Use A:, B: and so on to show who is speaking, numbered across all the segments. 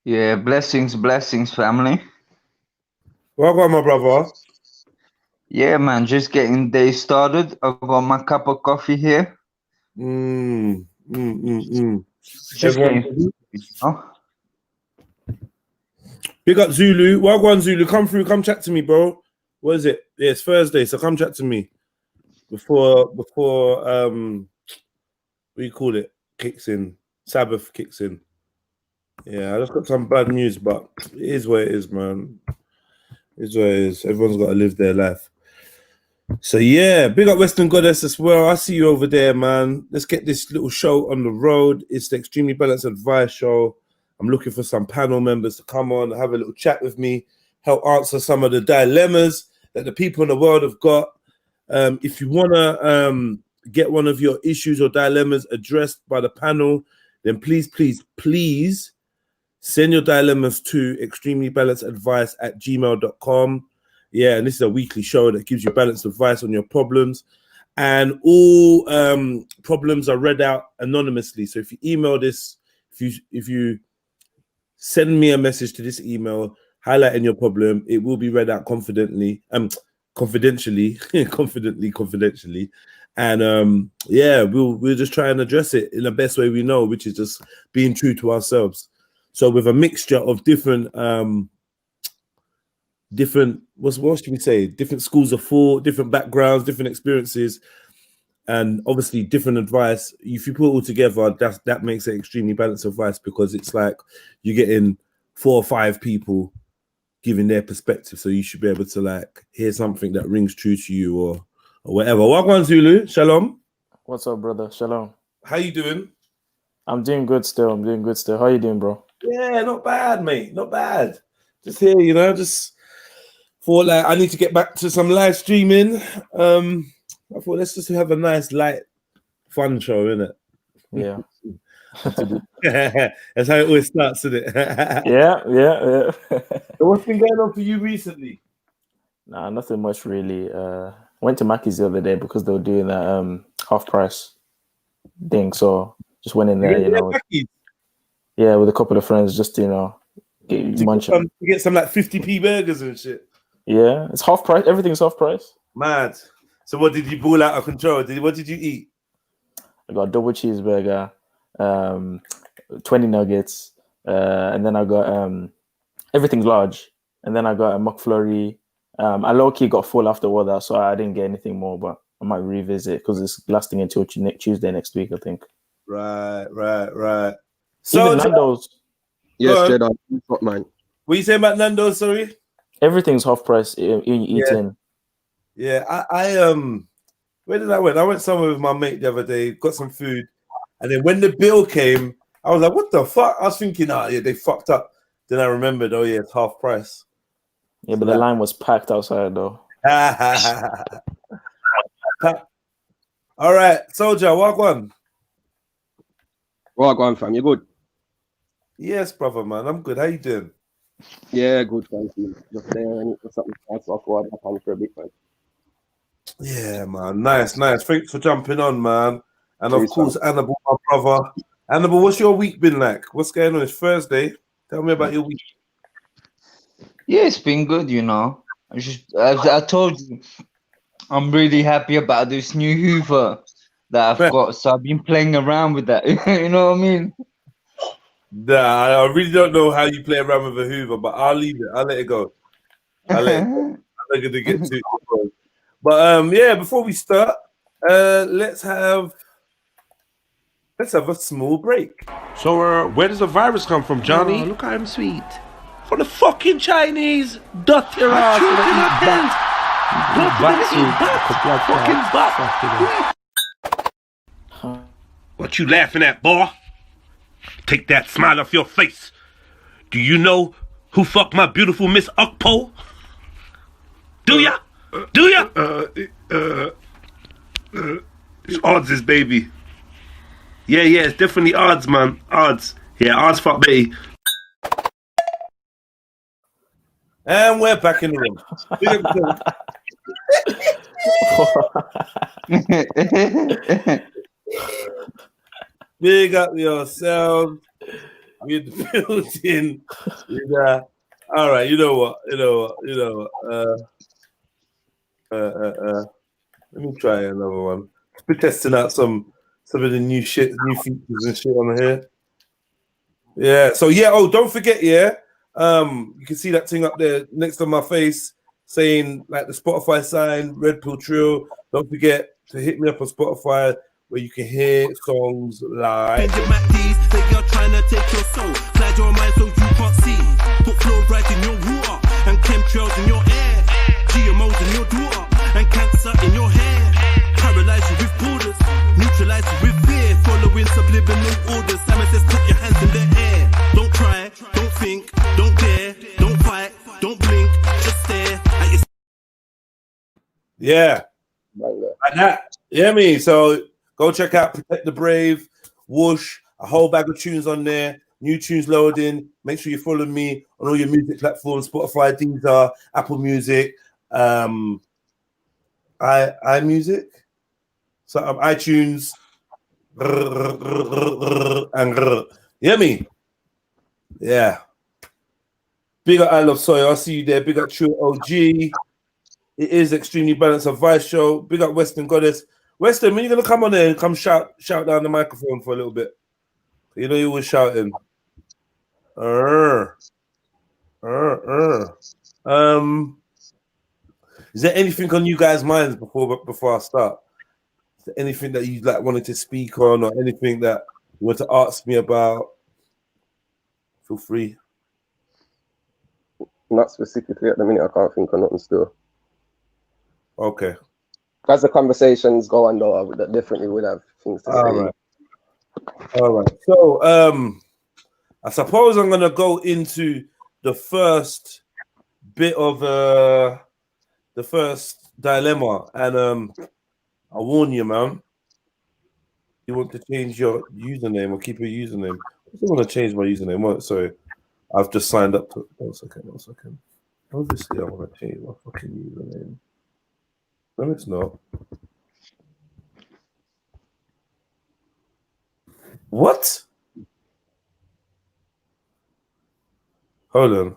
A: Yeah, blessings, family.
B: Welcome, my brother.
A: Yeah, man, just getting day started. I've got my cup of coffee here.
B: Mm, mm, mm, mm.
A: Just
B: Everyone,
A: getting, oh,
B: big up Zulu. Welcome, Zulu. Come through. Come chat to me, bro. What is it? Yeah, it's Thursday, so come chat to me before what do you call it? Kicks in. Sabbath kicks in. Yeah, I just got some bad news, but it is what it is, man. It is what it is. Everyone's got to live their life. So yeah, big up Western Goddess as well. I see you over there, man. Let's get this little show on the road. It's the Extremely Balanced Advice Show. I'm looking for some panel members to come on, have a little chat with me, help answer some of the dilemmas that the people in the world have got. If you want to get one of your issues or dilemmas addressed by the panel, then please send your dilemmas to extremelybalanceadvice@gmail.com. Yeah, and this is a weekly show that gives you balanced advice on your problems. And all problems are read out anonymously. So if you email this, if you send me a message to this email highlighting your problem, it will be read out confidentially. And yeah, we'll just try and address it in the best way we know, which is just being true to ourselves. So with a mixture of different what should we say? Different schools of thought, different backgrounds, different experiences, and obviously different advice. If you put it all together, that makes it extremely balanced advice, because it's like you're getting 4 or 5 people giving their perspective. So you should be able to like hear something that rings true to you or whatever. Welcome, Zulu. Shalom.
C: What's up, brother? Shalom.
B: How you doing?
C: I'm doing good still. How you doing, bro?
B: Yeah, not bad, mate. Not bad. Just here, just thought like I need to get back to some live streaming. I thought let's just have a nice, light, fun show, innit?
C: Yeah.
B: That's how it always starts, isn't it?
C: yeah.
B: So what's been going on for you recently?
C: Nah, nothing much really. Went to Mackey's the other day because they were doing that half price thing. So just went in there, Yeah, with a couple of friends, just
B: get some like 50p burgers and shit.
C: Yeah, it's half price. Everything's half price.
B: Mad. So what did you ball out of control? What did you eat?
C: I got a double cheeseburger, 20 nuggets, and then I got everything's large, and then I got a McFlurry. I low-key got full after all that, so I didn't get anything more, but I might revisit because it's lasting until Tuesday next week, I think.
B: Right.
C: So Nando's.
D: Yes, Jedi. What, man?
B: What you saying about Nando's? Sorry.
C: Everything's half price. Eating.
B: Yeah. I where did I went? I went somewhere with my mate the other day. Got some food, and then when the bill came, I was like, "What the fuck?" I was thinking, yeah, they fucked up. Then I remembered, oh yeah, it's half price.
C: Yeah, but the line was packed outside though.
B: All right, Soldier, walk on.
D: Walk on, fam. You good?
B: Yes, brother, man. I'm good. How you doing?
D: Yeah, good. Thank you. Just there and something else off back on for a bit, man.
B: Yeah, man. Nice. Thanks for jumping on, man. And of course, Annabelle, my brother. Annabelle, what's your week been like? What's going on? It's Thursday. Tell me about your week.
A: yeah, it's been good, I told you, I'm really happy about this new Hoover that I've got. So I've been playing around with that. You know what I mean?
B: Nah, I really don't know how you play around with a Hoover, but I'll leave it. I'll let it go. I'm not going to get to it. But yeah, before we start, let's have a small break. So where does the virus come from, Johnny?
E: Oh, look, I'm sweet.
B: From the fucking Chinese. Dot your ass. What you laughing at, boy? Take that smile off your face. Do you know who fucked my beautiful Miss Ukpo? Do ya? It's Odds' baby. Yeah, it's definitely Odds, man. Odds. Yeah, Odds fuck Betty. And we're back in the room. Big up yourself. We in the building. All right, you know what? Let me try another one. We're testing out some of the new features and shit on here. Yeah. So yeah. Oh, don't forget. Yeah. You can see that thing up there next to my face saying like the Spotify sign, Red Pill Trill. Don't forget to hit me up on Spotify where you can hear songs live.
E: They are trying to take your soul, slide your mind so you can't see. Put fluoride in your water and chemtrails in your air, GMOs in your daughter and cancer in your hair. Paralyze you with borders, neutralize you with fear. Following subliminal orders. Simon says put your hands in the air. Don't try, don't think, don't dare, don't fight, don't blink, just stare at your.
B: Yeah, like that. Yeah, me. So go check out Protect the Brave, Whoosh, a whole bag of tunes on there. New tunes loading. Make sure you follow me on all your music platforms: Spotify, Deezer, Apple Music, iMusic, so iTunes, and hear me? Yeah. Big up I Love Soy. I'll see you there. Big up True OG. It is Extremely Balanced Advice Show. Big up Western Goddess. Western, when you gonna come on there and come shout down the microphone for a little bit? You know you were shouting. Is there anything on you guys' minds before I start? Is there anything that you like wanted to speak on, or anything that you want to ask me about? Feel free.
D: Not specifically at the minute. I can't think of nothing still.
B: Okay.
D: As the conversations go on, though, I would definitely would have things to say.
B: All right. So, I suppose I'm gonna go into the first bit of the first dilemma, and I warn you, man. You want to change your username or keep your username? I don't want to change my username. What? Sorry, I've just signed up to. 1 second. Obviously, I want to change my fucking username. No, it's not. What? Hold on.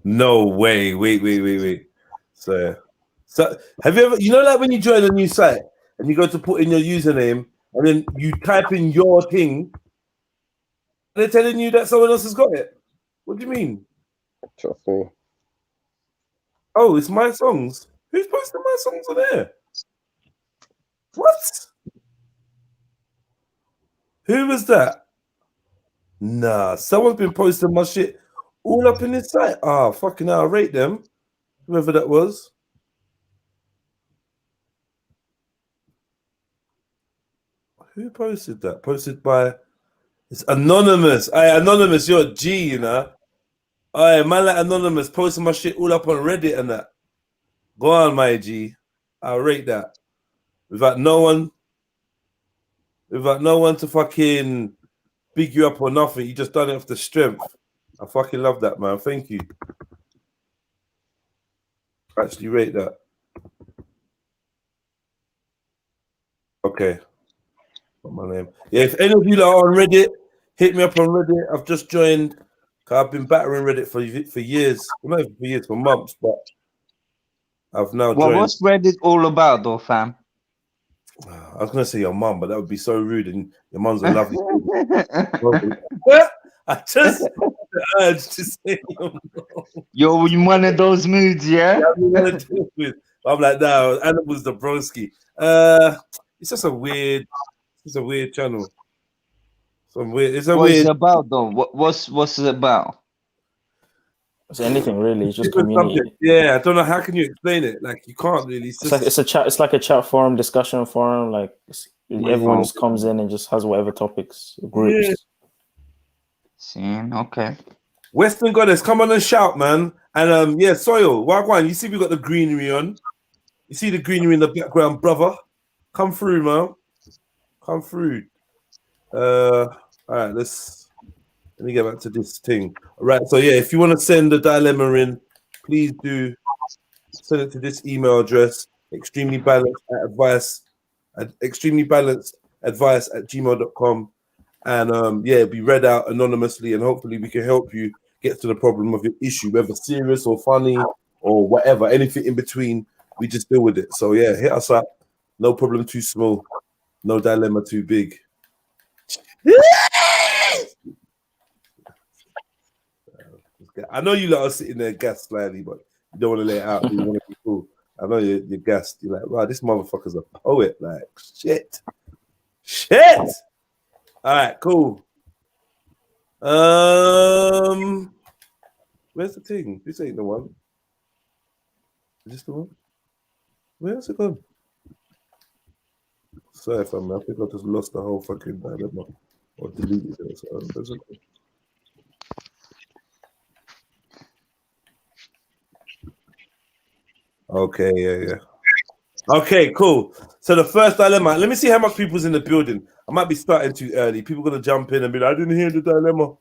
B: No way. Wait. So have you ever, like when you join a new site and you go to put in your username and then you type in your thing, and they're telling you that someone else has got it? What do you mean?
D: Trust me.
B: Oh, it's my songs. Who's posting my songs on there? What? Who was that? Nah, someone's been posting my shit all up in this site. Ah, fucking hell, I rate them. Whoever that was. Who posted that? Posted by... It's Anonymous. Aye, Anonymous, you're a G, you know. Aye, man like Anonymous posting my shit all up on Reddit and that. Go on, my G. I'll rate that. Without no one to fucking big you up or nothing. You just done it off the strength. I fucking love that, man. Thank you. Actually rate that. Okay. Not my name. Yeah, if any of you that are on Reddit, hit me up on Reddit. I've just joined. I've been battering Reddit for years. Well, not even for years, for months, but I've now joined.
A: What's Reddit all about, though, fam?
B: I was gonna say your mum, but that would be so rude, and your mum's a lovely. I just had the urge to say your mum.
A: You're in one of those moods, yeah?
B: I'm like, no, Animal's the broski. It's just a weird channel. What's
A: it about, though? What's it about?
C: It's anything really. It's just community.
B: Subject. Yeah, I don't know how can you explain it. Like you can't really.
C: It's a chat. It's like a chat forum, discussion forum. Like everyone just comes in and just has whatever topics, groups.
B: Yeah.
A: Seeing, okay.
B: Western Goddess, come on and shout, man. And yeah, Soil, Wagwan, you see we got the greenery on. You see the greenery in the background, brother. Come through, man. Come through. All right, let me get back to this thing. All right, so yeah, if you want to send a dilemma in, please do send it to this email address, extremelybalanceadvice@gmail.com. and yeah, be read out anonymously, and hopefully we can help you get to the problem of your issue, whether serious or funny or whatever, anything in between. We just deal with it. So yeah, hit us up. No problem too small, no dilemma too big. I know you lot are sitting there gassed slightly, but you don't want to let it out. You want to be cool. I know you're gassed. You're like, wow, this motherfucker's a poet. Like, shit. All right, cool. Where's the thing? This ain't the one. Is this the one? Where's it gone? Sorry if I think I just lost the whole fucking dilemma or deleted it. So where's it gone? Okay, yeah. Okay, cool. So the first dilemma, let me see how much people's in the building. I might be starting too early. People are going to jump in and be like, I didn't hear the dilemma.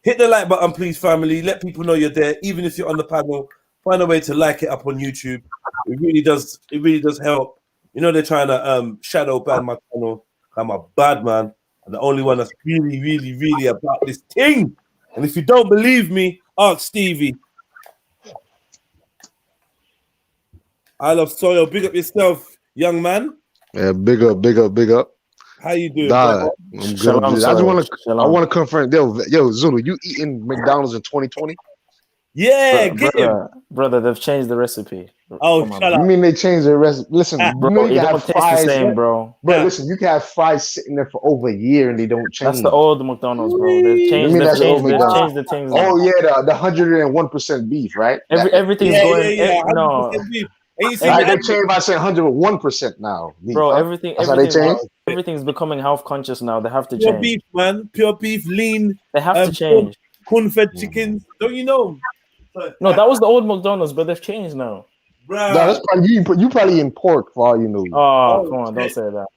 B: Hit the like button, please, family. Let people know you're there. Even if you're on the panel, find a way to like it up on YouTube. It really does help. You know, they're trying to shadow ban my channel. I'm a bad man. I'm the only one that's really, really, really about this thing. And if you don't believe me, ask Stevie. I love soil. Big up yourself, young man.
F: Yeah, big up.
B: How you doing?
F: I'm good.
C: Shalom,
F: I just
C: shalom.
F: want to confirm. Yo, Zulu, you eating McDonald's in 2020?
B: Yeah, get him.
C: Brother, they've changed the recipe.
B: Oh,
C: Come on,
B: shut
F: You
B: up.
F: mean they changed the recipe? Listen,
C: bro.
F: you know you
C: It
F: can
C: don't
F: have
C: taste the
F: fries,
C: same, bro.
F: Bro, listen, you can have fries sitting there for over a year and they don't change.
C: That's the old McDonald's, bro. They've
F: You
C: changed.
F: mean
C: They've
F: that's the old
C: changed
F: McDonald's?
C: the things. Now.
F: Oh yeah, the 101% beef, right?
C: Everything's
B: Yeah,
C: going.
B: yeah.
C: No,
B: 100% beef. And you see
F: Right,
B: the
F: they changed by saying 101% now. Beef,
C: bro.
F: huh? That's how they changed.
C: Everything's becoming health conscious now. They have to
B: pure
C: change.
B: beef, man. Pure beef, lean.
C: They have to change.
B: Corn-fed chickens. Don't you know?
C: No, that was the old McDonald's, but they've changed now.
B: Bruh.
F: No, that's probably you probably in pork for all you know.
C: Oh, come on, don't say that.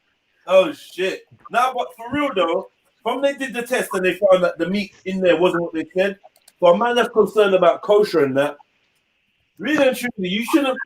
B: Oh shit. Nah, but for real though, when they did the test and they found that the meat in there wasn't what they said, for a man that's concerned about kosher and that, really and truly, you shouldn't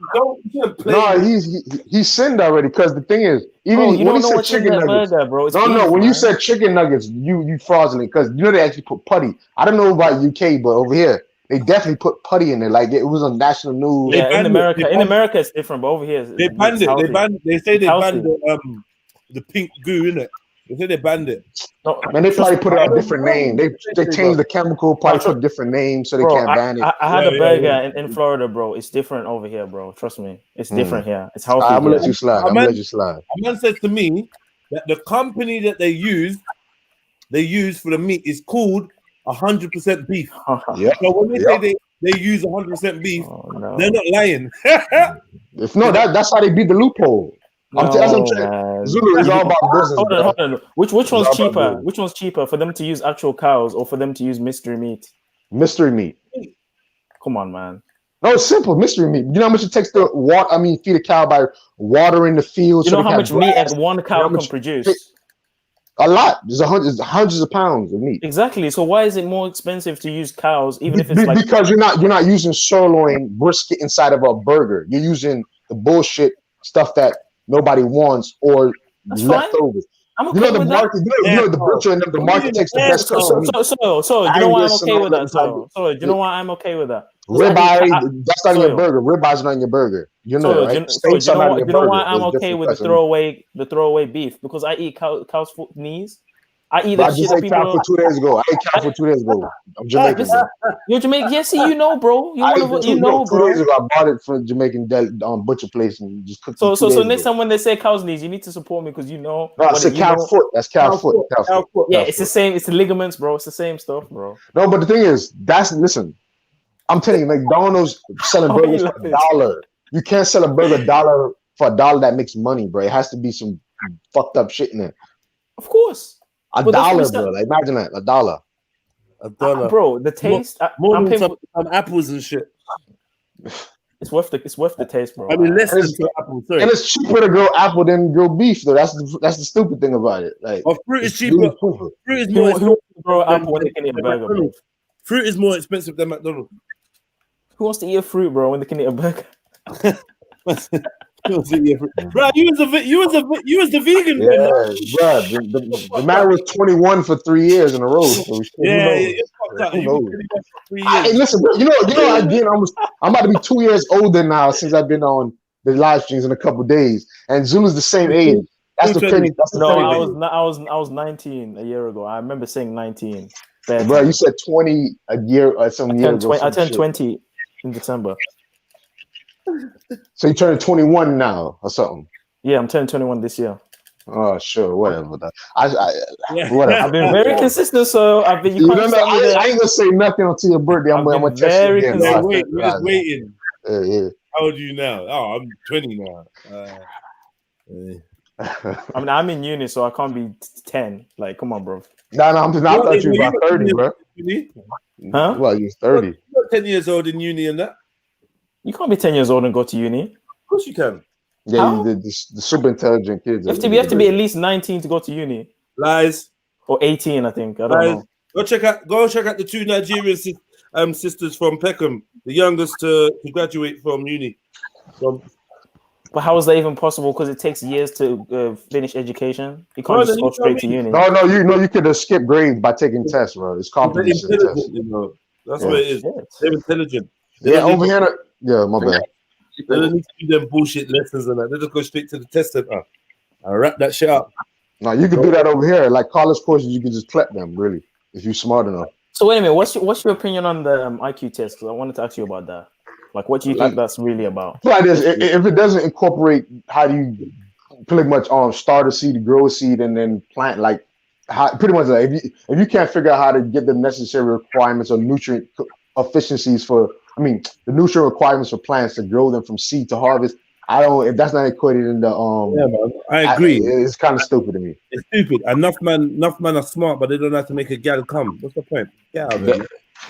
B: play.
F: No, he's sinned already because the thing is, even
C: Bro, you
F: when
C: don't
F: he
C: know
F: said
C: what's in
F: chicken
C: that
F: nuggets,
C: burger, bro. It's
F: no,
C: beef,
F: when
C: man.
F: you said chicken nuggets, you fraudulent because you know they actually put putty. I don't know about UK, but over here they definitely put putty in there. Like it was on national news.
C: Yeah, in America it's different, but over here
B: they banned it. They say they banned the pink goo in it. They say they banned it.
C: No,
F: Man, they probably put a different name. They changed the chemical, probably put a different name so they can't ban it.
C: I had a burger in Florida, bro. It's different over here, bro. Trust me. It's different here. It's healthy.
F: I'm gonna let you slide. I'm gonna let you slide.
B: A man said to me that the company that they use for the meat is called 100% beef.
F: Yeah.
B: So when they say they use 100% beef, they're not lying.
F: If no, that's how they beat the loophole. Zulu is all about business.
C: Hold on. Which one's cheaper? Which one's cheaper for them to use actual cows or for them to use mystery meat?
F: Mystery meat.
C: Come on, man.
F: No, it's simple. Mystery meat. You know how much it takes to feed a cow by watering the field.
C: You know how much meat one cow can produce?
F: A lot. There's hundreds of pounds of meat.
C: Exactly. So why is it more expensive to use cows, even if it's
F: because you're not using sirloin brisket inside of a burger. You're using the bullshit stuff that nobody wants or leftovers.
C: I'm okay with that.
F: The butcher and the market takes the best cut of meat.
C: So you know why I'm okay with that? So you know why I'm okay with that?
F: Ribeye, that's not in your burger. Ribeye's not in your burger. You know, right?
C: You know why I'm okay with the throwaway beef? Because I eat cow's foot knees. I eat that shit that people
F: cow for 2 days ago. I ate cow for 2 days ago. I'm Jamaican.
C: You're Jamaican. Yes, see, you know, bro.
F: bro. 2 days ago, I bought it from Jamaican butcher place and just cooked it.
C: So next time when they say cow's knees, you need to support me because you know.
F: No, I said cow foot. That's cow foot.
C: Yeah, it's the same. It's the ligaments, bro. It's the same stuff, bro.
F: No, but the thing is, listen. I'm telling you, McDonald's selling burgers for $1. You can't sell a burger $1 for $1 that makes money, bro. It has to be some fucked up shit in it.
C: Of course.
F: $1, bro. Like, imagine that. $1.
B: $1.
C: Bro, the taste.
B: More than some apples and shit.
C: It's worth the taste, bro.
B: I mean, less than apple. Sorry.
F: And it's cheaper to grow apple than grow beef, though. That's the stupid thing about it. Like,
B: fruit is cheaper. Fruit is more expensive.
C: Grow apple when they can eat a burger, bro.
B: Fruit is more expensive than McDonald's.
C: Who wants to eat a fruit, bro, when they can eat a burger?
B: Bro, you was the vegan
F: Yeah,
B: one.
F: bro. The man was 21 for 3 years in a row. So
B: Yeah,
F: who knows?
B: it's fucked up.
F: Who
B: You was
F: knows?
B: 21 for 3
F: Hey,
B: years.
F: listen, bro. Again, I'm about to be 2 years older now since I've been on the live streams in a couple days, and Zulu's the same age. That's the funny. That's the
C: No,
F: funny
C: I
F: thing.
C: was 19 a year ago. I remember saying 19.
F: Bro, you said 20 a year or some year ago.
C: I turned
F: shit.
C: 20 in December.
F: So you turned 21 now or something.
C: Yeah, I'm turning 21 this year.
F: Oh, sure, whatever.
B: Yeah.
F: Whatever.
C: I've been very consistent, so I've been.
F: I ain't gonna say nothing until your birthday. I'm gonna test you again.
B: Yeah, wait, we're just waiting.
F: Yeah.
B: How old are you now? Oh, I'm 20 now.
C: I mean, I'm in uni, so I can't be 10. Like, come on, bro.
F: No, I'm just not. I thought you were about 30, bro.
C: Huh?
F: Well, you're 30.
B: You're 10 years old in uni and that.
C: You can't be 10 years old and go to uni.
B: Of course you can.
F: Yeah, the super intelligent kids.
C: You have to be at least 19 to go to uni.
B: Lies.
C: Or 18, I think. I don't know.
B: Go check out the two Nigerian sisters from Peckham, the youngest to graduate from uni.
C: But how is that even possible? Because it takes years to finish education. You can't just go straight to uni.
F: No, you could have skipped grades by taking tests, bro. It's comprehension test.
B: You know, that's what it is. They're intelligent.
F: Over here. Yeah, my bad.
B: They don't need to do them bullshit lessons and that. They just go straight to the test center. I wrap that shit up.
F: No, you can do that over here. Like college courses, you can just collect them, really, if you're smart enough.
C: So wait a minute, what's your opinion on the IQ test? Because I wanted to ask you about that. Like, what do you think that's really about?
F: Like this, if it doesn't incorporate how do you pretty much start a seed, grow a seed, and then plant, like pretty much like if you can't figure out how to get the necessary requirements or nutrient efficiencies for, the nutrient requirements for plants to grow them from seed to harvest. If that's not equated in the
B: yeah, man, I agree.
F: It's kind of stupid to me.
B: It's stupid. Enough men are smart, but they don't have to make a gal come. What's the point? Yeah.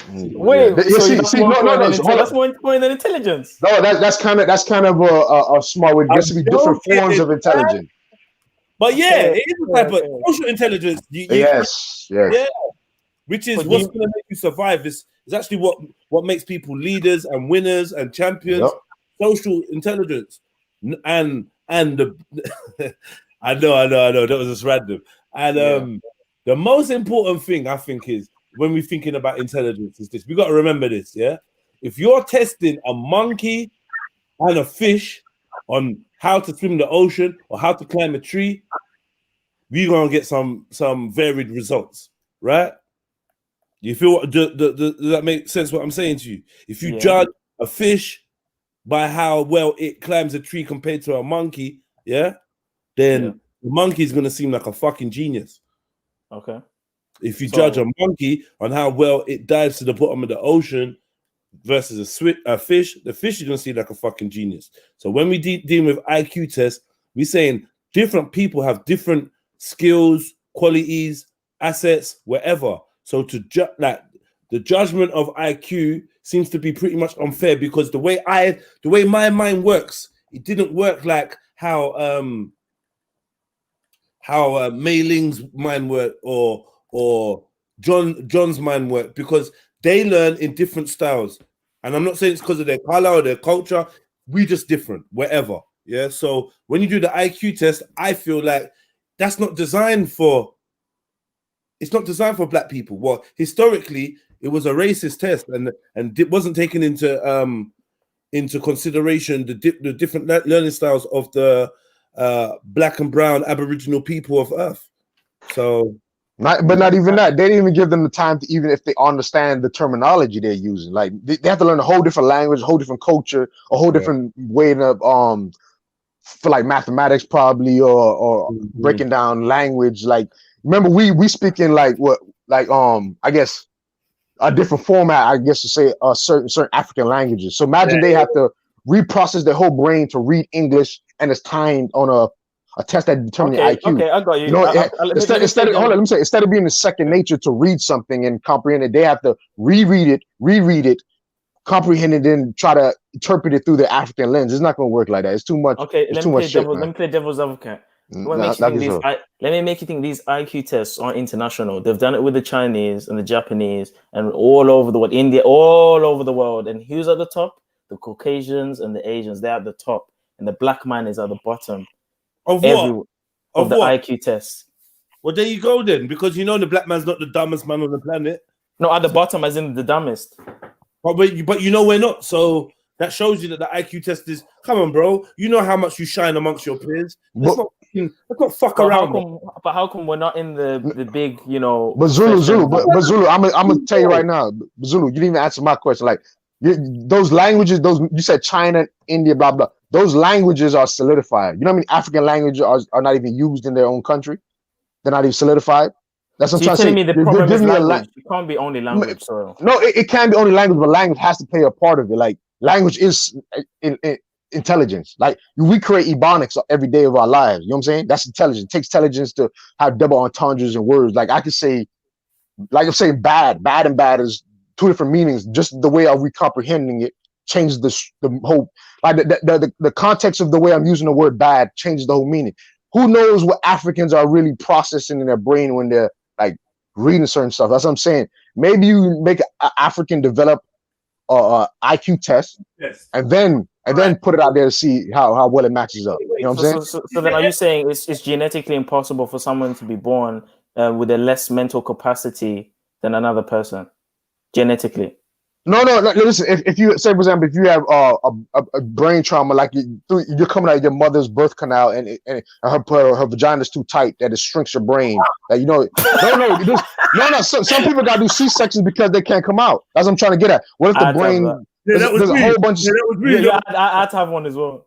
C: Wait, that's more important than intelligence.
F: No, that's kind of a smart way. There's to be different forms of intelligence.
B: But yeah, it is a type of social intelligence.
F: Yes.
B: Yeah. Which is what's going to make you survive. Is actually what makes people leaders and winners and champions. Yep. Social intelligence. And the I know that was just random. And the most important thing I think is when we're thinking about intelligence is this. We got to remember this, yeah. If you're testing a monkey and a fish on how to swim the ocean or how to climb a tree, we're gonna get some varied results, right? You feel does that make sense? What I'm saying to you? If you judge a fish by how well it climbs a tree compared to a monkey, then the monkey is gonna seem like a fucking genius.
C: Okay.
B: If you judge a monkey on how well it dives to the bottom of the ocean versus a fish, the fish is gonna seem like a fucking genius. So when we deal with IQ tests, we're saying different people have different skills, qualities, assets, whatever. So the judgment of IQ seems to be pretty much unfair because the way my mind works, it didn't work like how Mei Ling's mind worked or John's mind worked, because they learn in different styles. And I'm not saying it's because of their color or their culture. We just different, wherever. Yeah. So when you do the IQ test, I feel like that's not designed for. It's not designed for black people. Well, historically, it was a racist test, and it wasn't taken into consideration the different learning styles of the black and brown Aboriginal people of Earth. So,
F: not even that. They didn't even give them the time to, even if they understand the terminology they're using. Like they have to learn a whole different language, a whole different culture, a whole different way to for like mathematics probably or breaking down language. Like remember we speak in I guess a different format, I guess, to say certain African languages. So imagine they have to reprocess their whole brain to read English, and it's timed on a test that determines IQ.
C: Okay, I got you.
F: You know, instead of being a second nature to read something and comprehend it, they have to reread it, comprehend it, then try to interpret it through the African lens. It's not going to work like that. It's too much.
C: Okay,
F: let me
C: play devil's advocate. Let me make you think these IQ tests are international. They've done it with the Chinese and the Japanese and all over the world, India, all over the world. And who's at the top? The Caucasians and the Asians. They're at the top. and the black man is at the bottom
B: Of
C: every
B: what?
C: of the
B: what?
C: IQ test.
B: Well, there you go then, because you know the black man's not the dumbest man on the planet.
C: No, at the bottom, as in the dumbest.
B: But you know we're not. So that shows you that the IQ test is. Come on, bro. You know how much you shine amongst your peers. Let's not fuck around.
C: But how come we're not in the big, you know?
F: But Zulu, but Zulu, I'm gonna tell you right now, Zulu, you didn't even answer my question. Like those languages, you said China, India, blah blah. Those languages are solidified. You know what I mean? African languages are not even used in their own country. They're not even solidified. That's what I'm trying to say.
C: Me the problem is language. It can't be only language. So
F: no, it can be only language, but language has to play a part of it. Like language is intelligence. Like we create ebonics every day of our lives. You know what I'm saying? That's intelligence. It takes intelligence to have double entendres and words. Like I could say, like I'm saying, bad and bad is two different meanings. Just the way we comprehending it changes the whole. Like the context of the way I'm using the word bad changes the whole meaning. Who knows what Africans are really processing in their brain when they're like reading certain stuff? That's what I'm saying. Maybe you make an African develop a IQ test, yes, and then put it out there to see how well it matches up. You know what I'm saying?
C: So then, are you saying it's genetically impossible for someone to be born with a less mental capacity than another person, genetically?
F: No. Listen, if you say, for example, if you have a brain trauma, like you're coming out of your mother's birth canal, and her vagina is too tight that it shrinks your brain. Like, you know, no. Some people gotta do C-sections because they can't come out. That's what I'm trying to get at. What if the brain? There's a whole bunch.
C: I had to have one as well.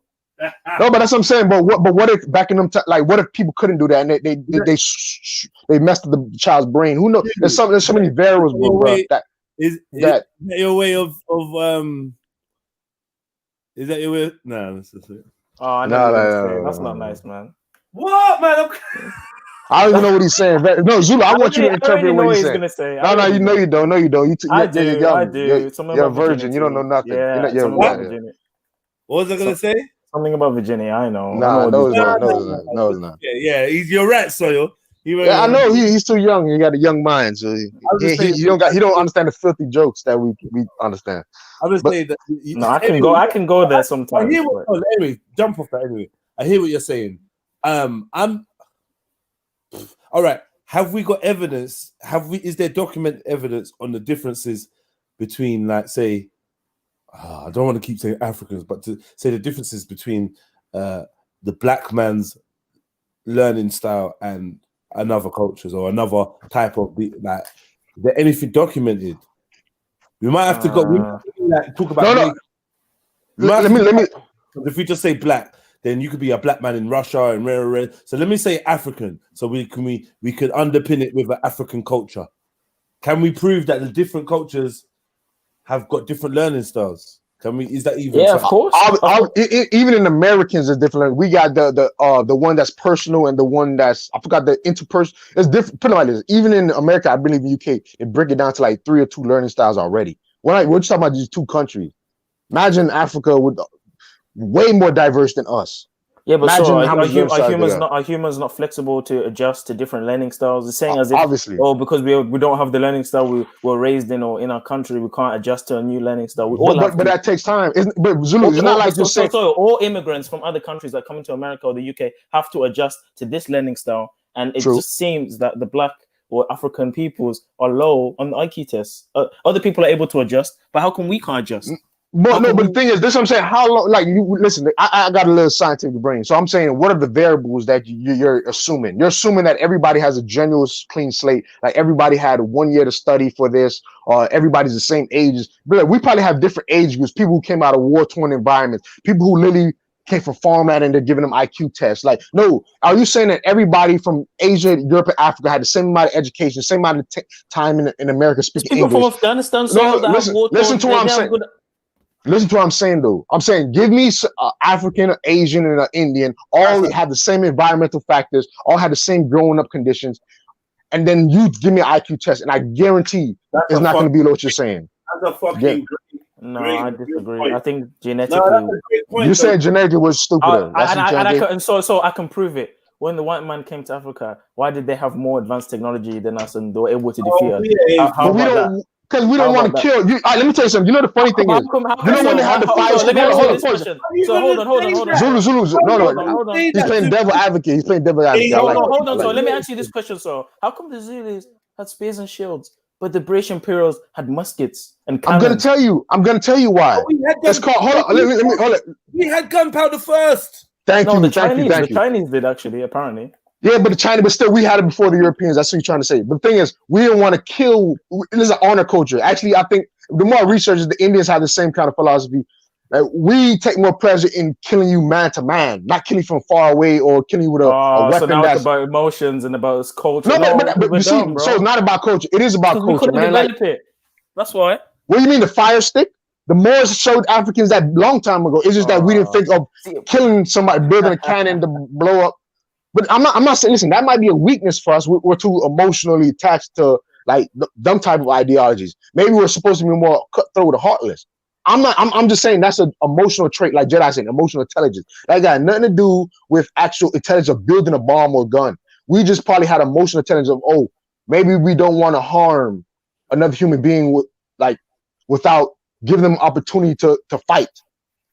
F: No, but that's what I'm saying. But what if back in them like what if people couldn't do that and they messed up the child's brain? Who knows? There's so many variables, bro.
B: Is that your way of is that your way? No, that's just it.
C: Oh, no, that's not nice, man.
B: What, man?
F: I don't even know what he's saying. No, Zulu, I want you to interpret what he's saying. No, you know you don't. No, you don't.
C: I do.
F: You're a virgin. You don't know nothing.
C: Yeah,
F: what
B: was I gonna say?
C: Something about Virginia. I know.
F: No, it's not.
B: Yeah, you're right, Soyo.
F: I know he's too young. He got a young mind, so he don't understand the filthy jokes that we understand.
B: I'm just saying that.
C: I can go there sometimes.
B: Anyway, jump off that. Anyway, I hear what you're saying. I'm all right. Have we got evidence? Is there documented evidence on the differences between, like, say, I don't want to keep saying Africans, but to say the differences between the black man's learning style and another cultures or another type of like, is there anything documented? We might have to go talk about.
F: Let me.
B: If we just say black, then you could be a black man in Russia and rare. So let me say African, so we could underpin it with an African culture. Can we prove that the different cultures have got different learning styles? Can we? Is that even?
C: Yeah, of course.
F: Even in Americans, is different. We got the one that's personal and the one that's, I forgot, the interpersonal. It's different. Put it like this. Even in America, I believe in UK, they break it down to like 3 or 2 learning styles already. We're just talking about these 2 countries. Imagine Africa with way more diverse than us.
C: Yeah, but so are humans not flexible to adjust to different learning styles? It's saying as if,
F: obviously,
C: because we don't have the learning style we were raised in or in our country, we can't adjust to a new learning style.
F: But that takes time. But Zulu, it's not like you're saying.
C: So all immigrants from other countries that come into America or the UK have to adjust to this learning style, and it just seems that the black or African peoples are low on the IQ tests. Other people are able to adjust, but how come we can't adjust?
F: But the thing is, this what I'm saying. How long? Like, you listen. I got a little scientific brain, so I'm saying, what are the variables that you're assuming? You're assuming that everybody has a genuine clean slate. Like everybody had 1 year to study for this, or everybody's the same ages. But like, we probably have different age groups. People who came out of war-torn environments. People who literally came from farmland and they're giving them IQ tests. Like, no, are you saying that everybody from Asia, Europe, and Africa had the same amount of education, same amount of time in America speaking English?
C: People from Afghanistan.
F: Listen to what I'm saying. Listen to what I'm saying, though. I'm saying, give me African, Asian, and Indian. All have the same environmental factors. All have the same growing up conditions. And then you give me an IQ test, and I guarantee it's not going to be what you're saying.
B: That's a fucking
C: No, I disagree. I think genetically.
F: You said genetically was stupid.
C: So I can prove it. When the white man came to Africa, why did they have more advanced technology than us and they were able to defeat us?
F: Because we
C: How
F: don't want
C: about
F: to kill you. Let me tell you something. You know the funny thing is, you know when they had the fire
C: Let
F: stick.
C: me ask you this
F: Hold
C: question.
B: Are you
C: So hold
B: gonna
C: on.
B: say that?
F: Zulu. No.
C: Hold on.
B: Say
F: He's
B: that,
F: playing
B: Zulu.
F: devil advocate. He's playing devil advocate. I like it.
C: Hold on.
F: I like
C: So
F: it.
C: let me ask you this question. So how come the Zulus had spears and shields, but the British Imperials had muskets and
F: I'm
C: cannons?
F: gonna tell you why.
B: We had
F: It's called. Hold on. Let me hold it.
B: We had gunpowder first.
F: Thank you.
C: The
F: Thank you.
C: Chinese did actually, apparently.
F: Yeah, but still, we had it before the Europeans. That's what you're trying to say. But the thing is, we didn't want to kill. This is an honor culture. Actually, I think the more I research, the Indians have the same kind of philosophy. We take more pleasure in killing you man to man, not killing you from far away or killing you with a weapon.
C: So now it's about emotions and about culture.
F: But you see, so it's not about culture. It is about culture,
C: we couldn't
F: man.
C: develop it. That's why.
F: What do you mean the fire stick? The Moors showed Africans that long time ago. It's just that we didn't think of killing somebody, building a cannon to blow up. But I'm not saying. Listen, that might be a weakness for us. We're too emotionally attached to like them type of ideologies. Maybe we're supposed to be more cutthroat or heartless. I'm just saying that's an emotional trait, like Jedi saying, emotional intelligence. That got nothing to do with actual intelligence of building a bomb or gun. We just probably had emotional intelligence of, maybe we don't want to harm another human being without giving them opportunity to fight.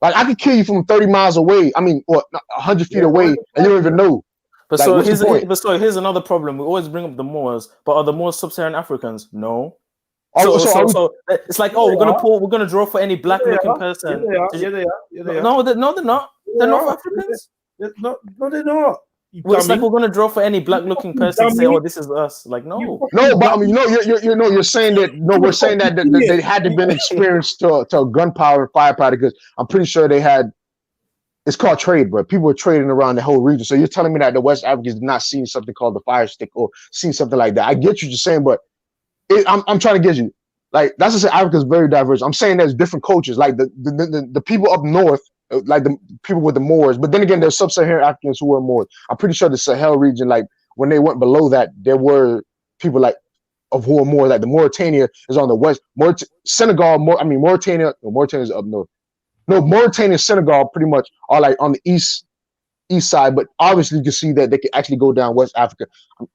F: Like I could kill you from 30 miles away. I mean, or 100 feet away, and you don't even know.
C: But
F: like,
C: here's another problem. We always bring up the Moors, but are the Moors sub-Saharan Africans? No.
F: So
C: it's like, we're gonna draw for any black-looking person.
B: Yeah, they are.
C: No, they're not. They're not Africans.
B: No, they're not.
C: It's like we're gonna draw for any black-looking person. Say, this is us. Like, no.
F: No, but I mean, you're saying that. No, we're saying that they had to been experienced to gunpowder and firepower because I'm pretty sure they had. It's called trade, bro. People were trading around the whole region. So you're telling me that the West Africans did not see something called the fire stick or seen something like that. I get what you're saying, but I'm trying to get you. Like, that's to say Africa is very diverse. I'm saying there's different cultures. Like the people up north, like the people with the Moors. But then again, there's sub-Saharan Africans who were Moors. I'm pretty sure the Sahel region, like when they went below that, there were people like of who are more like the Mauritania is on the west. Mauritania is up north. No, Mauritania and Senegal pretty much are like on the east side, but obviously you can see that they could actually go down West Africa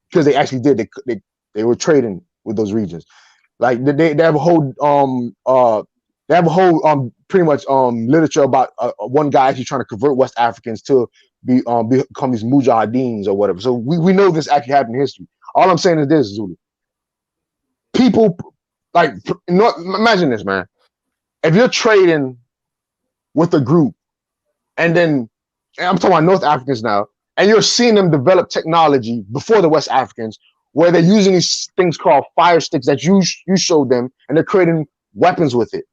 F: because they actually did. They were trading with those regions. Like they have a whole pretty much literature about one guy actually trying to convert West Africans to become these mujahideens or whatever. So we know this actually happened in history. All I'm saying is this, Zulu. People like imagine this, man. If you're trading with a group, and then I'm talking about North Africans now, and you're seeing them develop technology before the West Africans, where they're using these things called fire sticks that you showed them, and they're creating weapons with it.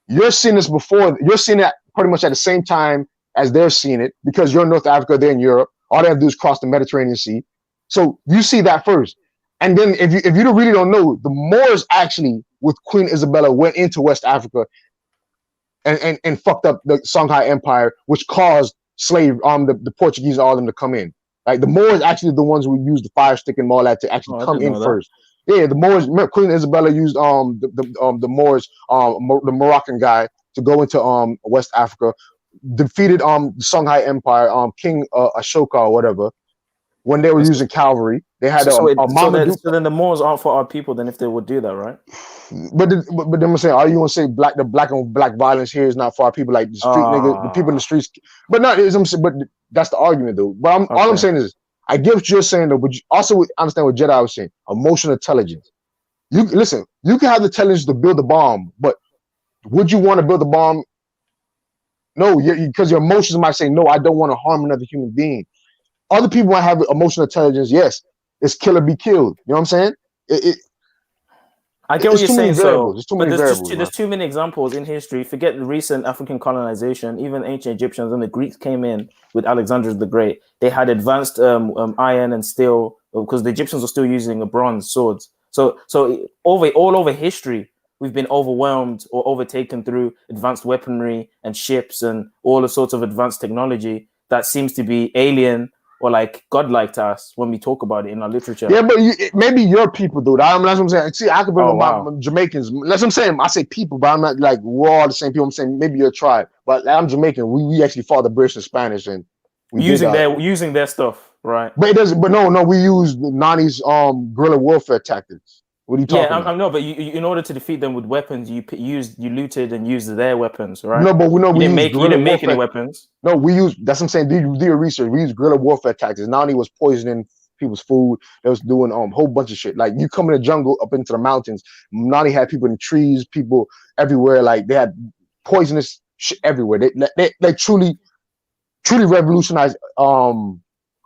F: You're seeing this before. You're seeing it pretty much at the same time as they're seeing it because you're in North Africa, they're in Europe. All they have to do is cross the Mediterranean Sea. So you see that first. And then if you really don't know, the Moors actually, with Queen Isabella, went into West Africa and fucked up the Songhai Empire, which caused the Portuguese and all of them to come in. Like the Moors actually the ones who used the fire stick and all that to actually come in first. Yeah, the Moors. Queen Isabella used the Moors, the Moroccan guy, to go into West Africa, defeated the Songhai Empire, King Ashoka or whatever. When they were using cavalry, they had
C: so then the Moors aren't for our people. Then if they would do that, right?
F: But then I'm saying, are you gonna say the black on black violence here is not for our people, like the street niggas, the people in the streets? But not. But that's the argument, though. But all I'm saying is, I get what you're saying, though. But you also understand what Jedi was saying: emotional intelligence. You listen. You can have the intelligence to build a bomb, but would you want to build a bomb? No, because your emotions might say, no, I don't want to harm another human being. Other people might have emotional intelligence. Yes, it's kill or be killed. You know what I'm saying?
C: I get what you're saying.
F: There's
C: too many examples in history. Forget the recent African colonization. Even ancient Egyptians, when the Greeks came in with Alexander the Great, they had advanced iron and steel because the Egyptians were still using bronze swords. So all over history, we've been overwhelmed or overtaken through advanced weaponry and ships and all the sorts of advanced technology that seems to be alien or like godlike to us when we talk about it in our literature.
F: Yeah, but maybe your people, dude. That's what I'm saying. See, I could bring my Jamaicans. That's what I'm saying. I say people, but I'm not like we're all the same people. I'm saying maybe your tribe, but I'm Jamaican. We actually fought the British and Spanish, and
C: using their stuff, right?
F: But it doesn't. But no, we use Nani's guerrilla warfare tactics. What are you talking
C: Yeah,
F: about?
C: I know, but in order to defeat them with weapons, you looted and used their weapons, right?
F: No, but we know
C: You
F: we
C: didn't
F: use
C: make
F: guerrilla
C: any
F: warfare.
C: weapons.
F: No, we use. That's what I'm saying. Do your research. We use guerrilla warfare tactics. Not only was poisoning people's food, they was doing whole bunch of shit. Like you come in the jungle up into the mountains. Not only had people in trees, people everywhere. Like they had poisonous shit everywhere. They truly revolutionized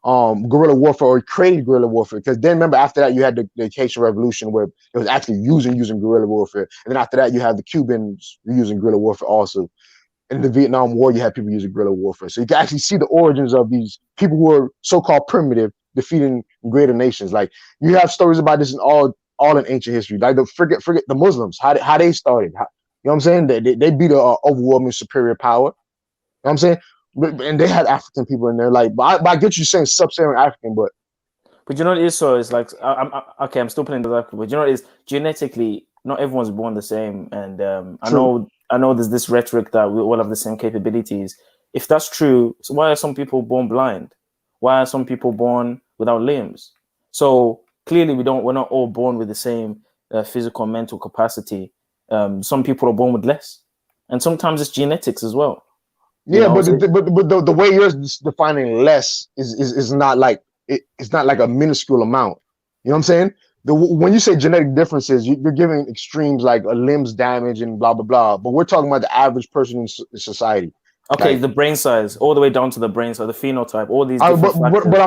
F: guerrilla warfare, or created guerrilla warfare. Because then remember, after that you had the Haitian Revolution, where it was actually using guerrilla warfare, and then after that you have the Cubans using guerrilla warfare also. In the Vietnam War, you had people using guerrilla warfare. So you can actually see the origins of these people who are so-called primitive defeating greater nations. Like you have stories about this in all in ancient history. Like forget the Muslims, how they started. You know what I'm saying? They beat an overwhelming superior power. You know what I'm saying? And they had African people in there. Like, but I get you saying sub-Saharan African, but
C: you know what it is? So it's like I'm still playing the African, but you know what it is? Genetically, not everyone's born the same, and I know there's this rhetoric that we all have the same capabilities. If that's true, so why are some people born blind? Why are some people born without limbs? So clearly we're not all born with the same physical and mental capacity. Some people are born with less, and sometimes it's genetics as well.
F: Yeah, but the way you're defining less is not like it's not like a minuscule amount. You know what I'm saying? When you say genetic differences, you're giving extremes like a limbs damage and blah blah blah. But we're talking about the average person in society.
C: Okay,
F: like,
C: the brain size, all the way down to the brain size, the phenotype, all these different factors.
F: But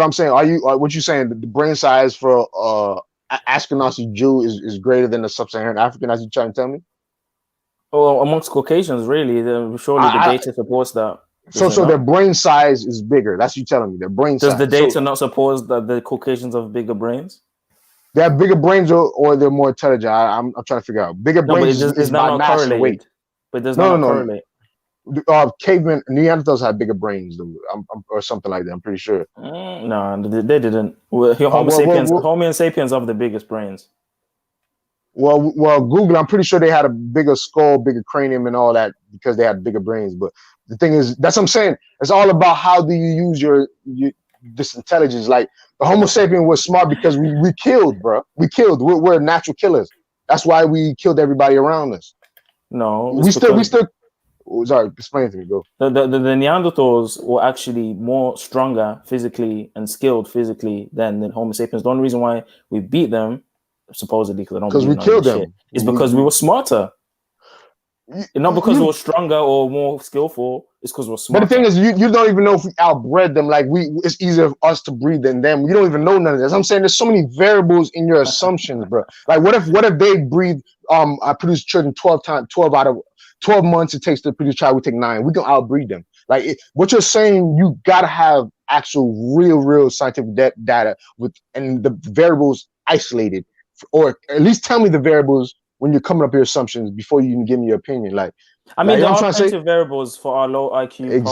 F: I'm saying, are you what you saying? The brain size for Ashkenazi Jew is greater than the sub-Saharan African? As you trying to tell me?
C: Well, amongst Caucasians, really, surely the data supports that.
F: So their brain size is bigger. That's you telling me. Their brain size.
C: Does the data not support that the Caucasians have bigger brains?
F: They have bigger brains, or they're more intelligent. I'm trying to figure out. Bigger brains is by mass and weight.
C: But does not correlate.
F: Cavemen, Neanderthals had bigger brains, or something like that. I'm pretty sure.
C: No, they didn't. Homo sapiens have the biggest brains.
F: Well, Google. I'm pretty sure they had a bigger skull, bigger cranium, and all that because they had bigger brains. But the thing is, that's what I'm saying. It's all about how do you use this intelligence. Like the Homo sapien was smart because we killed, bro. We killed. We're natural killers. That's why we killed everybody around us.
C: No,
F: we still. Sorry, explain to me, go.
C: The Neanderthals were actually more stronger physically and skilled physically than the Homo sapiens. The only reason why we beat them, supposedly, because
F: we killed them,
C: is because we were smarter. Not because we were stronger or more skillful. It's because we're smarter.
F: But the thing is, you don't even know if we outbred them. Like it's easier for us to breed than them. You don't even know none of this. I'm saying there's so many variables in your assumptions, bro. Like what if they breed I produce children 12 out of 12 months it takes to produce a child, we take 9. We can outbreed them. Like what you're saying, you gotta have actual real scientific data and the variables isolated, or at least tell me the variables when you're coming up with your assumptions before you even give me your opinion. Like
C: I mean, there are plenty of variables for our low IQ,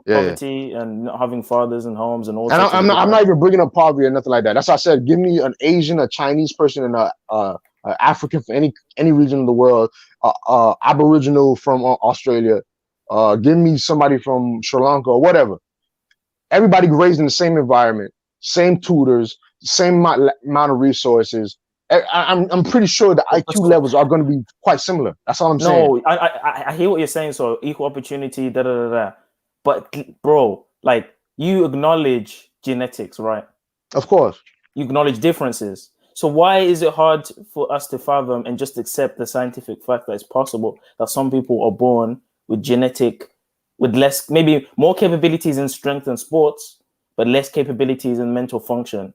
C: poverty, and not having fathers and homes and all.
F: And I'm not even bringing up poverty or nothing like that. That's why I said, give me an Asian, a Chinese person, and a African from any region of the world, Aboriginal from Australia. Give me somebody from Sri Lanka or whatever. Everybody raised in the same environment, same tutors, same amount of resources. I'm pretty sure the IQ levels are going to be quite similar. That's all I'm saying.
C: No, I hear what you're saying. So equal opportunity, But bro, like you acknowledge genetics, right?
F: Of course. You
C: acknowledge differences. So why is it hard for us to fathom and just accept the scientific fact that it's possible that some people are born with less, maybe more capabilities in strength and sports, but less capabilities in mental function?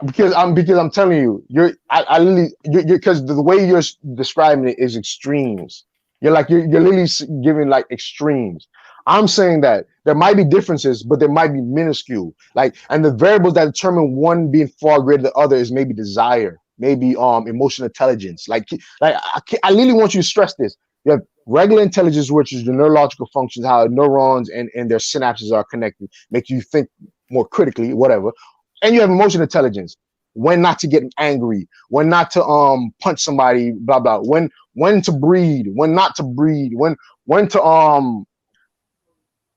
F: Because I'm telling you, because the way you're describing it is extremes. You're literally giving like extremes. I'm saying that there might be differences, but there might be minuscule. And the variables that determine one being far greater than the other is maybe desire, maybe emotional intelligence. I literally want you to stress this. You have regular intelligence, which is the neurological functions, how neurons and their synapses are connected, make you think more critically, whatever. And you have emotional intelligence, when not to get angry, when not to punch somebody, blah blah. When to breed, when not to breed, when to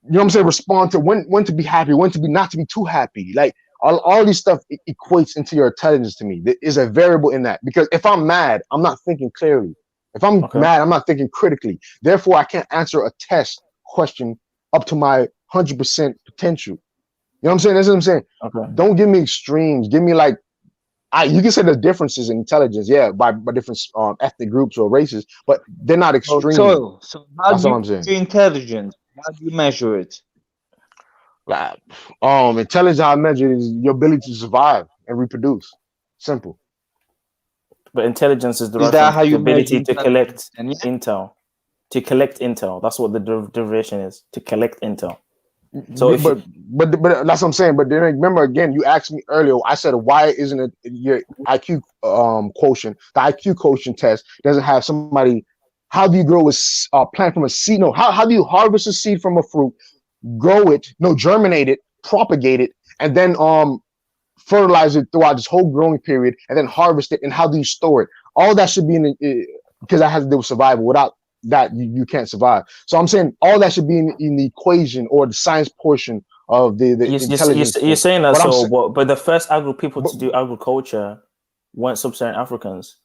F: you know what I'm saying, respond to when to be happy, when to be not to be too happy. Like all these stuff equates into your intelligence to me. There is a variable in that, because if I'm mad, I'm not thinking clearly. If I'm mad, I'm not thinking critically. Therefore, I can't answer a test question up to my 100% potential. You know what I'm saying? That's what I'm saying. Don't give me extremes. Give me like, you can say there's differences in intelligence, by different ethnic groups or races, but they're not extreme.
A: So how
F: That's
A: do
F: what
A: you
F: I'm saying.
A: measure intelligence? How do you measure it?
F: Like, intelligence, how I measure it is your ability to survive and reproduce. Simple.
C: But intelligence is
A: Is
C: derived
A: that
C: from
A: how you
C: the ability
A: measure
C: to collect
A: intelligence?
C: intel. To collect intel. That's what the derivation is. To collect intel. So
F: but that's what I'm saying. But then remember, again, you asked me earlier. I said, why isn't it your IQ quotient? The IQ quotient test doesn't have somebody. How do you grow a plant from a seed? No, how do you harvest a seed from a fruit, grow it, germinate it, propagate it, and then fertilize it throughout this whole growing period, and then harvest it? And how do you store it? All that should be in because that has to do with survival. Without that, you can't survive. So I'm saying all that should be in the equation or the science portion of the intelligence.
C: You're saying that, but the first people to do agriculture weren't sub-Saharan Africans.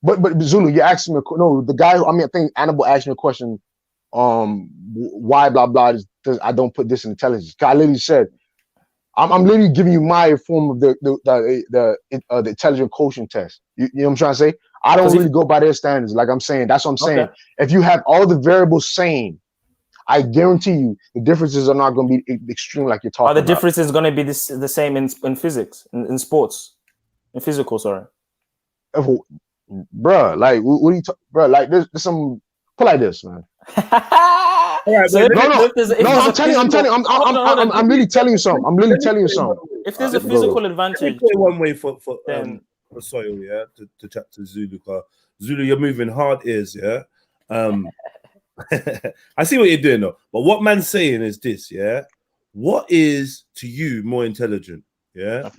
F: But Zulu, you asked me the guy. I think Annabelle asked me a question. Why blah blah? I don't put this in intelligence. I literally said, I'm literally giving you my form of the intelligent quotient test. You know what I'm trying to say? I don't really go by their standards. Like I'm saying, that's what I'm saying. If you have all the variables same, I guarantee you the differences are not going to be extreme like you're talking about.
C: The differences going to be the same in physics, in sports, in physical, sorry.
F: Bruh, like, what are you talking, bruh? Like, there's some, put like this, man.
B: Right,
F: so I'm really telling you something. I'm really telling you something.
C: If there's a physical advantage,
B: one way for Soil, to chat to Zulu. Zulu, you're moving hard ears, yeah. I see what you're doing though, but what man's saying is this, yeah. What is to you more intelligent, yeah?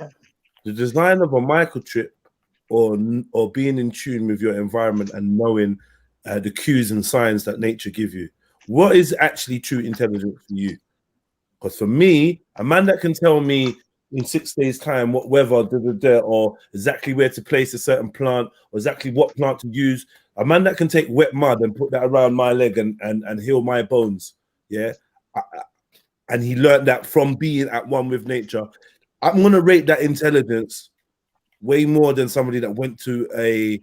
B: The design of a microchip, or being in tune with your environment and knowing the cues and signs that nature give you? What is actually true intelligence for you? Because for me, a man that can tell me in 6 days' time what weather, or exactly where to place a certain plant, or exactly what plant to use, a man that can take wet mud and put that around my leg and heal my bones, yeah? And he learned that from being at one with nature. I'm going to rate that intelligence way more than somebody that went to a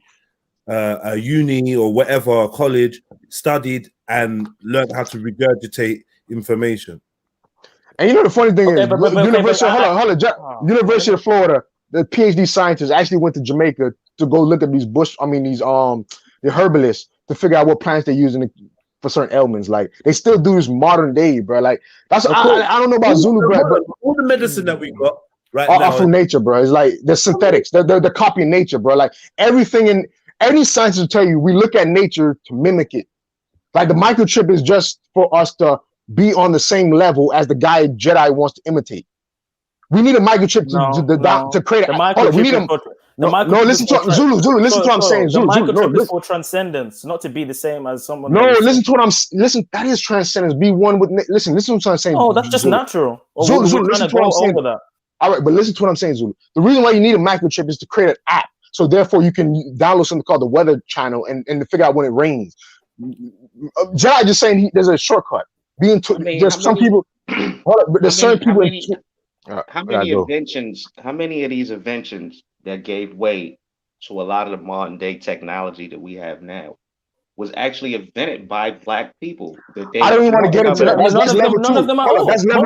B: uni or whatever, college, studied and learned how to regurgitate information.
F: And you know the funny thing is, University of Florida, the PhD scientists actually went to Jamaica to go look at these the herbalists to figure out what plants they're using for certain ailments. Like, they still do this modern day, bro. Like, that's I don't know about Zulu, bro, but
B: all the medicine that we got right
F: now
B: are
F: from nature, bro. It's like they're synthetics. They're copying nature, bro. Like, everything in any scientist will tell you, we look at nature to mimic it. Like, the microchip is just for us to be on the same level as the guy Jedi wants to imitate. We need a microchip to create we need a listen to Zulu. Listen to what I'm saying.
C: The microchip is for transcendence, not to be the same as someone.
F: Listen to what I'm. Listen, that is transcendence. Be one with. Listen to what I'm saying.
C: Oh, that's just natural.
F: Zulu, listen to what I'm saying. All right, but listen to what I'm saying, Zulu. The reason why you need a microchip is to create an app, so therefore you can download something called the Weather Channel and to figure out when it rains. Jedi just saying there's a shortcut. There's some people. There's certain people.
G: How many inventions? How many of these inventions that gave way to a lot of the modern day technology that we have now was actually invented by Black people?
F: I don't even want to get into that. That's level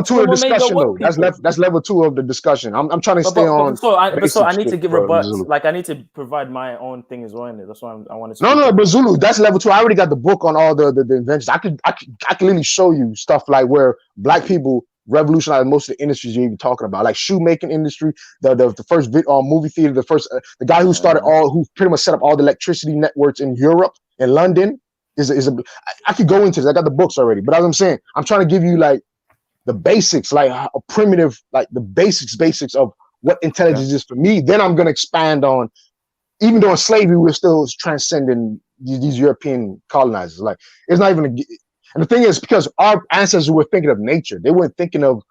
F: 2 of the discussion, though. That's level 2 of the discussion. I'm trying to stay on.
C: So I need to give rebutts. Like, I need to provide my own thing as well in it. That's why I want to.
F: No, but Zulu, that's level 2. I already got the book on all the inventions. I can literally show you stuff like where Black people revolutionized most of the industries you're even talking about, like shoemaking industry, the first movie theater, the guy who started who pretty much set up all the electricity networks in Europe and London I could go into this. I got the books already, but as I'm saying, I'm trying to give you like the basics, like a primitive, like the basics of what intelligence is for me. Then I'm gonna expand on, even though in slavery we're still transcending these European colonizers. Like, it's not even and the thing is, because our ancestors were thinking of nature, they weren't thinking of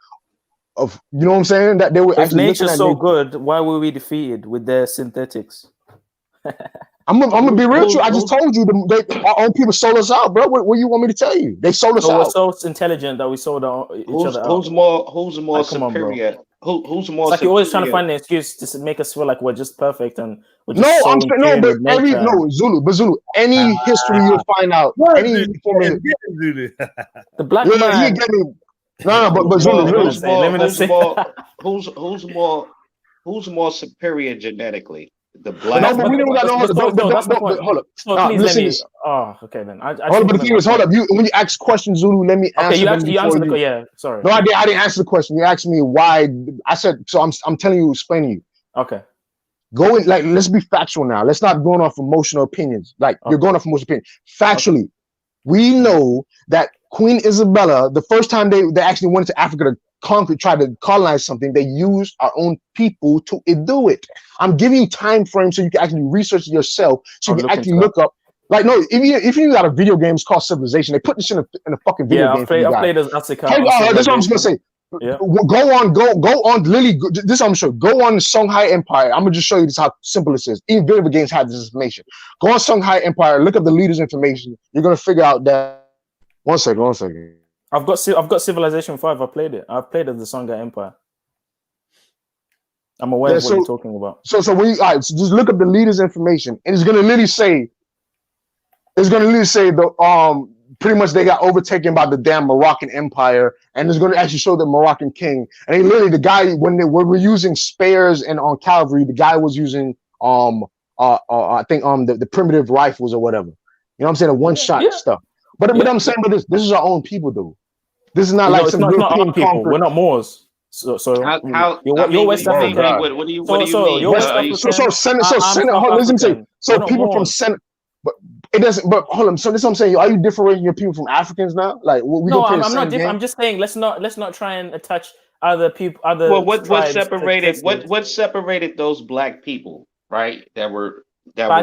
F: of, you know what I'm saying? That they were
C: If
F: actually looking
C: nature's
F: at
C: so
F: nature.
C: good, why were we defeated with their synthetics?
F: I'm gonna be real with you. I just told you our own people sold us out, bro. What you want me to tell you? They sold us
C: So we're
F: out.
C: so intelligent that we sold each other out.
G: Who's more
C: Like, come on, bro.
G: superior? Who's more
C: It's like
G: superior?
C: you're always trying to find an excuse to make us feel like we're just perfect and we're just
F: No,
C: so
F: I'm
C: in
F: saying no,
C: tune
F: but
C: with nature.
F: Zulu. Any history you'll find out. Any information.
B: Zulu.
C: The black
F: Yeah,
C: man.
F: you get me. No, but Zulu,
G: Who's more superior genetically? The black.
F: No, but we don't got no.
C: That's the point.
F: Hold up.
C: So
F: Nah,
C: please
F: listen.
C: let me. Oh, okay then.
F: Hold up, but the thing is, hold up. When you ask questions, Zulu, let me answer.
C: Okay, you answered the question. Yeah, sorry.
F: No, I didn't answer the question. You asked me why. I said so. I'm telling you, explaining you.
C: Okay.
F: Go in, like, let's be factual now. Let's not going off emotional opinions. Like, you're going off emotional opinions. Factually, we know that Queen Isabella, the first time they actually went to Africa to try to colonize something, they used our own people to do it. I'm giving you time frames so you can actually research it yourself, so you can actually look up. Like, no, if you got a video game, it's called Civilization. They put this in a fucking video game.
C: Yeah, I played as Africa.
F: That's what I'm just gonna say.
C: Yeah.
F: Go on. Literally, this I'm sure. Go on the Songhai Empire. I'm gonna just show you this how simple this is. Even video games have this information. Go on Songhai Empire. Look up the leaders' information. You're gonna figure out that. One second.
C: I've got Civilization 5. I played it. I've played as the Songhai Empire. I'm aware of what you're talking about.
F: So just look up the leaders' information, and it's gonna literally say. The pretty much they got overtaken by the damn Moroccan Empire, and it's going to actually show the Moroccan king. And they literally, the guy, when we're using spares and on cavalry, the guy was using I think the primitive rifles or whatever. You know what I'm saying? The one-shot stuff. But I'm saying, but this is our own people, though. This is not like some European people.
C: We're not Moors. So you're West African.
G: What do you mean?
F: So people from Senegal. But it doesn't. But hold on. So this is what I'm saying. Are you differentiating your people from Africans now? Like, I'm
C: not different. I'm just saying let's not try and attach other people. Well,
G: what separated those black people, right? I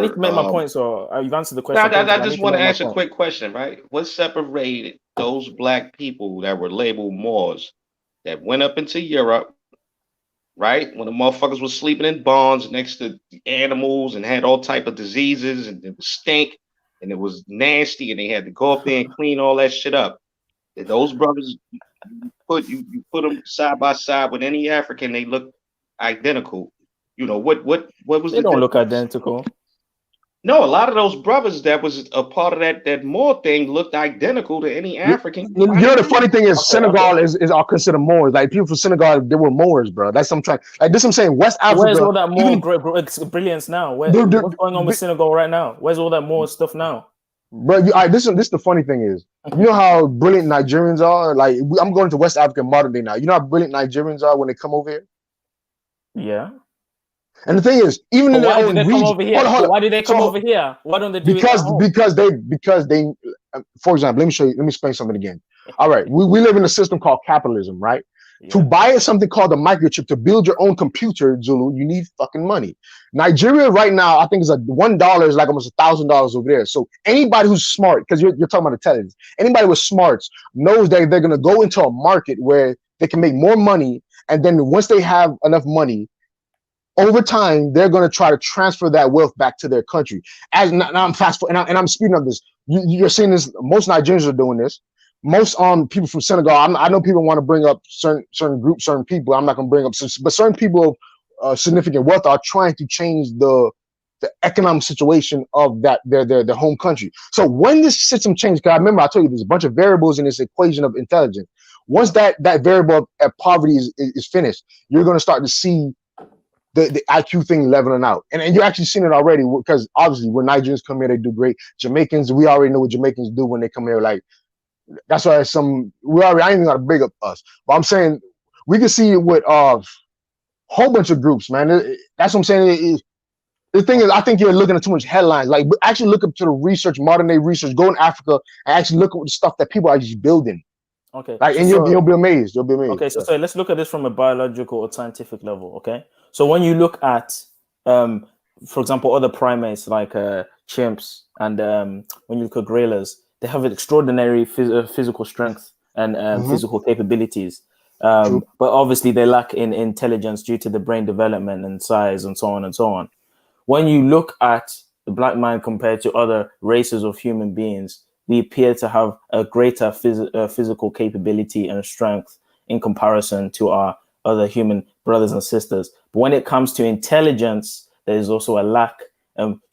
C: need to make my point. So you've answered the question.
G: I just want to ask a quick question, right? What separated those black people that were labeled Moors that went up into Europe? Right, when the motherfuckers was sleeping in barns next to animals and had all type of diseases and it was stink and it was nasty and they had to go up there and clean all that shit up. And those brothers, you put them side by side with any African, they look identical. You know what was?
C: They don't look identical.
G: No, a lot of those brothers that was a part of that Moor thing looked identical to any African.
F: You know, the funny thing is, Senegal is all considered Moors. Like, people from Senegal, they were Moors, bro. That's what I'm trying. Like, this I'm saying, West Africa.
C: Where's all that Moor brilliance now? What's going on with Senegal right now? Where's all that Moor stuff now?
F: Bro, this the funny thing is, you know how brilliant Nigerians are? Like, I'm going to West Africa modern day now. You know how brilliant Nigerians are when they come over here?
C: Yeah.
F: And the thing is, even in their own region,
C: why did they come over here? Why don't they do it at home?
F: Because they, for example, let me explain something again. All right, we live in a system called capitalism, right? Yeah. To buy something called a microchip, to build your own computer, Zulu, you need fucking money. Nigeria right now, I think is $1 is like almost $1,000 over there. So anybody who's smart, because you're talking about intelligence, anybody with smarts knows that they're gonna go into a market where they can make more money, and then once they have enough money, over time, they're going to try to transfer that wealth back to their country. Now I'm fast forward, and I'm speeding up this. You're seeing this. Most Nigerians are doing this. Most people from Senegal. I know people want to bring up certain groups, certain people. I'm not going to bring up, but certain people of significant wealth are trying to change the economic situation of their home country. So when this system changes, because I remember I told you there's a bunch of variables in this equation of intelligence. Once that variable of poverty is finished, you're going to start to see the IQ thing leveling out. And you're actually seeing it already, because obviously when Nigerians come here, they do great. Jamaicans, we already know what Jamaicans do when they come here. Like, that's why I ain't even gotta big up us. But I'm saying we can see it with a whole bunch of groups, man. That's what I'm saying. The thing is, I think you're looking at too much headlines. Like, actually look up to the research, modern day research, go in Africa and actually look at the stuff that people are just building.
C: Okay.
F: Like, and you'll be amazed. You'll be amazed.
C: Okay, so let's look at this from a biological or scientific level, okay? So when you look at, for example, other primates like chimps, and when you look at gorillas, they have extraordinary physical strength and physical capabilities. But obviously they lack in intelligence due to the brain development and size and so on and so on. When you look at the black man compared to other races of human beings, we appear to have a greater physical capability and strength in comparison to our other human brothers and sisters. But when it comes to intelligence, there is also a lack.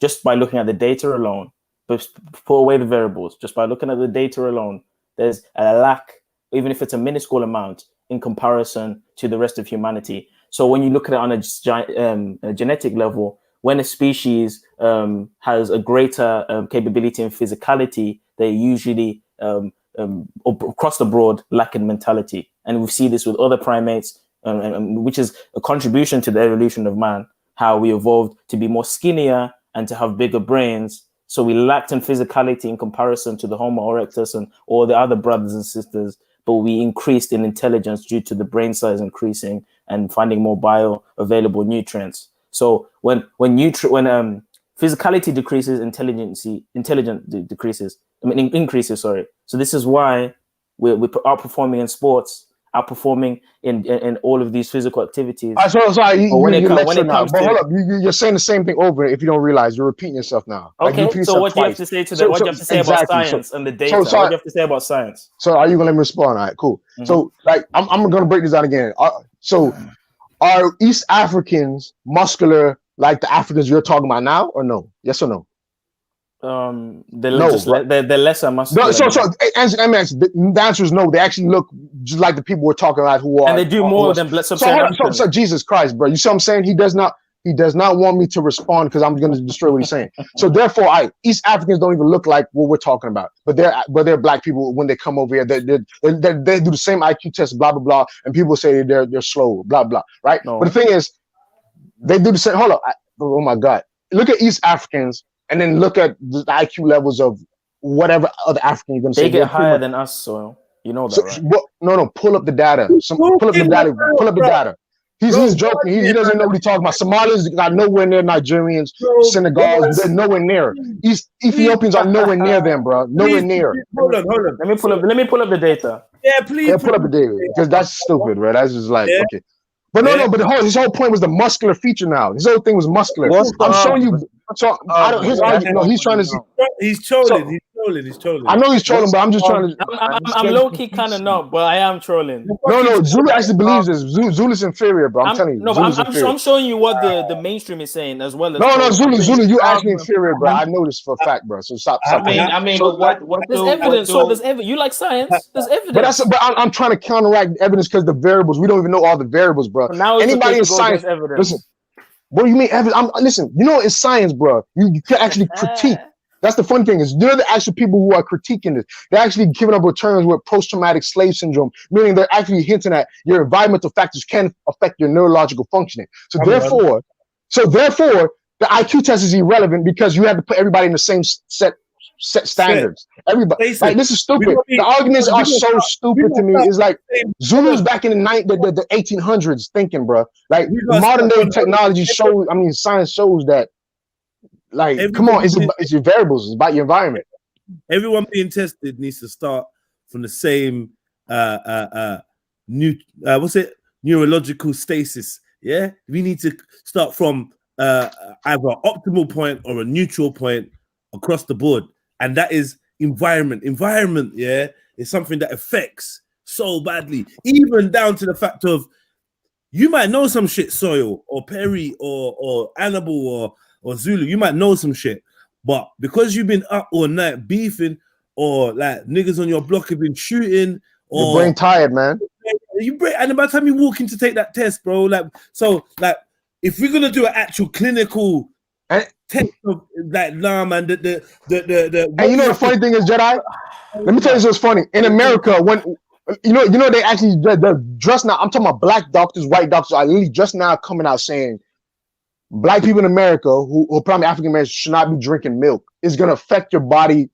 C: Just by looking at the data alone, but pull away the variables, just by looking at the data alone, there's a lack, even if it's a minuscule amount, in comparison to the rest of humanity. So when you look at it on a genetic level, when a species has a greater capability in physicality, they usually across the board lack in mentality. And we see this with other primates, which is a contribution to the evolution of man, how we evolved to be more skinnier and to have bigger brains. So we lacked in physicality in comparison to the Homo erectus and all the other brothers and sisters, but we increased in intelligence due to the brain size increasing and finding more bioavailable nutrients. So when physicality decreases, intelligence decreases. Increases. Sorry. So this is why we're outperforming in sports, outperforming in all of these physical activities.
F: Sorry, you're saying the same thing over. If you don't realize, you're repeating yourself now.
C: Okay. So what do you have to say to that? What do you have to say about science and the data? What do you have to say about science?
F: So are you gonna let me respond? All right, cool. Mm-hmm. So like I'm gonna break this down again. So are East Africans muscular like the Africans you're talking about now, or no? Yes or no?
C: They're lesser muscular.
F: No, so the answer is no. They actually look just like the people we're talking about who are,
C: and they do more than
F: so Jesus Christ, bro. You see what I'm saying? He does not want me to respond because I'm going to destroy what he's saying. So therefore, East Africans don't even look like what we're talking about. But they're black people when they come over here. They do the same IQ test, blah blah blah, and people say they're slow, blah blah, right? No. But the thing is, they do the same. Hold on, oh my God, look at East Africans. And then look at the IQ levels of whatever other African you're going to say.
C: They get higher than us, so you know that, right?
F: No, pull up the data. Pull up the data. He's joking. He doesn't know what he's talking about. Somalis are nowhere near Nigerians. Senegals, they're nowhere near. Ethiopians are nowhere near them, bro. Nowhere near.
C: Hold on. Let me pull up the data.
B: Yeah, please.
F: Yeah, pull up the data because that's stupid, bro. That's just like okay. But but his whole point was the muscular feature now. His whole thing was muscular. I'm showing you. So his argument, no, he's trying to see.
B: He's trolling. He's trolling.
F: I know he's trolling, but I'm just trying to.
C: I'm low key kind of not, but I am trolling.
F: No, Zulu actually believes this. Zulu's inferior, bro. I'm telling you.
C: No, but I'm showing you what the mainstream is saying as well.
F: As Zulu, you actually inferior, bro. I know this for a fact, bro. So stop.
G: I mean, but what?
C: There's evidence. So there's evidence. You like science? There's evidence.
F: But I'm trying to counteract evidence because the variables. We don't even know all the variables, bro.
C: Now
F: anybody in science, listen. What do you mean evidence? Listen, you know, it's science, bro. You can actually critique. That's the fun thing is they're the actual people who are critiquing this. They're actually giving up terms with post-traumatic slave syndrome, meaning they're actually hinting at your environmental factors can affect your neurological functioning. So therefore, the IQ test is irrelevant because you have to put everybody in the same set standards. Everybody, like this is stupid. The arguments are so stupid to me. It's like Zulu's back in the 1800s thinking, bro. Like modern day technology shows. I mean, science shows that. Like, come on, it's your variables. It's about your environment.
B: Everyone being tested needs to start from the same neurological stasis. Yeah, we need to start from either an optimal point or a neutral point across the board, and that is environment. Environment, yeah, is something that affects so badly, even down to the fact of you might know some shit, Soil or Perry or Annabelle or Zulu, you might know some shit, but because you've been up all night beefing, or like niggas on your block have been shooting, or
F: your brain tired, man.
B: And by the time you walk in to take that test, bro, if we're gonna do an actual clinical test of like, nah, man, the
F: and you know the funny thing is, Jedi. Let me tell you what's funny. In America, when you know they actually they're just now. I'm talking about black doctors, white doctors are literally just now coming out saying. Black people in America who probably African Americans should not be drinking milk. It's gonna affect your body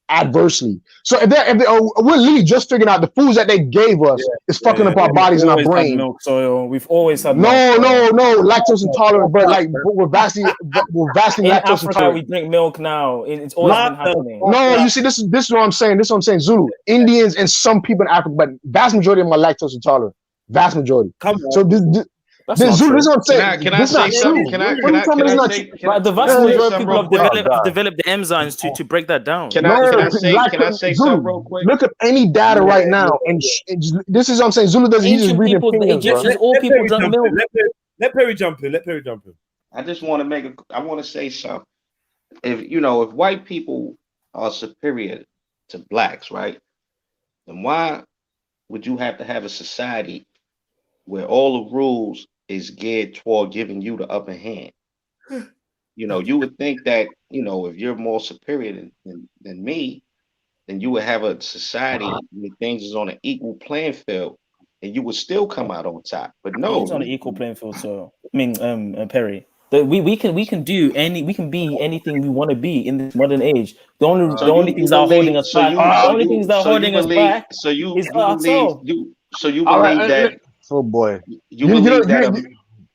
F: adversely. So if we're literally just figuring out the foods that they gave us is fucking up our bodies and our brain.
C: Milk, so we've always had
F: no, lactose intolerant, but like we're vastly lactose intolerant.
C: We drink milk now. It's always been happening.
F: No, you see, this is what I'm saying. This is what I'm saying. Zulu, Indians, and some people in Africa, but vast majority of them are lactose intolerant. Vast majority.
B: Come on.
F: So this
C: That's not
F: Zulu,
C: true.
F: this is what I'm saying.
G: Can I
F: This
G: say
F: not
G: something?
F: true.
G: Can I
F: What are you telling me? It's not true?
C: But the
G: can I
C: vast
G: say
C: majority of
G: something
C: people
G: real
C: have
G: quick?
C: developed the enzymes to break that down.
G: Can
F: No,
G: I say
F: Zulu,
G: something real quick?
F: look at any data right now, and this is what I'm saying. Zulu doesn't. He's just
C: Ancient
F: reading
C: people, the
F: opinions, bro.
C: Egyptians, all people
B: Perry
C: drank
B: jump in.
C: milk.
B: Let Perry jump in. Let Perry jump in.
G: I just want to I want to say something. If white people are superior to blacks, right? Then why would you have to have a society where all the rules is geared toward giving you the upper hand? You would think that, if you're more superior than me, then you would have a society where things is on an equal playing field and you would still come out on top. But no,
C: It's on an equal playing field. So I mean, Perry, we can do we can be anything we want to be in this modern age. The only things that are holding us back. The only things that are holding us back is ourselves.
G: you
F: All
G: believe
F: right,
G: that
F: oh boy,
G: you believe that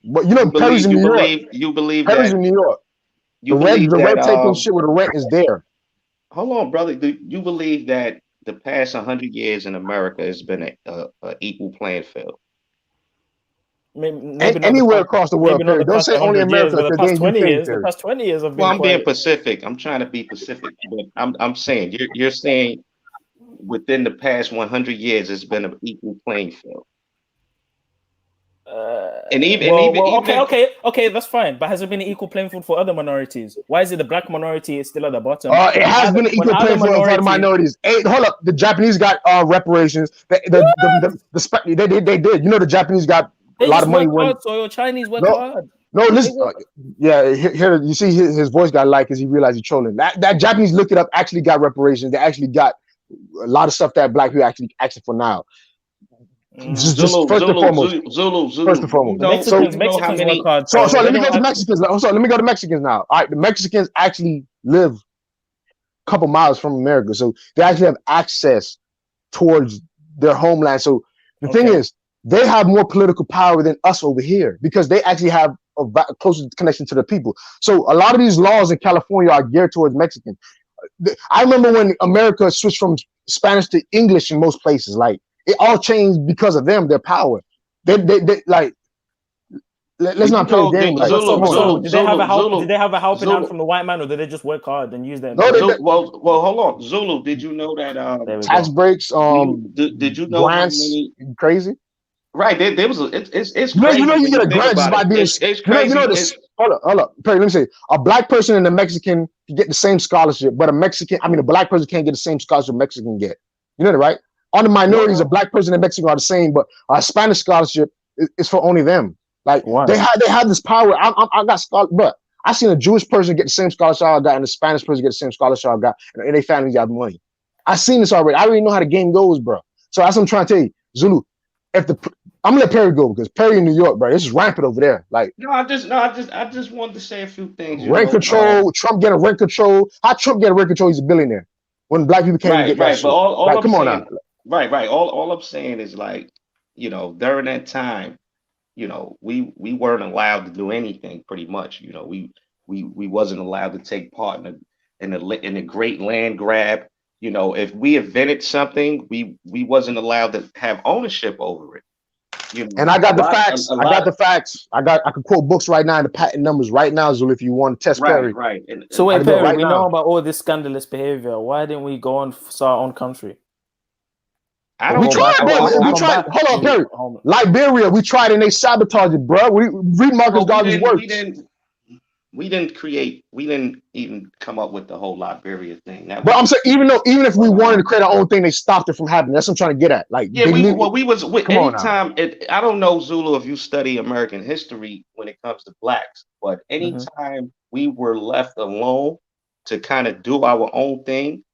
F: but Perry's in New York.
G: you believe
F: Perry's
G: that
F: in New York.
G: you
F: The
G: believe
F: red
G: that
F: tape and shit with the rent is there.
G: hold on, brother. Do you believe that the past 100 years in America has been a equal playing field?
C: Maybe not
F: Anywhere
C: the
F: across the
C: maybe
F: world,
C: not
F: Perry.
C: the
F: Don't
C: past
F: say only
C: 100 years,
F: America,
C: but the
F: because
C: past
F: then
C: 20
F: you
C: years. The
F: Perry.
C: past 20 years have
G: Well,
C: been
G: I'm being
C: quite.
G: Pacific. I'm trying to be Pacific, but I'm saying you're saying within the past 100 years, it's been an equal playing field. And
C: Okay, that's fine. But has it been an equal playing field for other minorities? Why is it the black minority is still at the bottom?
F: It has been an equal playing field for the minorities. Hey, hold up, the Japanese got reparations. They did. The Japanese got
C: They
F: a lot
C: just
F: of money
C: work
F: when
C: hard, so your Chinese work hard.
F: no, listen. Here you see his voice got light because he realized he's trolling. That Japanese looked it up. Actually got reparations. They actually got a lot of stuff that black people actually asking for now. Just first and foremost. First and foremost.
C: Mexicans work hard.
F: So let me go to Mexicans. Let me go to Mexicans now. All right, the Mexicans actually live a couple miles from America, so they actually have access towards their homeland. So the thing is, they have more political power than us over here because they actually have a closer connection to the people. So a lot of these laws in California are geared towards Mexicans. I remember when America switched from Spanish to English in most places. Like, it all changed because of them, their power. They like. Let's not play a game.
C: Did they have a help? Did they have a helping hand from the white man, or did they just work hard and use them?
G: Well, hold on, Zulu. Did you know that
F: tax breaks?
G: Did you know
F: grants?
G: How many,
F: crazy.
G: Right, there was it's crazy.
F: You get a grant just by being. It's crazy. Hold up, Perry. Let me say, a black person and a Mexican can get the same scholarship, but a black person can't get the same scholarship a Mexican get. You know that, right? On the minorities, a black person and Mexican are the same, but a Spanish scholarship is for only them. Like, they have this power. I got scholarship, but I seen a Jewish person get the same scholarship I got, and a Spanish person get the same scholarship I got, and they families got money. I seen this already. I already know how the game goes, bro. So that's what I'm trying to tell you, Zulu. I'm gonna let Perry go because Perry in New York, bro, this is rampant over there. Like,
G: I just wanted to say a few things.
F: Rent control. Trump getting rent control. How Trump get rent control? He's a billionaire. When black people can't get that shit.
G: But all
F: like,
G: I'm
F: come
G: saying,
F: on now.
G: Right. All I'm saying is, like, during that time, we weren't allowed to do anything pretty much. We wasn't allowed to take part in the great land grab. If we invented something, we wasn't allowed to have ownership over it.
F: And I got the facts. I can quote books right now and the patent numbers right now, Zul, if you want to test Perry.
G: Right.
C: So wait, Perry, we know about all this scandalous behavior. Why didn't we go and start our own country?
F: We tried. Hold on, Perry. Liberia, we tried and they sabotaged it, bro. Read Marcus Garvey's works.
G: We didn't even come up with the whole Liberia thing.
F: But I'm saying, even if we wanted to create our own thing, they stopped it from happening. That's what I'm trying to get at. Like,
G: I don't know, Zulu, if you study American history when it comes to blacks, but anytime we were left alone to kind of do our own thing,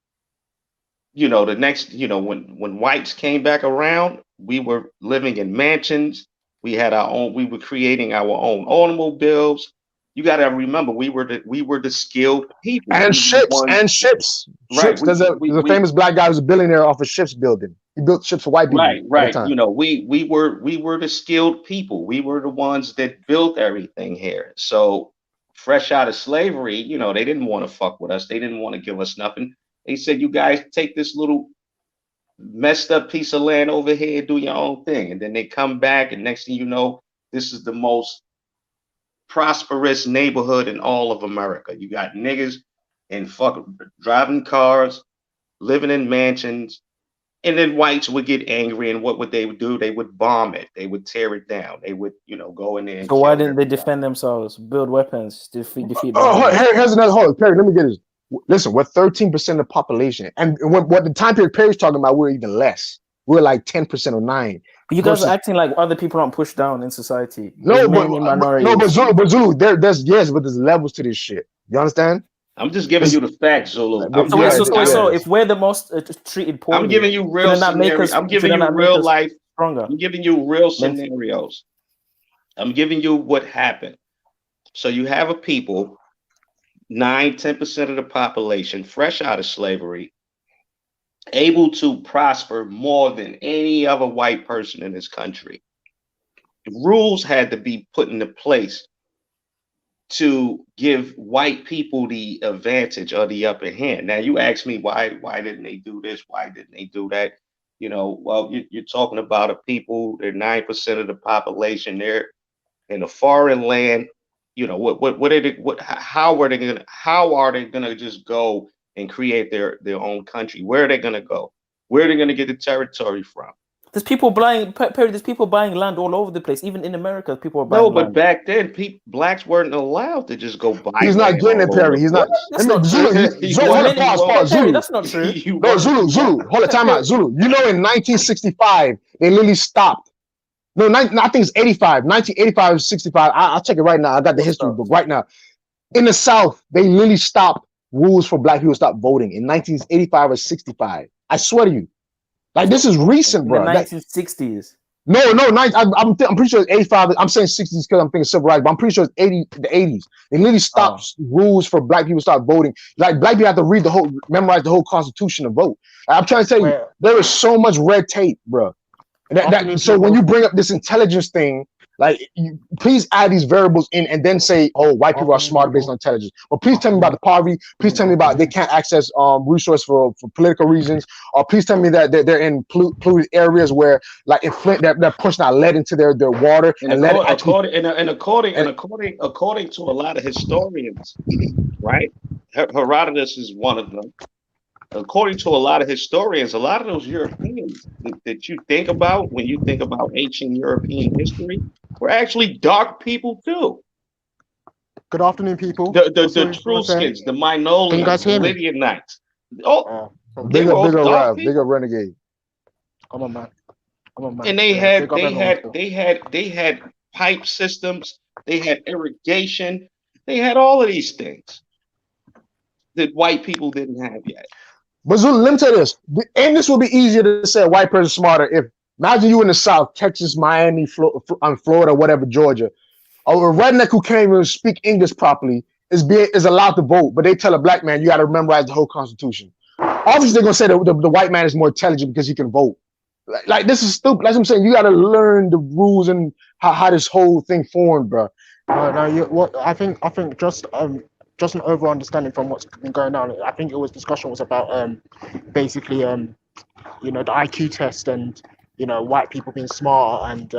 G: the next, when whites came back around, we were living in mansions. We were creating our own automobiles. You got to remember, we were the skilled people.
F: And ships. Right. There's a famous black guy who's a billionaire off of ships building. He built ships for white people.
G: Right. We were the skilled people. We were the ones that built everything here. So fresh out of slavery, they didn't want to fuck with us. They didn't want to give us nothing. They said, you guys take this little messed up piece of land over here, do your own thing. And then they come back, and next thing you know, this is the most prosperous neighborhood in all of America. You got niggas and fucking driving cars, living in mansions, and then whites would get angry, and what would they do? They would bomb it. They would tear it down. They would, go in there and
C: So why
G: kill
C: didn't they
G: everybody.
C: defend themselves, build weapons, defeat the
F: Oh,
C: enemy?
F: here's another hold. Perry, let me get this. Listen, we're 13% of the population, and what the time period Perry's talking about, we're even less. We're like 10% or 9.
C: But you guys
F: versus-
C: are acting like other people aren't pushed down in society.
F: No,
C: There's
F: but
C: mainly minorities.
F: but Zulu, there's yes, but there's levels to this shit. You understand?
G: I'm just giving you the facts, Zulu.
C: So if we're the most treated poorly,
G: I'm giving you real
C: shouldn't that make
G: scenarios.
C: us-
G: I'm giving
C: shouldn't
G: you
C: that make
G: real
C: us
G: life.
C: stronger.
G: I'm giving you real scenarios. I'm giving you what happened. So you have a people, 9-10% of the population, fresh out of slavery, able to prosper more than any other white person in this country. Rules had to be put into place to give white people the advantage or the upper hand. Now you ask me why didn't they do this? Why didn't they do that? Well, you're talking about a people, they're 9% of the population, they're in a foreign land. How are they gonna just go and create their own country? Where are they gonna go? Where are they gonna get the territory from?
C: There's people buying land all over the place. Even in America, people are buying
G: No, but
C: land.
G: back then, blacks weren't allowed to just go buy.
F: He's not
G: land
F: getting it,
G: all over
F: Perry.
G: the
F: He's not.
G: place.
C: That's not
F: Zulu,
C: true.
F: Zulu, hold on, pause,
C: Perry,
F: Zulu.
C: that's not true.
F: No, Zulu. Hold on, time out. Zulu. In 1965, they literally stopped. No, I think it's 85. 1985 or 65. I'll check it right now. I got the history book right now. In the South, they literally stopped rules for black people to stop voting in 1985 or 65. I swear to you. Like, this is recent,
C: In
F: bro.
C: the 1960s.
F: I'm pretty sure it's 85. I'm saying 60s because I'm thinking civil rights, but I'm pretty sure it's the 80s. They literally stopped rules for black people to start voting. Like, black people have to memorize the whole Constitution to vote. I'm trying to tell you, there is so much red tape, bro. And so when you bring up this intelligence thing, like, please add these variables in and then say, oh, white people are smart based on intelligence. But please tell me about the poverty. Please tell me about they can't access resources for political reasons. Or please tell me that they're in polluted areas where, like in Flint, they're pushing out lead into their water.
G: And according to a lot of historians, right? Herodotus is one of them. According to a lot of historians, a lot of those Europeans that you think about when you think about ancient European history were actually dark people too.
H: Good afternoon, people.
G: The Etruscans, the Minoans,
H: Can you guys hear
G: the
H: me?
G: Lydianites.
F: Bigger renegade.
H: Come on, man.
G: And they had pipe systems, they had irrigation, they had all of these things that white people didn't have yet.
F: But Zulu, let me tell you this, and this will be easier to say a white person smarter if, imagine you in the South, Texas, Miami, Florida, whatever, Georgia, a redneck who can't even speak English properly is allowed to vote, but they tell a black man, you got to memorize the whole Constitution. Obviously, they're going to say that the white man is more intelligent because he can vote. Like, this is stupid. That's what I'm saying. You got to learn the rules and how this whole thing formed, bro.
H: I think just an over understanding from what's been going on. I think discussion was about basically the IQ test and white people being smart, and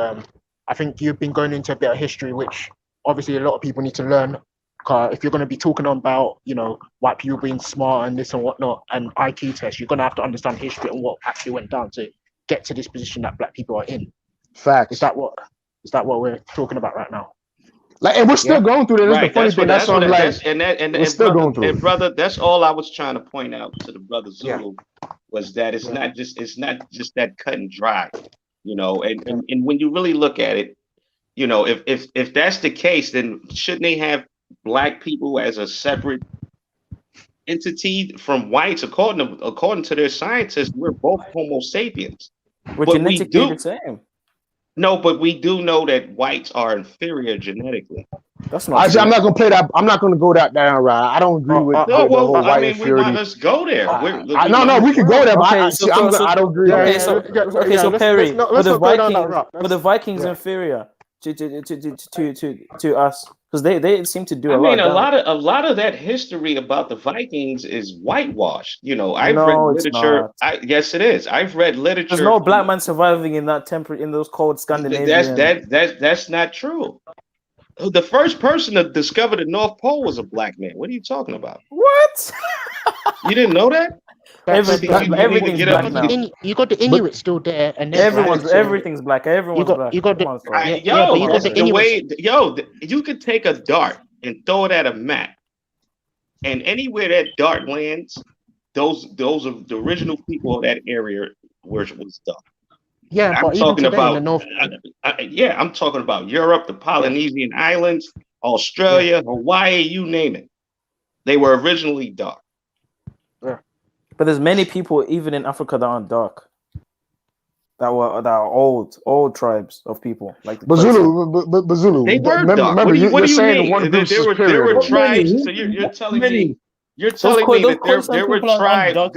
H: I think you've been going into a bit of history, which obviously a lot of people need to learn. If you're going to be talking about white people being smart and this and whatnot and IQ tests, you're going to have to understand history and what actually went down to get to this position that black people are in.
F: Facts.
H: Is that what we're talking about right now?
F: Like, and we're still going through that. That's
G: Right,
F: the funny thing. That's what I'm like.
G: And
F: still going through.
G: And brother, that's all I was trying to point out to the brother Zulu was that it's not just that cut and dry, And when you really look at it, if that's the case, then shouldn't they have black people as a separate entity from whites? According to their scientists, we're both Homo sapiens.
C: We're genetically the same.
G: No, but we do know that whites are inferior genetically.
C: That's not.
F: Actually, I'm not gonna play that. I'm not gonna go that down route. I don't agree with the whole white inferiority.
G: Let's go there.
F: We can go there, but I don't agree.
C: So Perry, were the Vikings inferior? to us? Because they seem to do
G: I
C: a
G: mean,
C: lot.
G: a lot of that history about the Vikings is whitewashed. You know, I've
C: No,
G: read
C: it's
G: literature.
C: not.
G: Yes, it is. I've read literature.
C: There's no black man surviving in that in those cold Scandinavian.
G: That's not true. The first person to discover the North Pole was a black man. What are you talking about?
C: What?
G: You didn't know that?
C: Everything's black now.
H: You got the Inuit still there, and
C: everything's black. Everyone's black.
H: You got the
G: you could take a dart and throw it at a map, and anywhere that dart lands, those are the original people of that area was dark.
H: Yeah,
G: I'm talking about in the North. I'm talking about Europe, the Polynesian Islands, Australia, Hawaii, you name it. They were originally dark.
H: Yeah.
C: But there's many people even in Africa that aren't dark. That are old tribes of people. Like
F: but Zulu.
G: They were dark.
F: Remember,
G: what do you
F: saying
G: mean?
F: one group
G: There were tribes. So you're telling me. You're telling me that there were tribes. No.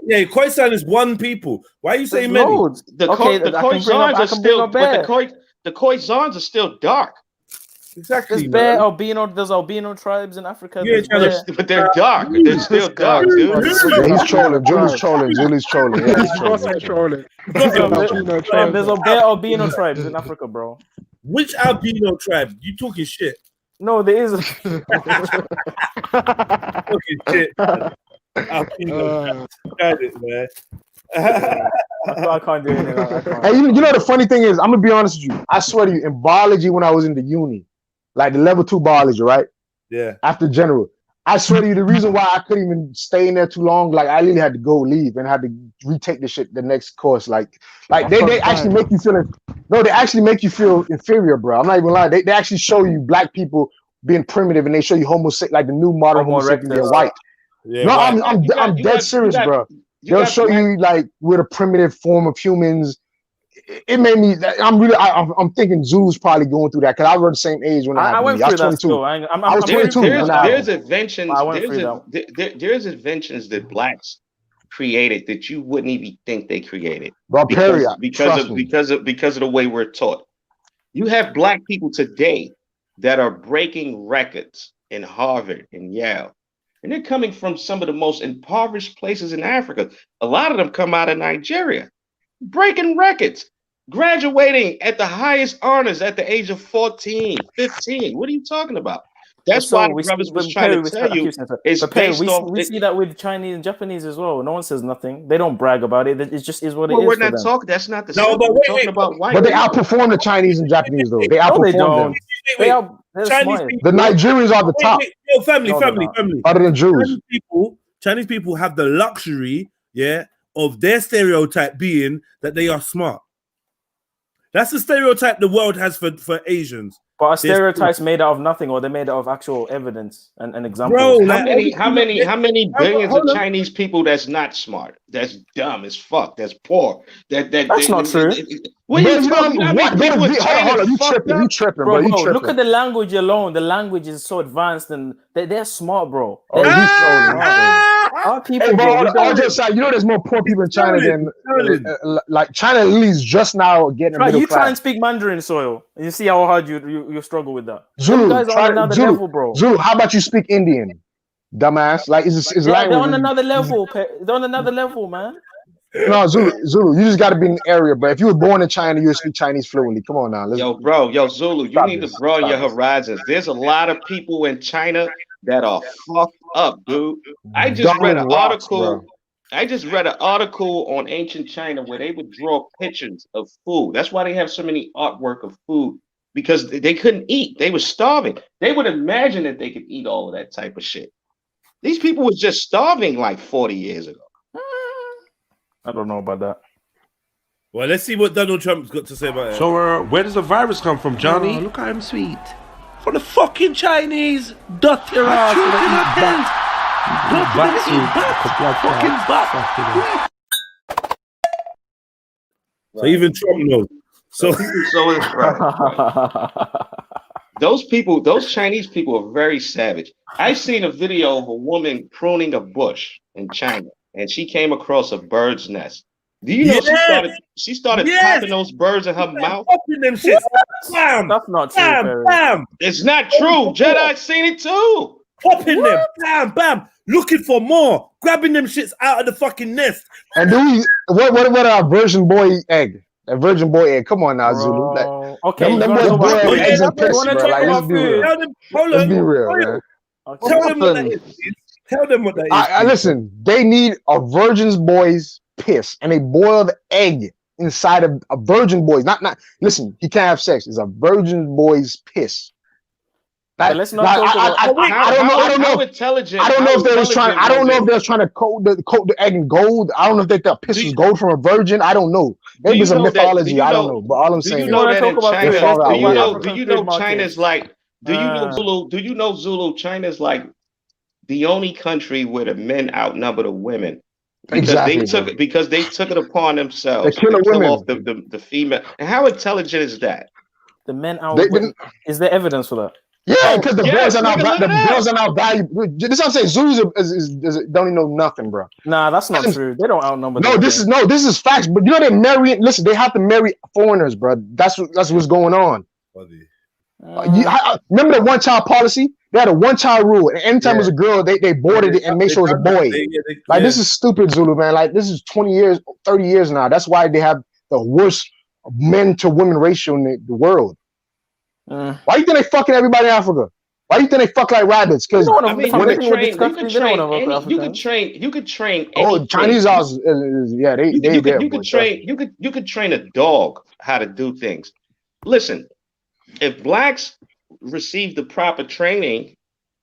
B: Yeah, Khoisan is one people. Why are you saying many?
G: The Khoisans are still, but the Khoisans are still dark.
B: Exactly.
C: There's albino tribes in Africa.
G: But they're dark. They're still dark, dude.
F: Yeah, he's trolling. Julie's trolling. Yeah, he's
H: trolling.
C: There's albino tribes in Africa, bro.
B: Which albino tribe? You talking shit?
C: No, there is.
B: Talking shit. Albino tribe. It, man.
C: I can't do anything.
F: Hey, you know the funny thing is, I'm gonna be honest with you. I swear to you, in biology, when I was in the uni, like the level 2 biology, right?
B: Yeah.
F: After general, I swear to you, the reason why I couldn't even stay in there too long, like I literally had to leave and had to retake the shit the next course. Like they actually make you feel they actually make you feel inferior, bro. I'm not even lying. They actually show you black people being primitive, and they show you like the new modern Homo sapiens being white. Yeah, no, right. I'm dead serious, bro. They'll show you like we're the primitive form of humans. It made me. I'm thinking Zulu's probably going through that because I was the same age when I went through that. I was 22. I was 22.
G: There's inventions that blacks created that you wouldn't even think they created. Because of the way we're taught. You have black people today that are breaking records in Harvard and Yale. And they're coming from some of the most impoverished places in Africa. A lot of them come out of Nigeria, breaking records, graduating at the highest honors at the age of 14, 15. What are you talking about? That's why the brothers was trying to tell you. It's based off.
C: We see that with Chinese and Japanese as well. No one says nothing. They don't brag about it. It just is what it is.
G: We're not talking. That's not the same.
B: No, but
G: we're talking about white.
F: But they outperform the Chinese and Japanese though. They outperform them. The Nigerians are the top.
B: Yo, family.
F: Other than Jews,
B: Chinese people have the luxury, of their stereotype being that they are smart. That's the stereotype the world has for Asians.
C: But are stereotypes made out of nothing, or they're made out of actual evidence and examples?
B: Bro,
G: how many billions of Chinese people that's not smart, that's dumb as fuck, that's poor, that's
C: not true.
F: What are you talking about? You tripping, bro.
C: Look at the language alone. The language is so advanced, and they're smart, bro. Our people,
F: there's more poor people in China than like China at least just now getting a middle class.
C: Try and speak Mandarin, Soil, and you see how hard you struggle with that.
F: Zulu,
C: guys are on another level, bro.
F: Zulu, how about you speak Indian, dumbass? Like it's language.
C: They're on another level. They're on another level, man.
F: No, Zulu, you just got to be in the area, bro. If you were born in China, you would speak Chinese fluently. Come on now.
G: Zulu, you need to broaden your horizons. There's a lot of people in China that are fucked up, dude. I just read an article on ancient China where they would draw pictures of food. That's why they have so many artwork of food, because they couldn't eat. They were starving. They would imagine that they could eat all of that type of shit. These people were just starving like 40 years ago.
C: I don't know about that.
B: Well, let's see what Donald Trump's got to say about it.
I: So, where does the virus come from, Johnny?
J: Oh, look, I'm sweet.
I: For the fucking Chinese. Dot your ass.
B: So even Trump knows. So
G: it's right. Those Chinese people are very savage. I've seen a video of a woman pruning a bush in China, and she came across a bird's nest. Do you know
B: Yes!
G: she started
B: Yes!
G: popping those birds in her mouth?
B: Popping them shits. Bam!
C: That's not true,
B: Bam!
C: Perry.
B: Bam!
G: It's not true. Jedi seen it too.
B: Popping them. Bam! Bam! Looking for more. Grabbing them shits out of the fucking nest.
F: And do we what our virgin boy egg? That virgin boy egg. Come on now, Zulu. Like,
C: Bro. Okay,
F: them
C: you wanna
F: boys
C: talk
F: boil
C: about
F: eggs
C: food?
F: and piss,
C: You wanna
F: bro.
C: talk
F: Like, let's
C: about
F: be real.
C: food?
B: Tell them, hold
F: Let's
B: on.
F: be real, man.
C: Okay.
B: Tell them what that
A: happened?
B: is. Tell them what that is.
F: I listen. They need a virgin boy's piss and a boiled egg inside of a virgin boy's. Not. Listen, he can't have sex. It's a virgin boy's piss.
C: But let's not talk about.
F: I don't know.
G: How intelligent.
F: I don't know
G: how
F: if they was trying. I don't know if
G: intelligent
F: they was trying to coat the egg in gold. I don't know if they thought piss was gold from a virgin. I don't know. Maybe it's a mythology. I don't know. But all I'm
G: do
F: saying
G: you know
F: is,
G: that in
C: talk about
G: China?
C: food?
G: Do you know China's like? Do you know Zulu? Do you know Zulu? China's like the only country where the men outnumber the women. Because they took it upon themselves to kill off the female. And how intelligent is that?
C: The men out. Is there evidence for that?
F: Yeah, because the girls are not valuable. This is what I'm saying. Zulus don't even know nothing, bro.
C: Nah, that's not true. They don't outnumber.
F: This is facts. But you know they marry. Listen, they have to marry foreigners, bro. That's what's going on. Remember the one-child policy? They had a one-child rule, and anytime it was a girl, they boarded it and made sure it was a boy. This is stupid, Zulu, man. Like, this is 20 years, 30 years now. That's why they have the worst men-to-women ratio in the world. Why do you think they fucking everybody in Africa? Why do you think they fuck like rabbits? Because
G: you could train.
F: Oh, Chinese houses,
G: You could train a dog how to do things. Listen, if blacks receive the proper training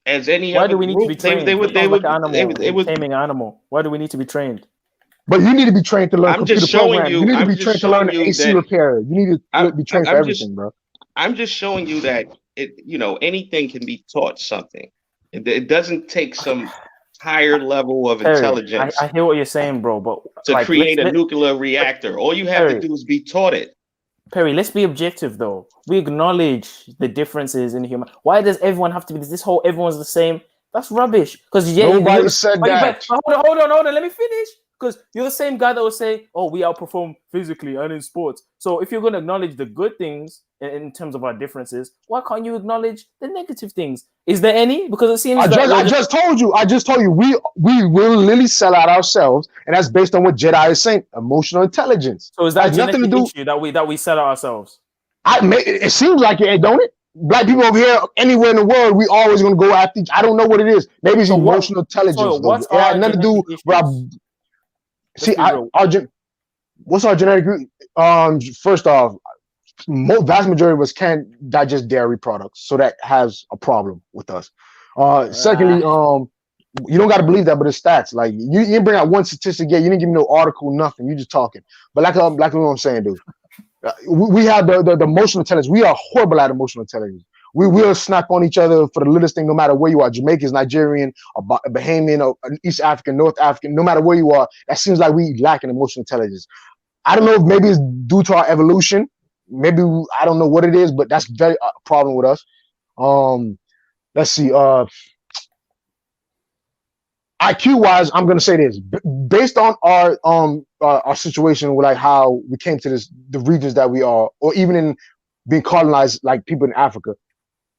G: as any other group, they would
C: taming an animal. Why do we need to be trained?
F: But you need to be trained to learn computer programming. You need to be trained to learn AC repair. You need to be trained for everything, bro.
G: I'm just showing you that anything can be taught something. It doesn't take some higher level of intelligence.
C: I hear what you're saying, bro, but
G: to create a nuclear reactor, all you have to do is be taught it.
C: Perry, let's be objective though. We acknowledge the differences in human. Why does everyone have to be this whole everyone's the same? That's rubbish. Because
F: nobody said that.
C: Hold on. Let me finish. Because you're the same guy that will say, "Oh, we outperform physically and in sports." So if you're going to acknowledge the good things in terms of our differences, why can't you acknowledge the negative things? Is there any? Because it seems
F: I just told you. We will literally sell out ourselves, and that's based on what Jedi is saying. Emotional intelligence.
C: So is that nothing to do issue that we sell out ourselves?
F: It seems like it, don't it? Black people over here, anywhere in the world, we always going to go after. I don't know what it is. Maybe it's emotional intelligence. It had nothing to do with. What's our genetic group? First off, vast majority of us can't digest dairy products, so that has a problem with us. Secondly, you don't got to believe that, but it's stats. Like you didn't bring out one statistic yet. You didn't give me no article, nothing. You just talking. But like what I'm saying, dude. We have the emotional intelligence. We are horrible at emotional intelligence. We will snap on each other for the littlest thing, no matter where you are. Jamaicans, Nigerian, a Bahamian, or East African, North African, no matter where you are, that seems like we lack in emotional intelligence. I don't know if maybe it's due to our evolution. Maybe I don't know what it is, but that's very a problem with us. Let's see. IQ wise, I'm gonna say this based on our situation with like how we came to the regions that we are, or even in being colonized like people in Africa.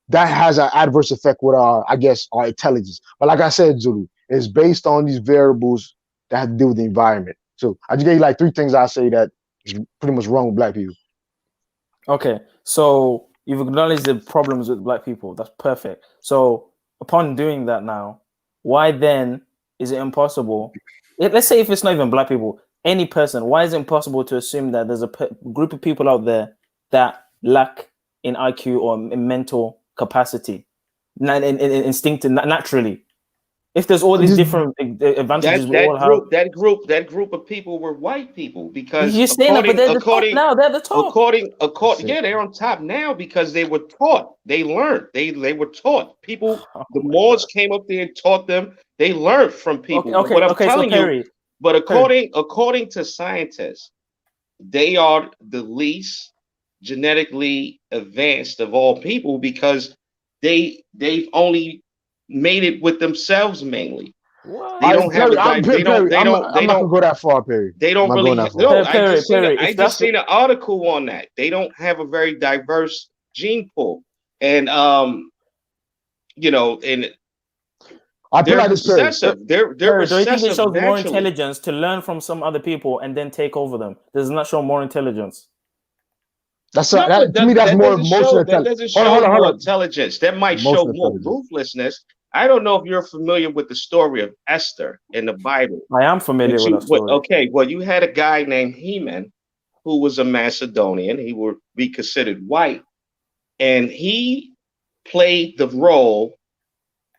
F: That has an adverse effect with our intelligence. But like I said, Zulu, it's based on these variables that have to do with the environment. So I just gave you like 3 things I say that is pretty much wrong with black people.
C: Okay, so you've acknowledged the problems with black people. That's perfect. So upon doing that now, why then is it impossible? Let's say if it's not even black people, any person, why is it impossible to assume that there's a group of people out there that lack in IQ or in mental capacity, instinctive, naturally? If there's all these different advantages,
G: that group of people were white people, because
C: you're saying that, but they're the top now. They're the top.
G: Yeah, they're on top now because they were taught. They learned. They were taught. People, the Moors came up there and taught them. They learned from people. But according to scientists, they are the least genetically advanced of all people because they've only made it with themselves mainly.
C: What?
G: They don't have
F: Perry,
G: a they don't
F: I'm not gonna go that far, Perry.
G: they
F: I'm
G: don't
F: not
G: really
F: going that far.
G: no.
C: Perry,
G: I
C: if
G: just
C: that's
G: seen an article on that. They don't have a very diverse gene pool, and you know, and
F: I put
G: they're
F: like this, Perry.
G: recessive. They're
C: Perry, do you think it
G: recessive
C: shows more
G: naturally.
C: intelligence to learn from some other people and then take over them? Does it not show more intelligence?
F: That's
G: No,
F: that to me. That's
G: that
F: more
G: doesn't show
F: emotional
G: that
F: intelligence.
G: doesn't show
F: Hold
G: more
F: on.
G: intelligence. That might show
F: Emotional
G: more
F: intelligence.
G: ruthlessness. I don't know if you're familiar with the story of Esther in the Bible.
C: I am familiar with that story.
G: Okay, well, you had a guy named Heman who was a Macedonian. He would be considered white, and he played the role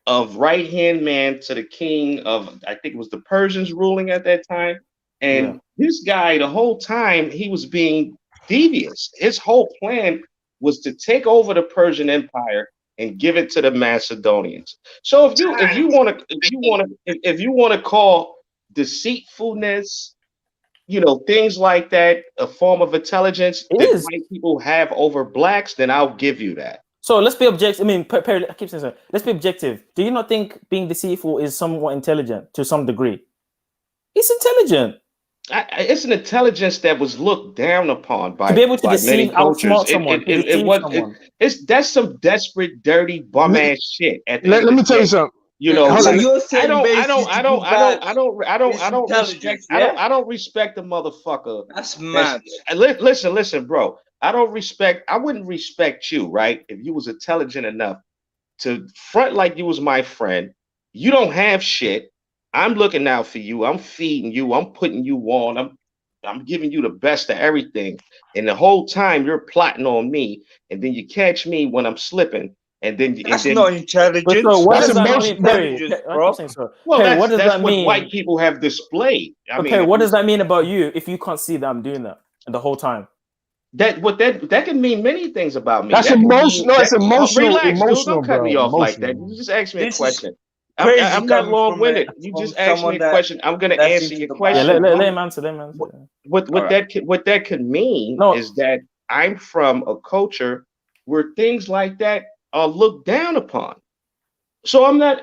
G: of right hand man to the king of, I think it was the Persians ruling at that time. And this guy, the whole time, he was being devious. His whole plan was to take over the Persian Empire and give it to the Macedonians. So if you want to call deceitfulness, you know, things like that, a form of intelligence that white people have over blacks, then I'll give you that.
C: So let's be objective. I mean, Perry, I keep saying so. Let's be objective. Do you not think being deceitful is somewhat intelligent to some degree? It's intelligent.
G: It's an intelligence that was looked down upon by,
C: to be able to
G: many
C: deceive,
G: cultures.
C: outsmart someone.
G: That's some desperate, dirty, bum ass shit.
F: Let me tell you something.
G: You know,
A: so you're saying
G: I don't respect the motherfucker.
A: That's mad.
G: Listen, bro. I wouldn't respect you, right? If you was intelligent enough to front like you was my friend. You don't have shit. I'm looking out for you. I'm feeding you. I'm putting you on. I'm giving you the best of everything. And the whole time you're plotting on me, and then you catch me when I'm slipping. And then
A: that's not intelligence.
C: So what
A: that's
C: does that mean, Perry?
G: Well,
C: Perry, what does
G: that's
C: that
G: what
C: mean?
G: white people have displayed. I mean,
C: Perry, what does that mean about you if you can't see that I'm doing that the whole time?
G: That can mean many things about me.
F: That's emotional. It's emotional.
G: Relax,
F: emotional,
G: dude. Don't cut me off like that. You just asked me a question. I'm not long-winded. You just asked me a question. I'm going to answer your question.
C: Yeah, let him answer.
G: What that could mean is that I'm from a culture where things like that are looked down upon. So I'm not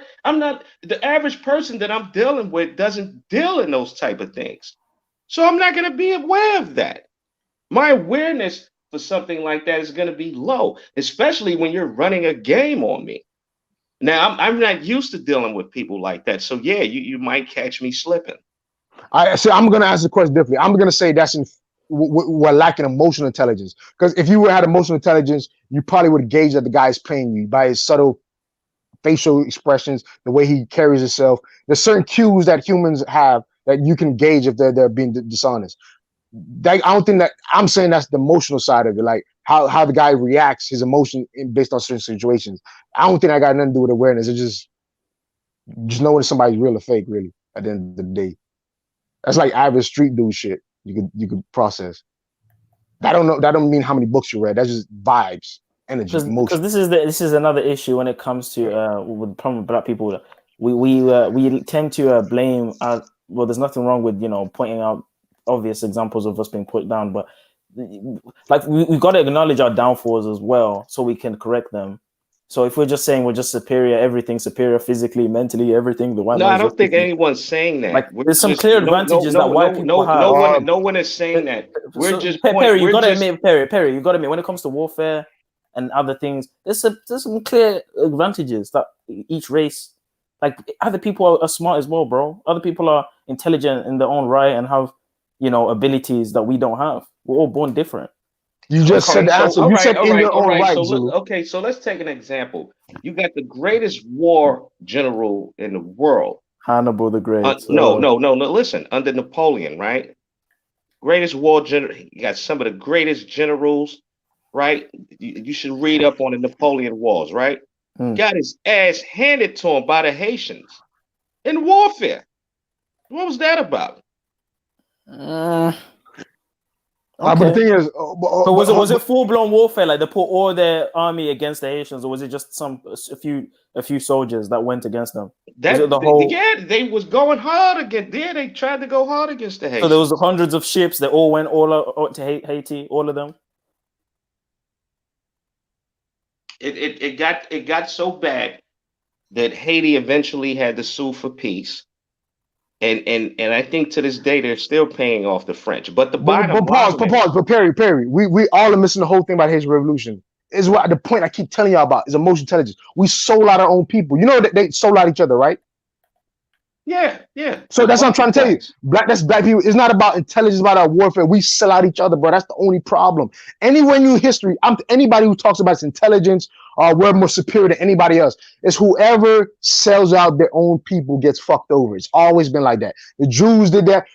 G: the average person that I'm dealing with doesn't deal in those type of things. So I'm not going to be aware of that. My awareness for something like that is going to be low, especially when you're running a game on me. Now, I'm not used to dealing with people like that. So, yeah, you might catch me slipping.
F: So I'm going to ask the question differently. I'm going to say that's we're lacking emotional intelligence. Because if you had emotional intelligence, you probably would gauge that the guy is paying you by his subtle facial expressions, the way he carries himself. There's certain cues that humans have that you can gauge if they're being dishonest. I don't think that I'm saying that's the emotional side of it, like how the guy reacts, his emotion based on certain situations. I don't think that got nothing to do with awareness. It's just knowing if somebody's real or fake, really, at the end of the day. That's like average street dude shit. You could process. That don't mean how many books you read. That's just vibes, energy, emotion.
C: Because this is another issue when it comes to with the problem with black people. We tend to blame. Well, there's nothing wrong with pointing out obvious examples of us being put down, but like we got to acknowledge our downfalls as well so we can correct them. So if we're just saying we're just superior, everything superior physically, mentally, everything, the white
G: I don't think anyone's saying that.
C: Like, there's some clear advantages that white people have.
G: No one is saying that. We're just
C: Perry, you gotta admit, Perry, you gotta admit, when it comes to warfare and other things, there's some clear advantages that each race, like other people are smart as well, bro. Other people are intelligent in their own right and have abilities that we don't have. We're all born different.
F: You just said the answer. You said in your own right.
G: So let's take an example. You got the greatest war general in the world,
C: Hannibal the Great.
G: No. Listen, under Napoleon, right? Greatest war general. You got some of the greatest generals, right? You should read up on the Napoleon Wars, right? Got his ass handed to him by the Haitians in warfare. What was that about?
F: But the thing is,
C: but was it full blown warfare? Like they put all their army against the Haitians, or was it just a few soldiers that went against them?
G: Yeah, they was going hard against. Yeah, they tried to go hard against the Haitians.
C: So there was hundreds of ships that all went all to Haiti, all of them.
G: It got so bad that Haiti eventually had to sue for peace. And I think to this day they're still paying off the French. But the bottom
F: pause,
G: line is,
F: but Perry, we all are missing the whole thing about Haitian Revolution. Is what the point I keep telling y'all about is emotional intelligence. We sold out our own people. You know that they sold out each other, right?
G: yeah.
F: So that's what I'm trying to tell you.
G: Facts.
F: That's black people. It's not about intelligence, it's about our warfare. We sell out each other, bro. That's the only problem. Anywhere in history, anybody who talks about its intelligence or we're more superior than anybody else, it's whoever sells out their own people gets fucked over. It's always been like that. The Jews did that.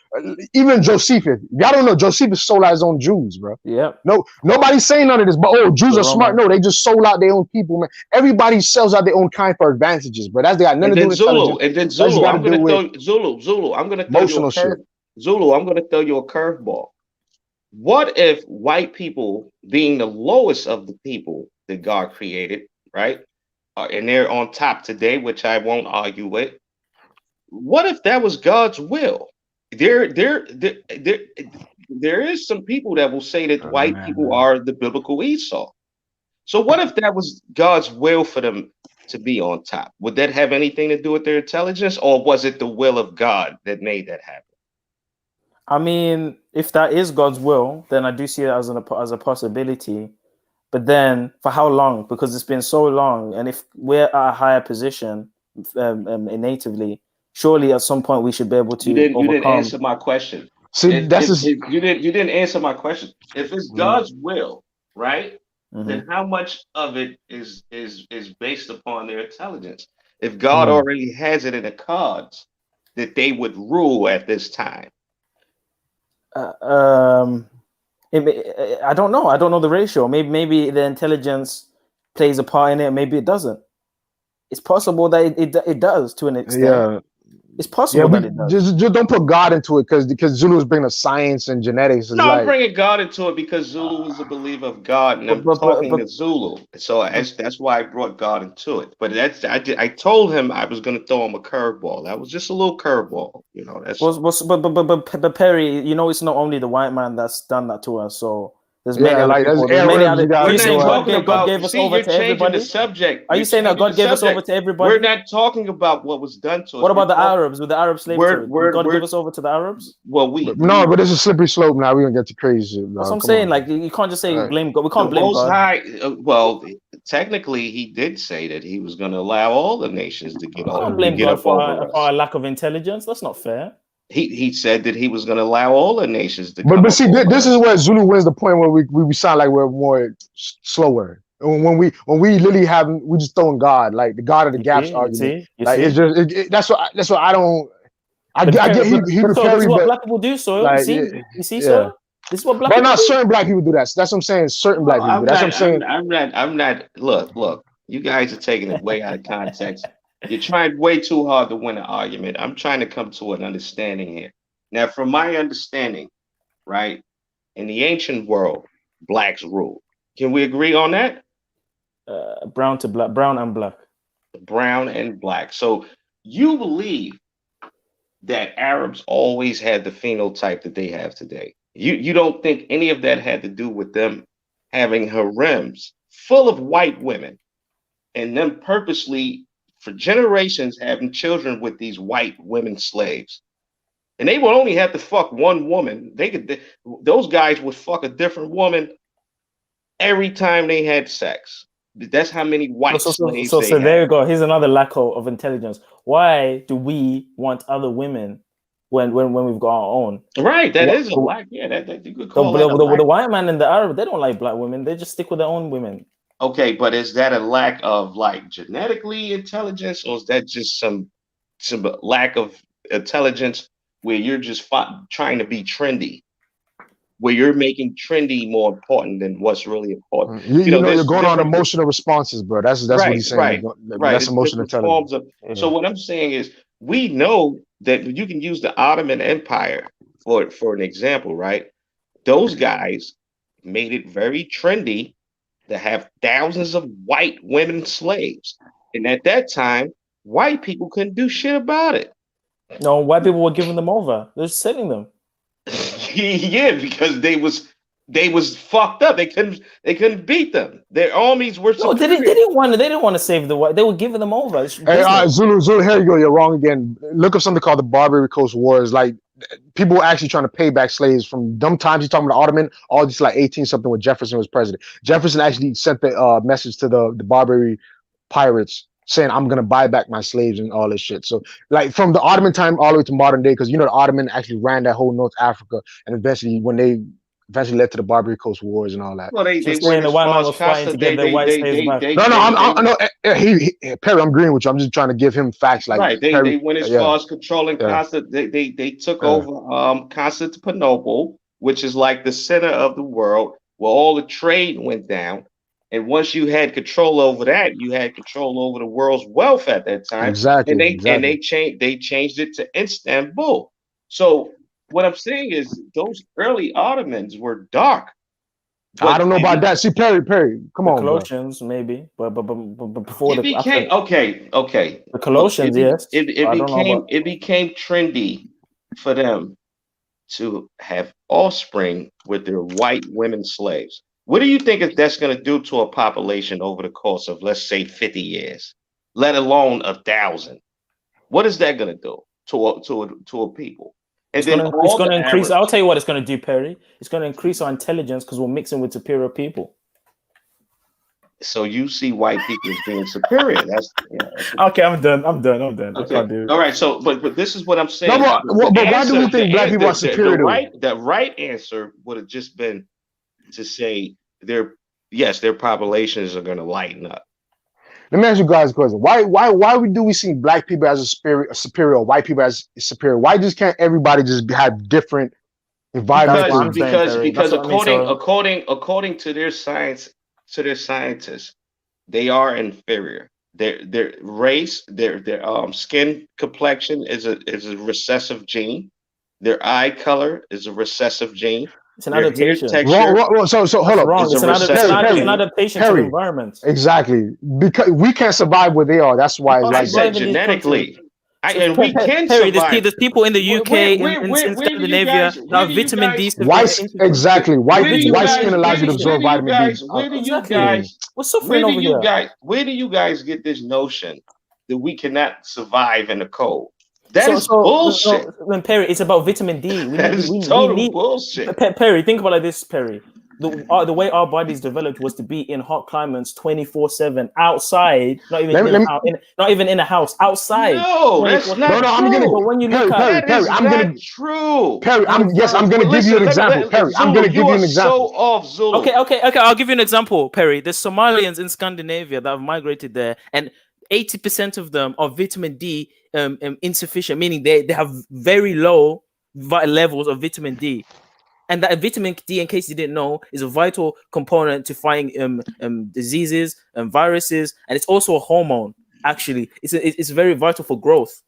F: Even Josephus. Y'all don't know Josephus sold out his own Jews, bro.
C: Yep.
F: No, nobody's saying none of this, but Jews
C: The
F: are smart.
C: Roman.
F: No, they just sold out their own people, man. Everybody sells out their own kind for advantages, but that's they got nothing to do with intelligence.
G: And then
F: That's just
G: Zulu,
F: gotta
G: I'm gonna
F: do with
G: throw Zulu, I'm gonna throw you a
F: emotional shit.
G: curve. Zulu, I'm gonna throw you a curveball. What if white people, being the lowest of the people that God created, right? And they're on top today, which I won't argue with. What if that was God's will? There is some people that will say that white people are the biblical Esau. So what if that was God's will for them to be on top? Would that have anything to do with their intelligence, or was it the will of God that made that happen?
C: I mean, if that is God's will, then I do see it as a possibility. But then, for how long? Because it's been so long, and if we're at a higher position natively, surely at some point we should be able to overcome.
G: You didn't answer my question.
F: See,
G: You didn't answer my question. If it's God's will, right? Then how much of it is based upon their intelligence? If God already has it in the cards that they would rule at this time.
C: I don't know. I don't know the ratio. Maybe the intelligence plays a part in it. Maybe it doesn't. It's possible that it does to an extent.
F: Yeah.
C: It's possible that it does.
F: Just don't put God into it because Zulu is bringing up science and genetics.
G: No, I'm bringing God into it because Zulu is a believer of God, and I'm talking to Zulu. So that's why I brought God into it. But I told him I was going to throw him a curveball. That was just a little curveball, you know.
C: But Perry, you know, it's not only the white man that's done that to us. So there's many other people.
G: We're not talking about.
C: God gave us
G: See,
C: over
G: you're
C: to
G: changing
C: everybody.
G: the subject.
C: Are you saying that God gave us over to everybody?
G: We're not talking about what was done to us.
C: What about the Arabs with the Arab slave trade? Did God give us over to the Arabs?
G: Well,
F: but it's a slippery slope now. We're gonna get to crazy shit.
C: That's what I'm saying. Like, you can't just say blame God. We can't blame God.
G: High, well, technically, he did say that he was going to allow all the nations to get over.
C: Can't blame God for our lack of intelligence. That's not fair.
G: He said that he was going to allow all the nations to.
F: But see, this is where Zulu wins the point where we sound like we're more slower. When we literally we just throwing God, like the God of the gaps argument. It's just that's what I don't. I get he
C: this is what black people do. So
F: like,
C: you see, so this is what black.
F: But not certain black people do that. So that's what I'm saying. Certain black people. That's what I'm saying.
G: I'm not. Look. You guys are taking it way out of context. You're trying way too hard to win an argument. I'm trying to come to an understanding here. Now, from my understanding, right, in the ancient world, blacks ruled. Can we agree on that?
C: Brown to black, brown and black.
G: Brown and black. So you believe that Arabs always had the phenotype that they have today. You don't think any of that had to do with them having harems full of white women and them purposely for generations having children with these white women slaves. And they would only have to fuck one woman. Those guys would fuck a different woman every time they had sex. That's how many white slaves they had.
C: There you go. Here's another lack of intelligence. Why do we want other women when we've got our own?
G: Right, that is a lack. Yeah, that you could call that
C: the white man and the Arab, they don't like black women. They just stick with their own women.
G: Okay, but is that a lack of like genetically intelligence, or is that just some lack of intelligence where you're just trying to be trendy, where you're making trendy more important than what's really important?
F: You're going on emotional responses, bro. That's what he's saying.
G: Right.
F: That's emotional intelligence.
G: So what I'm saying is, we know that you can use the Ottoman Empire for an example, right? Those guys made it very trendy to have thousands of white women slaves. And at that time, white people couldn't do shit about it.
C: No, white people were giving them over. They're selling them.
G: Yeah, because they was they was fucked up. They couldn't beat them. Their armies were
C: No,
G: superior.
C: they didn't want to save the white. They were giving them over. It's
F: Hey,
C: business.
F: Zulu, here you go. You're wrong again. Look up something called the Barbary Coast Wars. Like people were actually trying to pay back slaves from dumb times. You're talking about the Ottoman, all this like 18 something when Jefferson was president. Jefferson actually sent the message to the Barbary pirates saying, I'm gonna buy back my slaves and all this shit. So like from the Ottoman time all the way to modern day, because you know the Ottoman actually ran that whole North Africa, and eventually when they eventually led to the Barbary Coast Wars and all that.
G: Well, they
C: Just
G: went
C: saying the
G: as
C: white
G: far
C: man
G: as
C: was fighting to get their white slaves back.
F: Perry, I'm agreeing with you. I'm just trying to give him facts. Like
G: right. They
F: Perry,
G: went as
F: yeah,
G: far as controlling
F: yeah.
G: They took over Constantinople, which is like the center of the world where all the trade went down. And once you had control over that, you had control over the world's wealth at that time.
F: Exactly.
G: And they changed it to Istanbul. So what I'm saying is those early Ottomans were dark.
F: I don't know about that. See, Perry, come on,
C: Colossians, maybe, but before
G: it became okay.
C: The Colossians, yes.
G: It became trendy for them to have offspring with their white women slaves. What do you think that's going to do to a population over the course of, let's say, 50 years, let alone 1,000? What is that going to do to a people? And it's
C: going to increase. I'll tell you what it's going to do, Perry. It's going to increase our intelligence because we're mixing with superior people.
G: So you see white people as being superior. That's
C: okay. I'm done.
G: Okay.
C: I can't do it.
G: All right. So, but this is what I'm saying.
F: No, but why do we think black people are superior?
G: The right answer would have just been to say their populations are going to lighten up.
F: Let me ask you guys a question. Why do we see black people as a superior, or white people as superior? Why just can't everybody just have different environments?
G: Because according to their scientists, they are inferior. Their race, their skin complexion is a recessive gene. Their eye color is a recessive gene.
C: It's an adaptation.
F: So hold on.
C: It's an adaptation to the environment.
F: Exactly. Because we can't survive where they are. That's why it's like that.
G: Genetically. And we can
C: Perry,
G: survive.
C: There's people in the UK, in Scandinavia, that have vitamin D.
F: Exactly. White skin allows you to absorb vitamin D.
G: Where do you guys?
C: What's suffering over here?
G: Where do you guys get this notion that we cannot survive in the cold? That is bullshit.
C: Perry, it's about vitamin D.
G: We need bullshit.
C: Perry, think about it like this, Perry. The way our bodies developed was to be in hot climates 24/7 outside, not even in a house, outside.
G: No, that's not true.
F: I'm gonna.
C: But when you look
F: Perry,
G: I'm gonna true.
F: Perry, I'm gonna give you an example. Perry, I'm gonna give you an example.
G: So off, Zulu.
C: Okay. I'll give you an example, Perry. There's Somalians in Scandinavia that have migrated there, and 80% of them are vitamin D insufficient, meaning they have very low levels of vitamin D. And that vitamin D, in case you didn't know, is a vital component to fighting diseases and viruses, and it's also a hormone. Actually, it's very vital for growth.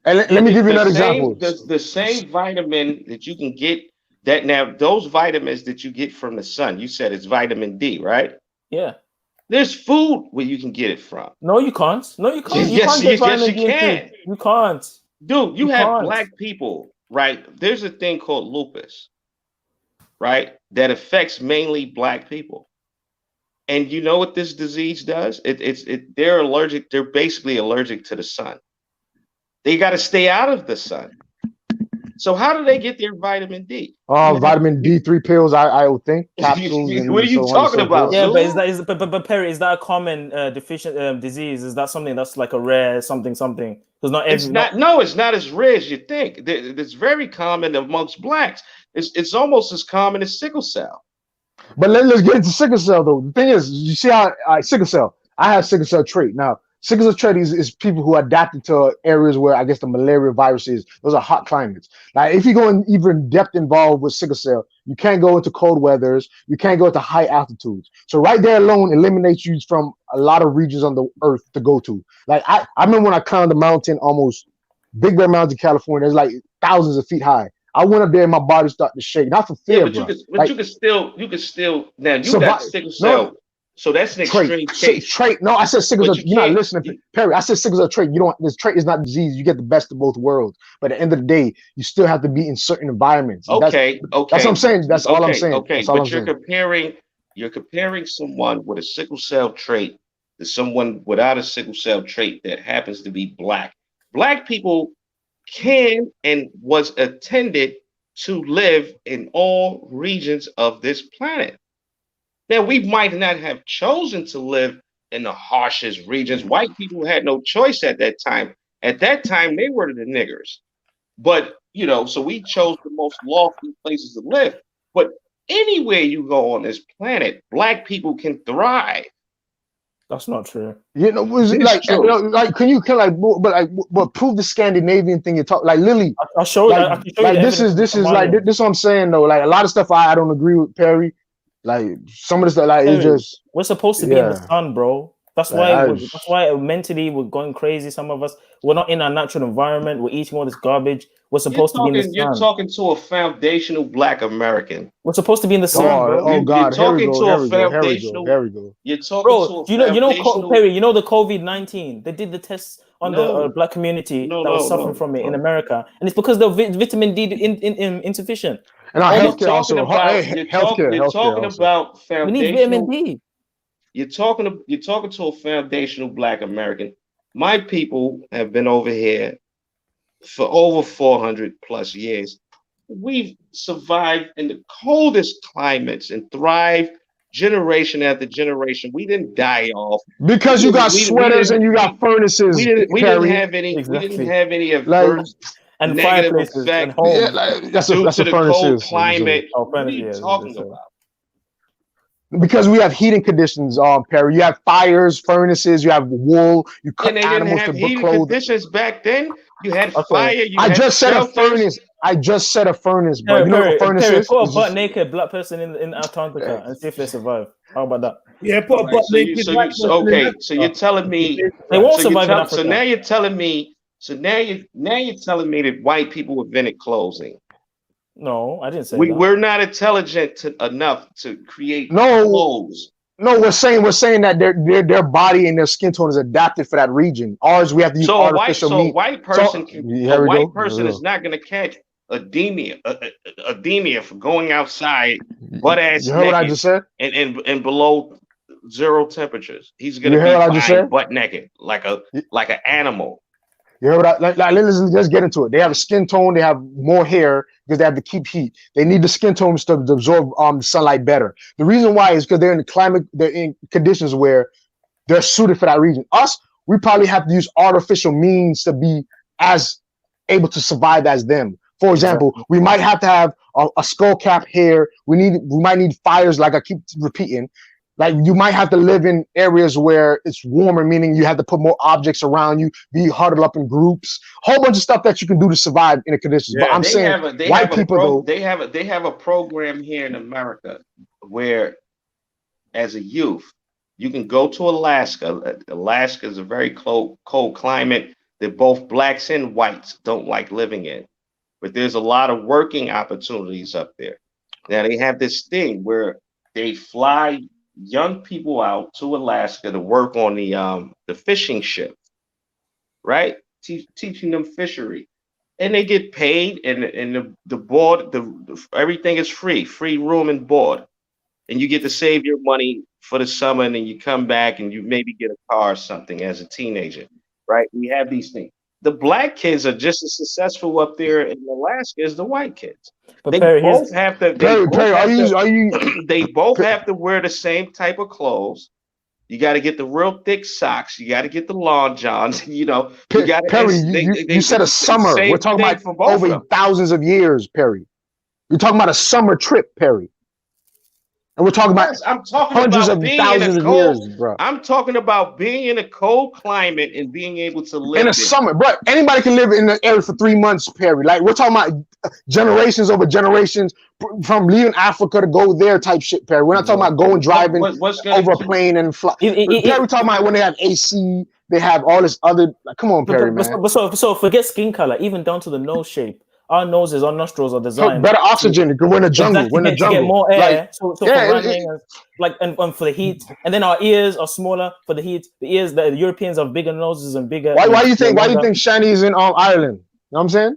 F: And let me give you another example.
G: The same vitamin that you can get those vitamins that you get from the sun. You said it's vitamin D, right?
C: Yeah.
G: There's food where you can get it from.
C: No, you can't.
G: Yes, you can.
C: You can't.
G: Dude, you have black people, right? There's a thing called lupus, right? That affects mainly black people. And you know what this disease does? They're allergic. They're basically allergic to the sun. They got to stay out of the sun. So how do they get their vitamin D?
F: Vitamin D3 pills, I would think. Capsules.
G: What are you talking about?
C: Yeah, but Perry, is that a common deficient disease? Is that something that's like a rare something? Because
G: it's not as rare as you think. It's very common amongst blacks. It's almost as common as sickle cell.
F: But let's get into sickle cell though. The thing is, you see how sickle cell. I have sickle cell trait now. Sickle cell trait is people who adapted to areas where I guess the malaria virus is. Those are hot climates. Like if you go in even depth involved with sickle cell, you can't go into cold weathers. You can't go to high altitudes. So right there alone eliminates you from a lot of regions on the earth to go to. Like I remember when I climbed the mountain, almost Big Bear Mountain, California. It's like thousands of feet high. I went up there and my body started to shake. Not for fear,
G: you can still now you got sickle cell. So that's an extreme case.
F: Trait. No, I said sickle
G: But
F: cell.
G: you
F: You're not
G: can't-
F: listening, Perry. I said sickle cell trait. You don't. This trait is not disease. You get the best of both worlds. But at the end of the day, you still have to be in certain environments.
G: Okay.
F: That's what I'm saying. That's all I'm saying.
G: Okay,
F: That's all
G: but
F: I'm saying.
G: you're comparing someone with a sickle cell trait to someone without a sickle cell trait that happens to be black. Black people can and was intended to live in all regions of this planet. Now, we might not have chosen to live in the harshest regions. White people had no choice at that time. At that time, they were the niggers. But, you know, so we chose the most lofty places to live. But anywhere you go on this planet, black people can thrive.
C: That's not true.
F: You know, was it
G: It's
F: like,
G: true.
F: you know, like, can you but prove the Scandinavian thing you talk like Lily?
C: I'll show you.
F: Like,
C: I can show you
F: like
C: the
F: this is
C: evidence from
F: like
C: Somalia.
F: this is what I'm saying though. Like a lot of stuff I don't agree with Perry. Like some of the stuff, like it's
C: Perry,
F: just
C: we're supposed to be in the
F: yeah.
C: sun, bro. That's
F: Like,
C: why. That's why mentally we're going crazy. Some of us, we're not in our natural environment. We're eating all this garbage. We're supposed to be in the
G: You're
C: sun.
G: talking to a foundational black American.
C: We're supposed to be in the sun, bro.
F: Oh God, here we
G: talking
F: go,
G: to
F: here
G: a
F: we go, here we go,
G: foundational.
F: here we go.
G: You're talking
C: Bro,
G: to a foundational.
C: Perry, you know the COVID-19. They did the tests on the
G: No.
C: black community
G: No,
C: that was
G: no,
C: suffering
G: no,
C: from it in
G: no.
C: America, and it's because the vitamin D insufficient.
F: And our
G: You're
F: healthcare also,
G: talking
F: healthcare also.
G: about
C: We need vitamin
G: foundational.
C: D.
G: You're talking to a foundational black American. My people have been over here for over 400 plus years. We've survived in the coldest climates and thrived generation after generation. We didn't die off
F: Because you got
G: we
F: sweaters
G: didn't-
F: and you got furnaces.
G: we didn't
F: Perry.
G: have any. We didn't have any adverse
C: And
G: negative
C: fireplaces
G: effect
C: and homes.
F: Yeah, like, that's
G: due
F: that's
G: to
F: a
G: the cold
F: furnaces.
G: climate.
C: Oh,
G: What are you
C: furnaces,
G: talking
C: yeah,
G: about?
F: Because we have heating conditions, Perry. You have fires, furnaces, you have wool, you cut
G: And they didn't
F: animals
G: have
F: to put
G: heating
F: clothing.
G: conditions back then. You had
C: Okay.
G: fire. You
F: I
G: had
F: just said a
G: shelters.
F: furnace. I just said a furnace, bro. You know what a furnace
C: Perry,
F: is?
C: put a
F: It's
C: butt
F: just-
C: naked black person in Antarctica and see if they survive. How about that?
I: Yeah, put a
G: Right,
I: butt
G: so you,
I: naked
G: so
I: black
G: you, so
I: person in
G: okay,
I: Africa.
G: so you're telling me
C: They won't
G: so you
C: survive in
G: tell,
C: Africa.
G: so now you're telling me now you're telling me that white people invented clothing.
C: No, I didn't say that.
G: We're not intelligent enough to create
F: No.
G: clothes.
F: No, we're saying that their body and their skin tone is adapted for that region. Ours, we have to use
G: So a
F: artificial meat.
G: white person
F: here we go.
G: is not going to catch edema for going outside butt ass
F: You heard what I
G: naked
F: just said?
G: and below zero temperatures. He's going
F: You
G: to
F: heard what I
G: be
F: just
G: fine
F: said?
G: butt naked like an animal.
F: You heard what let's get into it. They have a skin tone. They have more hair because they have to keep heat. They need the skin tones to absorb sunlight better. The reason why is because they're in conditions where they're suited for that region. Us, we probably have to use artificial means to be as able to survive as them. For example, we might have to have a skull cap hair. We might need fires, like I keep repeating. Like you might have to live in areas where it's warmer, meaning you have to put more objects around you, be huddled up in groups, whole bunch of stuff that you can do to survive in the conditions. But I'm saying white people
G: they have a program here in America where, as a youth, you can go to Alaska. Alaska is a very cold climate that both blacks and whites don't like living in, but there's a lot of working opportunities up there. Now they have this thing where they fly young people out to Alaska to work on the fishing ship, right? Teaching them fishery, and they get paid, and the board, everything is free room and board, and you get to save your money for the summer, and then you come back and you maybe get a car or something as a teenager, right? We have these things. The black kids are just as successful up there in Alaska as the white kids.
C: But
G: They
C: Perry,
G: both have to. They both have to wear the same type of clothes. You got to get the real thick socks. You got to get the long johns. You know, you got to.
F: Perry, you said a summer. We're talking about over thousands of years, Perry. You're talking about a summer trip, Perry. And we're talking about
G: I'm talking
F: hundreds
G: about
F: of
G: being
F: thousands
G: in a
F: of
G: cold,
F: years, bro.
G: I'm talking about being in a cold climate and being able to live
F: In a summer, bro. Anybody can live in the area for 3 months, Perry. Like we're talking about generations over generations from leaving Africa to go there type shit, Perry. We're not talking about going driving over a plane and fly. Perry, we're talking about when they have AC, they have all this other. Like, come on, Perry, man.
C: So forget skin color, even down to the nose shape. our noses, our nostrils are
F: For
C: designed
F: better oxygen. We're in the jungle.
C: exactly
F: We're in the
C: to get
F: jungle.
C: more air.
F: Like,
C: So
F: yeah,
C: for running, and for the heat, and then our ears are smaller for the heat. The ears, the Europeans have bigger noses and bigger.
F: why do you think
C: longer.
F: Shani's in Ireland? You know what I'm saying?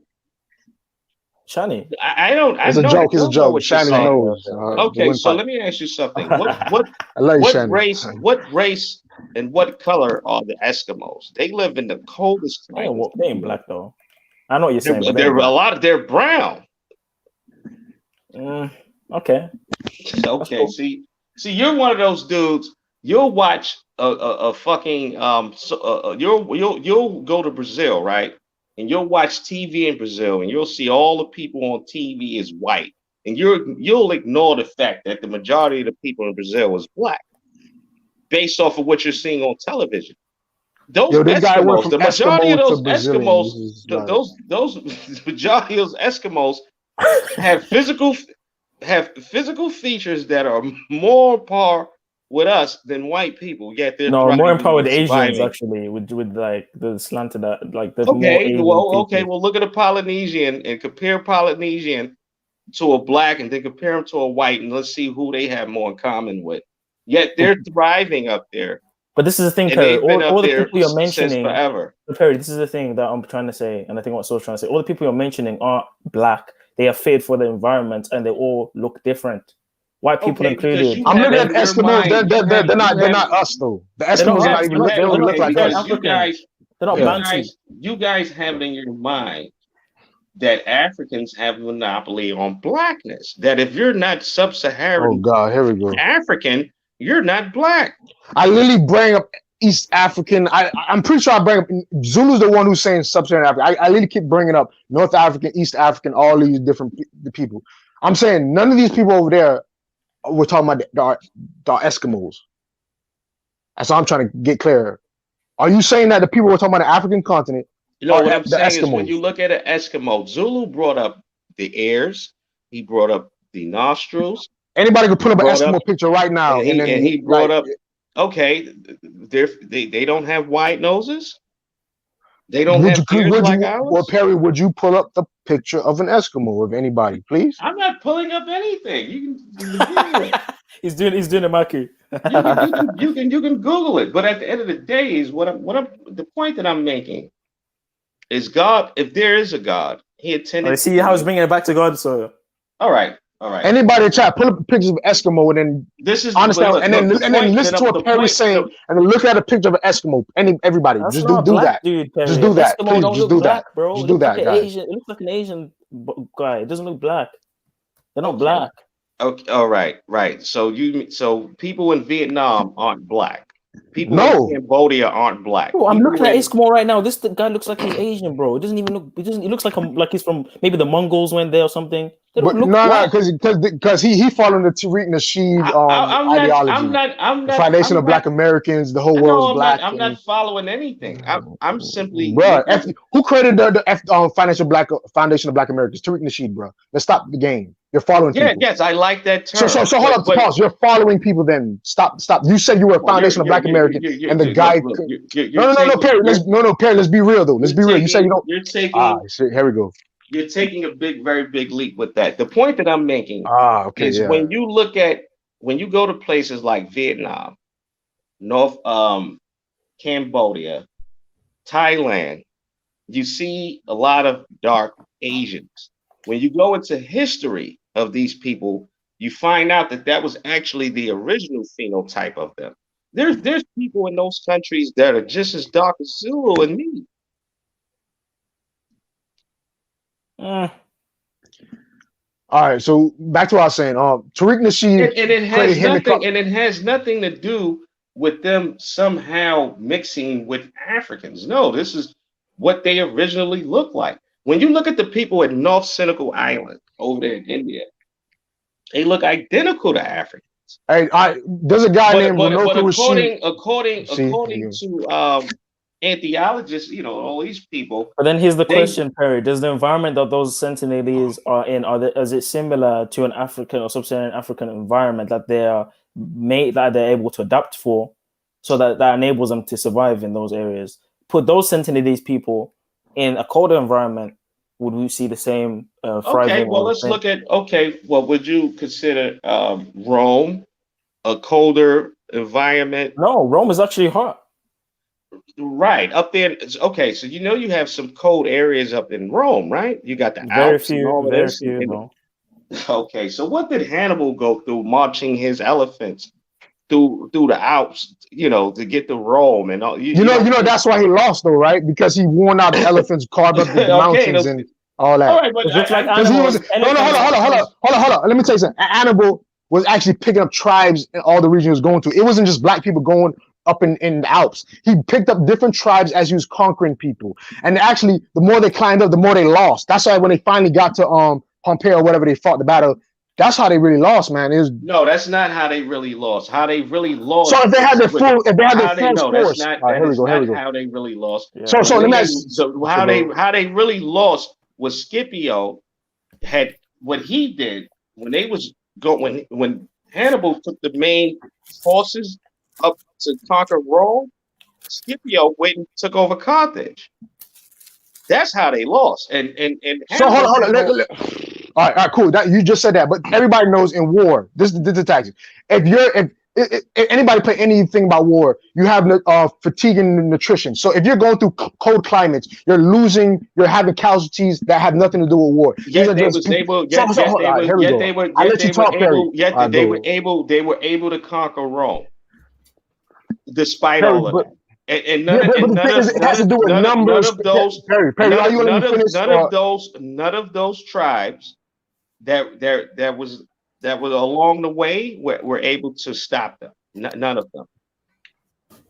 C: Shani.
G: I don't.
F: It's
G: I
F: a
G: know,
F: joke. It's a
G: know
F: joke.
G: what you're
F: Shani
G: saying.
F: knows.
G: Okay, so let me ask you something. What
F: I love you,
G: what
F: Shani.
G: race and what color are the Eskimos? They live in the coldest
C: They
G: climate.
C: ain't black though. I know what you're saying, but
G: They're a lot of they're brown.
C: Okay.
G: Okay.
C: Cool.
G: See, you're one of those dudes. You'll watch a fucking you'll go to Brazil, right? And you'll watch TV in Brazil, and you'll see all the people on TV is white, and you'll ignore the fact that the majority of the people in Brazil is black, based off of what you're seeing on television. Those
F: this guy went
G: Eskimos,
F: from
G: the majority of
F: Eskimo to
G: those
F: Brazilian.
G: Eskimos,
F: This is like-
G: those majority of those Eskimos have physical features that are more par with us than white people. Yet they're
C: more empowered
G: and
C: Asians
G: surviving.
C: actually with like the slanted like the
G: Okay,
C: more
G: Asian well, look at a Polynesian and compare Polynesian to a black, and then compare them to a white, and let's see who they have more in common with. Yet they're thriving up there.
C: But this is the thing,
G: And
C: Perry.
G: they've been
C: All
G: up
C: the
G: there
C: people you're
G: since
C: mentioning,
G: forever.
C: Perry, this is the thing that I'm trying to say, and I think what Saul's trying to say. All the people you're mentioning aren't black. They are fit for the environment, and they all look different. White people included.
F: I'm looking at Eskimos. They're not us though. The Eskimos not even they don't look like us.
G: You guys have it in your mind that Africans have a monopoly on blackness. That if you're not sub-Saharan,
F: oh God, here we go.
G: African, you're not black.
F: I literally bring up East African. I'm pretty sure I bring up Zulu's the one who's saying sub-Saharan Africa. I literally keep bringing up North African, East African, all these different people. I'm saying none of these people over there. We're talking about the Eskimos. That's all I'm trying to get clear. Are you saying that the people we're talking about the African continent?
G: You know what I'm saying
F: Eskimos?
G: Is when you look at an Eskimo, Zulu brought up the ears. He brought up the nostrils.
F: Anybody could put up an Eskimo picture right now,
G: and he brought up. Okay, they don't have wide noses. They don't have ears like ours.
F: Well, Perry, would you pull up the picture of an Eskimo of anybody, please?
G: I'm not pulling up anything. You can
C: he's doing a Maki.
G: you can Google it. But at the end of the day, is the point that I'm making is God. If there is a God, He intended.
C: I see how he's bringing it back to God. So
G: all right.
F: Anybody in chat, pull up pictures of Eskimo and then
G: this is
F: understand, and then listen to what Perry's saying, and then look at a picture of an Eskimo. Everybody, just do that.
C: Dude, Perry.
F: Just do that,
C: Eskimo
F: please.
C: don't
F: Just
C: look
F: do
C: black,
F: that,
C: bro.
F: Just do that, guys.
C: It looks like an Asian guy. It doesn't look black. They're not black.
G: Okay. All right. Right. So people in Vietnam aren't black. People in Cambodia aren't black.
C: Bro, I'm looking at Eskimo right now. This guy looks like he's Asian, bro. It doesn't even look. It looks like he's from maybe the Mongols went there or something.
F: But no, because he following the Tariq Nasheed ideology.
G: I'm not.
F: Foundation of Black Americans. The whole world's black.
G: I'm not following anything. I'm simply.
F: Bro, who created the Foundation of Black Americans? Tariq Nasheed, bro. Let's stop the game. You're following people.
G: Yes, I like that term.
F: So hold up, pause. You're following people. Then stop. You said you were a Foundation of Black American, and the guy. No, Perry. Perry. Let's be real though. Let's be real. You say you don't.
G: You're taking.
F: Here we go.
G: You're taking a very big leap with that. The point that I'm making is when you go to places like Vietnam, North Cambodia, Thailand, you see a lot of dark Asians. When you go into history of these people, you find out that was actually the original phenotype of them. There's people in those countries that are just as dark as Zulu and me.
F: All right, so back to what I was saying. Tariq Nasheed,
G: and it has nothing to do with them somehow mixing with Africans. No, this is what they originally looked like. When you look at the people at North Senegal Island over there in India, they look identical to Africans.
F: Hey, there's a guy named Rashid.
G: According to anthropologists, all these people.
C: But then here's the question, Perry: does the environment that those Sentinelese are in, is it similar to an African or sub-Saharan African environment that they're able to adapt for, so that enables them to survive in those areas? Put those Sentinelese people in a colder environment, would we see the same
G: Okay,
C: thriving
G: well,
C: or the
G: let's
C: same?
G: look at. Okay, well, would you consider Rome a colder environment?
C: No, Rome is actually hot.
G: Right up there. Okay, so you know you have some cold areas up in Rome, right? You got the Alps and all of
C: Very
G: this.
C: few, bro.
G: Okay, so what did Hannibal go through marching his elephants through the Alps, to get to Rome and all?
F: You know that's why he lost though, right? Because he worn out the elephants, carved up the
G: Okay,
F: mountains and all
G: all
F: that.
G: right, but
C: It's just like
F: Because he was
C: animals.
F: no, hold on. Let me tell you something. Hannibal was actually picking up tribes in all the regions he was going to. It wasn't just black people going up in the Alps. He picked up different tribes as he was conquering people. And actually, the more they climbed up, the more they lost. That's why when they finally got to Pompeii or whatever they fought the battle, that's how they really lost, man.
G: No, that's not how they really lost. How they really lost.
F: So if they had their full, force,
G: That's not how they really lost.
C: Yeah.
F: So let me ask.
G: So how they really lost was Scipio had what he did when they was going when Hannibal took the main forces up to conquer Rome. Scipio went and took over Carthage. That's how they lost. And
F: so hold on. All right, cool. That you just said that, but everybody knows in war, this is the tactic. If anybody play anything about war, you have fatigue and nutrition. So if you're going through cold climates, you're having casualties that have nothing to do with war.
G: They were able to conquer Rome despite all of that. And none of those tribes that was along the way were able to stop them. None of them.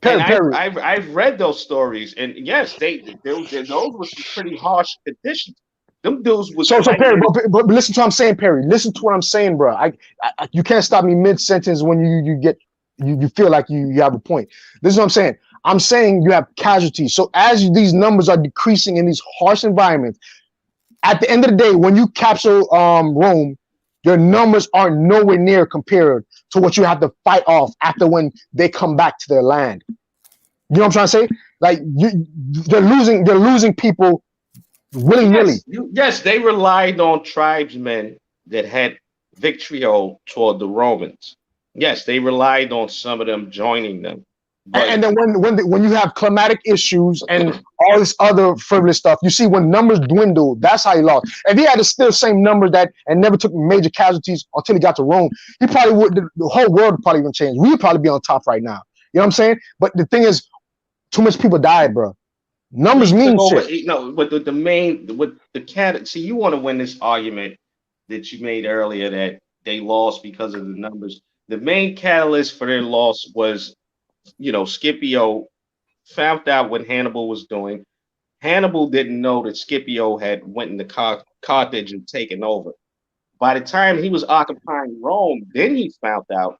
G: I've read those stories, and yes, those were some pretty harsh conditions. Them dudes was
F: so Perry, but listen to what I'm saying, Perry. Listen to what I'm saying, bro. You can't stop me mid sentence when you feel like you have a point. This is what I'm saying. I'm saying you have casualties. So as these numbers are decreasing in these harsh environments, at the end of the day, when you capture Rome, your numbers are nowhere near compared to what you have to fight off after when they come back to their land. You know what I'm trying to say? Like they're losing people willy-nilly.
G: Yes, they relied on tribesmen that had vitriol toward the Romans. Yes, they relied on some of them joining them.
F: And then when you have climatic issues and all this other frivolous stuff, you see when numbers dwindle, that's how he lost. If he had still the same numbers and never took major casualties until he got to Rome, he probably would. The whole world would probably even change. We would probably be on top right now. You know what I'm saying? But the thing is, too much people died, bro. Numbers mean shit.
G: No, but see, you want to win this argument that you made earlier that they lost because of the numbers. The main catalyst for their loss was, Scipio found out what Hannibal was doing. Hannibal didn't know that Scipio had went into Carthage and taken over. By the time he was occupying Rome, then he found out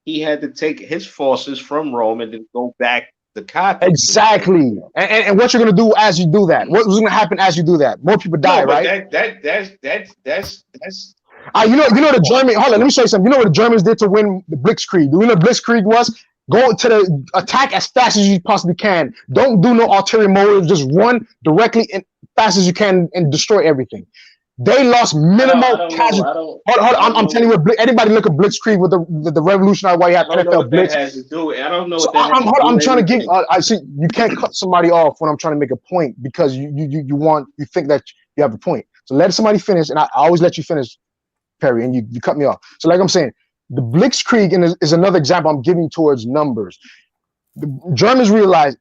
G: he had to take his forces from Rome and then go back to Carthage.
F: Exactly. And what you're gonna do as you do that? What's gonna happen as you do that? More people die, right?
G: That's
F: you know the German. Hold on, let me show you something. You know what the Germans did to win the Blitzkrieg? Do you know what Blitzkrieg was? Go to the attack as fast as you possibly can. Don't do no ulterior motive. Just run directly and fast as you can and destroy everything. They lost minimal casualties. I'm telling you, anybody look at Blitzkrieg with the revolutionary why you have NFL Blitz.
G: I don't know.
F: I'm trying to give. I see you can't cut somebody off when I'm trying to make a point because you think that you have a point. So let somebody finish, and I always let you finish, Perry, and you cut me off. So like I'm saying, the Blitzkrieg is another example I'm giving towards numbers. The Germans realized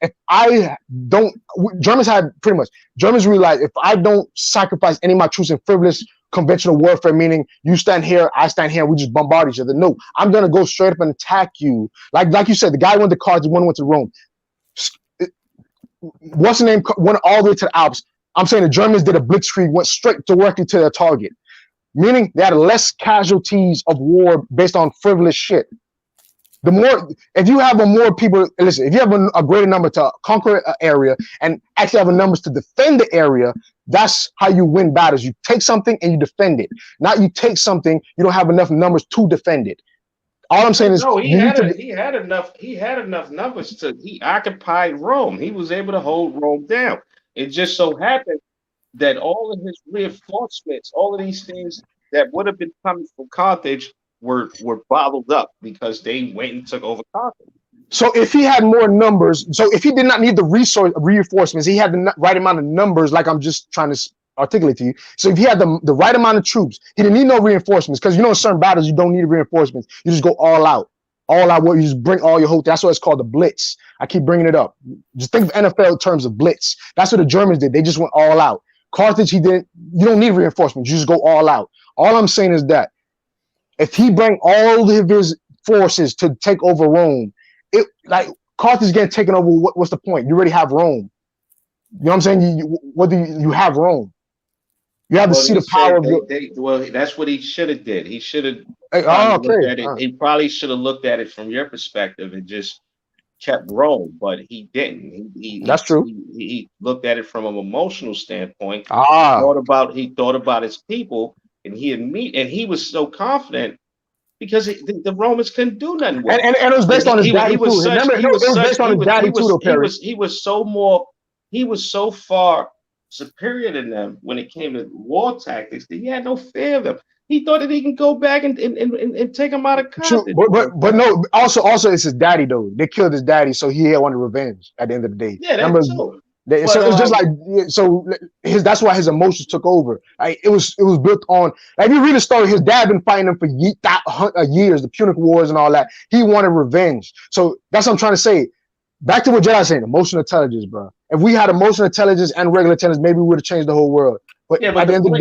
F: Germans realized if I don't sacrifice any of my troops in frivolous conventional warfare, meaning you stand here, I stand here, we just bombard each other. No, I'm gonna go straight up and attack you. Like you said, the guy went to Carthage, one went to Rome. What's the name? Went all the way to the Alps. I'm saying the Germans did a Blitzkrieg, went straight directly to their target, meaning they had less casualties of war based on frivolous shit. If you have more people, listen, if you have a greater number to conquer an area and actually have numbers to defend the area, that's how you win battles. You take something and you defend it. Not you take something, you don't have enough numbers to defend it. All I'm saying is
G: he had enough numbers he occupied Rome. He was able to hold Rome down. It just so happened that all of his reinforcements, all of these things that would have been coming from Carthage were bottled up because they went and took over Carthage.
F: So if he had more numbers, so if he did not need the reinforcements, he had the right amount of numbers, like I'm just trying to articulate to you. So if he had the right amount of troops, he didn't need no reinforcements, because you know in certain battles you don't need reinforcements. You just go all out. All out, where you just bring all your whole. That's what it's called, the blitz. I keep bringing it up. Just think of NFL in terms of blitz. That's what the Germans did. They just went all out. Carthage, he didn't. You don't need reinforcements. You just go all out. All I'm saying is that if he bring all of his forces to take over Rome, it like Carthage getting taken over. What's the point? You already have Rome. You know what I'm saying? You have Rome. You have to see the power of
G: well, that's what he should have did. He should have
F: okay.
G: at it. He probably should have looked at it from your perspective and just kept Rome, but he didn't.
F: That's true.
G: He looked at it from an emotional standpoint. He thought about his people, and he was so confident because the Romans couldn't do nothing with
F: it. And it was based on his daddy too. Remember, it was based on his daddy too, though, Perry.
G: He was so far superior than them when it came to war tactics that he had no fear of them. He thought that he can go back and take them out of Carthage.
F: But no, also it's his daddy though. They killed his daddy, so he had wanted revenge at the end of the day.
G: Yeah, that's true.
F: So it's just like that's why his emotions took over. Like it was built on, like if you read the story, his dad been fighting him for years, the Punic Wars and all that. He wanted revenge. So that's what I'm trying to say. Back to what Jedi's saying, emotional intelligence, bro. If we had emotional intelligence and regular intelligence, maybe we would have changed the whole world. But at the end of the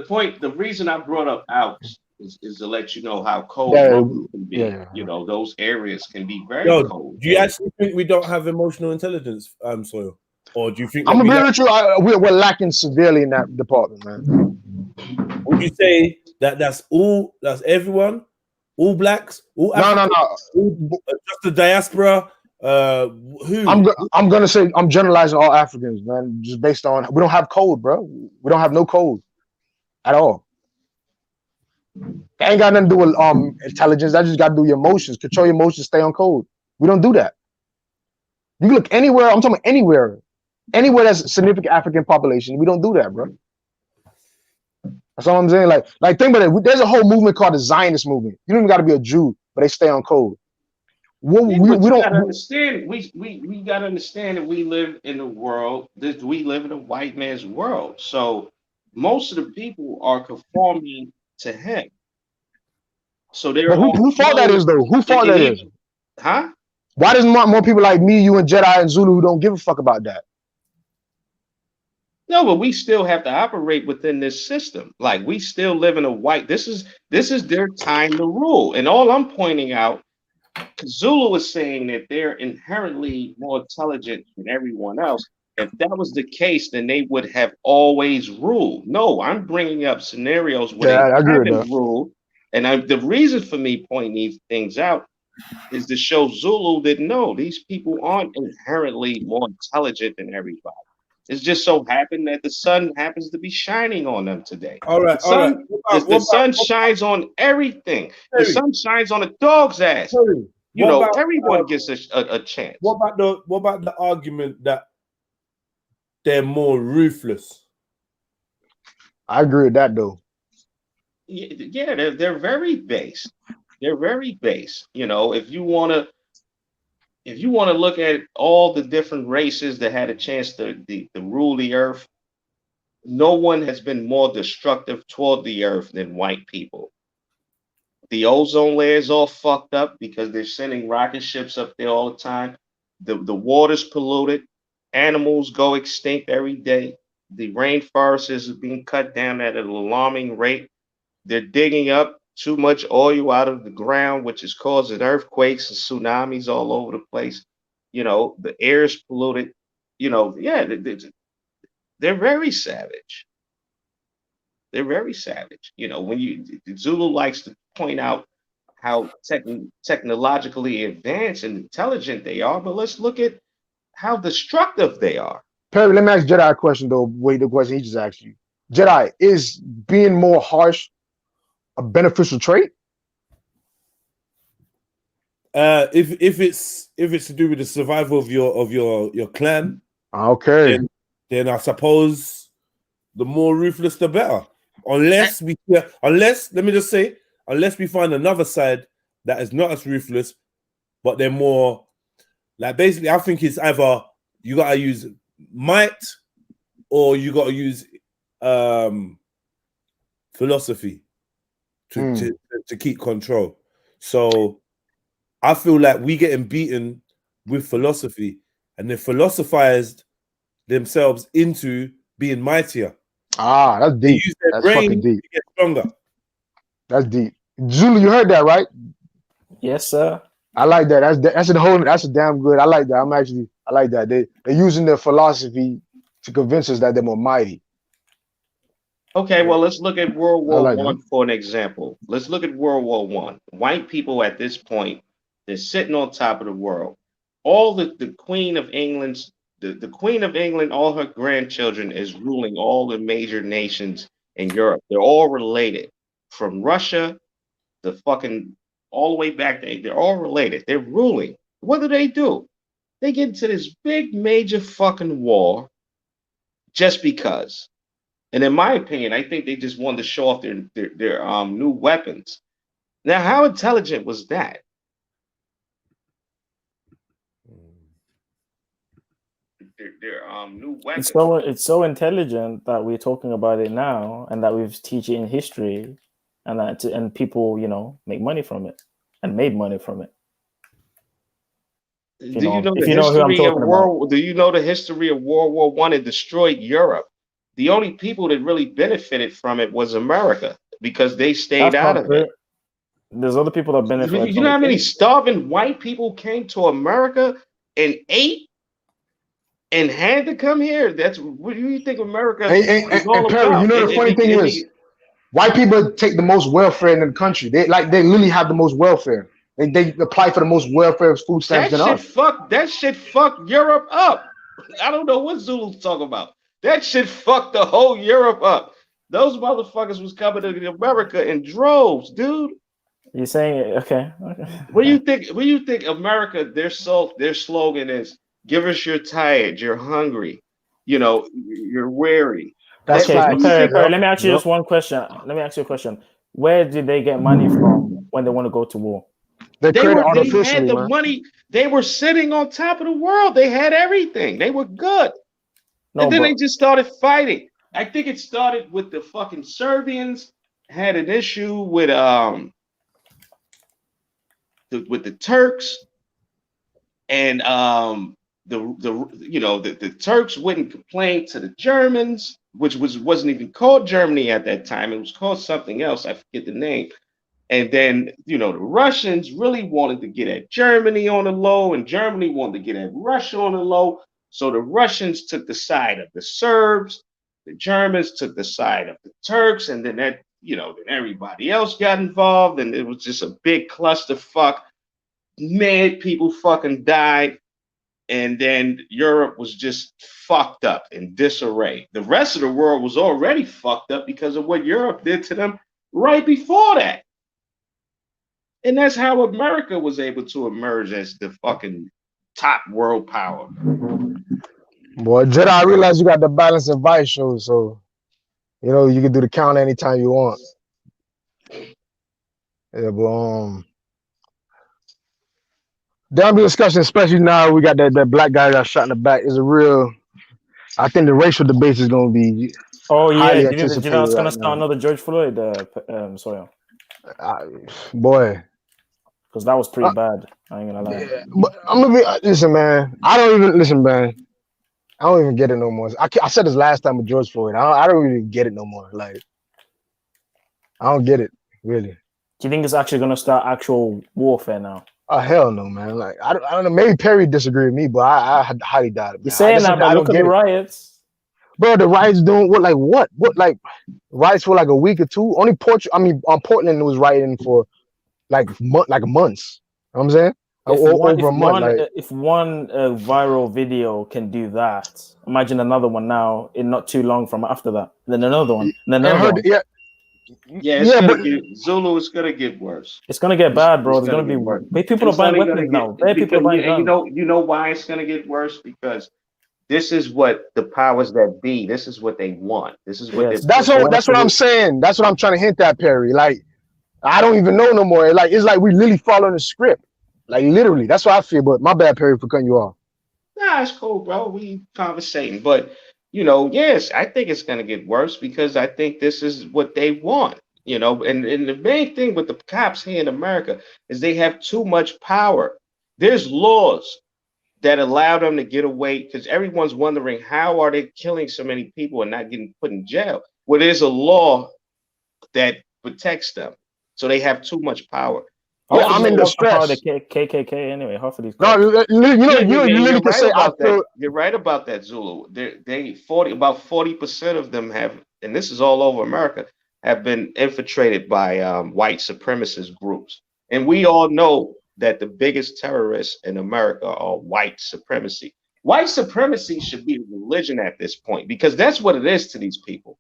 F: day,
G: the reason I brought up Alps is to let you know how cold Rome can be. Yeah. You know, those areas can be very cold.
B: Do you actually think we don't have emotional intelligence, Soil? Or do you think
F: I'm gonna be with you? We're lacking severely in that department, man.
B: Would you say that's everyone, all blacks, all Africans, just the diaspora? Who?
F: I'm gonna say I'm generalizing all Africans, man, just based on we don't have code, bro. We don't have no code at all. That ain't got nothing to do with intelligence. That just got to do with your emotions. Control your emotions, stay on code. We don't do that. You can look anywhere. I'm talking about anywhere that's a significant African population. We don't do that, bro. That's all I'm saying. Like think about it. There's a whole movement called the Zionist movement. You don't even got to be a Jew, but they stay on code.
G: We gotta understand. We gotta understand that we live in a world. We live in a white man's world. So most of the people are conforming to him. So they're
F: who fault that is though? Who fault that is?
G: Huh?
F: Why does more people like me, you, and Jedi and Zulu who don't give a fuck about that?
G: No, but we still have to operate within this system. Like we still live in a white. This is their time to rule. And all I'm pointing out. Zulu is saying that they're inherently more intelligent than everyone else. If that was the case, then they would have always ruled. No, I'm bringing up scenarios where they haven't ruled. And the reason for me pointing these things out is to show Zulu that no, these people aren't inherently more intelligent than everybody. It's just so happened that the sun happens to be shining on them today.
B: All right,
G: the sun shines on everything. The sun shines on a dog's ass. You know, everyone gets a chance.
B: What about the argument that they're more ruthless?
F: I agree with that though.
G: Yeah, they're very base. They're very base. You know, if you want to look at all the different races that had a chance to rule the earth, no one has been more destructive toward the earth than white people. The ozone layer is all fucked up because they're sending rocket ships up there all the time. The water's polluted. Animals go extinct every day. The rainforest is being cut down at an alarming rate. They're digging up too much oil out of the ground, which is causing earthquakes and tsunamis all over the place. You know, the air is polluted. You know, yeah, they're very savage. They're very savage. You know, when Zulu likes to point out how technologically advanced and intelligent they are, but let's look at how destructive they are.
F: Perry, let me ask Jedi a question though. Wait, the question he just asked you. Jedi, is being more harsh a beneficial trait?
B: If it's to do with the survival of your clan,
F: okay,
B: then I suppose the more ruthless, the better. Unless let me just say, unless we find another side that is not as ruthless, but they're more like basically. I think it's either you gotta use might or you gotta use philosophy to keep control. So I feel like we getting beaten with philosophy, and they philosophized themselves into being mightier.
F: Ah, that's deep.
B: Use their
F: That's
B: brain
F: fucking deep.
B: to get stronger.
F: That's deep. Zulu, you heard that, right?
C: Yes, sir.
F: I like that. That's a damn good. I like that. I like that. They're using their philosophy to convince us that they're more mighty.
G: Okay, well, let's look at World War
F: like
G: One
F: that.
G: for an example. Let's look at World War One. White people at this point, they're sitting on top of the world. All the Queen of England's the Queen of England, all her grandchildren is ruling all the major nations in Europe. They're all related, from Russia, the fucking all the way back there. They're all related. They're ruling. What do? They get into this big major fucking war just because. And in my opinion, I think they just wanted to show off their new weapons. Now, how intelligent was that? Their new weapons.
C: It's so intelligent that we're talking about it now, and that we've teach it in history, and people make money from it and made money from it.
G: Do you know the history of World? Do you know the history of World War One? It destroyed Europe. The only people that really benefited from it was America because they stayed out of it.
C: There's other people that benefited.
G: You know how many starving white people came to America and ate and had to come here? That's what do you think America is all
F: Perry,
G: about?
F: you know the funny thing is, white people take the most welfare in the country. They literally have the most welfare. They apply for the most welfare food stamps than us.
G: That shit fucked Europe up. I don't know what Zulu's talking about. That shit fucked the whole Europe up. Those motherfuckers was coming to America in droves, dude.
C: You're saying okay.
G: What do you think? What do you think America? Their slogan is: "Give us your tired, you're hungry, you're weary."
C: That's okay. Perry, let me ask you just one question. Let me ask you a question. Where did they get money from when they want to go to war?
G: They had the money. They were sitting on top of the world. They had everything. They were good. And then they just started fighting. I think it started with the fucking Serbians had an issue with the Turks, and the Turks wouldn't complain to the Germans, which wasn't even called Germany at that time. It was called something else. I forget the name. And then, the Russians really wanted to get at Germany on the low, and Germany wanted to get at Russia on the low. So the Russians took the side of the Serbs, the Germans took the side of the Turks, and then then everybody else got involved, and it was just a big clusterfuck. Mad people fucking died, and then Europe was just fucked up in disarray. The rest of the world was already fucked up because of what Europe did to them right before that. And that's how America was able to emerge as the fucking top world power.
F: Boy, Jedi, I realize you got the Balance and Vice show, so you can do the count anytime you want. Yeah, but there'll be discussion, especially now we got that black guy that got shot in the back. Is a real. I think the racial debate is going to be.
C: Oh yeah,
F: highly
C: do you know it's
F: anticipated
C: going to start another George Floyd?
F: Boy,
C: because that was pretty bad. I ain't gonna lie.
F: Yeah, but I'm gonna be listen, man. I don't even get it no more. I said this last time with George Floyd. I don't really get it no more. Like, I don't get it really.
C: Do you think it's actually gonna start actual warfare now?
F: Oh hell no, man. Like I don't know. Maybe Perry disagree with me, but I highly doubt it. Man.
C: You're saying that, but look at the riots.
F: Bro, the riots doing what? Like what? What like riots for like a week or two? Only Portland was rioting for like months. You know what I'm saying?
C: If one viral video can do that, imagine another one now in not too long from after that. Then another one. Then another one.
G: Zulu is gonna get worse.
C: It's gonna get bad, bro. It's gonna be worse. People are buying weapons now. People are buying guns.
G: You know why it's gonna get worse? Because this is what the powers that be, this is what they want. This is what they're
C: Yes.
F: That's
G: pushing.
F: all. That's what I'm saying. That's what I'm trying to hint at, Perry. Like I don't even know no more. Like it's like we literally following the script. Like literally, that's what I feel. But my bad, Perry, for cutting you off.
G: Nah, it's cool, bro. We conversating. But you know, yes, I think it's gonna get worse because I think this is what they want. You know, and the main thing with the cops here in America is they have too much power. There's laws that allow them to get away because everyone's wondering how are they killing so many people and not getting put in jail. Well, there's a law that protects them, so they have too much power.
F: Yeah,
C: Half of
F: I'm
C: these
F: in
C: cops are part of
F: distress.
C: the KKK anyway. Half of these
F: No,
C: cops.
F: you know,
G: Yeah,
F: you literally
G: you're
F: can
G: right
F: say I
G: about that.
F: feel.
G: You're right about that, Zulu. They 40% of them have, and this is all over America, have been infiltrated by white supremacist groups. And we all know that the biggest terrorists in America are white supremacy. White supremacy should be religion at this point because that's what it is to these people.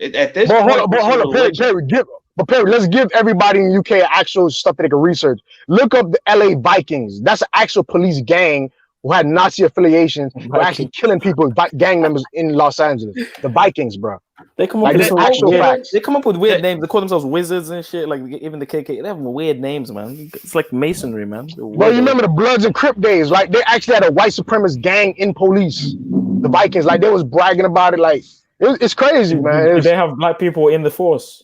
G: At this point,
F: But
G: it's a
F: hold on, Perry,
G: religion.
F: Perry, let's give everybody in the UK actual stuff that they can research. Look up the LA Vikings. That's an actual police gang who had Nazi affiliations, who are actually
C: Vikings.
F: killing people, gang members in Los Angeles. The Vikings, bro.
C: They come up
F: Like
C: with
F: this
C: some
F: actual
C: weird.
F: facts.
C: They come up with weird
G: That-
C: names. They call themselves wizards and shit. Like even the KK, they have weird names, man. It's like masonry, man.
F: Bro, you remember the Bloods and Crip days? Like they actually had a white supremacist gang in police. The Vikings, like they was bragging about it. Like it's crazy, man.
C: They have black people in the force.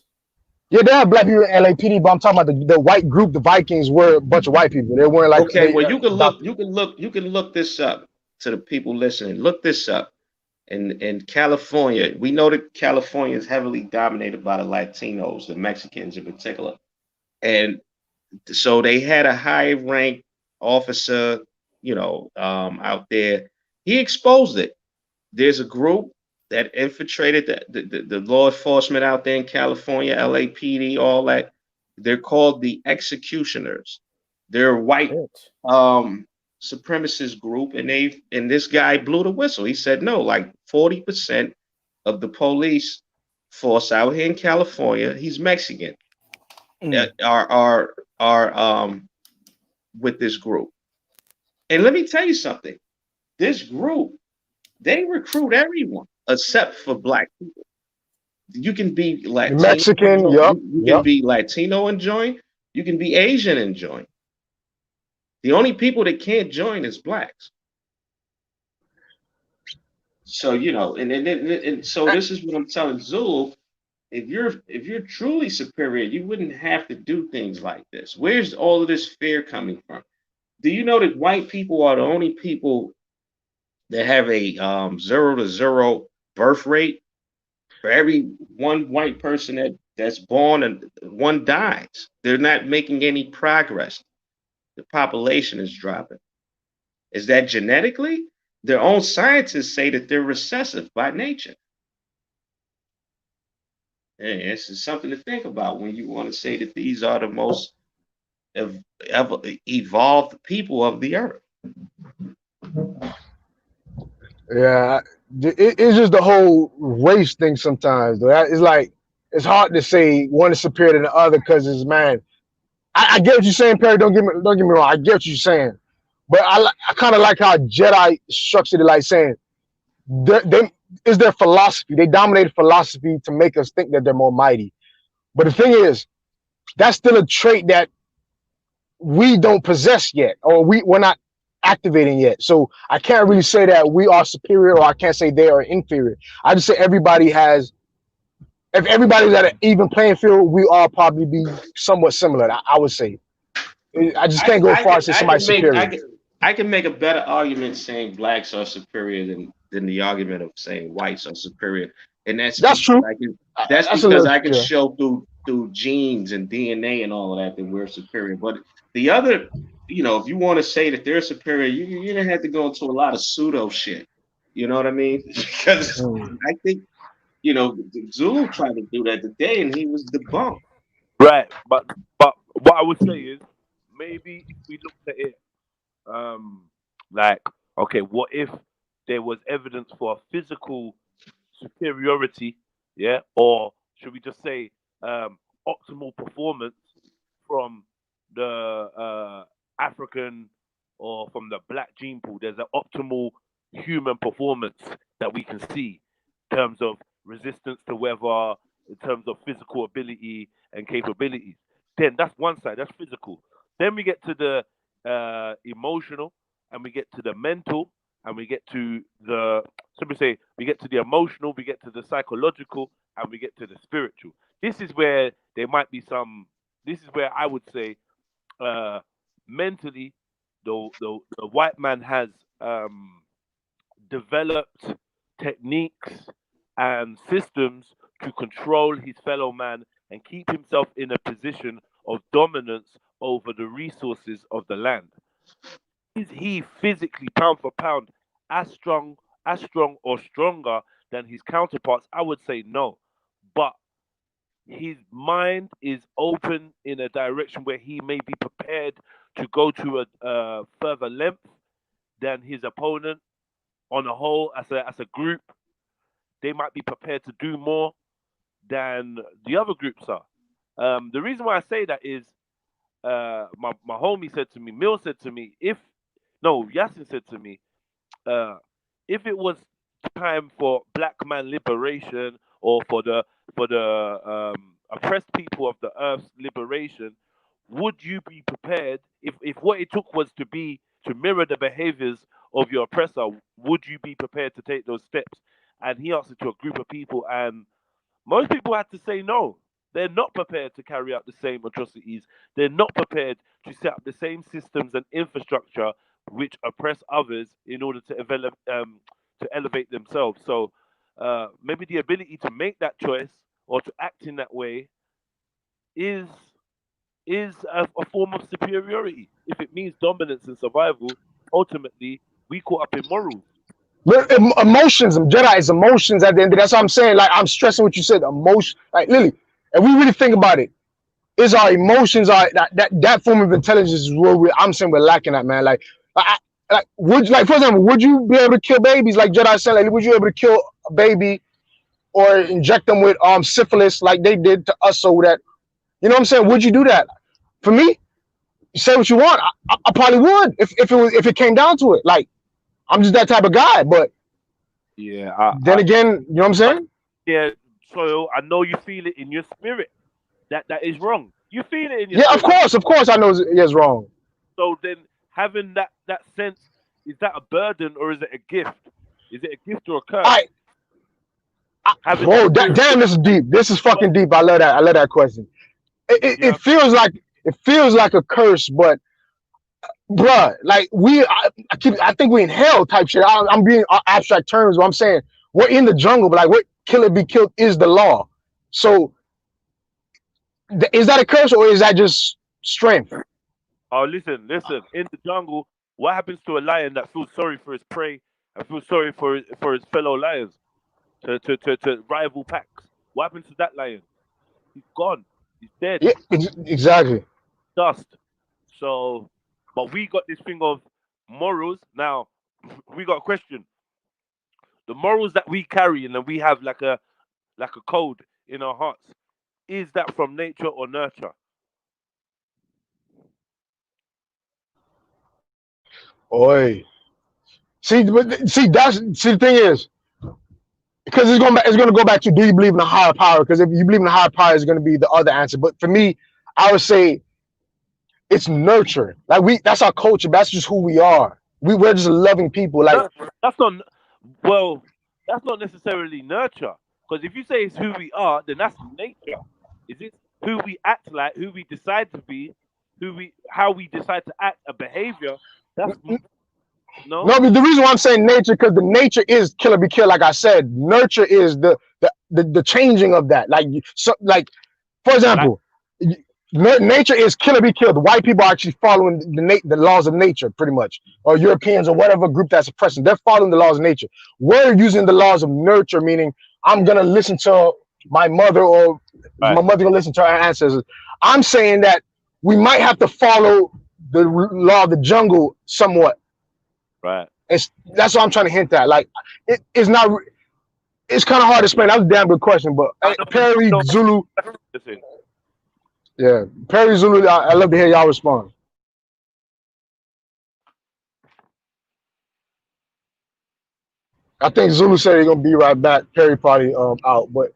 F: Yeah, they have black people in LAPD, but I'm talking about the white group. The Vikings were a bunch of white people. They weren't like
G: okay, well,
F: adopted.
G: you can look this up to the people listening. Look this up. In California, we know that California is heavily dominated by the Latinos, the Mexicans in particular. And so they had a high ranked officer, out there. He exposed it. There's a group that infiltrated the law enforcement out there in California, LAPD, all that. They're called the executioners. They're white supremacist group, and this guy blew the whistle. He said no, like 40% of the police force out here in California, he's Mexican, are with this group. And let me tell you something. This group, they recruit everyone except for black people. You can be Latino,
F: Mexican,
G: you can be Latino and join. You can be Asian and join. The only people that can't join is blacks. So and so this is what I'm telling Zulu. If you're truly superior, you wouldn't have to do things like this. Where's all of this fear coming from? Do you know that white people are the only people that have a 0 to 0 birth rate? For every one white person that's born and one dies. They're not making any progress. The population is dropping. Is that genetically? Their own scientists say that they're recessive by nature. And this is something to think about when you want to say that these are the most evolved people of the earth.
F: Yeah, it's just the whole race thing sometimes. Though it's like it's hard to say one is superior than the other because it's man. I get what you're saying, Perry. Don't get me wrong. I get what you're saying, but I kind of like how Jedi structured it, like saying they is their philosophy. They dominated philosophy to make us think that they're more mighty. But the thing is, that's still a trait that we don't possess yet, or we're not activating yet. So I can't really say that we are superior, or I can't say they are inferior. I just say everybody has. If everybody's at an even playing field, we all probably be somewhat similar. I would say. I just can't go far as say somebody's superior.
G: I can make a better argument saying blacks are superior than the argument of saying whites are superior, and that's
F: true.
G: That's because I can show through genes and DNA and all of that we're superior. But the other, if you want to say that they're superior, you're gonna have to go into a lot of pseudo shit. You know what I mean? Because I think Zulu tried to do that today, and he was debunked.
J: Right, but what I would say is maybe if we looked at it, like, okay, what if there was evidence for physical superiority, yeah, or should we just say optimal performance from the African or from the black gene pool? There's an optimal human performance that we can see in terms of resistance to weather, in terms of physical ability and capabilities. Then that's one side, that's physical. Then we get to the emotional, and we get to the mental, and we get to the, somebody say, we get to the emotional, we get to the psychological, and we get to the spiritual. This is where there might be some, this is where I would say mentally, the white man has developed techniques and systems to control his fellow man and keep himself in a position of dominance over the resources of the land. Is he physically, pound for pound, as strong or stronger than his counterparts? I would say no, but his mind is open in a direction where he may be prepared to go to a further length than his opponent on a whole. As a group, they might be prepared to do more than the other groups are. The reason why I say that is my homie said to me, Mill said to me, Yasin said to me, if it was time for black man liberation or for the oppressed people of the earth's liberation, would you be prepared, if what it took was to mirror the behaviors of your oppressor, would you be prepared to take those steps? And he asked it to a group of people, and most people had to say no. They're not prepared to carry out the same atrocities. They're not prepared to set up the same systems and infrastructure which oppress others in order to elevate themselves. So maybe the ability to make that choice or to act in that way is a form of superiority. If it means dominance and survival, ultimately we caught up in morals.
F: But emotions, Jedi is emotions at the end. That's what I'm saying. Like, I'm stressing what you said. Emotion, like, Lily, if we really think about it, is our emotions that form of intelligence is where I'm saying we're lacking at, man. Like for example, would you be able to kill babies? Like Jedi said, like, would you be able to kill a baby or inject them with syphilis like they did to us, so that, you know what I'm saying? Would you do that? For me, say what you want. I probably would if it came down to it. Like, I'm just that type of guy. But
J: yeah,
F: then again, you know what I'm saying?
J: Yeah, so I know you feel it in your spirit that is wrong. You feel it in your
F: spirit.
J: Of
F: course I know it's wrong.
J: So then having that sense, is that a burden or is it a gift? Is it a gift or a curse?
F: Damn, this is deep. This is fucking deep. I love that question. It feels like a curse, but bruh, like I think we in hell type shit. I'm being abstract terms. What I'm saying, we're in the jungle, but like, what kill or be killed is the law. So is that a curse or is that just strength?
J: Oh, listen. In the jungle, what happens to a lion that feels sorry for his prey and feels sorry for his fellow lions to rival packs? What happens to that lion? He's gone. He's dead.
F: Yeah, exactly.
J: Dust. So, but we got this thing of morals. Now, we got a question. The morals that we carry and that we have like a code in our hearts, is that from nature or nurture?
F: Oi. See, the thing is, because it's going to go back to, do you believe in a higher power? Because if you believe in a higher power, it's going to be the other answer. But for me, I would say it's nurture. Like, that's our culture. That's just who we are. We're just loving people. Like,
J: that's not necessarily nurture. Because if you say it's who we are, then that's nature. Is it who we act like, who we decide to be, how we decide to act, a behavior? That's no,
F: but the reason why I'm saying nature, because the nature is kill or be killed. Like I said, nurture is the changing of that. Like, so, like, for example, nature is kill or be killed. White people are actually following the laws of nature, pretty much, or Europeans or whatever group that's oppressing. They're following the laws of nature. We're using the laws of nurture, meaning I'm gonna listen to my mother, or my mother gonna listen to our ancestors. I'm saying that we might have to follow the law of the jungle somewhat.
J: Right.
F: That's what I'm trying to hint at. Like, it's not. It's kind of hard to explain. That was a damn good question, but Perry Zulu. Yeah, Perry Zulu. I love to hear y'all respond. I think Zulu said he's gonna be right back. Perry probably out, but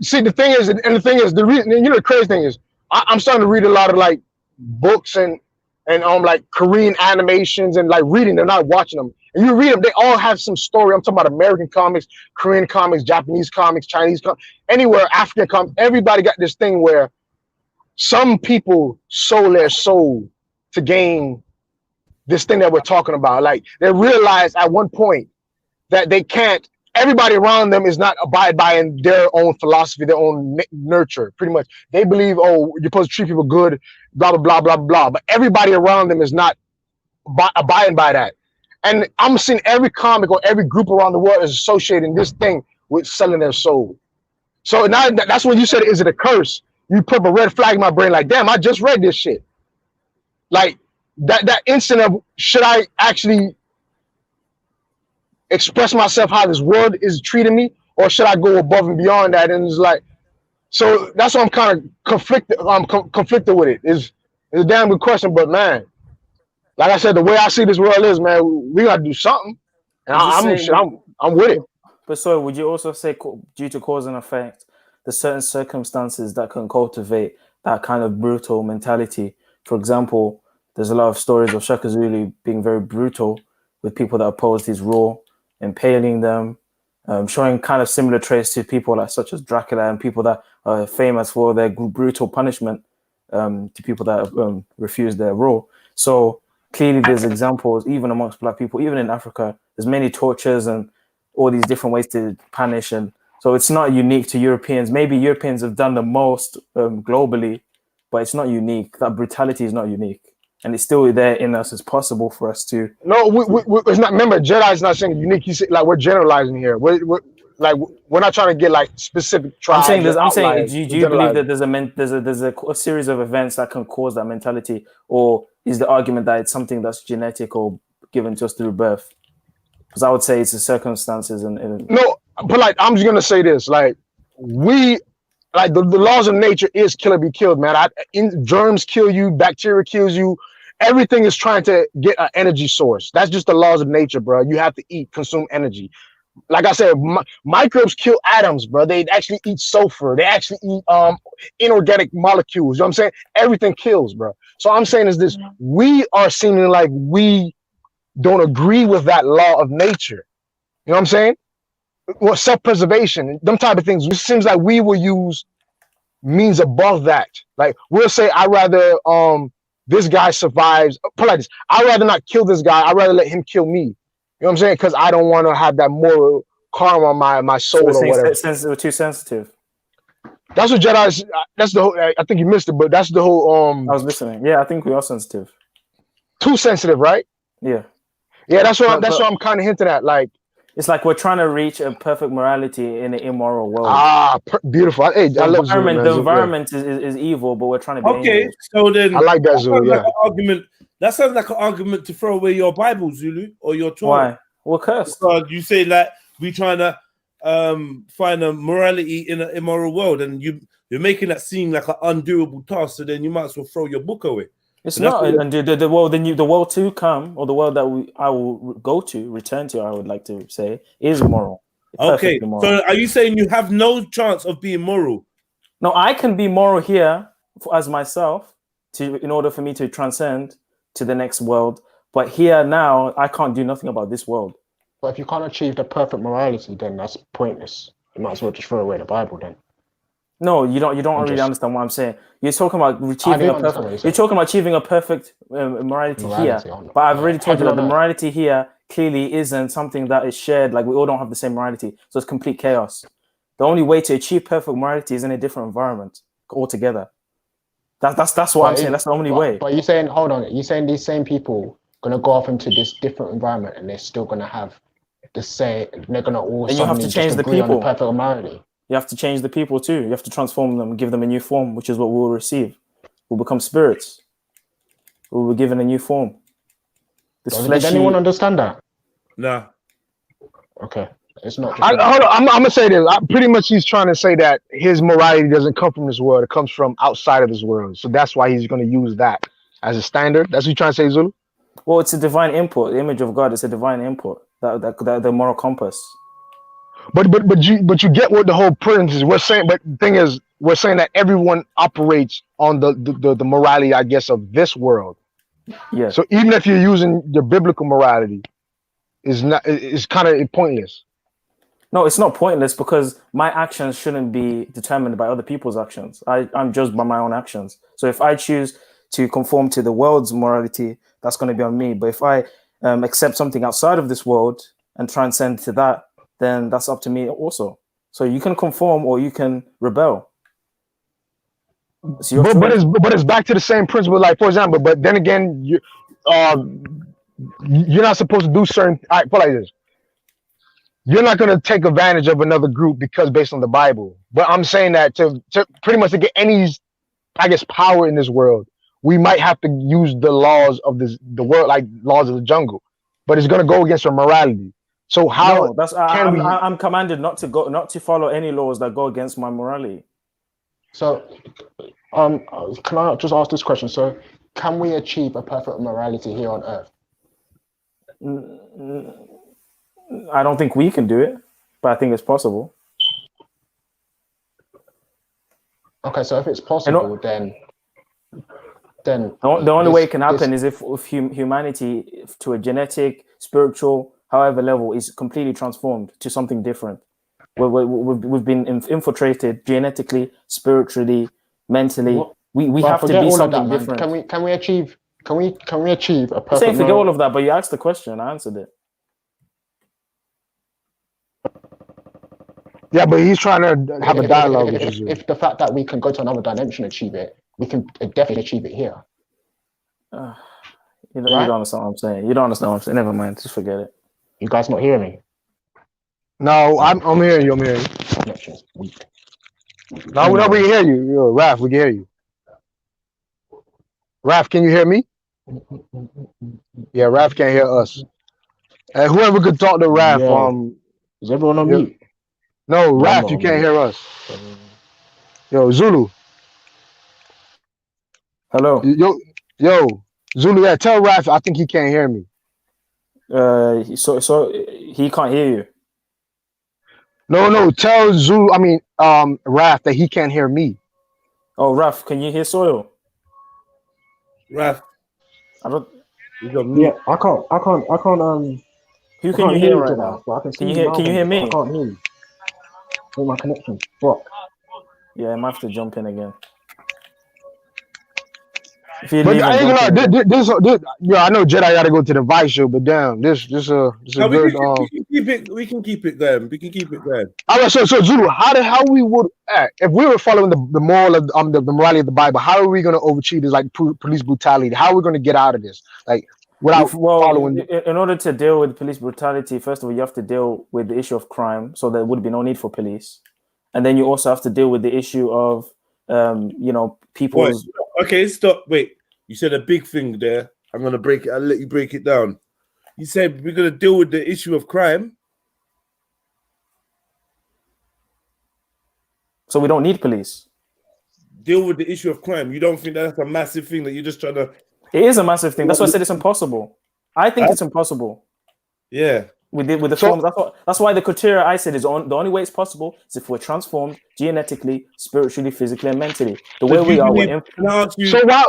F: see the thing is, and the thing is, the reason, you know, the crazy thing is, I'm starting to read a lot of like books and like Korean animations and like reading. They're not watching them, and you read them. They all have some story. I'm talking about American comics, Korean comics, Japanese comics, Chinese comics, anywhere, African comics. Everybody got this thing where some people sold their soul to gain this thing that we're talking about. Like they realized at one point that they can't, everybody around them is not abide by their own philosophy, their own nurture, pretty much. They believe, oh, you're supposed to treat people good, blah, blah, blah, blah, blah. But everybody around them is not abiding by that. And I'm seeing every comic or every group around the world is associating this thing with selling their soul. So now that's when you said, is it a curse? You put a red flag in my brain like, damn, I just read this shit. Like that instant of, should I actually express myself how this world is treating me, or should I go above and beyond that? And it's like, so that's why I'm kind of conflicted. I'm conflicted with it. It's a damn good question, but man, like I said, the way I see this world is, man, we gotta do something, and I'm with it.
C: But so, would you also say, due to cause and effect, there's certain circumstances that can cultivate that kind of brutal mentality? For example, there's a lot of stories of Shaka Zulu being very brutal with people that opposed his rule, impaling them, showing kind of similar traits to people like such as Dracula and people that are famous for their brutal punishment to people that refuse their rule. So clearly there's examples, even amongst Black people, even in Africa, there's many tortures and all these different ways to punish. And so it's not unique to Europeans. Maybe Europeans have done the most globally, but it's not unique. That brutality is not unique. And it's still there in us. It's possible for us to.
F: No, it's not. Remember, Jedi is not saying unique. You say, like, we're generalizing here. We're not trying to get like specific tribes.
C: I'm saying. Do you believe that there's a series of events that can cause that mentality, or is the argument that it's something that's genetic or given to us through birth? Because I would say it's the circumstances and.
F: No, but like I'm just gonna say this. Like the laws of nature is kill or be killed, man. Germs kill you, bacteria kills you. Everything is trying to get an energy source. That's just the laws of nature, bro. You have to eat, consume energy. Like I said, microbes kill atoms, bro. They actually eat sulfur. They actually eat inorganic molecules. You know what I'm saying? Everything kills, bro. So I'm saying is this: we are seeming like we don't agree with that law of nature. You know what I'm saying? Well, self-preservation, them type of things. It seems like we will use means above that. Like we'll say, I rather this guy survives. Put like this: I'd rather not kill this guy. I'd rather let him kill me. You know what I'm saying? Because I don't want to have that moral karma on my soul or whatever.
C: We're too sensitive.
F: That's what Jedi. That's the whole. I think you missed it, but that's the whole.
C: I was listening. Yeah, I think we are sensitive.
F: Too sensitive, right?
C: Yeah.
F: Yeah, that's what I'm kind of hinting at. Like.
C: It's like we're trying to reach a perfect morality in an immoral world.
F: Beautiful. Hey, I love Zulu, man.
C: The environment is evil, but we're trying to be
B: angels. So then
F: I like that, Zulu. Yeah.
B: That sounds like an argument to throw away your Bible, Zulu, or your Torah.
C: Why? We're cursed.
B: Because you say like we trying to find a morality in an immoral world, and you're making that seem like an undoable task. So then you might as well throw your book away.
C: It's not, and the world, the world to come, or the world that I will go to, return to, I would like to say, is moral.
B: Okay, moral. So are you saying you have no chance of being moral?
C: No, I can be moral here as myself, in order for me to transcend to the next world. But here now, I can't do nothing about this world.
H: But if you can't achieve the perfect morality, then that's pointless. You might as well just throw away the Bible then.
C: No, you don't really understand what I'm saying. You're talking about achieving a perfect. You're talking about achieving a perfect morality here. But I've already told you that the morality here clearly isn't something that is shared. Like we all don't have the same morality, so it's complete chaos. The only way to achieve perfect morality is in a different environment altogether. That's what I'm saying. That's the only way.
H: But you're saying, hold on, you're saying these same people gonna go off into this different environment and they're still gonna have the same. They're gonna all.
C: And you have to change the people.
H: On the perfect morality. You
C: have to change the people too. You have to transform them, give them a new form, which is what we'll receive. We'll become spirits. We'll be given a new form.
H: Does anyone understand that?
B: No.
H: Okay. It's not.
F: Hold on. I'm gonna say this. Pretty much, he's trying to say that his morality doesn't come from this world; it comes from outside of this world. So that's why he's going to use that as a standard. That's what you're trying to say, Zulu.
C: Well, it's a divine input. The image of God is a divine input. the moral compass.
F: But you get what the whole premise is. We're saying, but the thing is, we're saying that everyone operates on the morality, I guess, of this world.
C: Yeah.
F: So even if you're using the biblical morality, is kind of pointless.
C: No, it's not pointless because my actions shouldn't be determined by other people's actions. I'm judged by my own actions. So if I choose to conform to the world's morality, that's going to be on me. But if I accept something outside of this world and transcend to that, then that's up to me also. So you can conform or you can rebel.
F: But it's back to the same principle. Like, for example, but then again, you're not supposed to do certain. I put like this. You're not going to take advantage of another group because based on the Bible. But I'm saying that to pretty much to get any, I guess, power in this world, we might have to use the laws of the world, like laws of the jungle. But it's going to go against our morality. So how
C: I'm commanded not to follow any laws that go against my morality.
H: So, can I just ask this question? So, can we achieve a perfect morality here on Earth?
C: I don't think we can do it, but I think it's possible.
H: Okay, so if it's possible, then
C: the only way it can happen is if humanity, to a genetic, spiritual, however level, is completely transformed to something different. We've been infiltrated genetically, spiritually, mentally. We have to be something different.
H: Can we achieve a perfect?
C: Saying forget all of that, but you asked the question, I answered it.
F: Yeah, but he's trying to have a dialogue.
H: If the fact that we can go to another dimension and achieve it, we can definitely achieve it here.
C: You don't understand what I'm saying. You don't understand what I'm saying. Never mind. Just forget it.
H: You guys not hearing me?
F: No, I'm hearing you. I'm hearing you. No, we can hear you. Yo, Raph, we can hear you. Raph, can you hear me? Yeah, Raph can't hear us. And whoever could talk to Raph,
H: is everyone on mute?
F: No, Raph, you can't hear us. Yo, Zulu.
C: Hello.
F: Yo, Zulu. Yeah, tell Raph I think he can't hear me.
C: So he can't hear you.
F: No. Tell Zulu. I mean, Raph that he can't hear me.
C: Oh, Raph, can you hear Soil?
B: Raph,
C: I don't.
H: Yeah, I can't.
C: Who can you hear right now? Can you hear me?
H: I can't hear you. With my connection. What?
C: Yeah, I might have to jump in again.
F: But I ain't gonna lie, this, I know Jedi got to go to the Vice show, but damn, this a good.
B: We can keep it going. We can keep it going.
F: All right, so Zulu, how we would act if we were following the moral of the morality of the Bible? How are we gonna overachieve this, like police brutality? How are we gonna get out of this, like without following?
C: In order to deal with police brutality, first of all, you have to deal with the issue of crime, so there would be no need for police, and then you also have to deal with the issue of people's.
B: Okay, stop. Wait, you said a big thing there. I'm gonna break it. I'll let you break it down. You said we're gonna deal with the issue of crime.
C: So we don't need police.
B: Deal with the issue of crime. You don't think that's a massive thing that you're just trying to?
C: It is a massive thing. That's why I said it's impossible. I think it's impossible.
B: Yeah.
C: With the forms, that's why the criteria I said is the only way it's possible is if we're transformed genetically, spiritually, physically, and mentally. The way we are.
F: So why?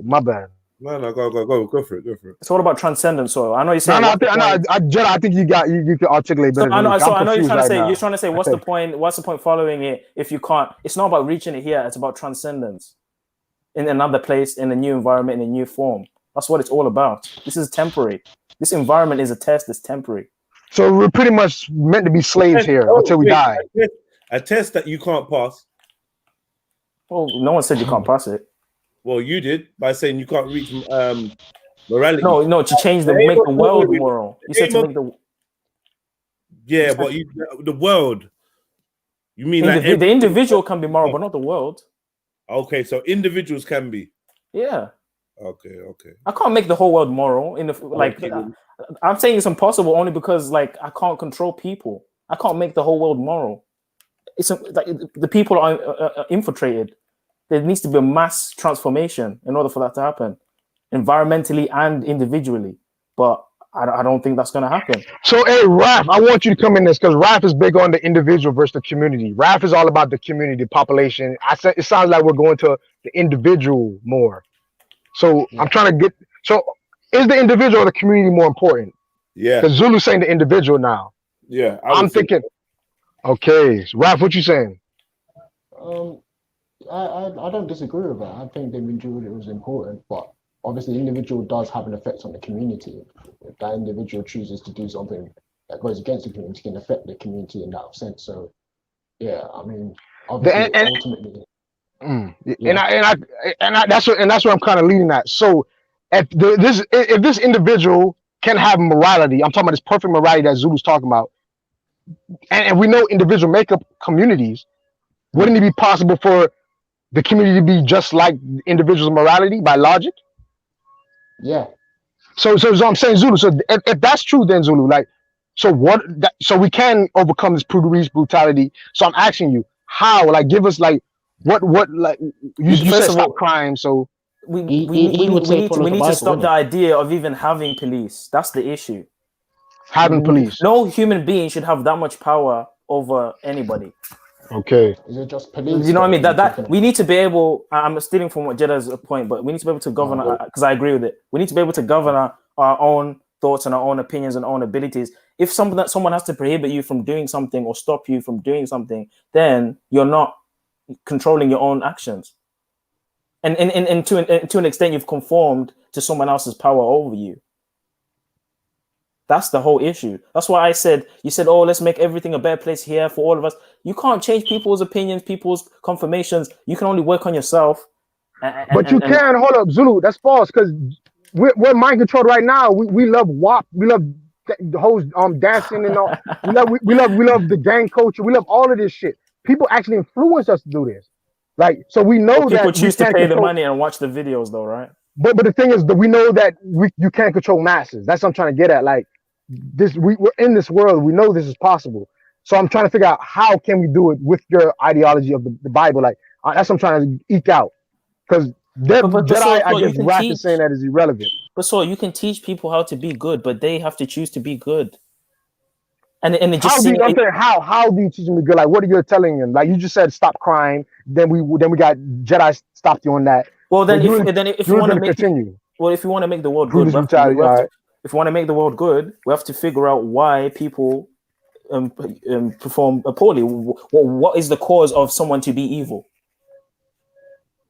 F: My bad.
B: No, go for it.
C: It's all about transcendence. So I know you're saying.
F: I think you can articulate better.
C: I know you're trying to say. You're trying to say what's the point? What's the point following it if you can't? It's not about reaching it here. It's about transcendence in another place, in a new environment, in a new form. That's what it's all about. This is temporary. This environment is a test that's temporary.
F: So we're pretty much meant to be slaves here until we die.
B: A test that you can't pass.
C: Well, no one said you can't pass it.
B: Well, you did by saying you can't reach morality.
C: No, to change make the world moral. You said to make the.
B: Yeah, but the world. You mean
C: the individual can be moral, but not the world.
B: Okay, so individuals can be.
C: Yeah.
B: Okay.
C: I can't make the whole world moral I'm saying it's impossible only because I can't control people. I can't make the whole world moral. It's the people are infiltrated. There needs to be a mass transformation in order for that to happen, environmentally and individually. But I don't think that's gonna happen.
F: So, hey, Raph, I want you to come in this because Raph is big on the individual versus the community. Raph is all about the community, the population. I said it sounds like we're going to the individual more. So I'm trying to get. So, is the individual or the community more important?
B: Yeah.
F: Because Zulu's saying the individual now.
B: Yeah.
F: I'm thinking. Okay, so Raph, what you saying?
H: I don't disagree with that. I think the individual is important, but obviously, the individual does have an effect on the community. If that individual chooses to do something that goes against the community, can affect the community in that sense. So, yeah, I mean, obviously, ultimately.
F: That's what I'm kind of leading at. So, if this individual can have morality, I'm talking about this perfect morality that Zulu's talking about, and we know individual make up communities. Wouldn't it be possible for the community to be just like individuals' morality by logic?
H: Yeah.
F: So I'm saying, Zulu. So if that's true, then Zulu, like, so we can overcome this brutality. So I'm asking you, how? Like, give us like what like you said stop crime. So
C: we need to stop the idea of even having police. That's the issue.
F: Having police.
C: No human being should have that much power over anybody.
F: Okay.
H: Is it just police?
C: You know what I mean? That we need to be able. I'm stealing from what Jedda's point, but we need to be able to govern. Because I agree with it. We need to be able to govern our own thoughts and our own opinions and our own abilities. If someone has to prohibit you from doing something or stop you from doing something, then you're not controlling your own actions. And to an extent, you've conformed to someone else's power over you. That's the whole issue. That's why I said, you said, oh, let's make everything a better place here for all of us. You can't change people's opinions, people's confirmations. You can only work on yourself.
F: But you can, hold up, Zulu, that's false, because we're mind controlled right now. We love WAP, we love the whole dancing and all. we love the gang culture. We love all of this shit. People actually influence us to do this. Like, so we know that
C: people choose to pay the money and watch the videos though, right?
F: But the thing is that we know that you can't control masses. That's what I'm trying to get at. Like, we're in this world. We know this is possible. So I'm trying to figure out how can we do it with your ideology of the Bible. Like, that's what I'm trying to eke out. Because Jedi, I guess, Rack is saying that is irrelevant.
C: But so you can teach people how to be good, but they have to choose to be good. And it just
F: how do you teach them to be good? Like, what are you telling them? Like, you just said stop crime. Then we got Jedi stopped you on that.
C: Well, then if you want to
F: continue.
C: Well, if you want to make the world good, if you want to make the world good, we have to figure out why people perform poorly. What is the cause of someone to be evil?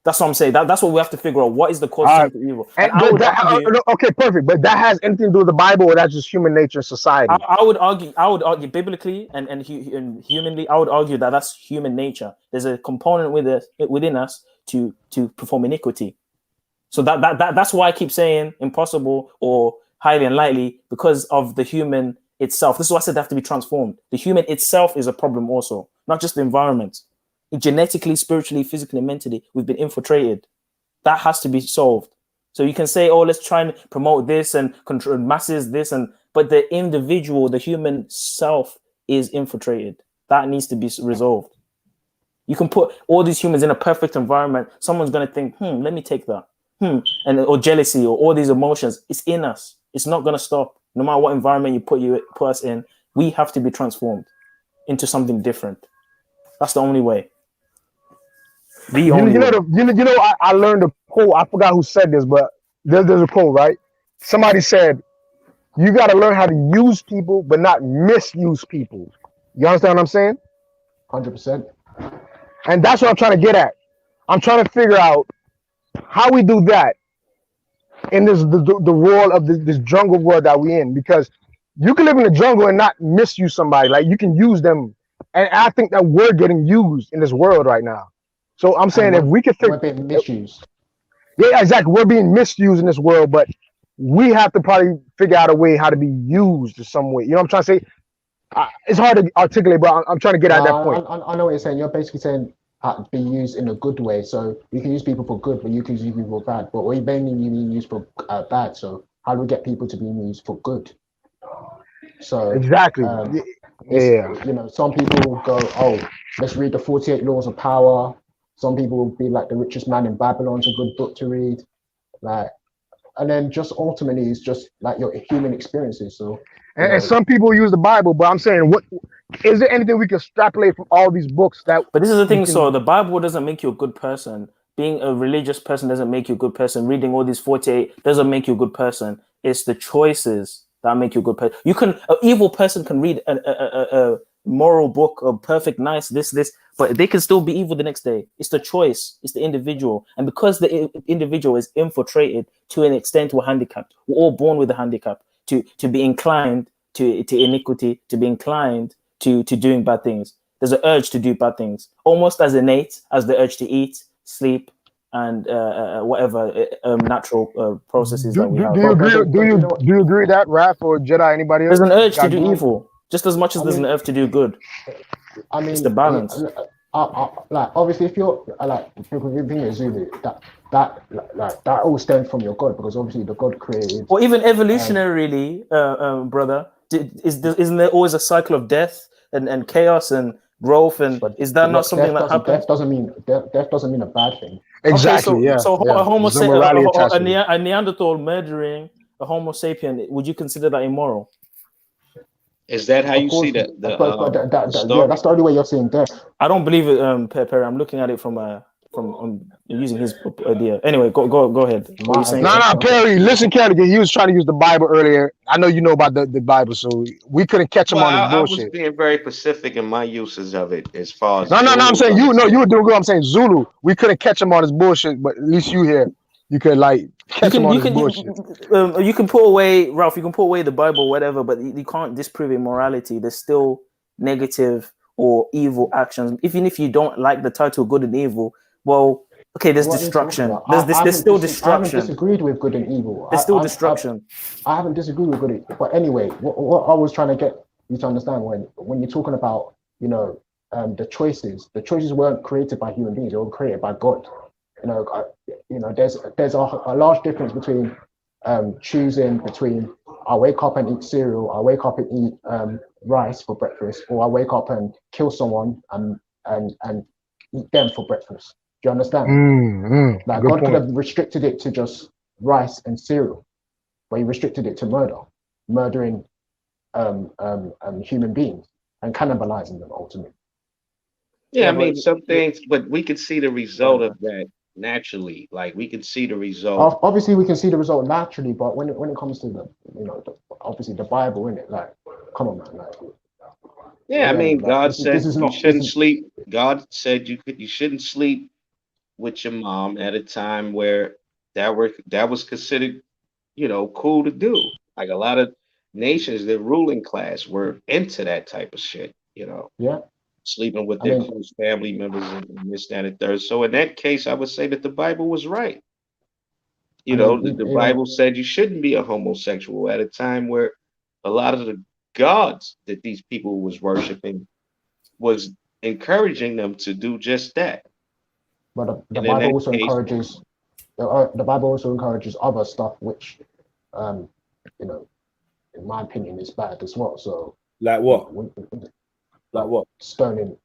C: That's what I'm saying. That's what we have to figure out. What is the cause of evil?
F: Okay, perfect. But that has anything to do with the Bible, or that's just human nature and society?
C: I would argue biblically and humanly. I would argue that that's human nature. There's a component within us to perform iniquity. So that's why I keep saying impossible or highly unlikely, because of the human itself. This is why I said they have to be transformed. The human itself is a problem also, not just the environment. Genetically, spiritually, physically, mentally, we've been infiltrated. That has to be solved. So you can say, oh, let's try and promote this and control masses, but the individual, the human self is infiltrated. That needs to be resolved. You can put all these humans in a perfect environment. Someone's going to think, let me take that. Or jealousy or all these emotions. It's in us. It's not going to stop. No matter what environment you put us in, we have to be transformed into something different. That's the only way. I
F: learned a quote. I forgot who said this, but there's a quote, right? Somebody said, you got to learn how to use people, but not misuse people. You understand what I'm saying?
H: 100%.
F: And that's what I'm trying to get at. I'm trying to figure out how we do that in the world of this jungle world that we're in, because you can live in the jungle and not misuse somebody. Like, you can use them. And I think that we're getting used in this world right now. So I'm saying if we could figure,
H: we're being misused.
F: Yeah, exactly. We're being misused in this world, but we have to probably figure out a way how to be used in some way. You know what I'm trying to say? It's hard to articulate, but I'm trying to get at that point.
H: I know what you're saying. You're basically saying be used in a good way. So you can use people for good, but you can use people for bad. But what you mainly mean used for bad. So how do we get people to be used for good? So
F: exactly.
H: Some people will go, oh, let's read the 48 Laws of Power. Some people will be like The Richest Man in Babylon. It's a good book to read. Like, and then just ultimately it's just like your human experiences. So
F: And some people use the Bible, but I'm saying, what is there anything we can extrapolate from all these books that?
C: But this is the thing.
F: we can-
C: So the Bible doesn't make you a good person. Being a religious person doesn't make you a good person. Reading all these 48 doesn't make you a good person. It's the choices that make you a good person. An evil person can read a moral book, a perfect, nice, this, but they can still be evil the next day. It's the choice. It's the individual. And because the individual is infiltrated to an extent, we're handicapped. We're all born with a handicap to be inclined to iniquity, to be inclined to doing bad things. There's an urge to do bad things, almost as innate as the urge to eat, sleep, and whatever natural processes that we have.
F: Do you agree? Do you agree with that, Raph or Jedi? Anybody else?
C: There's an urge to do evil, just as much as there's an urge to do good.
H: I mean,
C: it's the balance.
H: Like obviously, if you're like being a Zulu, that all stems from your God, because obviously the God created.
C: Or even evolutionarily, brother, isn't there always a cycle of death and chaos and growth? And is that not something that happens?
H: Death doesn't mean a bad thing.
F: Exactly.
C: Okay, so a Homo
F: There's no morality attached to it.
C: a Neanderthal murdering a Homo sapien, would you consider that immoral?
G: Is that how you see the
H: yeah, that's the only way you're seeing death.
C: I don't believe it, Perry. I'm looking at it from using his idea. Anyway, go ahead. What are you saying?
F: No, Perry, listen carefully. He was trying to use the Bible earlier. I know you know about the Bible, so we couldn't catch him on his
G: I was
F: bullshit.
G: being very specific in my uses of it as far as.
F: No, I'm saying you were doing good. I'm saying Zulu. We couldn't catch him on his bullshit, but at least you here. You could like catch him on his bullshit.
C: You can put away, Ralph. You can put away the Bible, whatever, but you can't disprove immorality. There's still negative or evil actions. Even if you don't like the title "good and evil," well, okay, there's destruction. There's still destruction.
H: I haven't disagreed with good and evil.
C: There's still destruction.
H: I haven't disagreed with good and evil. But anyway, what I was trying to get you to understand when you're talking about the choices weren't created by human beings. They were created by God. There's a large difference between choosing between I wake up and eat cereal, I wake up and eat rice for breakfast, or I wake up and kill someone and eat them for breakfast. Do you understand? Like God could have restricted it to just rice and cereal, but He restricted it to murdering human beings and cannibalizing them ultimately.
G: Yeah, I mean some things, but we could see the result of that naturally. Like we can see the result.
H: Obviously, we can see the result naturally, but when it comes to obviously the Bible, innit? Like, come on, man. Like,
G: yeah, I mean, God said you shouldn't sleep. God said you shouldn't sleep with your mom at a time where that was considered, cool to do. Like a lot of nations, the ruling class were into that type of shit.
H: Yeah.
G: Sleeping with their close family members and this, that, and third. So in that case, I would say that the Bible was right. The Bible said you shouldn't be a homosexual at a time where a lot of the gods that these people was worshiping was encouraging them to do just that.
H: But the Bible also encourages. The Bible also encourages other stuff, which, in my opinion, is bad as well. So,
B: like what? Like what?
H: Stoning,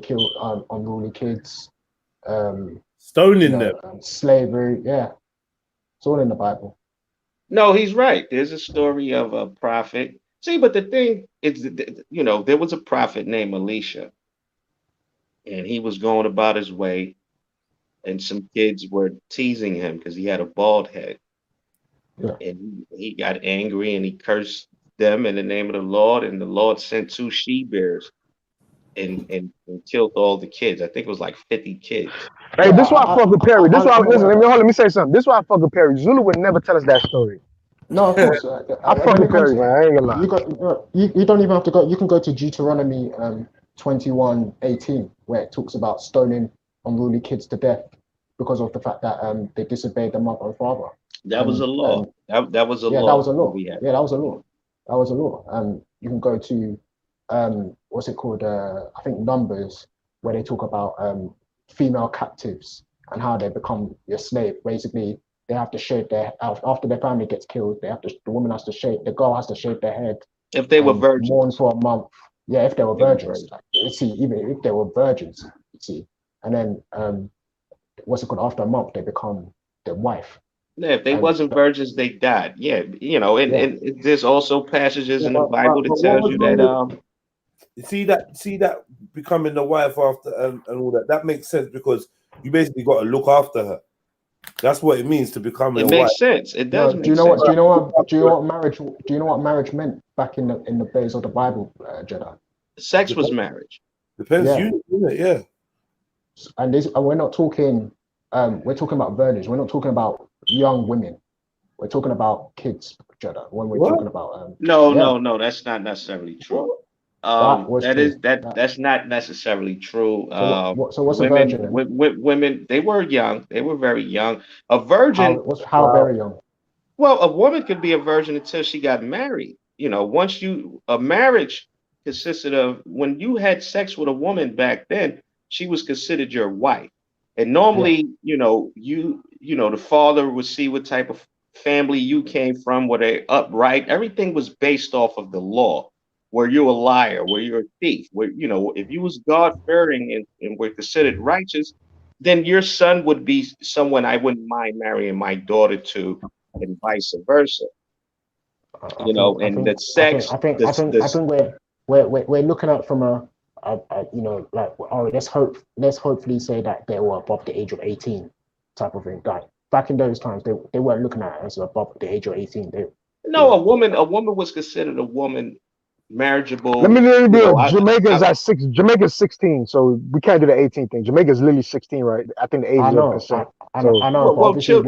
H: kill unruly kids.
B: Stoning them.
H: Slavery. Yeah, it's all in the Bible.
G: No, he's right. There's a story of a prophet. See, but the thing is, there was a prophet named Elisha, and he was going about his way, and some kids were teasing him because he had a bald head. Yeah. And he got angry and he cursed them in the name of the Lord, and the Lord sent 2 she-bears and killed all the kids. I think it was like 50 kids.
F: Hey, this is why I fuck with Perry. This is why let me say something. This is why I fuck with Perry. Zulu would never tell us that story.
H: No, of course.
F: I fuck with Perry, man. I ain't gonna lie.
H: You don't even have to go. You can go to Deuteronomy 21:18, where it talks about stoning unruly kids to death because of the fact that they disobeyed their mother and father.
G: That was a law. That was a law.
H: That was a law. Yeah, that was a law. That was a law. You can go to what's it called? I think Numbers, where they talk about female captives and how they become your slave. Basically, they have to shave their after their family gets killed. The woman has to shave. The girl has to shave their head.
G: If they were virgins.
H: Mourn for a month. Yeah, if they were virgins. Even if they were virgins. And then what's it called? After a month, they become the wife.
G: Yeah, if they
H: And
G: wasn't virgins, they died. Yeah, you know, and,
H: yeah,
G: and there's also passages
B: Yeah,
G: in the Bible that
B: but what
G: tells
B: was
G: you
B: wrong
G: that
B: with see that becoming the wife after and all that? That makes sense because you basically got to look after her. That's what it means to becoming
G: it
B: a wife.
G: makes sense. It does
H: no. Do
G: make
H: you know what?
G: sense.
H: Do you know what? Do you know what marriage? Do you know what marriage meant back in the days of the Bible, Jedi?
G: Sex was
B: Depends,
G: marriage.
B: depends
H: Yeah,
B: you, isn't it? Yeah.
H: and this, and we're not talking. We're talking about virgins. We're not talking about young women. We're talking about kids, Jedi. When we're
B: What?
H: talking about
G: No,
H: yeah,
G: no, no, that's not necessarily true.
B: What?
H: that was
G: That
H: true.
G: is that's not necessarily true.
H: So what? So what's a
G: Women,
H: virgin? Then?
G: women, they were young. They were very young. A virgin,
H: How
B: Wow.
H: very young?
G: well, a woman could be a virgin until she got married. You know, once a marriage consisted of when you had sex with a woman back then, she was considered your wife. And
H: Yeah,
G: normally, the father would see what type of family you came from, were they upright? Everything was based off of the law. Were you a liar? Were you a thief? If you was God fearing and were considered righteous, then your son would be someone I wouldn't mind marrying my daughter to, and vice versa.
H: I
G: You
H: think
G: know,
H: I
G: and
H: think
G: the
H: I think
G: sex,
H: I think I
G: this,
H: think I
G: this,
H: think we're looking at from like let's hopefully say that they were above the age of 18 type of thing. Like back in those times, they weren't looking at it as above the age of 18. They you
G: no,
H: know
G: a woman was considered a woman
F: Let
G: marriageable.
F: me
G: You
F: be real.
G: know,
F: Jamaica's at six. Jamaica's 16, so we can't do the 18 thing. Jamaica's literally 16, right? I think the age
H: I
F: is of
H: know
F: consent. So
H: I know,
G: well,
H: but obviously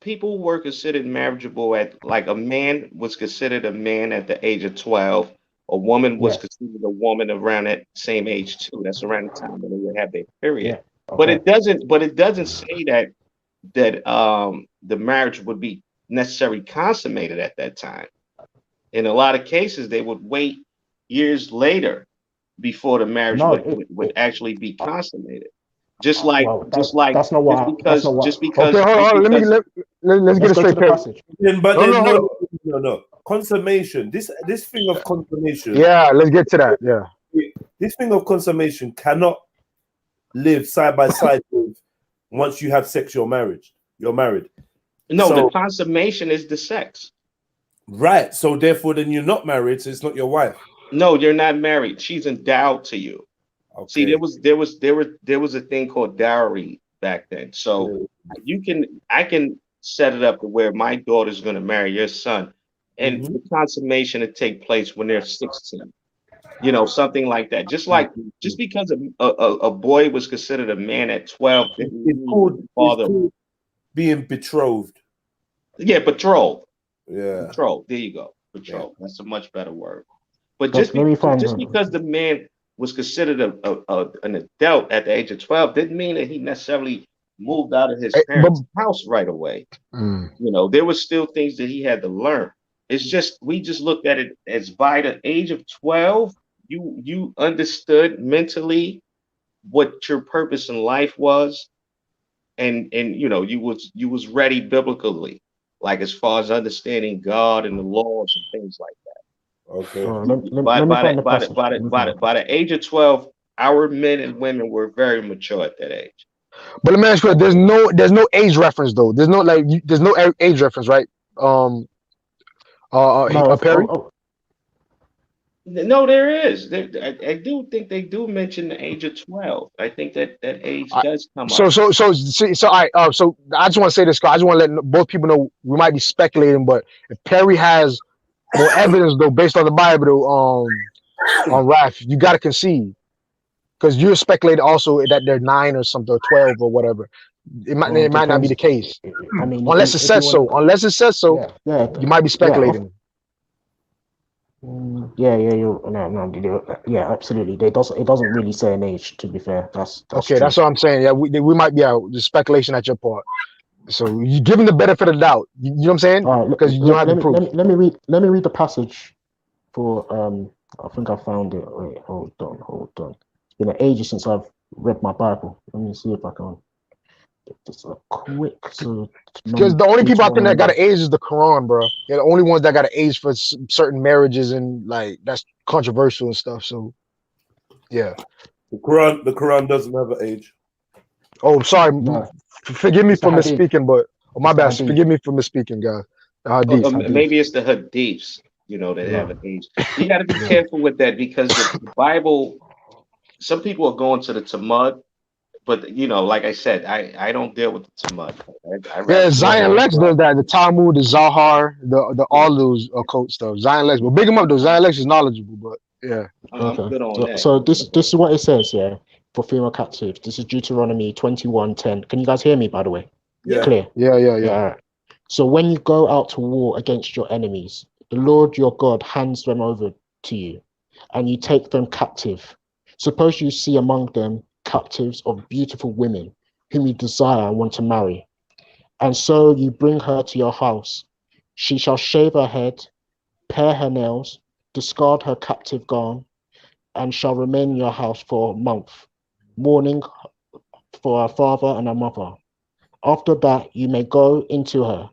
G: people were considered marriageable at, like, a man was considered a man at the age of 12. A woman was
H: yeah
G: considered a woman around that same age too. That's around the time when they would have their period.
H: yeah
G: But
H: okay
G: it doesn't say that the marriage would be necessarily consummated at that time. In a lot of cases, they would wait years later before the marriage
H: no
G: would actually be consummated. Just like
H: well
G: just like
H: that's not
G: just
H: what that's
G: because
H: not what
G: just
F: okay,
G: because
F: hold
G: just
F: on.
G: because
F: Let's get
H: let's
F: it
H: go to
F: straight,
H: the
F: Perry.
H: passage.
B: But
F: No,
B: then
F: no, hold on.
B: no. Consummation. This thing of consummation.
F: Yeah, let's get to that. Yeah.
B: This thing of consummation cannot live side by side with once you have sex, you're married. You're married.
G: no, the
B: So
G: consummation is the sex.
B: right. So therefore, then you're not married. So it's not your wife.
G: No, you're not married. She's endowed to you. See,
B: Okay.
G: there was a thing called dowry back then. So I can set it up to where my daughter's going to marry your son, and
B: Mhm.
G: the consummation to take place when they're 16. Something like that. Just because a boy was considered a man at 12 didn't mean that the
B: It's
G: father.
B: called being betrothed.
G: Yeah, betrol.
B: Yeah.
G: Patrol. There you go.
B: Yeah.
G: Patrol. That's a much better word. But
H: Just let me find
G: just because the man was considered an adult at the age of 12 didn't mean that he necessarily moved out of his
F: But
G: parents' house right away.
F: mm,
G: There were still things that he had to learn. It's just we just looked at it as by the age of 12, you understood mentally what your purpose in life was, and you was ready biblically, like as far as understanding God and the laws and things like
B: Okay.
G: by
H: let me
G: by
H: find
G: the
H: the
G: by the
H: passage.
G: by the
H: Let me
G: by
H: find
G: the,
H: the
G: by
H: passage.
G: the age of 12, our men and women were very mature at that age.
F: let me ask you, there's no age reference though. There's no there's no age reference, right? Um
H: No,
F: Perry?
G: No, there is. I do think they do mention the age of 12. I think that age
F: I,
G: does come
F: so
G: up.
F: so so so so I just want to say this, 'cause I just want to let both people know we might be speculating, but if Perry has more evidence though based on the Bible though, on Raph, you gotta concede. Because you're speculating also that they're 9 or something or 12 or whatever. It might not be
H: depends.
F: the case.
H: I mean,
F: Unless it
H: if you
F: says
H: want
F: so.
H: to,
F: Unless it says so,
H: yeah,
F: you might be
H: yeah,
F: speculating.
H: yeah, you're yeah, absolutely. It doesn't really say an age. To be fair, that's
F: Okay,
H: true.
F: that's what I'm saying. Yeah, we might be out. The speculation at your part. So you give them the benefit of the doubt. You know what I'm saying?
H: All right,
F: Because you don't have the proof.
H: let me read the passage for I think I found it. Wait, hold on. It's been ages since I've read my Bible. Let me see if I can get this up quick. So
F: Because the only people I think that got
H: Deuteronomy.
F: an age is the Quran, bro. They're the only ones that got an age for certain marriages and like that's controversial and stuff. So yeah.
B: The Quran doesn't have an age.
F: Oh, sorry.
H: No,
F: Forgive me
H: it's the
F: for
H: hadith.
F: misspeaking, but Oh, my
H: It's the
F: bad.
H: hadith.
F: Forgive me for misspeaking, guys. The
G: Or
F: hadith.
H: Hadith.
G: maybe it's the hadiths, you know, that
H: Yeah.
G: have an age. You got to be
H: Yeah.
G: careful with that because the Bible. Some people are going to the Talmud, but you know, like I said, I don't deal with the Talmud. I rather
F: Yeah,
G: deal
F: Zion
G: with
F: Lex
G: the
F: does
G: Quran.
F: that. The Talmud, the Zahar, the
G: Yeah,
F: all those occult stuff. Zion Lex, but big him up though. Zion Lex is knowledgeable, but yeah.
G: I'm
H: Okay.
G: good on
H: So,
G: that.
H: so this is what it says, yeah, for female captives. This is Deuteronomy 21:10. Can you guys hear me, by the way?
B: Yeah.
H: Clear.
F: Yeah.
H: Yeah. So when you go out to war against your enemies, the Lord your God hands them over to you, and you take them captive. Suppose you see among them captives of beautiful women whom you desire and want to marry, and so you bring her to your house. She shall shave her head, pare her nails, discard her captive gown, and shall remain in your house for a month, mourning for her father and her mother. After that, you may go into her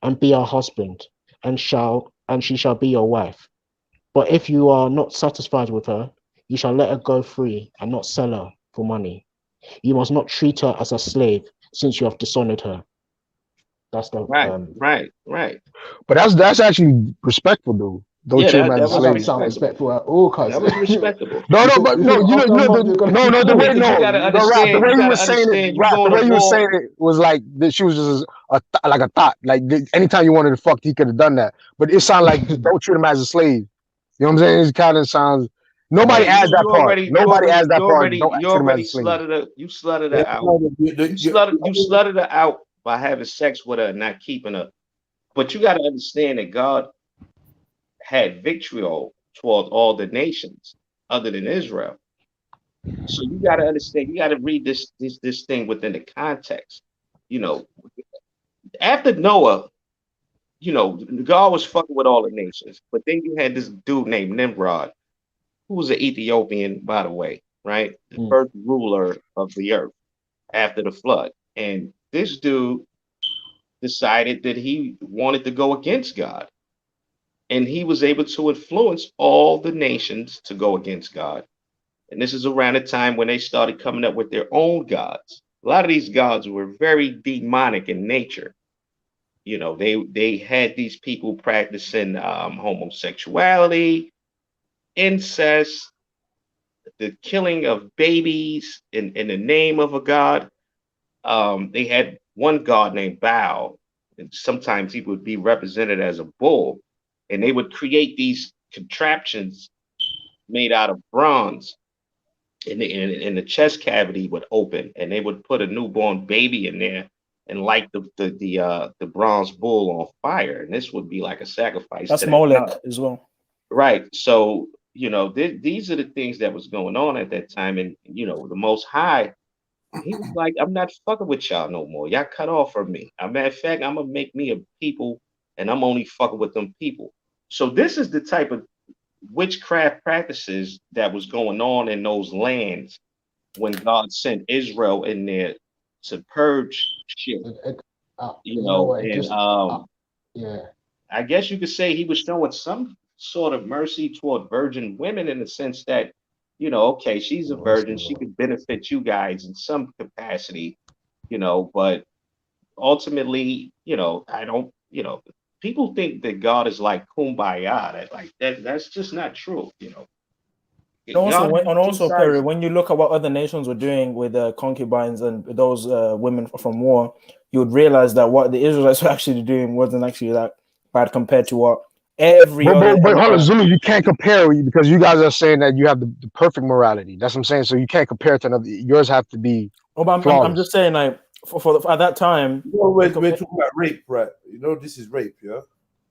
H: and be her husband, and she shall be your wife. But if you are not satisfied with her, you shall let her go free and not sell her for money. You must not treat her as a slave, since you have dishonored her. That's the
G: Right.
F: But that's actually respectful though. Don't
G: Yeah,
F: treat him
G: that
F: as a
H: That
G: was
F: slave.
H: doesn't sound
G: respectable.
H: respectful at all, cuz.
G: That was respectable.
F: No, but
H: You
F: no,
H: think after a month you're gonna
F: no,
H: be
F: the way,
H: free?
G: Because you gotta
F: the
G: understand.
F: way
G: You
F: you
G: gotta
F: were saying it,
G: understand. You
F: rap, the
G: going to
F: way you were
G: war.
F: saying it was like that she was just like a thought. Like anytime you wanted to fuck, he could have done that. But it sounded like don't treat him as a slave. You know what I'm saying? It kind of sounds.
G: Yeah,
F: Nobody adds that part. Nobody adds that part. Don't
G: you
F: treat him as
G: already
F: a slave.
G: slutted
B: Yeah,
G: her out.
B: no,
G: You slutted her out by having sex with her and not keeping her. But you gotta understand that God had vitriol toward all the nations other than Israel. So you got to understand. You got to read this thing within the context. You know, after Noah, you know, God was fucking with all the nations, but then you had this dude named Nimrod, who was an Ethiopian, by the way, right? The first ruler of the earth after the flood, and this dude decided that he wanted to go against God, and he was able to influence all the nations to go against God. And this is around the time when they started coming up with their own gods. A lot of these gods were very demonic in nature. You know, they had these people practicing homosexuality, incest, the killing of babies in the name of a god. They had one god named Baal, and sometimes he would be represented as a bull, and they would create these contraptions made out of bronze and the chest cavity would open, and they would put a newborn baby in there and light the bronze bull on fire, and this would be like a sacrifice
C: That's
G: to that
C: Molech
G: god.
C: as well.
G: Right. So you know these are the things that was going on at that time, and you know the Most High. He was like, I'm not fucking with y'all no more. Y'all cut off from me. As a matter of fact, I'm gonna make me a people, and I'm only fucking with them people. So this is the type of witchcraft practices that was going on in those lands when God sent Israel in there to purge shit, you
H: You know
G: know,
H: what? It
G: and
H: just yeah.
G: I guess you could say he was showing some sort of mercy toward virgin women in the sense that, you know, okay, she's a virgin, she could benefit you guys in some capacity, you know, but ultimately, you know, I don't, you know, people think that God is like kumbaya, that's just not true, you know.
C: And also,
G: God has
C: and
G: two
C: also,
G: sides.
C: Perry, when you look at what other nations were doing with concubines and those women from war, you would realize that what the Israelites were actually doing wasn't actually that bad compared to what every other
F: But hold on,
C: empire.
F: Zulu, you can't compare because you guys are saying that you have the perfect morality. That's what I'm saying. So you can't compare it to another. Yours have to be
C: Oh, but I'm
F: flawless.
C: just saying, like, at that time,
B: You know, we're talking about rape, right? You know, this is rape, yeah.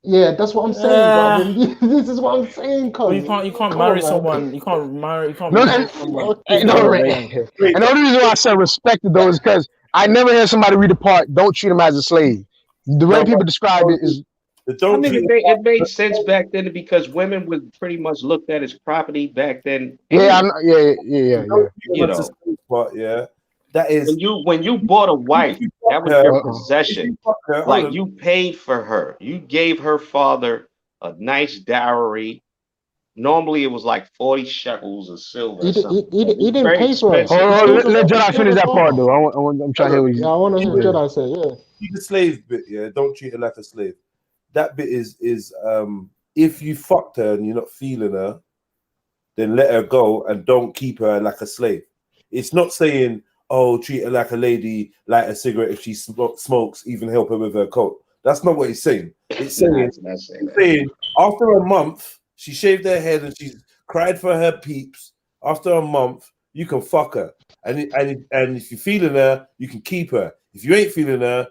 H: Yeah, that's what I'm saying, bro. This is what I'm saying, cuz.
C: well, you can't marry someone. You can't marry someone.
H: Okay,
F: No,
H: alright
F: right.
H: then.
F: And the only reason why I said respected though is because I never heard somebody read the part. Don't treat him as a slave. The way
B: No,
F: people describe it is
G: I mean, it made sense back then because women were pretty much looked at as property back then.
F: yeah,
G: Anyway, you know,
B: But yeah, that is
G: when you bought a wife, that was your possession. Like you paid for her, you gave her father a nice dowry. Normally, it was like 40 shekels of silver or something.
H: He
G: It was
H: didn't
G: very
H: pay for her.
G: expensive.
F: Hold
H: He
F: on,
H: killed
F: let
H: the
F: Jedi finish that part
H: father.
F: though. I'm trying to hear what
H: Yeah, I want to hear what
F: yeah.
H: Jedi say. Yeah.
B: the slave bit, yeah, don't treat her like a slave. That bit is if you fucked her and you're not feeling her, then let her go and don't keep her like a slave. It's not saying, oh, treat her like a lady, light a cigarette if she smokes, even help her with her coat. That's not what it's saying. It's saying after a month, she shaved her head and she's cried for her peeps. After a month, you can fuck her. And if you're feeling her, you can keep her. If you ain't feeling her,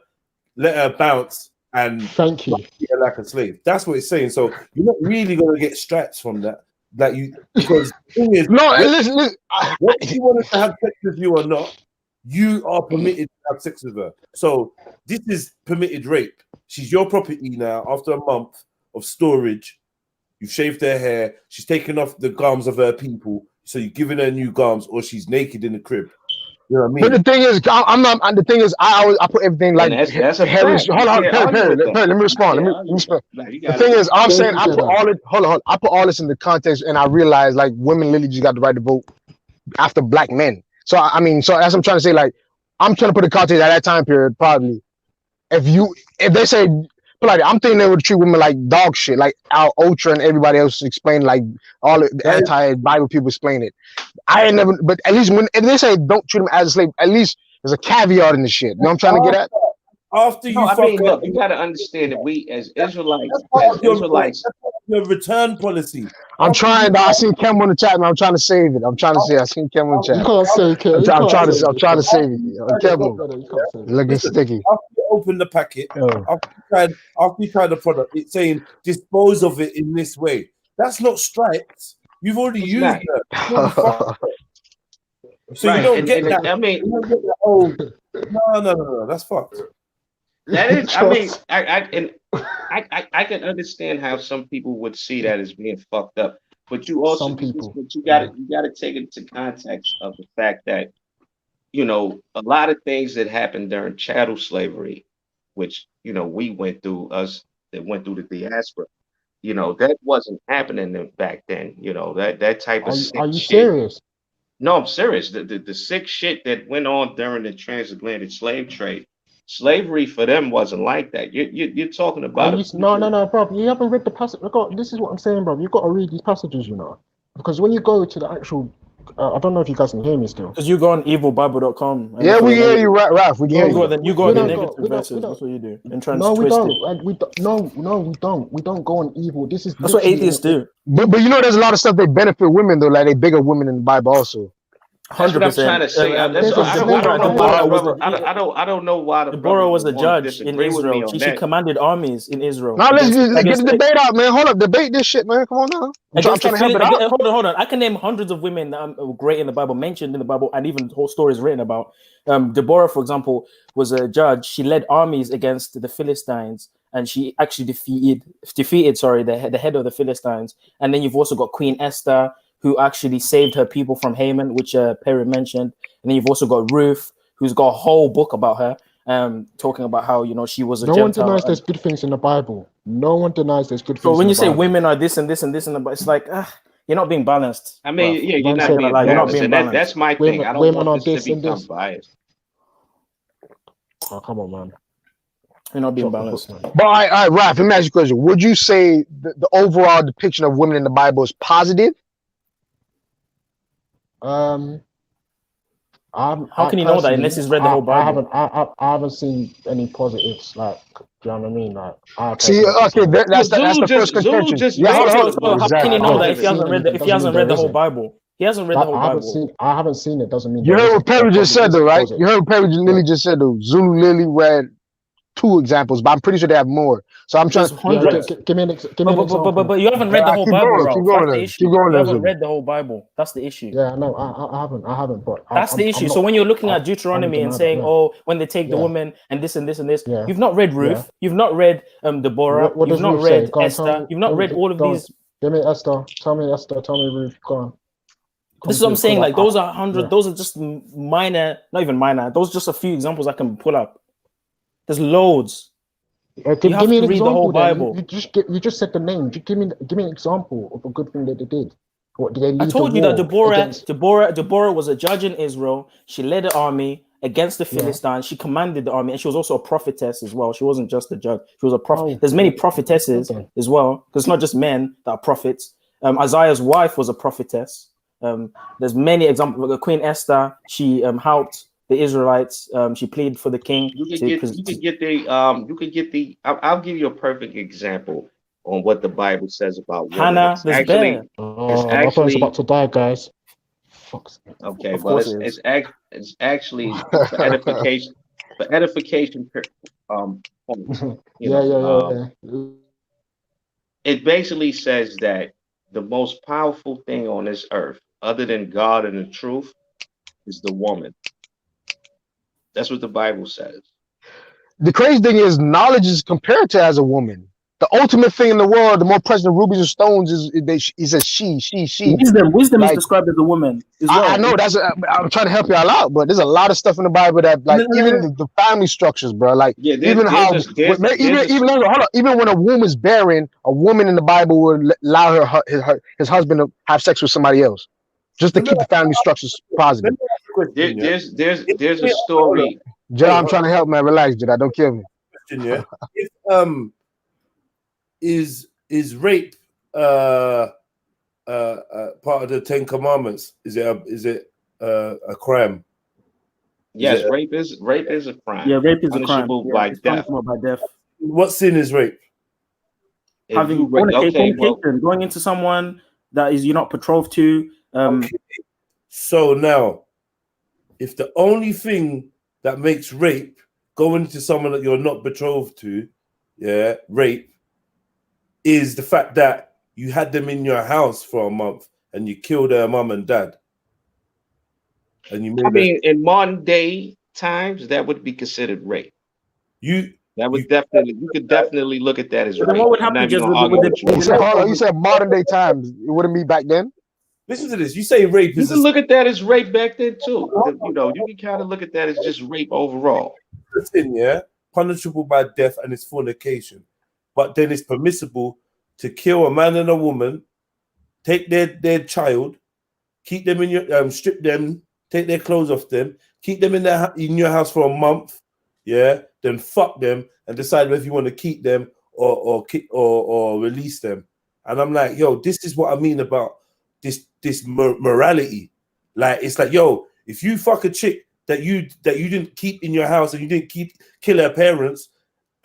B: let her bounce and
H: thank you.
B: Treat her like a slave. That's what it's saying. So you're not really going to get stripes from that. Like you, because the thing is,
F: listen.
B: Whether she wanted to have sex with you or not, you are permitted to have sex with her. So this is permitted rape. She's your property now. After a month of storage, you've shaved her hair. She's taken off the garms of her people. So you're giving her new garms, or she's naked in the crib. You know what I mean?
F: But the thing is, I'm not. The thing is, I put everything like.
G: That's a
F: Harry,
G: fact.
F: hold on,
G: Perry,
F: let me respond. Let me respond. The thing is, I'm saying I put all it. Hold on. I put all this in the context, and I realized like women literally just got the right to vote after black men. So I mean, so as I'm trying to say, like I'm trying to put the context at that time period. Probably, if they say, but like I'm thinking they would treat women like dog shit, like Al Ultra and everybody else explain, like all the anti-Bible people explain it. I ain't never, but at least if they say don't treat them as a slave, at least there's a caveat in the shit. You know what I'm trying to get at?
B: After you
G: look, you got to understand that we as Israelites,
B: your return policy.
F: I'm trying. I seen Kem on the chat, and I'm trying to save it. I seen Kem on the chat.
H: You can't say Kem.
F: I'm trying to save it. Kem, looking sticky.
B: After you open the packet, after you tried the product, it's saying dispose of it in this way. That's not stripes. You've already used it. So
G: right.
B: you don't get that.
G: I mean,
B: no, that's fucked.
G: That is, I mean, I can understand how some people would see that as being fucked up, but you also, but you got to take it into context of the fact that, you know, a lot of things that happened during chattel slavery, which, you know, we went through, us that went through the diaspora, you know, that wasn't happening back then. You know, that type of sick
H: are you
G: shit.
H: serious?
G: No, I'm serious. The sick shit that went on during the transatlantic slave trade. Slavery for them wasn't like that. You're talking about
H: no, bro. You haven't read the passage. Look, this is what I'm saying, bro. You've got to read these passages, you know, because when you go to the actual, I don't know if you guys can hear me still.
C: Because you go on evilbible.com.
F: Yeah, we hear you, Ralph. We hear you.
C: You go on the negative verses. That's what you do. And try
H: no,
C: to
H: we
C: twist
H: don't.
C: it.
H: And we don't. We don't go on evil. This is
C: that's what atheists do.
F: But you know, there's a lot of stuff they benefit women though. Like they bigger women in the Bible also.
C: 100%.
G: That's what I'm trying to say. I don't know why
C: Deborah was a judge in Israel. She commanded armies in Israel.
F: Now let's get the debate out, man. Hold up, debate this shit, man. Come on now. I'm trying to help it out.
C: Hold on. I can name hundreds of women that are great in the Bible, mentioned in the Bible, and even whole stories written about. Deborah, for example, was a judge. She led armies against the Philistines, and she actually defeated the head of the Philistines. And then you've also got Queen Esther, who actually saved her people from Haman, which Perry mentioned. And then you've also got Ruth, who's got a whole book about her, talking about how, you know, she was a Gentile.
H: No one denies there's good things in the Bible. No one denies there's good things.
C: So when you say women are this and this and this, and it's like, you're not being balanced.
G: I mean, yeah, you're not being balanced. And that's my thing. I don't want this to become biased.
H: Oh, come on, man.
C: You're not being balanced.
F: But all right, Raph, let me ask you a question. Would you say the overall depiction of women in the Bible is positive?
C: How can you know that unless he's read the whole Bible?
H: I haven't seen any positives. Like, do you know what I mean? Like, that's
F: the first contention.
C: How can you know that if he hasn't read the whole Bible? He hasn't read the whole Bible.
H: I haven't seen it. Doesn't mean
F: you heard what Perry just said, though, right? You heard what Perry Lily just said, though. Zulu Lily read 2 examples, but I'm pretty sure they have more. So I'm trying
H: to give me an example.
C: But you haven't read the whole Bible, bro. That's the issue. You haven't read the whole Bible. That's the issue.
H: Yeah, no, I haven't. But
C: that's the issue. So when you're looking at Deuteronomy and saying, "Oh, when they take the woman and this and this and this," you've not read Ruth. You've not read Deborah. You've not read Esther. You've not read all of these.
H: Give me Esther. Tell me Esther. Tell me Ruth. Go on.
C: This is what I'm saying. Like those are 100. Those are just minor, not even minor. Those are just a few examples I can pull up. There's loads.
H: Give me an example. The whole Bible. You just said the name. Give me an example of a good thing that they did. What did they lead?
C: I told you that Deborah was a judge in Israel. She led an army against the Philistines. She commanded the army, and she was also a prophetess as well. She wasn't just a judge; she was a prophet. There's many prophetesses as well, because it's not just men that are prophets. Isaiah's wife was a prophetess. There's many examples. Queen Esther, she helped the Israelites. She pleaded for the king.
G: I'll give you a perfect example on what the Bible says about women.
C: Hannah.
G: It's actually
H: my phone's about to die, guys.
G: Okay, well, it's actually for edification. For edification, it basically says that the most powerful thing on this earth, other than God and the truth, is the woman. That's what the Bible says.
F: The crazy thing is, knowledge is compared to as a woman. The ultimate thing in the world, the more precious than rubies and stones, is a she.
C: Wisdom is described as a woman as well.
F: I know I'm trying to help y'all out, but there's a lot of stuff in the Bible that, like, even the family structures, bro. Like, even when a woman's barren, a woman in the Bible would allow his husband to have sex with somebody else, just to keep the family structures positive.
G: There's a story.
F: Jedi, I'm trying to help, man. Relax, Jedi. Don't kill me.
B: If is rape part of the 10 Commandments? Is it a crime?
G: Yes, rape is a crime.
C: Yeah, rape is
G: punishable
C: a crime.
G: by death.
B: What sin is rape?
C: Having fornication, going into someone that you're not betrothed to.
B: So now, if the only thing that makes rape going into someone that you're not betrothed to, rape, is the fact that you had them in your house for a month and you killed their mom and dad. And you made
G: in modern day times, that would be considered rape. You could definitely look at that as rape.
C: What would happen
F: you said modern day times. It wouldn't be back then?
B: Listen to this. You say rape.
G: You can look at that as rape back then too. You can kind of look at that as just rape overall.
B: Listen, punishable by death and it's fornication. But then it's permissible to kill a man and a woman, take their child, keep them in your strip them, take their clothes off them, keep them in your house for a month, then fuck them and decide whether you want to keep them or release them. And I'm like, yo, this is what I mean about this morality. Like, it's like, yo, if you fuck a chick that you didn't keep in your house and you didn't kill her parents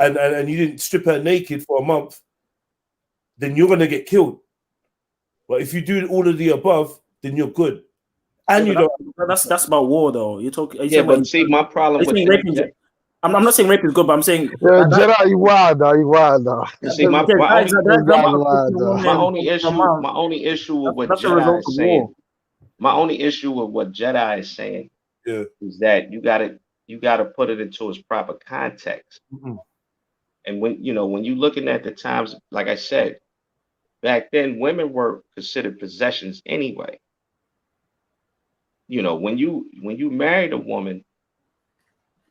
B: and you didn't strip her naked for a month, then you're gonna get killed. But if you do all of the above, then you're good. And
C: that's about war, though. You're talking.
G: But see, my problem with
C: rape. I'm not saying rape is good, but I'm saying
F: Jedi, you wild, though. You wild, though.
G: See, my only issue with what Jedi is saying. My only issue with what Jedi is saying is that you gotta put it into its proper context.
B: Mm-hmm.
G: And when you're looking at the times, like I said, back then women were considered possessions anyway. When you married a woman,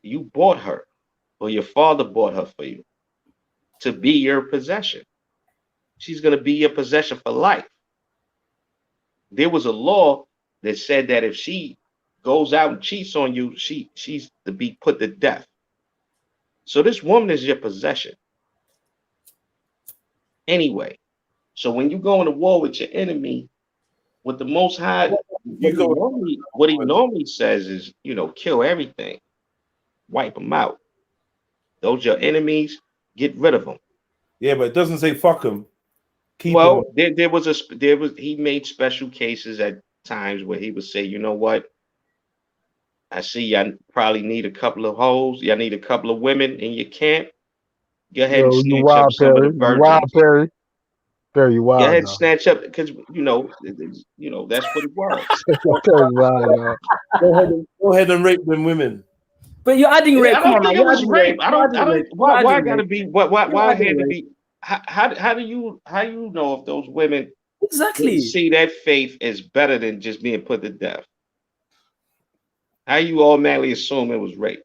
G: you bought her, or your father bought her for you to be your possession. She's gonna be your possession for life. There was a law that said that if she goes out and cheats on you, she's to be put to death. So this woman is your possession. Anyway, so when you go into war with your enemy, with the Most High, what he normally says is, kill everything, wipe them out. Those your enemies, get rid of them.
B: Yeah, but it doesn't say fuck them.
G: He made special cases at times where he would say, you know what? I see y'all probably need a couple of hoes. Y'all need a couple of women in your camp. Go ahead and snatch up some of the virgins.
F: Perry, you wild.
G: Go ahead and snatch up, because that's what it was.
B: Go ahead and rape them women.
C: But you're adding rape.
G: I don't think it was rape. Why gotta be? Why had to be? How do you know if those women
C: exactly
G: see that faith as better than just being put to death? How you automatically assume it was rape?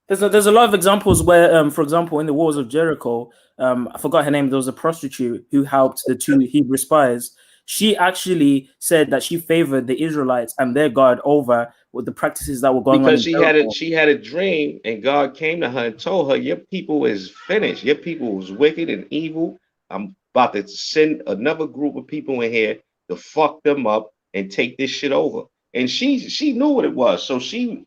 C: There's a lot of examples where, for example, in the Wars of Jericho, I forgot her name. There was a prostitute who helped the two Hebrew spies. She actually said that she favored the Israelites and their God over with the practices that were going on.
G: Because she had a dream, and God came to her and told her, "Your people is finished. Your people was wicked and evil. I'm about to send another group of people in here to fuck them up and take this shit over." And she knew what it was, so she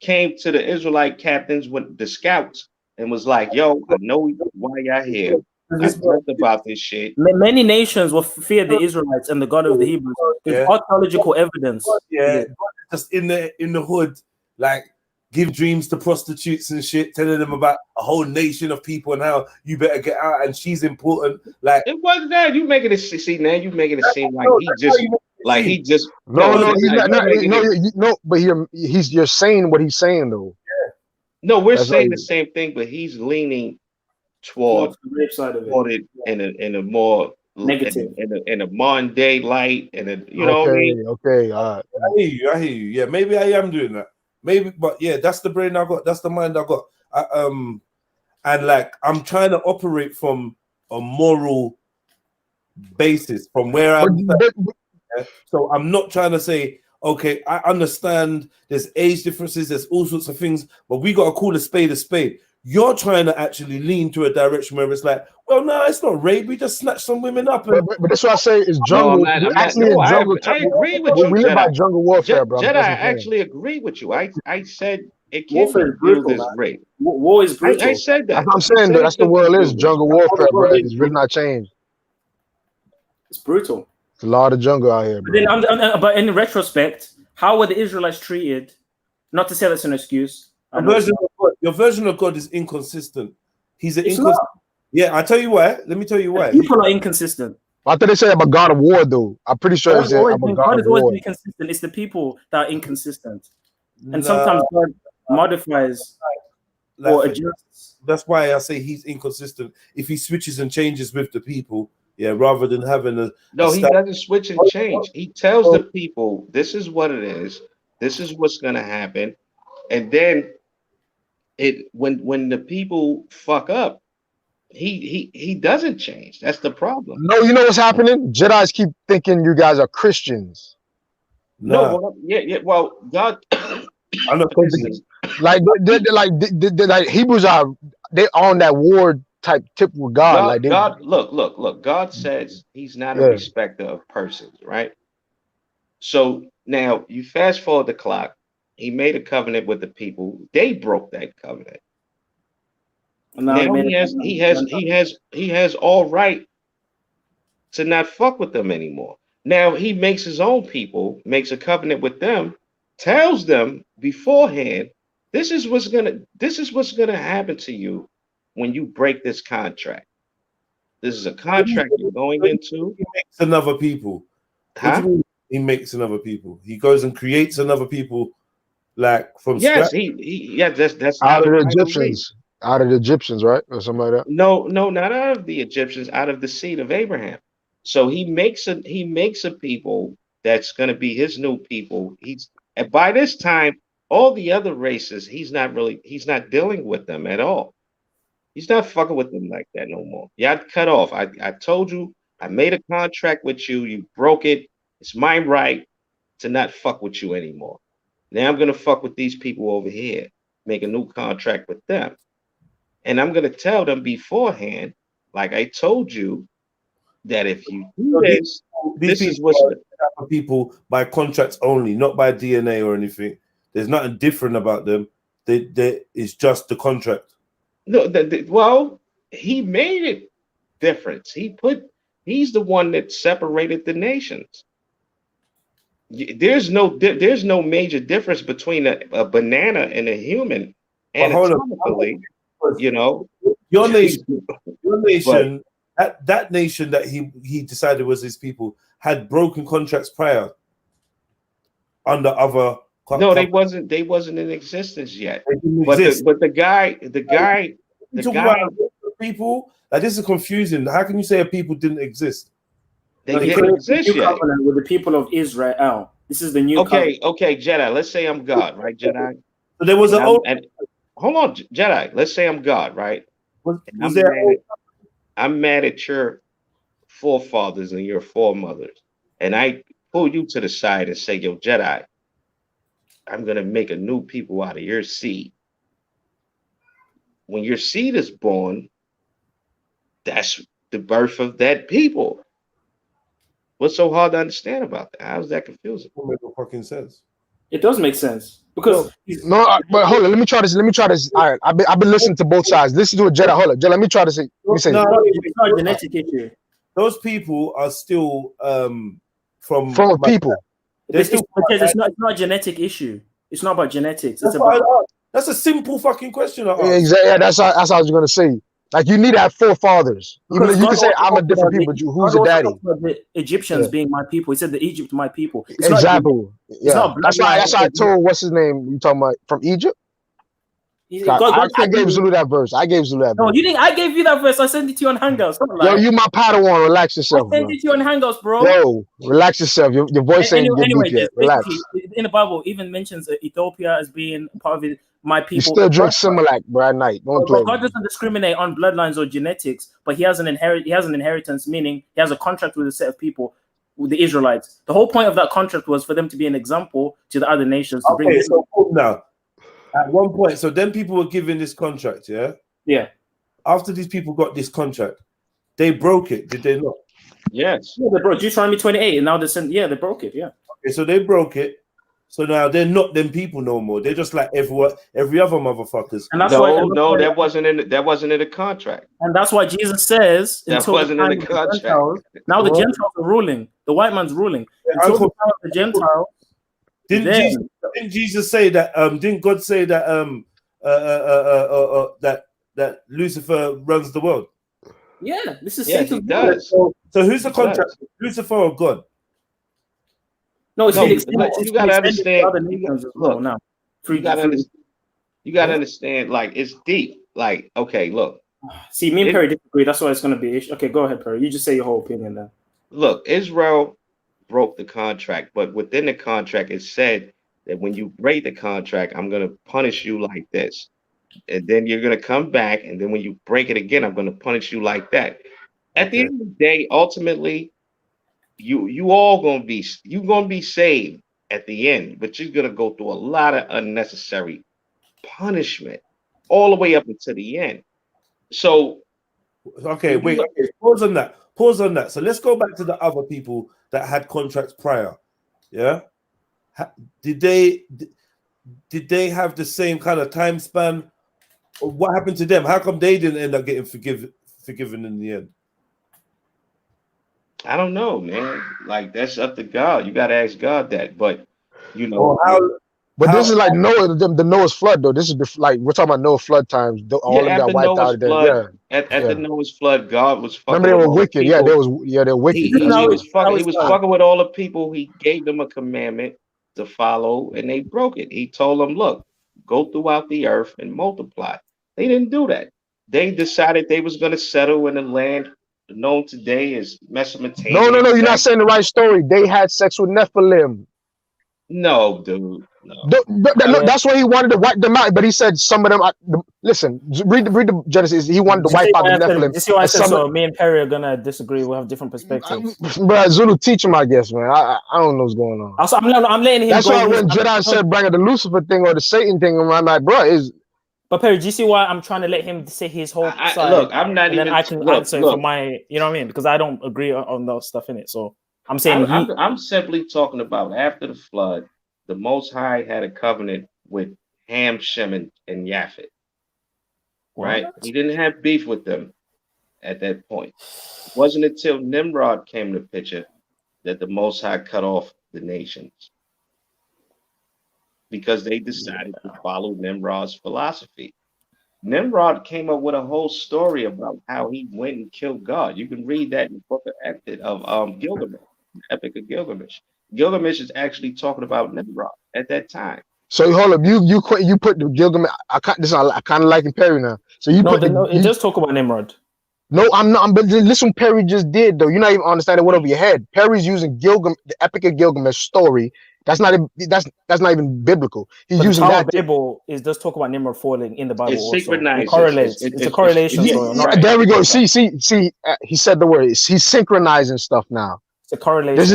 G: came to the Israelite captains with the scouts and was like, "Yo, I know why y'all here. I talked about this shit."
C: Many nations will fear the Israelites and the God of the Hebrews. There's archaeological evidence.
B: Yeah, just in the hood, like give dreams to prostitutes and shit, telling them about a whole nation of people and how you better get out and she's important. Like
G: it wasn't that. You making it see now. You making it seem like he just
F: no, but you're saying what he's saying though.
G: No, we're saying the same thing, but he's leaning toward
C: the rape side of it.
G: in a more
C: negative,
G: in a modern day light, and what I mean?
F: Okay, all right.
B: I hear you. Yeah, maybe I am doing that. Maybe, but yeah, that's the brain I got. That's the mind I got. And like I'm trying to operate from a moral basis, from where I'm. So I'm not trying to say, okay, I understand there's age differences, there's all sorts of things, but we got to call a spade a spade. You're trying to actually lean to a direction where it's like, well, no, it's not rape. We just snatched some women up. And...
F: But that's what I say is jungle.
G: I agree with you.
F: We live by jungle warfare, bro.
G: Jedi, I actually agree with you. I said it can't be brutal as rape.
C: War is brutal.
G: I said that.
F: That's what I'm saying. That's the world is jungle warfare, bro. It's really not changed.
C: It's brutal.
F: It's a lot of jungle out here, bro.
C: But in retrospect, how were the Israelites treated? Not to say that's an excuse.
B: Your version of God is inconsistent. He's an inconsistent. Yeah, I tell you why. Let me tell you why.
C: People are inconsistent.
F: I thought they said about God of War, though. I'm pretty sure they said about God of War.
C: Always inconsistent. It's the people that are inconsistent, and sometimes God modifies or adjusts.
B: That's why I say he's inconsistent. If he switches and changes with the people, yeah, rather than having a
G: he doesn't switch and change. He tells the people, "This is what it is. This is what's going to happen," and then when the people fuck up, he doesn't change. That's the problem.
F: No, you know what's happening? Jedis keep thinking you guys are Christians.
G: No, well, God.
B: I'm not Christian.
F: Like Hebrews are they on that war type tip with God.
G: God, look. God says He's not a respecter of persons, right? So now you fast forward the clock. He made a covenant with the people. They broke that covenant. Now he has all right to not fuck with them anymore. Now he makes his own people, makes a covenant with them, tells them beforehand, this is what's gonna happen to you when you break this contract. This is a contract you're going into.
B: He makes another people.
G: Huh?
B: He makes another people. He goes and creates another people, like from
G: scratch. That's
F: out of the Egyptians. Out of the Egyptians, right? Or something like that.
G: No, not out of the Egyptians, out of the seed of Abraham. So he makes a people that's going to be his new people. And by this time, all the other races, he's not dealing with them at all. He's not fucking with them like that no more. Y'all cut off. I told you, I made a contract with you. You broke it. It's my right to not fuck with you anymore. Now I'm going to fuck with these people over here, make a new contract with them. And I'm going to tell them beforehand, like I told you, that if you do this is what's
B: people by contracts only, not by DNA or anything. There's nothing different about them. It's just the contract.
G: No, well, he made it different. He's the one that separated the nations. There's no major difference between a banana and a human anatomically. You know,
B: your nation, that nation that he decided was his people had broken contracts prior under other.
G: No, they wasn't in existence yet. But the guy,
B: people, like, this is confusing. How can you say a people didn't exist?
G: They didn't exist yet.
C: With the people of Israel. This is the new.
G: Okay, Jedi. Let's say I'm God, right, Jedi?
B: So there was
G: hold on, Jedi. Let's say I'm God, right? I'm mad at your forefathers and your foremothers, and I pull you to the side and say, "Yo, Jedi, I'm gonna make a new people out of your seed. When your seed is born, that's the birth of that people. What's so hard to understand about that? How is that confusing?
B: Don't make no fucking sense.
C: It does make sense because
F: No, but hold on. Let me try this. All right, I've been listening to both sides. Listen to a Jedi. Hold on, Jedi. Let me try to say. Let me say.
B: No,
C: it's not a genetic issue.
B: Those people are still from
F: a people.
C: It's not a genetic issue. It's not about genetics. It's
B: that's a simple fucking question.
F: Exactly. Yeah, that's what I was gonna say. Like you need to have forefathers. Even though you can say I'm a different people, but who's your daddy?
C: The Egyptians being my people. He said the Egypt my people. It's
F: exactly.
C: Not
F: that's why I told what's his name. You talking about from Egypt? I gave Zulu that verse.
C: No, you didn't. I gave you that verse. I sent it to you on Hangouts.
F: Yo, you my Padawan. Relax yourself.
C: I sent it to you on Hangouts, bro.
F: Yo, relax yourself. Your voice ain't get deep yet. Relax.
C: In the Bible, even mentions Ethiopia as being part of it. My people.
F: You still drink Similac, bro, at night. Don't play.
C: God doesn't discriminate on bloodlines or genetics, but he has an inheritance, meaning he has a contract with a set of people, with the Israelites. The whole point of that contract was for them to be an example to the other nations. To bring
B: so now, at one point, so then people were given this contract, yeah?
C: Yeah.
B: After these people got this contract, they broke it, did they not?
G: Yes.
C: Yeah, they broke Deuteronomy 28, and now they broke it, yeah.
B: Okay, so they broke it. So now they're not them people no more. They're just like every other motherfuckers.
C: And that's
G: that wasn't in the contract.
C: And that's why Jesus says
G: that wasn't in the contract.
C: Now the Gentiles are ruling. The white man's ruling. Until the time of the Gentiles.
B: Didn't Jesus say that? Didn't God say that? That Lucifer runs the world.
C: Yeah, this is
G: Satan. Does.
B: So who's the contract? Lucifer or God?
C: No, it's
G: you gotta understand.
C: Look, now
G: you gotta understand. Like it's deep. Like okay, look.
C: See, me and Perry disagree. That's why it's gonna be. Okay, go ahead, Perry. You just say your whole opinion then.
G: Look, Israel broke the contract, but within the contract, it said that when you break the contract, I'm gonna punish you like this, and then you're gonna come back, and then when you break it again, I'm gonna punish you like that. At the end of the day, ultimately. You all gonna be saved at the end, but you're gonna go through a lot of unnecessary punishment all the way up until the end. So
B: okay, pause on that. So let's go back to the other people that had contracts prior. Yeah, did they have the same kind of time span? Or what happened to them? How come they didn't end up getting forgiven in the end?
G: I don't know, man. Like that's up to God. You gotta ask God that. But you know,
F: this is like Noah, the Noah's flood, though. This is like we're talking about Noah's flood times. All of them got wiped out.
G: At the Noah's flood, God was fucking.
F: Remember, they were wicked. Yeah, they're wicked.
G: He was fucking with all the people. He gave them a commandment to follow, and they broke it. He told them, "Look, go throughout the earth and multiply." They didn't do that. They decided they was going to settle in the land known today as Mesopotamia.
F: No, you're not saying the right story. They had sex with Nephilim.
G: No, dude. No.
F: That's why he wanted to wipe them out. But he said some of them. Listen, read the Genesis. He wanted to wipe out the Nephilim.
C: You see why I said so? Me and Perry are gonna disagree. We'll have different perspectives.
F: Bro, Zulu, teach him, I guess, man. I don't know what's going on.
C: Also, I'm letting him.
F: That's why when Jedi said bring the Lucifer thing or the Satan thing, I'm like, bro, is.
C: But Perry, do you see why I'm trying to let him say his whole side?
G: Look, I'm not even.
C: Then I can answer for my, you know what I mean? Because I don't agree on those stuff in it. So I'm saying
G: I'm simply talking about after the flood, the Most High had a covenant with Ham, Shem, and Japhet. Right? He didn't have beef with them at that point. It wasn't until Nimrod came to the picture that the Most High cut off the nations. Because they decided to follow Nimrod's philosophy. Nimrod came up with a whole story about how he went and killed God. You can read that in the book of Gilgamesh, the Epic of Gilgamesh. Gilgamesh is actually talking about Nimrod at that time.
F: So hold up, you put the Gilgamesh. I kind of liking Perry now. So
C: it does talk about Nimrod.
F: No, I'm not. But listen, Perry just did though. You're not even understanding what over your head. Perry's using the Epic of Gilgamesh story. That's not even biblical. He's using that.
C: The Bible does talk about Nimrod falling in the Bible.
G: It's synchronized.
C: It correlates. It's a correlation story.
F: Right. There we go. See. He said the word. He's synchronizing stuff now.
C: It's a correlation.
F: This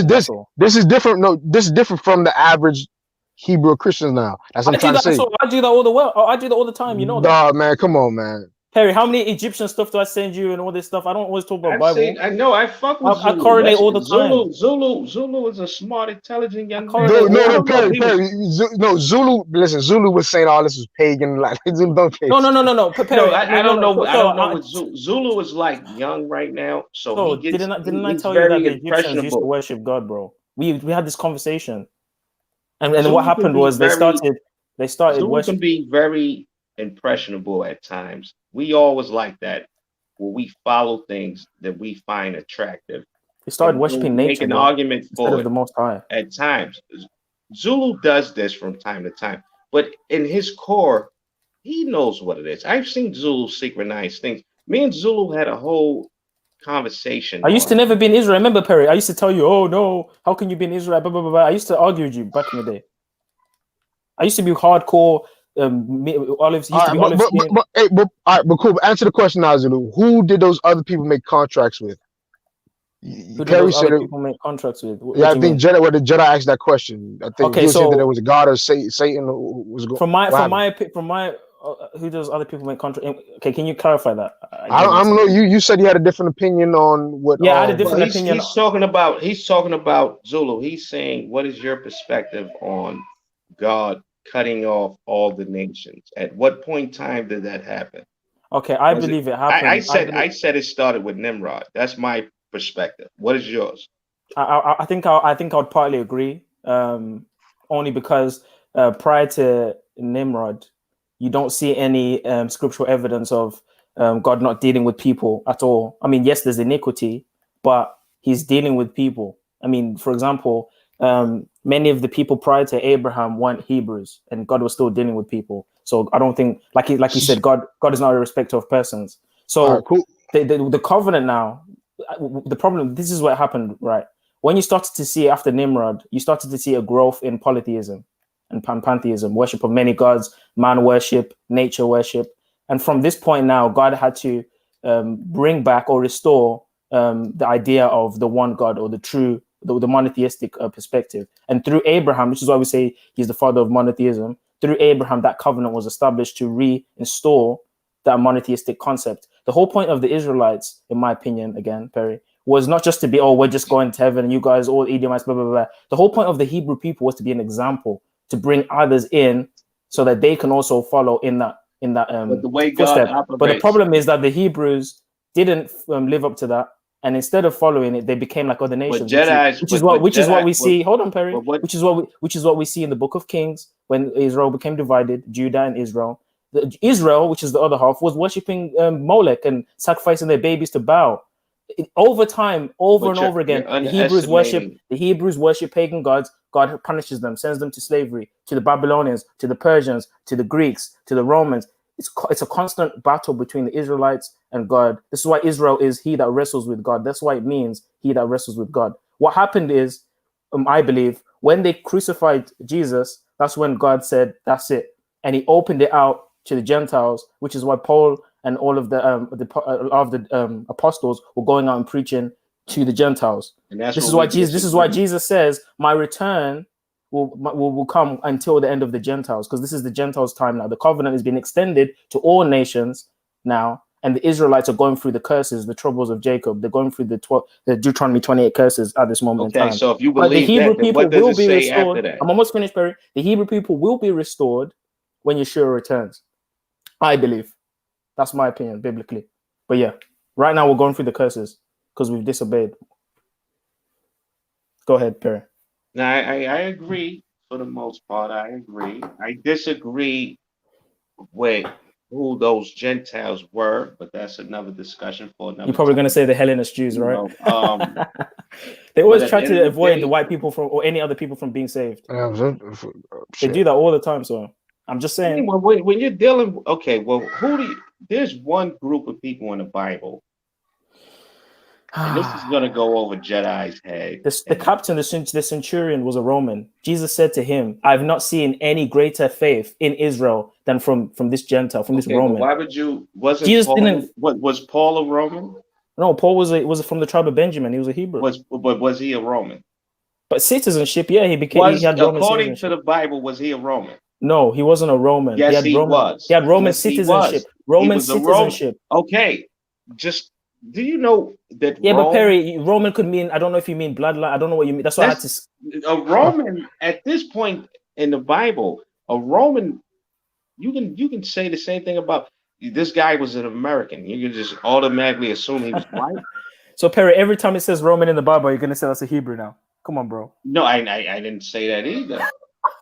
F: is different. No, this is different from the average Hebrew Christians now. That's what I'm trying to say.
C: I do that all I do that all the time. You know that.
F: Nah, man, come on, man.
C: Perry, how many Egyptian stuff do I send you and all this stuff? I don't always talk about Bible.
G: I know. I fuck with Zulu.
C: I correlate all the time.
G: Zulu is a smart, intelligent young man.
F: No, Perry. No, Zulu. Listen, Zulu was saying all this was pagan. Like Zulu don't care.
C: No.
G: Perry, I don't know. I don't know what Zulu is like young right now. So he gets,
C: didn't I tell you that the Egyptians used to worship God, bro? We had this conversation, and what happened was they started
G: Zulu
C: worshiping.
G: Can be very impressionable at times. We always like that, where we follow things that we find attractive.
C: They started worshiping nature.
G: Make an argument for
C: the Most High.
G: At times, Zulu does this from time to time, but in his core, he knows what it is. I've seen Zulu synchronize things. Me and Zulu had a whole conversation.
C: I used to never be in Israel. Remember, Perry? I used to tell you, "Oh no, how can you be in Israel?" Blah, blah, blah, blah. I used to argue with you back in the day. I used to be hardcore. Olives. But
F: cool. Answer the question now, Zulu. Who did those other people make contracts with?
C: Who did those other people make contracts with?
F: Yeah, I think Jedi. Where the Jedi asked that question, I think he said that there was a god or Satan who was going.
C: From my, who does other people make contracts? Okay, can you clarify that?
F: I don't know. You said you had a different opinion on what.
C: Yeah, I had a different opinion.
G: He's talking about Zulu. He's saying, what is your perspective on God cutting off all the nations? At what point in time did that happen?
C: Okay, I believe it happened.
G: I said it started with Nimrod. That's my perspective. What is yours?
C: I think I would partly agree. Only because prior to Nimrod, you don't see any scriptural evidence of God not dealing with people at all. I mean, yes, there's iniquity, but he's dealing with people. I mean, for example, many of the people prior to Abraham weren't Hebrews, and God was still dealing with people. So I don't think, like he said, God is not a respecter of persons. So
F: cool.
C: the covenant now, the problem, this is what happened, right? When you started to see after Nimrod, you started to see a growth in polytheism and pantheism, worship of many gods, man worship, nature worship. And from this point now, God had to bring back or restore the idea of the one God, or the true, the monotheistic perspective. And through Abraham, which is why we say he's the father of monotheism, through Abraham, that covenant was established to reinstall that monotheistic concept. The whole point of the Israelites, in my opinion, again, Perry, was not just to be, we're just going to heaven and you guys all Edomites, blah, blah, blah. The whole point of the Hebrew people was to be an example, to bring others in so that they can also follow in that
G: but the way
C: footstep.
G: God operates.
C: But the problem is that the Hebrews didn't live up to that. And instead of following it, they became like other nations, which is what we see. Hold on, Perry. Which is what we see in the Book of Kings when Israel became divided, Judah and Israel. Israel, which is the other half, was worshiping Molech and sacrificing their babies to Baal. Over time, over and over again, the Hebrews worship pagan gods. God punishes them, sends them to slavery, to the Babylonians, to the Persians, to the Greeks, to the Romans. It's a constant battle between the Israelites and God. This is why Israel is he that wrestles with God. That's why it means he that wrestles with God. What happened is, I believe, when they crucified Jesus, that's when God said, that's it. And he opened it out to the Gentiles, which is why Paul and all of the apostles were going out and preaching to the Gentiles. And this is why Jesus says, my return will come until the end of the Gentiles, because this is the Gentiles' time now. The covenant has been extended to all nations now, and the Israelites are going through the curses, the troubles of Jacob. They're going through the Deuteronomy 28 curses at this moment in time.
G: So if you believe
C: the Hebrew people
G: what does
C: will
G: it
C: be
G: say
C: restored.
G: after that?
C: I'm almost finished, Perry. The Hebrew people will be restored when Yeshua returns. I believe. That's my opinion, biblically. But yeah, right now we're going through the curses because we've disobeyed. Go ahead, Perry.
G: Now, I agree for the most part. I agree. I disagree with who those Gentiles were, but that's another discussion for another.
C: You're probably going to say the Hellenist Jews, right? They always try to avoid the white people from or any other people from being saved. They do that all the time. So I'm just saying.
G: When you're dealing, there's one group of people in the Bible. And this is going to go over Jedi's head.
C: The captain, the centurion, was a Roman. Jesus said to him, "I've not seen any greater faith in Israel than from this Gentile, from this Roman."
G: Why would you? Was Paul a Roman?
C: No, Paul was from the tribe of Benjamin. He was a Hebrew.
G: Was he a Roman?
C: But citizenship, yeah, he
G: Was
C: had Roman
G: according to
C: citizenship.
G: the Bible, was he a Roman?
C: No, he wasn't a Roman.
G: Yes, he
C: Roman.
G: was.
C: He had Roman
G: Yes, he
C: citizenship.
G: was.
C: Roman
G: He was a
C: citizenship.
G: Okay, just do you know that?
C: Yeah,
G: Rome,
C: but Perry, Roman could mean, I don't know if you mean bloodline. I don't know what you mean. That's why I had to.
G: a Roman at this point in the Bible, a Roman, you can say the same thing about this guy was an American. You can just automatically assume he was white.
C: So Perry, every time it says Roman in the Bible, you're gonna say that's a Hebrew now. Come on, bro.
G: No, I didn't say that either.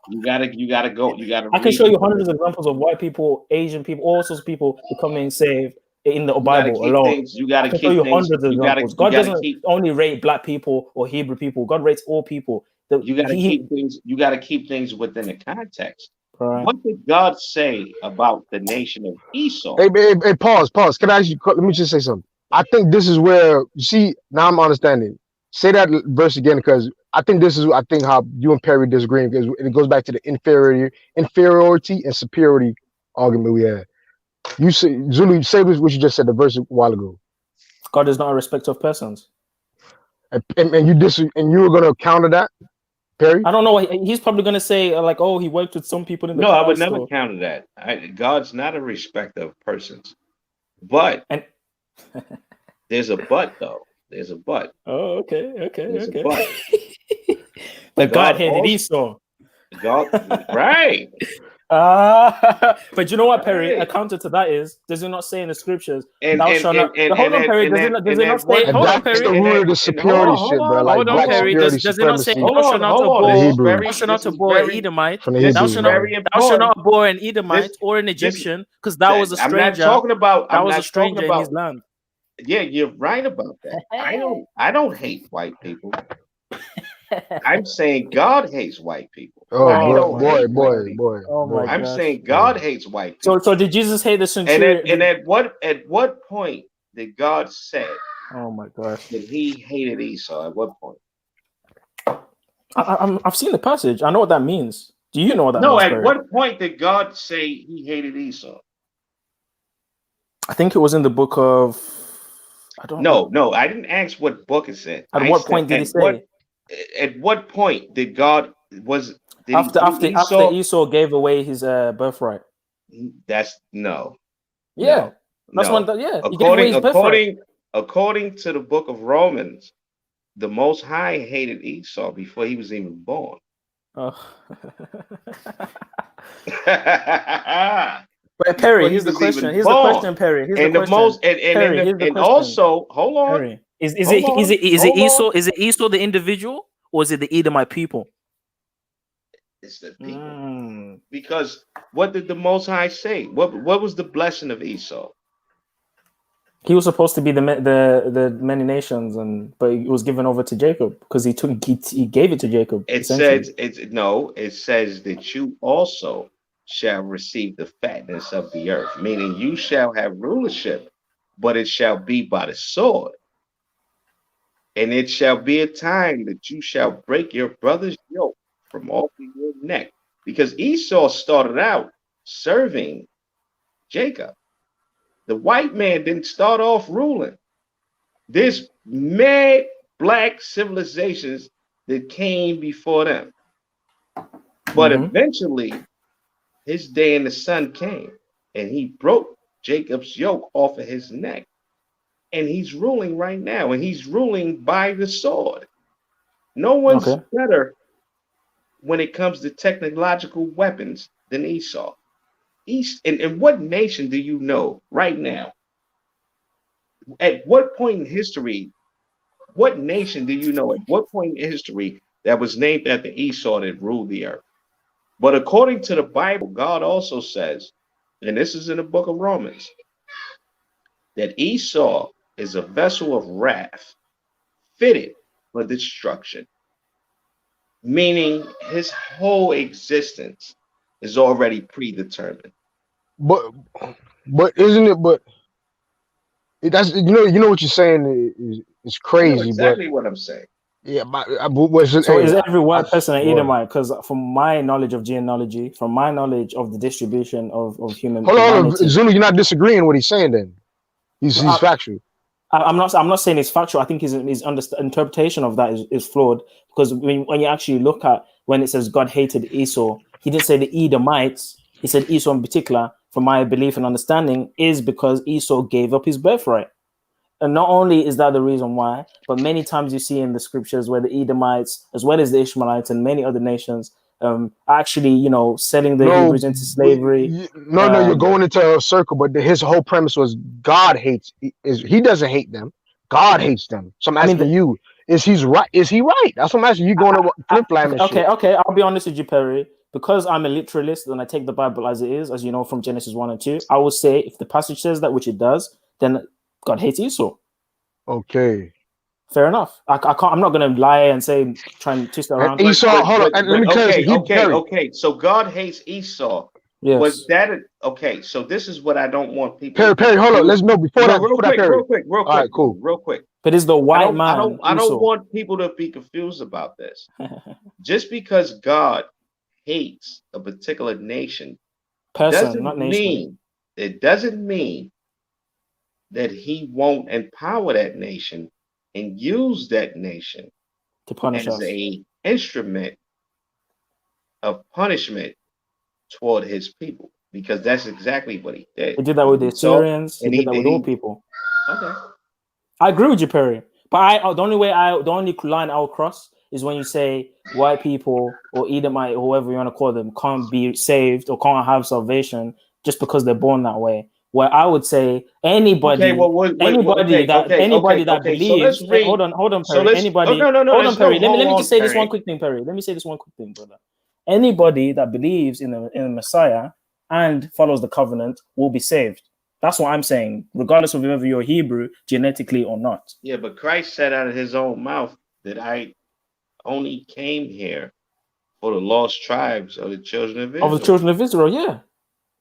G: You gotta go. You gotta.
C: I can show you hundreds of examples of white people, Asian people, all sorts of people becoming saved in the Bible alone.
G: You gotta
C: I can
G: keep
C: show you
G: things.
C: hundreds of examples. God doesn't only rate black people or Hebrew people. God rates all people.
G: You gotta keep things. You gotta keep things within the context.
C: Right.
G: What did God say about the nation of Esau?
F: Hey, pause. Can I actually let me just say something? I think this is where you see now I'm understanding. Say that verse again, because I think this is how you and Perry disagree, because it goes back to the inferiority and superiority argument we had. You say Zulu, say what you just said the verse a while ago.
C: God is not a respecter of persons.
F: And you were gonna counter that, Perry?
C: I don't know. He's probably gonna say like, oh, he worked with some people in the past.
G: I would never counter that. God's not a respecter of persons. But there's a but though. There's a but.
C: Oh, okay.
G: A but.
C: But God hated Esau.
G: God, right.
C: But you know what, Perry? A counter to that is, does it not say in the scriptures, thou shalt not? Hold on, Perry. Does it not say? Hold on, Perry.
F: That's the root of the superiority shit, bro.
C: Hold on, Perry. Does it not say, thou shalt not abhor an Edomite? Thou shalt not abhor an Edomite or an Egyptian, because that was a stranger.
G: I'm not talking about.
C: That was a stranger in his land.
G: Yeah, you're right about that. I don't hate white people. I'm saying God hates white people.
F: Oh boy.
C: Oh my
G: I'm saying God hates white people.
C: So did Jesus hate the centurion?
G: And at what point did God say?
C: Oh my gosh.
G: That he hated Esau? At what point?
C: I've seen the passage. I know what that means. Do you know what that means?
G: No, at what point did God say he hated Esau?
C: I think it was in the book of. I don't know.
G: No, I didn't ask what book it said.
C: At what point did he say?
G: At what point did God
C: after Esau gave away his birthright?
G: That's no.
C: Yeah, that's one. Yeah,
G: according to the book of Romans, the Most High hated Esau before he was even born.
C: Oh. But Perry, here's the question. Perry. And
G: also, hold on.
C: Perry. Is it Esau the individual, or is it the Edomite people?
G: It's the people. Because what did the Most High say? What was the blessing of Esau?
C: He was supposed to be the many nations, but it was given over to Jacob because he gave it to Jacob.
G: It says that you also shall receive the fatness of the earth, meaning you shall have rulership, but it shall be by the sword. And it shall be a time that you shall break your brother's yoke from off of your neck. Because Esau started out serving Jacob. The white man didn't start off ruling. There's mad black civilizations that came before them. But eventually, his day in the sun came, and he broke Jacob's yoke off of his neck. And he's ruling right now, and he's ruling by the sword. No one's better when it comes to technological weapons than Esau. And what nation do you know right now? At what point in history, what nation do you know at what point in history that was named after Esau that ruled the earth? But according to the Bible, God also says, and this is in the book of Romans, that Esau is a vessel of wrath fitted for destruction, meaning his whole existence is already predetermined.
F: But isn't it? But that's you know what you're saying is crazy.
G: I know exactly what I'm saying.
F: Yeah,
C: so is every white person an Edomite? Because from my knowledge of genealogy, from my knowledge of the distribution of human.
F: Hold on, Zulu, you're not disagreeing what he's saying. Then he's factual.
C: I'm not saying it's factual. I think his interpretation of that is flawed, because when you actually look at when it says God hated Esau, he didn't say the Edomites. He said Esau in particular, from my belief and understanding, is because Esau gave up his birthright. And not only is that the reason why, but many times you see in the scriptures where the Edomites, as well as the Ishmaelites and many other nations, actually, selling the Hebrews into slavery.
F: No, you're going into a circle. But his whole premise was God hates. He doesn't hate them. God hates them. So I'm asking you: is he right? Is he right? That's what I'm asking you. Going to flip flap and shit.
C: Okay. I'll be honest with you, Perry. Because I'm a literalist and I take the Bible as it is, as you know from Genesis 1 and 2, I will say if the passage says that, which it does, then God hates Esau.
F: Okay.
C: Fair enough. I can't. I'm not going to lie and say try and twist it around.
F: And Esau, hold on. Let me clarify.
G: Okay. So God hates Esau.
C: Yes.
G: Was that okay? So this is what I don't want people.
F: Perry, hold on. Let's know before that.
G: Real quick.
F: All right, cool.
G: Real quick.
C: But it's the white man.
G: I don't want people to be confused about this. Just because God hates a particular nation
C: person, not nation.
G: It doesn't mean that he won't empower that nation and use that nation
C: to punish
G: as
C: us.
G: a instrument of punishment toward his people, because that's exactly what he did.
C: He did that with the Assyrians. He did that with all people.
G: Okay,
C: I agree with you, Perry. But the only line I'll cross is when you say white people or Edomite, or whoever you want to call them, can't be saved or can't have salvation just because they're born that way. Where I would say anybody that believes.
G: So read,
C: hold on, Perry.
G: So
C: hold on, Perry. Let me just say this one quick thing, Perry. Let me say this one quick thing, brother. Anybody that believes in the Messiah and follows the covenant will be saved. That's what I'm saying, regardless of whether you're Hebrew genetically or not.
G: Yeah, but Christ said out of his own mouth that I only came here for the lost tribes of the children of Israel.
C: Of the children of Israel, yeah.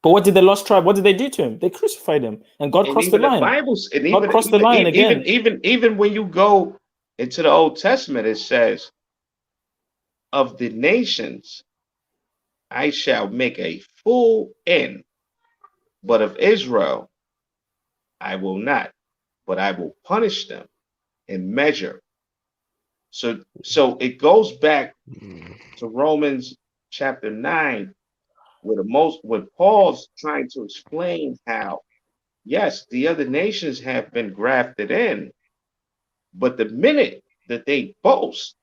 C: But what did the lost tribe? What did they do to him? They crucified him, and God crossed the line. God crossed the line again.
G: Even when you go into the Old Testament, it says, "Of the nations, I shall make a full end, but of Israel, I will not. But I will punish them in measure." So it goes back to Romans chapter 9. Where Paul's trying to explain how, yes, the other nations have been grafted in, but the minute that they boast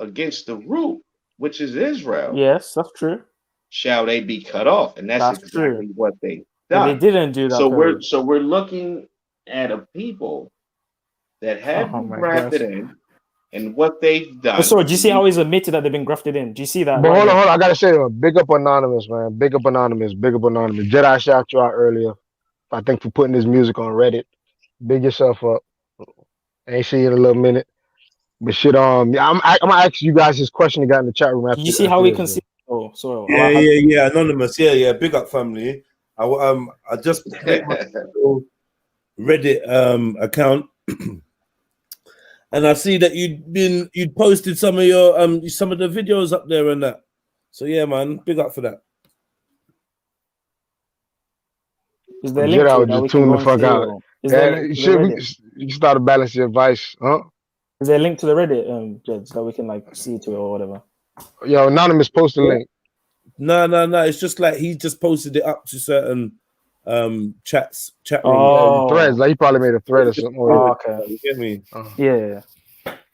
G: against the root, which is Israel,
C: yes, that's true,
G: shall they be cut off, and that's exactly what they done.
C: But they didn't do that.
G: So we're looking at a people that have been grafted in. And what they've done.
C: So, do you see how he's admitted that they've been grafted in? Do you see that?
F: But hold on. I gotta say, big up Anonymous, man. Big up Anonymous. Jedi shout you out earlier. I think for putting this music on Reddit. Big yourself up. Ain't see you in a little minute. But shit, I'm gonna ask you guys this question you got in the chat room.
C: After, you see how we can see? Oh, sorry.
B: Yeah. Anonymous. Yeah. Big up, family. I just made my Reddit account. And I see that you'd posted some of your some of the videos up there and that. So yeah, man, big up for that.
F: Is there a link to just tune the fuck out? You start to balance your advice, huh?
C: Is there a link to the Reddit, Jed, so that we can like see to it or whatever?
F: Yo, Anonymous, post a link.
B: No. It's just like he just posted it up to certain chat
F: threads. Like he probably made a thread or something.
C: Okay.
B: You get me?
C: Yeah.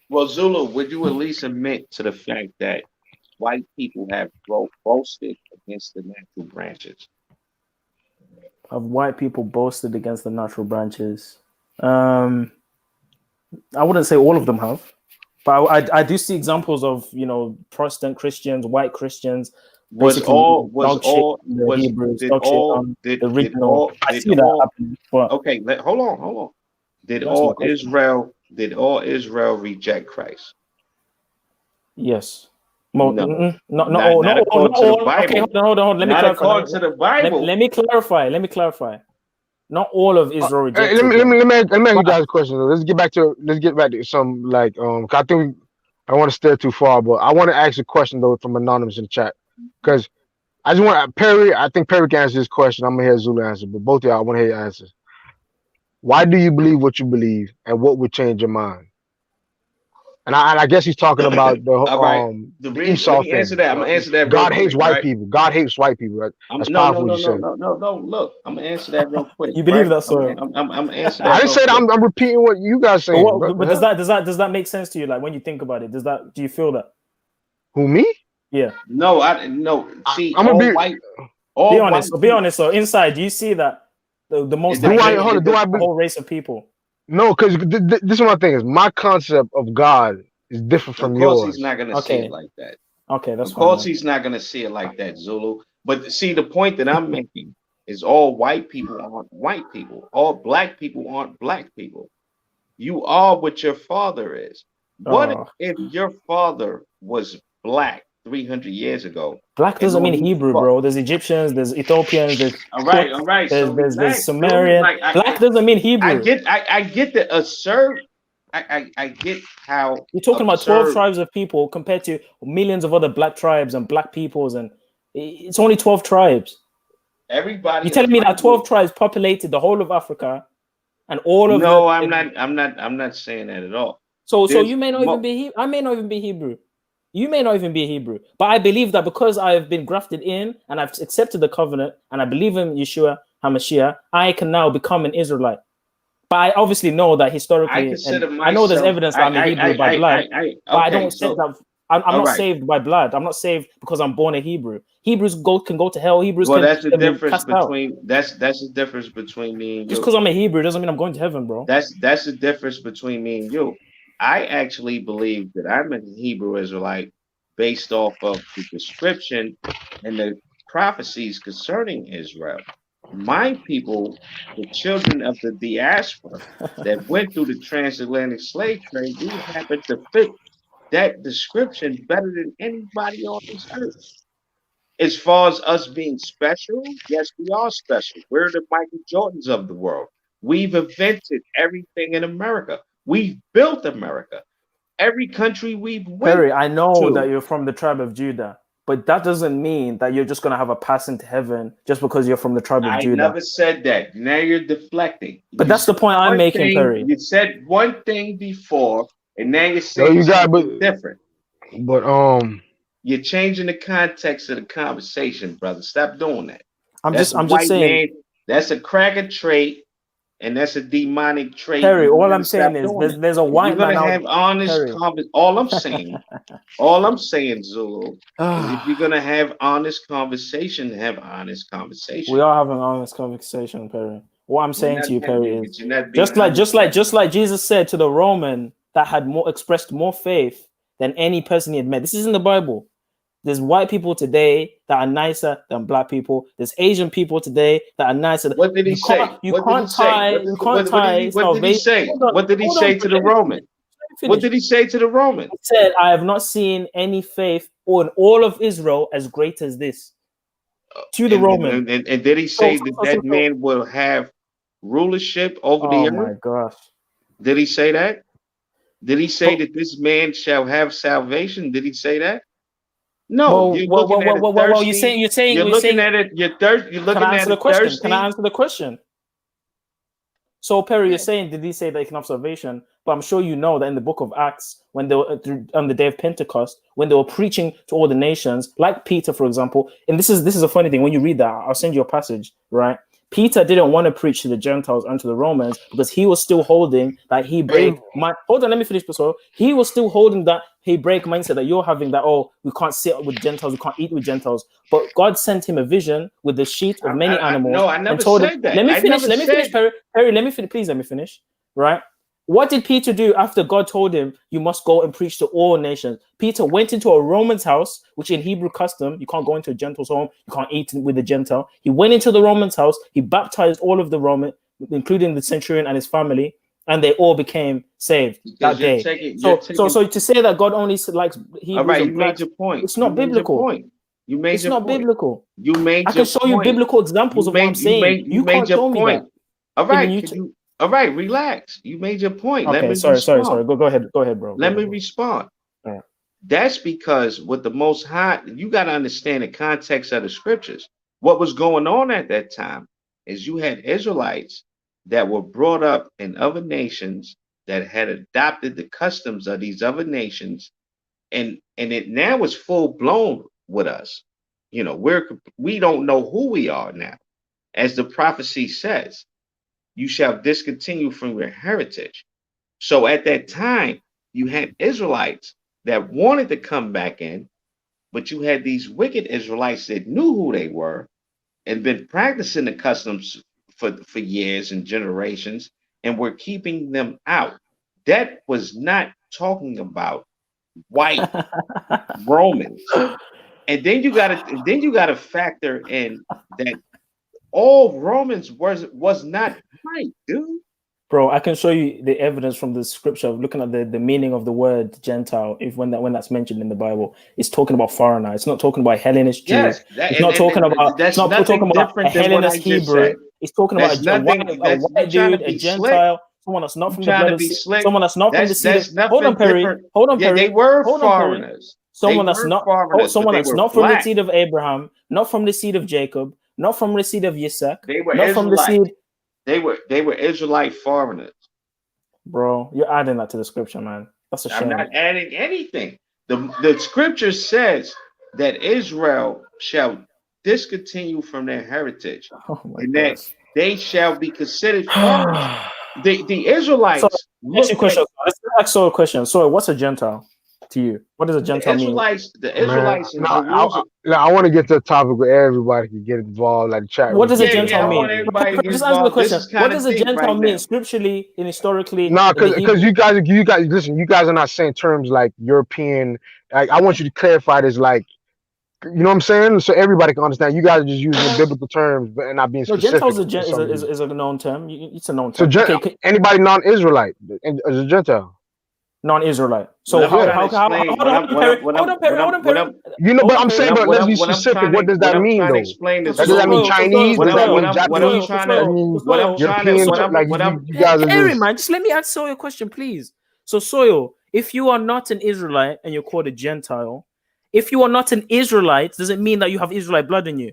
G: Well, Zulu, would you at least admit to the fact that white people have boasted against the natural branches?
C: Have white people boasted against the natural branches? I wouldn't say all of them have, but I do see examples of Protestant Christians, white Christians. I see that happening.
G: Okay, hold on. Did all Israel reject Christ?
C: Yes.
G: Not according to the Bible.
C: Okay, hold on. Let me clarify.
G: According to the Bible.
C: Let me clarify. Not all of Israel rejected.
F: Let me ask you guys a question. Let's get back to some like I think I don't want to stay too far, but I want to ask a question though from Anonymous in the chat, because I just want Perry. I think Perry can answer this question. I'm gonna hear Zulu answer, but both of y'all, I want to hear your answers. Why do you believe what you believe, and what would change your mind? And I guess he's talking about
G: All right.
F: the
G: Let
F: Esau
G: me answer
F: thing.
G: that. I'm gonna answer that real
F: God hates
G: quick,
F: white
G: right?
F: people. God hates white people. Right? That's
G: No, no,
F: powerful what
G: no,
F: you
G: no,
F: said.
G: no, no, no. Look, I'm gonna answer that real quick,
C: You believe
G: right?
C: that, so?
G: I'm gonna answer
F: I
G: that
F: didn't
G: real
F: say that.
G: quick.
F: I'm repeating what you guys saying.
C: But,
F: What
C: but
F: the hell?
C: does that make sense to you? Like when you think about it, do you feel that?
F: Who, me?
C: Yeah.
G: No, no. See,
F: I'm gonna be.
C: Be
G: all white
C: honest. Be honest. So inside, do you see that the most
F: Do I
C: hate
F: hold it? Do I
C: the
F: be?
C: whole race of people?
F: No, because this is my thing. Is my concept of God is different
G: Of
F: from
G: course, he's
F: yours.
G: not gonna see it like that.
C: Okay, that's
G: Of
C: fine.
G: course, he's not gonna see it like that, Zulu. But see, the point that I'm making is all white people aren't white people. All black people aren't black people. You are what your father is. What
C: Oh.
G: if your father was black 300 years ago?
C: Black
G: and
C: doesn't
G: all
C: mean
G: he
C: Hebrew,
G: fought-
C: bro. There's Egyptians, there's Ethiopians, there's
G: All right,
C: Kush,
G: all right. So
C: there's
G: relax, dude.
C: Sumerian.
G: Like
C: Black doesn't mean Hebrew.
G: I get the absurd. I get how
C: You're talking about 12
G: absurd.
C: tribes of people compared to millions of other black tribes and black peoples, and it's only 12 tribes.
G: Everybody.
C: You're telling me that 12 tribes populated the whole of Africa, and all of
G: No,
C: the.
G: I'm not saying that at all.
C: So you may not even be. I may not even be Hebrew. You may not even be Hebrew, but I believe that because I have been grafted in and I've accepted the covenant and I believe in Yeshua HaMashiach, I can now become an Israelite. But I obviously know that historically, I know there's evidence that I'm a Hebrew by blood, but I don't say that I'm not saved by blood. I'm not saved because I'm born a Hebrew. Hebrews can go to hell. Hebrews
G: that's the
C: can be
G: difference
C: cast out.
G: between that's the difference between me and you.
C: Just because I'm a Hebrew doesn't mean I'm going to heaven, bro.
G: That's the difference between me and you. I actually believe that I'm a Hebrew Israelite based off of the description and the prophecies concerning Israel. My people, the children of the diaspora that went through the transatlantic slave trade, we happen to fit that description better than anybody on this earth. As far as us being special, yes, we are special. We're the Michael Jordans of the world. We've invented everything in America. We've built America. Every country we've went
C: Perry, I know
G: to.
C: that you're from the tribe of Judah, but that doesn't mean that you're just going to have a pass into heaven just because you're from the tribe of Judah.
G: I never said that. Now you're deflecting.
C: But that's the point I'm making, Perry.
G: You said one thing before, and now you're saying something different.
F: But
G: you're changing the context of the conversation, brother. Stop doing that.
C: I'm just saying.
G: Man, that's a cracker trait, and that's a demonic trait.
C: Perry, all I'm saying is there's a white man out.
G: Have honest all I'm saying, Zulu, is if you're gonna have honest conversation, have honest conversation.
C: We are having an honest conversation, Perry. What I'm saying to you, Perry, is just like Jesus said to the Roman that had expressed more faith than any person he had met. This is in the Bible. There's white people today that are nicer than black people. There's Asian people today that are nicer.
G: What did he say?
C: What did
G: he say? What did he say to the Roman? What did he say to the Roman?
C: He said, I have not seen any faith in all of Israel as great as this. To the Roman.
G: And did he say that man will have rulership over the earth?
C: Oh my gosh.
G: Did he say that? Did he say that this man shall have salvation? Did he say that? No. You're looking at it.
C: Can I answer the question? Can I answer the question? So Perry, you're saying, did he say that he can have salvation? But I'm sure you know that in the book of Acts, when they were on the day of Pentecost, when they were preaching to all the nations, like Peter, for example, and this is a funny thing. When you read that, I'll send you a passage, right? Peter didn't want to preach to the Gentiles and to the Romans because he was still holding that Hebraic mind. Hold on, let me finish this. He was still holding that Hebraic mindset that you're having, that, oh, we can't sit with Gentiles, we can't eat with Gentiles. But God sent him a vision with the sheet of many animals.
G: No, I never said that.
C: Let me finish, Perry. Perry, let me finish. Please let me finish. Right? What did Peter do after God told him, you must go and preach to all nations? Peter went into a Roman's house, which in Hebrew custom, you can't go into a Gentile's home. You can't eat with a Gentile. He went into the Roman's house. He baptized all of the Roman, including the centurion and his family, and they all became saved that day. So to say that God only likes Hebrews,
G: all right, you made your point.
C: It's not biblical.
G: It's not
C: biblical.
G: You made.
C: I can show you biblical examples of what I'm saying. You can't show me that.
G: All right. All right, relax. You made your point.
C: Okay, sorry. Go ahead, bro.
G: Let me respond.
C: All right.
G: That's because with the Most High, you got to understand the context of the scriptures. What was going on at that time is you had Israelites that were brought up in other nations that had adopted the customs of these other nations, and it now is full blown with us. You know, we don't know who we are now. As the prophecy says, you shall discontinue from your heritage. So at that time, you had Israelites that wanted to come back in, but you had these wicked Israelites that knew who they were and been practicing the customs for years and generations and were keeping them out. That was not talking about white Romans. And then you gotta factor in that all Romans was not white, dude.
C: Bro, I can show you the evidence from the scripture of looking at the meaning of the word Gentile. If when that's mentioned in the Bible, it's talking about foreigner. It's not talking about Hellenist Jew.
G: Yes,
C: It's not talking about.
G: that's
C: It's not
G: nothing
C: talking about a
G: different than what I
C: Hellenist
G: just
C: Hebrew.
G: said.
C: It's talking
G: That's
C: about a
G: nothing. That's
C: white
G: you trying
C: dude,
G: to
C: a
G: be slick.
C: Gentile, someone that's not
G: You
C: from the
G: trying
C: blood
G: to
C: of
G: be slick.
C: someone that's not from the seed of.
G: That's
C: Hold on,
G: nothing
C: Perry.
G: different.
C: Hold on,
G: Yeah,
C: Perry.
G: they were
C: Hold on, Perry.
G: foreigners.
C: Someone
G: They
C: that's
G: were
C: not
G: foreigners, but
C: someone
G: they
C: that's
G: were
C: not from the
G: black.
C: seed of Abraham, not from the seed of Jacob, not from the seed of Isaac,
G: They were
C: not from the
G: Israelite.
C: seed.
G: They were Israelite foreigners.
C: Bro, you're adding that to the scripture, man. That's a
G: I'm
C: shame.
G: not adding anything. The scripture says that Israel shall discontinue from their heritage,
C: Oh my
G: and that
C: gosh.
G: they shall be considered foreigners. The Israelites
C: Next
G: looked at
C: question. Let's ask Saul a question. So, what's a Gentile to you? What does a Gentile mean?
G: The
F: Man,
G: Israelites in Jerusalem.
F: I want to get to a topic where everybody can get involved, like the chat
C: What
F: room.
C: does a
F: Can get
C: Gentile
G: I
C: mean?
G: want
F: involved.
G: everybody to get
C: Just answer the
G: involved. This
C: question.
G: is
C: What
G: kind
C: does
G: of
C: a
G: deep
C: Gentile
G: right
C: mean
G: now.
C: scripturally and historically?
F: No,
C: in the
F: because
C: Hebrew?
F: you guys listen. You guys are not saying terms like European. Like, I want you to clarify this, like, you know what I'm saying, so everybody can understand. You guys are just using the biblical terms but and not being
C: No, Gentile
F: specific for
C: is
F: some reason.
C: a known term. It's a known
F: So
C: term. Okay,
F: anybody non-Israelite is a Gentile.
C: non-Israelite.
G: What
C: So
G: I'm trying to
C: how
G: explain,
C: hold on, Perry. Hold on, Perry. Hold on, Perry.
F: You know,
C: Hold
F: but
C: on,
F: I'm
C: Perry.
F: saying, but let's be
G: what I'm
F: specific.
G: trying
F: What
G: to
F: does that mean, though?
G: explain is
F: That does that mean
C: So
F: Chinese? Does that mean
G: what I'm
F: Japanese?
G: trying
F: Does that
G: to
F: mean
G: what I'm trying to
F: European?
G: what I'm
F: Like
G: what I'm
F: you guys are
C: Perry,
F: just.
C: man, just let me ask Soil a question, please. So, Soil, if you are not an Israelite and you're called a Gentile, if you are not an Israelite, does it mean that you have Israelite blood in you?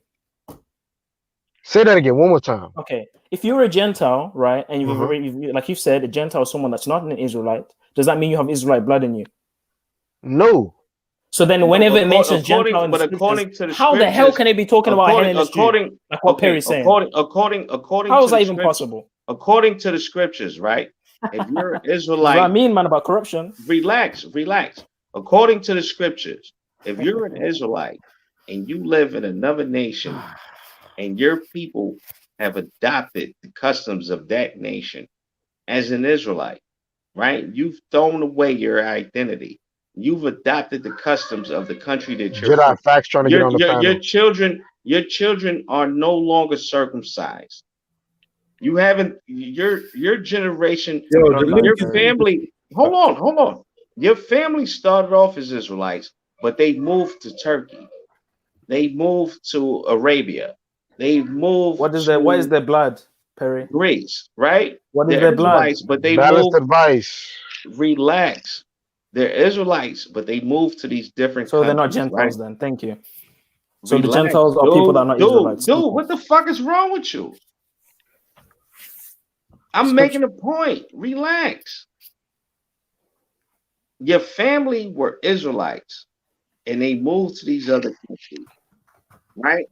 F: Say that again one more time.
C: Okay. If you're a Gentile, right, and
F: Uh-huh.
C: like you've said, a Gentile is someone that's not an Israelite, does that mean you have Israelite blood in you?
F: No.
C: So then, whenever it mentions Gentile in the
G: according
C: scriptures,
G: to the
C: how the hell
G: scriptures,
C: can it be talking about Hellenist Jew? Like what Perry's saying.
G: according
C: How
G: to
C: is
G: the
C: that even
G: scriptures,
C: possible?
G: according to the scriptures, right? If you're an
C: What does that
G: Israelite,
C: mean, man, about corruption?
G: relax. According to the scriptures, if you're an Israelite and you live in another nation and your people have adopted the customs of that nation as an Israelite, right? You've thrown away your identity. You've adopted the customs of the country that you're from.
F: Jedi Facts trying to get on the panel.
G: Your children are no longer circumcised. You haven't your generation,
B: Yo, the link
G: your
B: is
G: family. Hold on. Your family started off as Israelites, but they moved to Turkey. They moved to Arabia. They moved
C: What is
G: to
C: their blood, Perry?
G: Greece, right?
C: What is
G: They're
C: their blood?
G: Israelites, but they
F: Balanced
G: moved.
F: advice.
G: Relax. They're Israelites, but they moved to these different
C: So they're not
G: countries, right?
C: Gentiles then. Thank you. So the
G: Relax,
C: Gentiles are people that are not Israelites.
G: dude. What the fuck is wrong with you? I'm making a point. Relax. Your family were Israelites, and they moved to these other countries, right?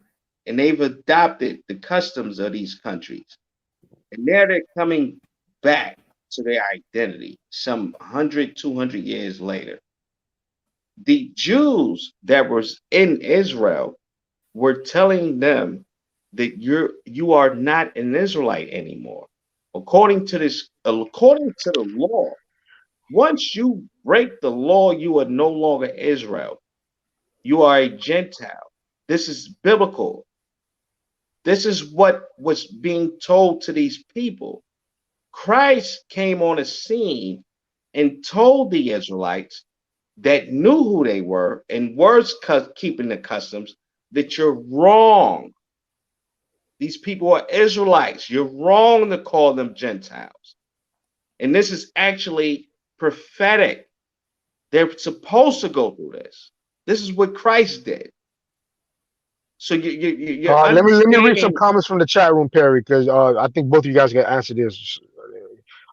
G: And they've adopted the customs of these countries. And now they're coming back to their identity some 100, 200 years later. The Jews that was in Israel were telling them that you are not an Israelite anymore. According to the law, once you break the law, you are no longer Israel. You are a Gentile. This is biblical. This is what was being told to these people. Christ came on a scene and told the Israelites that knew who they were and were keeping the customs that you're wrong. These people are Israelites. You're wrong to call them Gentiles. And this is actually prophetic. They're supposed to go through this. This is what Christ did. So you're
F: Let me read some
G: understanding.
F: comments from the chat room, Perry, because I think both of you guys can answer this.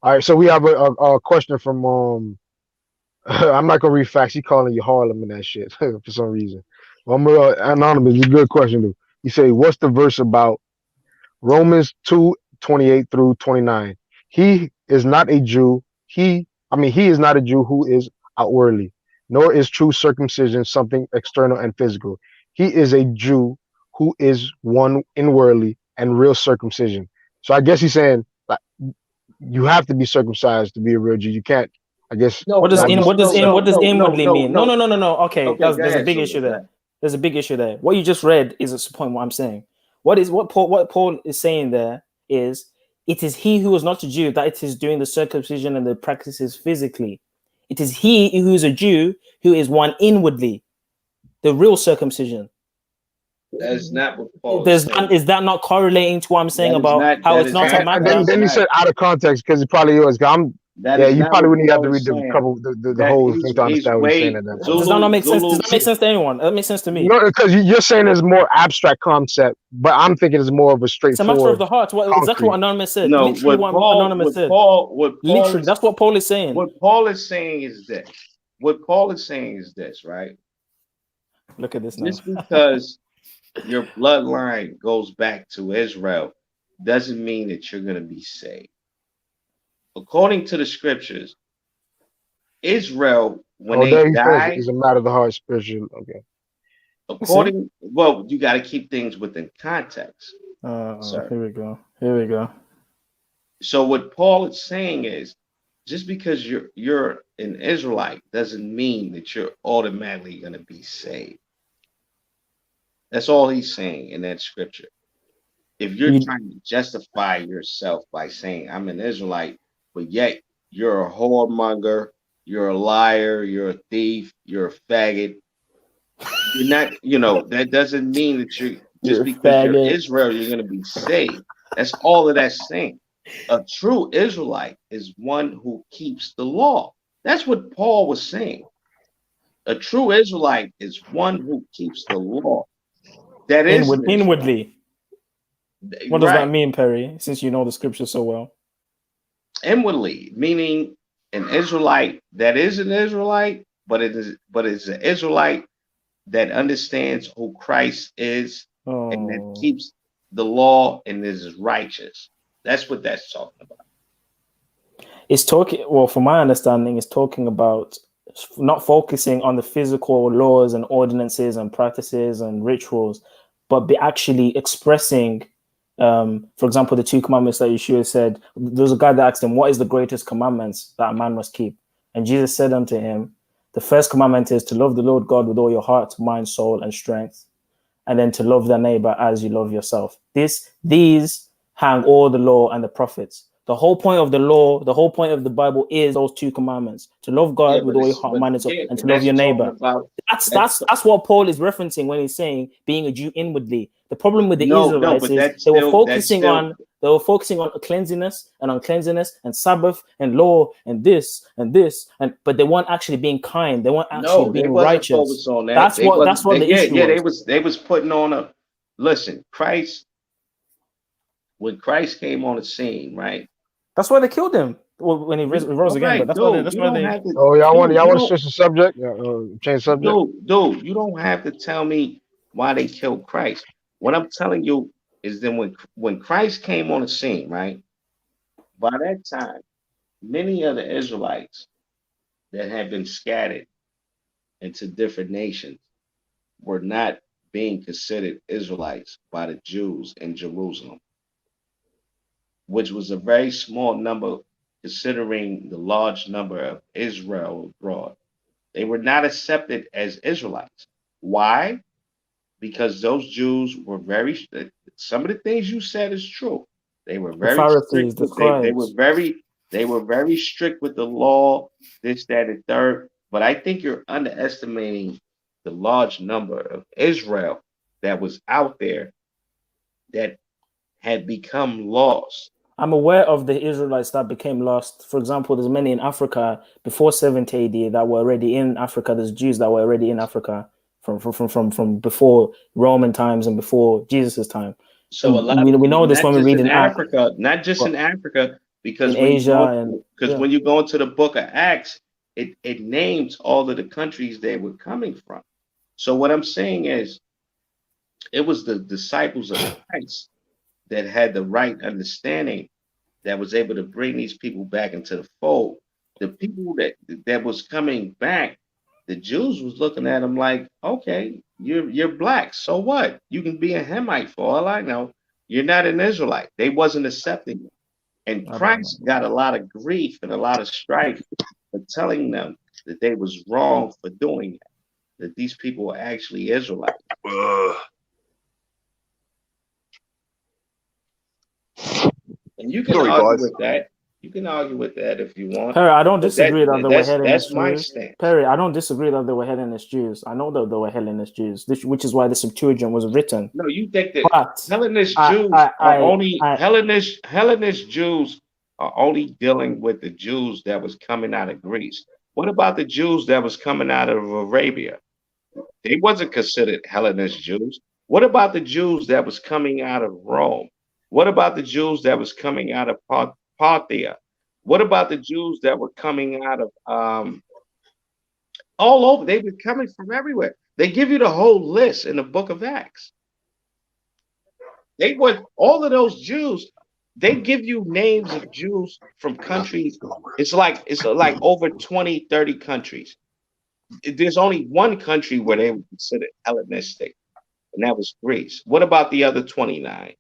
F: All right, so we have a question from I'm not gonna read facts. He calling you Harlem and that shit for some reason. Well, I'm anonymous. It's a good question, dude. You say, what's the verse about? Romans 2:28 through 29. He is not a Jew. He is not a Jew who is outwardly, nor is true circumcision something external and physical. He is a Jew who is one inwardly and real circumcision. So I guess he's saying like you have to be circumcised to be a real Jew. You can't, I guess.
G: No,
C: What does
G: no,
C: in
G: no,
C: what does
G: no,
C: in
G: no,
C: what does
G: no,
C: inwardly
G: no,
C: mean?
G: no.
C: No. Okay,
G: Okay, go
C: there's a
G: ahead,
C: big
G: Zulu,
C: issue
G: go
C: there.
G: ahead.
C: There's a big issue there. What you just read is a point. What I'm saying. What Paul is saying there is it is he who is not a Jew that it is doing the circumcision and the practices physically. It is he who is a Jew who is one inwardly, the real circumcision.
G: That's not what Paul is saying.
C: Is that not correlating to what I'm saying
G: That is
C: about
G: not.
C: how
G: That
C: it's
G: is
C: not a
G: not.
C: man?
G: That is
F: Then he
G: not.
F: said out of context because it probably was.
G: That
F: Yeah,
G: is
F: you
G: not
F: probably
G: what
F: wouldn't have to
G: Paul
F: read
G: is
F: the
G: saying.
F: couple the
G: That
F: whole thing to
G: he's
F: understand what he's saying
G: way
F: at that point.
C: Does that not make sense?
G: Zulu.
C: Does that make sense to anyone? That makes sense to me.
F: No, because you're saying it's more abstract concept, but I'm thinking it's more of a
C: It's a matter of
F: straightforward,
C: the heart. Exactly what
F: concrete.
C: Anonymous said.
G: No,
C: Literally what Anonymous said. Literally, that's what Paul is saying.
G: What Paul is saying is this. What Paul is saying is this, right?
C: Look at this now.
G: Just because your bloodline goes back to Israel doesn't mean that you're going to be saved. According to the scriptures, Israel, when they
F: There he says
G: die,
F: it's a matter of the heart, spiritual. Okay.
G: well, you got to keep things within context.
C: Here we go.
G: So what Paul is saying is, just because you're an Israelite doesn't mean that you're automatically going to be saved. That's all he's saying in that scripture. If you're trying to justify yourself by saying I'm an Israelite, but yet you're a whoremonger, you're a liar, you're a thief, you're a faggot, you're not, that doesn't mean that just because you're Israel, you're going to be saved. That's all of that saying. A true Israelite is one who keeps the law. That's what Paul was saying. A true Israelite is one who keeps the law. That is
C: inwardly. What does that mean, Perry? Since you know the scripture so well.
G: Inwardly, meaning an Israelite that is an Israelite, but it's an Israelite that understands who Christ is and that keeps the law and is righteous. That's what that's talking about.
C: It's talking, well, from my understanding, it's talking about not focusing on the physical laws and ordinances and practices and rituals, but be actually expressing, for example, the 2 commandments that Yeshua said. There was a guy that asked him, what is the greatest commandments that a man must keep? And Jesus said unto him, the first commandment is to love the Lord God with all your heart, mind, soul, and strength. And then to love thy neighbor as you love yourself. These hang all the law and the prophets. The whole point of the law, the whole point of the Bible is those 2 commandments: to love God with all your heart, mind, and soul, and to love your neighbor. That's what Paul is referencing when he's saying being a Jew inwardly. The problem with the Israelites is they were focusing on cleanliness and uncleanliness and Sabbath and law and this, but they weren't actually being kind. They weren't actually being righteous.
G: On that.
C: That's what the issue was.
G: They was putting on a listen. When Christ came on the scene, right?
C: That's why they killed him when he rose again. But that's why they.
F: Y'all want to switch the subject? Change subject.
G: Dude, you don't have to tell me why they killed Christ. What I'm telling you is that when Christ came on the scene, right? By that time, many of the Israelites that had been scattered into different nations were not being considered Israelites by the Jews in Jerusalem, which was a very small number considering the large number of Israel abroad. They were not accepted as Israelites. Why? Because those Jews were some of the things you said is true. They were very
C: Pharisees,
G: strict. They were very strict with the law, this, that, and third. But I think you're underestimating the large number of Israel that was out there that had become lost.
C: I'm aware of the Israelites that became lost. For example, there's many in Africa before 70 AD that were already in Africa. There's Jews that were already in Africa. from before Roman times and before Jesus' time.
G: So a lot of
C: we
G: people,
C: know this
G: not
C: when we
G: just
C: read
G: in
C: in Acts,
G: Africa, not just in Africa, because
C: in
G: when
C: Asia,
G: when you go into the book of Acts, it names all of the countries they were coming from. So what I'm saying is, it was the disciples of Christ that had the right understanding that was able to bring these people back into the fold. The people that was coming back, the Jews was looking at them like, okay, you're black, so what? You can be a Hamite for all I know. You're not an Israelite. They wasn't accepting it. And Christ got a lot of grief and a lot of strife for telling them that they was wrong for doing that these people were actually Israelites. And you can argue with that. You can argue with that if you want.
C: Perry, I don't disagree that they were Hellenist
G: That's my
C: Jews.
G: stance.
C: Perry, I don't disagree that they were Hellenist Jews. I know that they were Hellenist Jews, which is why the Septuagint was written.
G: No, you think that Hellenist Jews are only Hellenist Jews are only dealing with the Jews that was coming out of Greece. What about the Jews that was coming out of Arabia? They wasn't considered Hellenist Jews. What about the Jews that was coming out of Rome? What about the Jews that was coming out of Parthia? What about the Jews that were coming out of all over? They were coming from everywhere. They give you the whole list in the book of Acts. They were all of those Jews. They give you names of Jews from countries. It's like over 20, 30 countries. There's only one country where they were considered Hellenistic, and that was Greece. What about the other 29?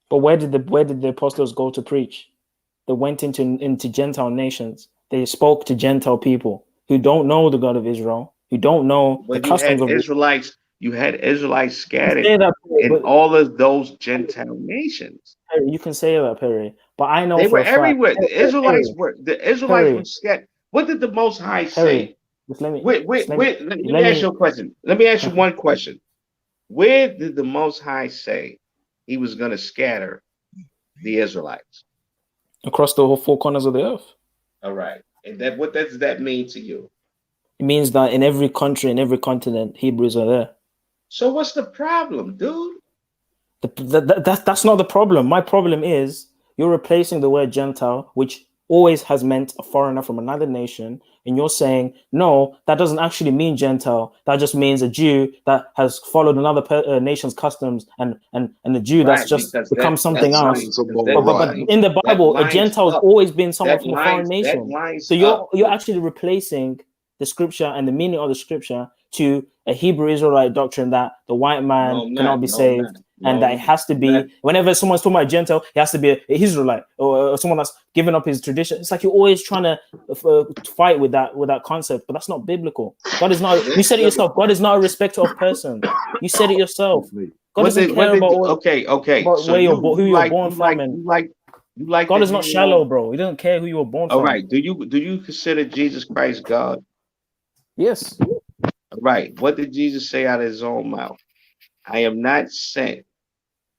C: But where did the apostles go to preach? They went into Gentile nations. They spoke to Gentile people who don't know the God of Israel, who don't know the customs of
G: Israelites. You had Israelites scattered in all of those Gentile nations.
C: You can say that, Perry, but I know
G: they
C: for
G: were
C: a fact,
G: everywhere. The Israelites were scattered. What did the Most High say?
C: Let me
G: ask you a question. Let me ask you one question. Where did the Most High say he was going to scatter the Israelites?
C: Across the whole four corners of the earth.
G: All right. And what does that mean to you?
C: It means that in every country, in every continent, Hebrews are there.
G: So what's the problem, dude?
C: That's not the problem. My problem is you're replacing the word Gentile, which always has meant a foreigner from another nation, and you're saying, no, that doesn't actually mean Gentile. That just means a Jew that has followed another nation's customs, and a Jew that's just become something else. But in the Bible, a Gentile has always been someone from a foreign nation. So you're actually replacing the scripture and the meaning of the scripture to a Hebrew Israelite doctrine that the white man cannot be saved. And that it has to be, whenever someone's talking about Gentile, it has to be an Israelite or someone that's given up his tradition. It's like you're always trying to fight with that concept, but that's not biblical. God is not. You said it yourself. God is not a respecter of person. You said it yourself. God doesn't care about who you're born from. And God is not shallow, bro. He doesn't care who you were born from.
G: All right. Do you consider Jesus Christ God?
C: Yes.
G: All right. What did Jesus say out of his own mouth? I am not sent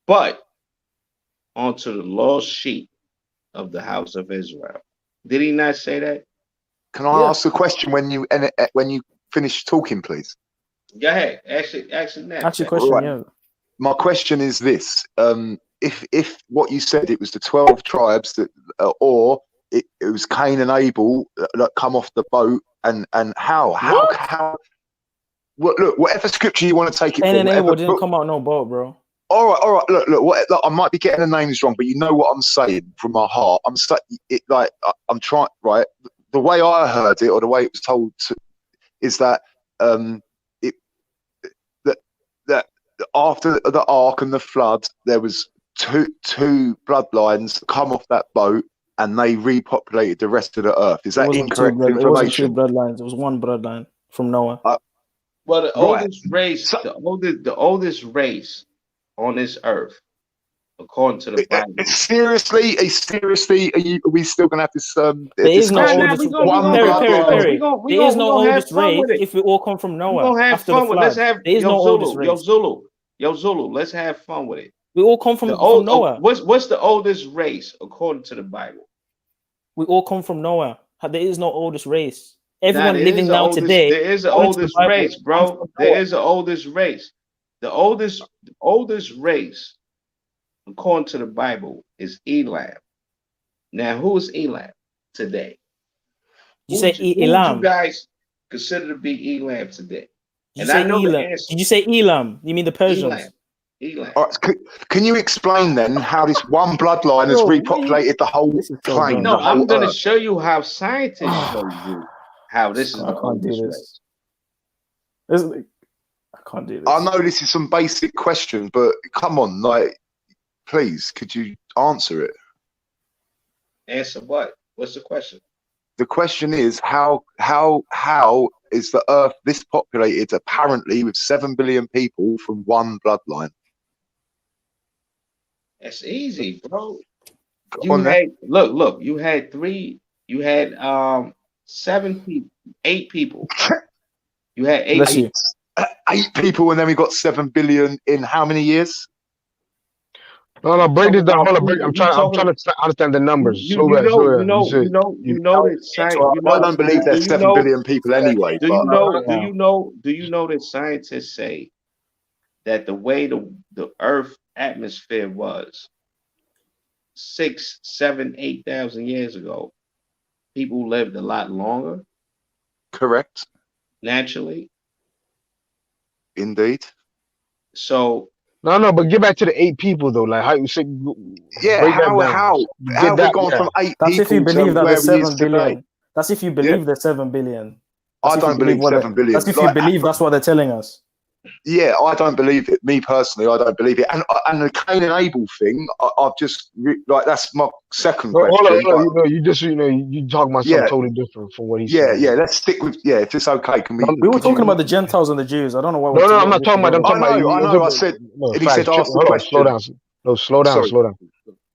G: but onto the lost sheep of the house of Israel. Did he not say that?
F: Can I ask a question when you finish talking, please?
G: Go ahead. Actually,
C: question.
F: Right.
C: Yeah.
F: My question is this: if what you said it was the 12 tribes that, or it was Cain and Abel that come off the boat, and how? Well, look, whatever scripture you want to take it
C: Cain
F: for.
C: And Abel didn't come out no boat, bro.
F: All right. Look, I might be getting the names wrong, but you know what I'm saying from my heart. I'm trying, right? The way I heard it, or the way it was told, is that that after the ark and the flood, there was two bloodlines that come off that boat, and they repopulated the rest of the earth. Is that incorrect information?
C: It wasn't two bloodlines. It was one bloodline from Noah.
G: Well, the oldest race, the oldest race on this earth, according to the Bible.
F: Seriously, are we still gonna have this?
C: There is no oldest. Perry. There is no oldest race if we all come from Noah. After the flood, there is no oldest race.
G: Yo, Zulu, let's have fun with it.
C: We all come from Noah.
G: What's the oldest race according to the Bible?
C: We all come from Noah. There is no oldest race. everyone
G: there
C: living
G: is
C: now today.
G: There is the
C: according to the
G: oldest
C: Bible,
G: race,
C: comes
G: bro.
C: from
G: There
C: Noah.
G: is the oldest race. The oldest race, according to the Bible, is Elam. Now, who is Elam today?
C: You say
G: Who would you
C: Elam?
G: guys consider to be Elam today?
C: Did you
G: And
C: say
G: I know the
C: Elam?
G: answer.
C: Did you say Elam? You mean the Persians?
G: Elam.
F: All right, can you explain then how this one bloodline has
C: Bro, what are you-
F: repopulated the whole
C: This is so
F: plane?
G: No,
F: The
G: I'm
F: whole
G: gonna
F: Earth?
G: show you how scientists show you how this is
C: I
G: the
C: can't do
G: oldest
C: this.
G: race.
C: I can't do this.
F: I know this is some basic questions, but come on, like, please, could you answer it?
G: Answer what? What's the question?
F: The question is how is the Earth this populated apparently with 7 billion people from one bloodline?
G: That's easy, bro.
F: Go
G: You
F: on then.
G: had look, you had 7 people, 8 people. You had 8
C: Bless
G: people.
C: you.
F: 8 people, and then we got 7 billion in how many years? No, break this down. Hold on,
G: You
F: I'm trying to understand the numbers.
G: You
F: Slow down.
G: know that science.
F: I don't believe there's 7 billion people anyway.
G: Do
F: but-
G: you know that scientists say that the way the Earth atmosphere was 6, 7, 8,000 years ago, people lived a lot longer
F: Correct.
G: naturally.
F: Indeed.
G: So
F: No, but get back to the 8 people though. Like how you say, break that down. How we gone from 8
C: That's if you
F: people
C: believe
F: to
C: that
F: where
C: there's
F: we is
C: 7 billion.
F: today?
C: That's if you believe there's 7 billion.
F: I don't believe 7 billion.
C: That's if you believe that's what they're telling us.
F: Yeah, I don't believe it. Me personally, I don't believe it. And the Cain and Abel thing, I've just like that's my second question.
B: Hold on, you talking about something totally different from what he's saying.
F: Yeah. Let's stick with if it's okay. Can we?
C: We were talking about the Gentiles and the Jews. I don't know what.
F: No,
C: we're
F: I'm not talking about. I'm talking about. I know. I said.
B: No,
F: he said, "Ask the question."
B: Slow down. No, slow down.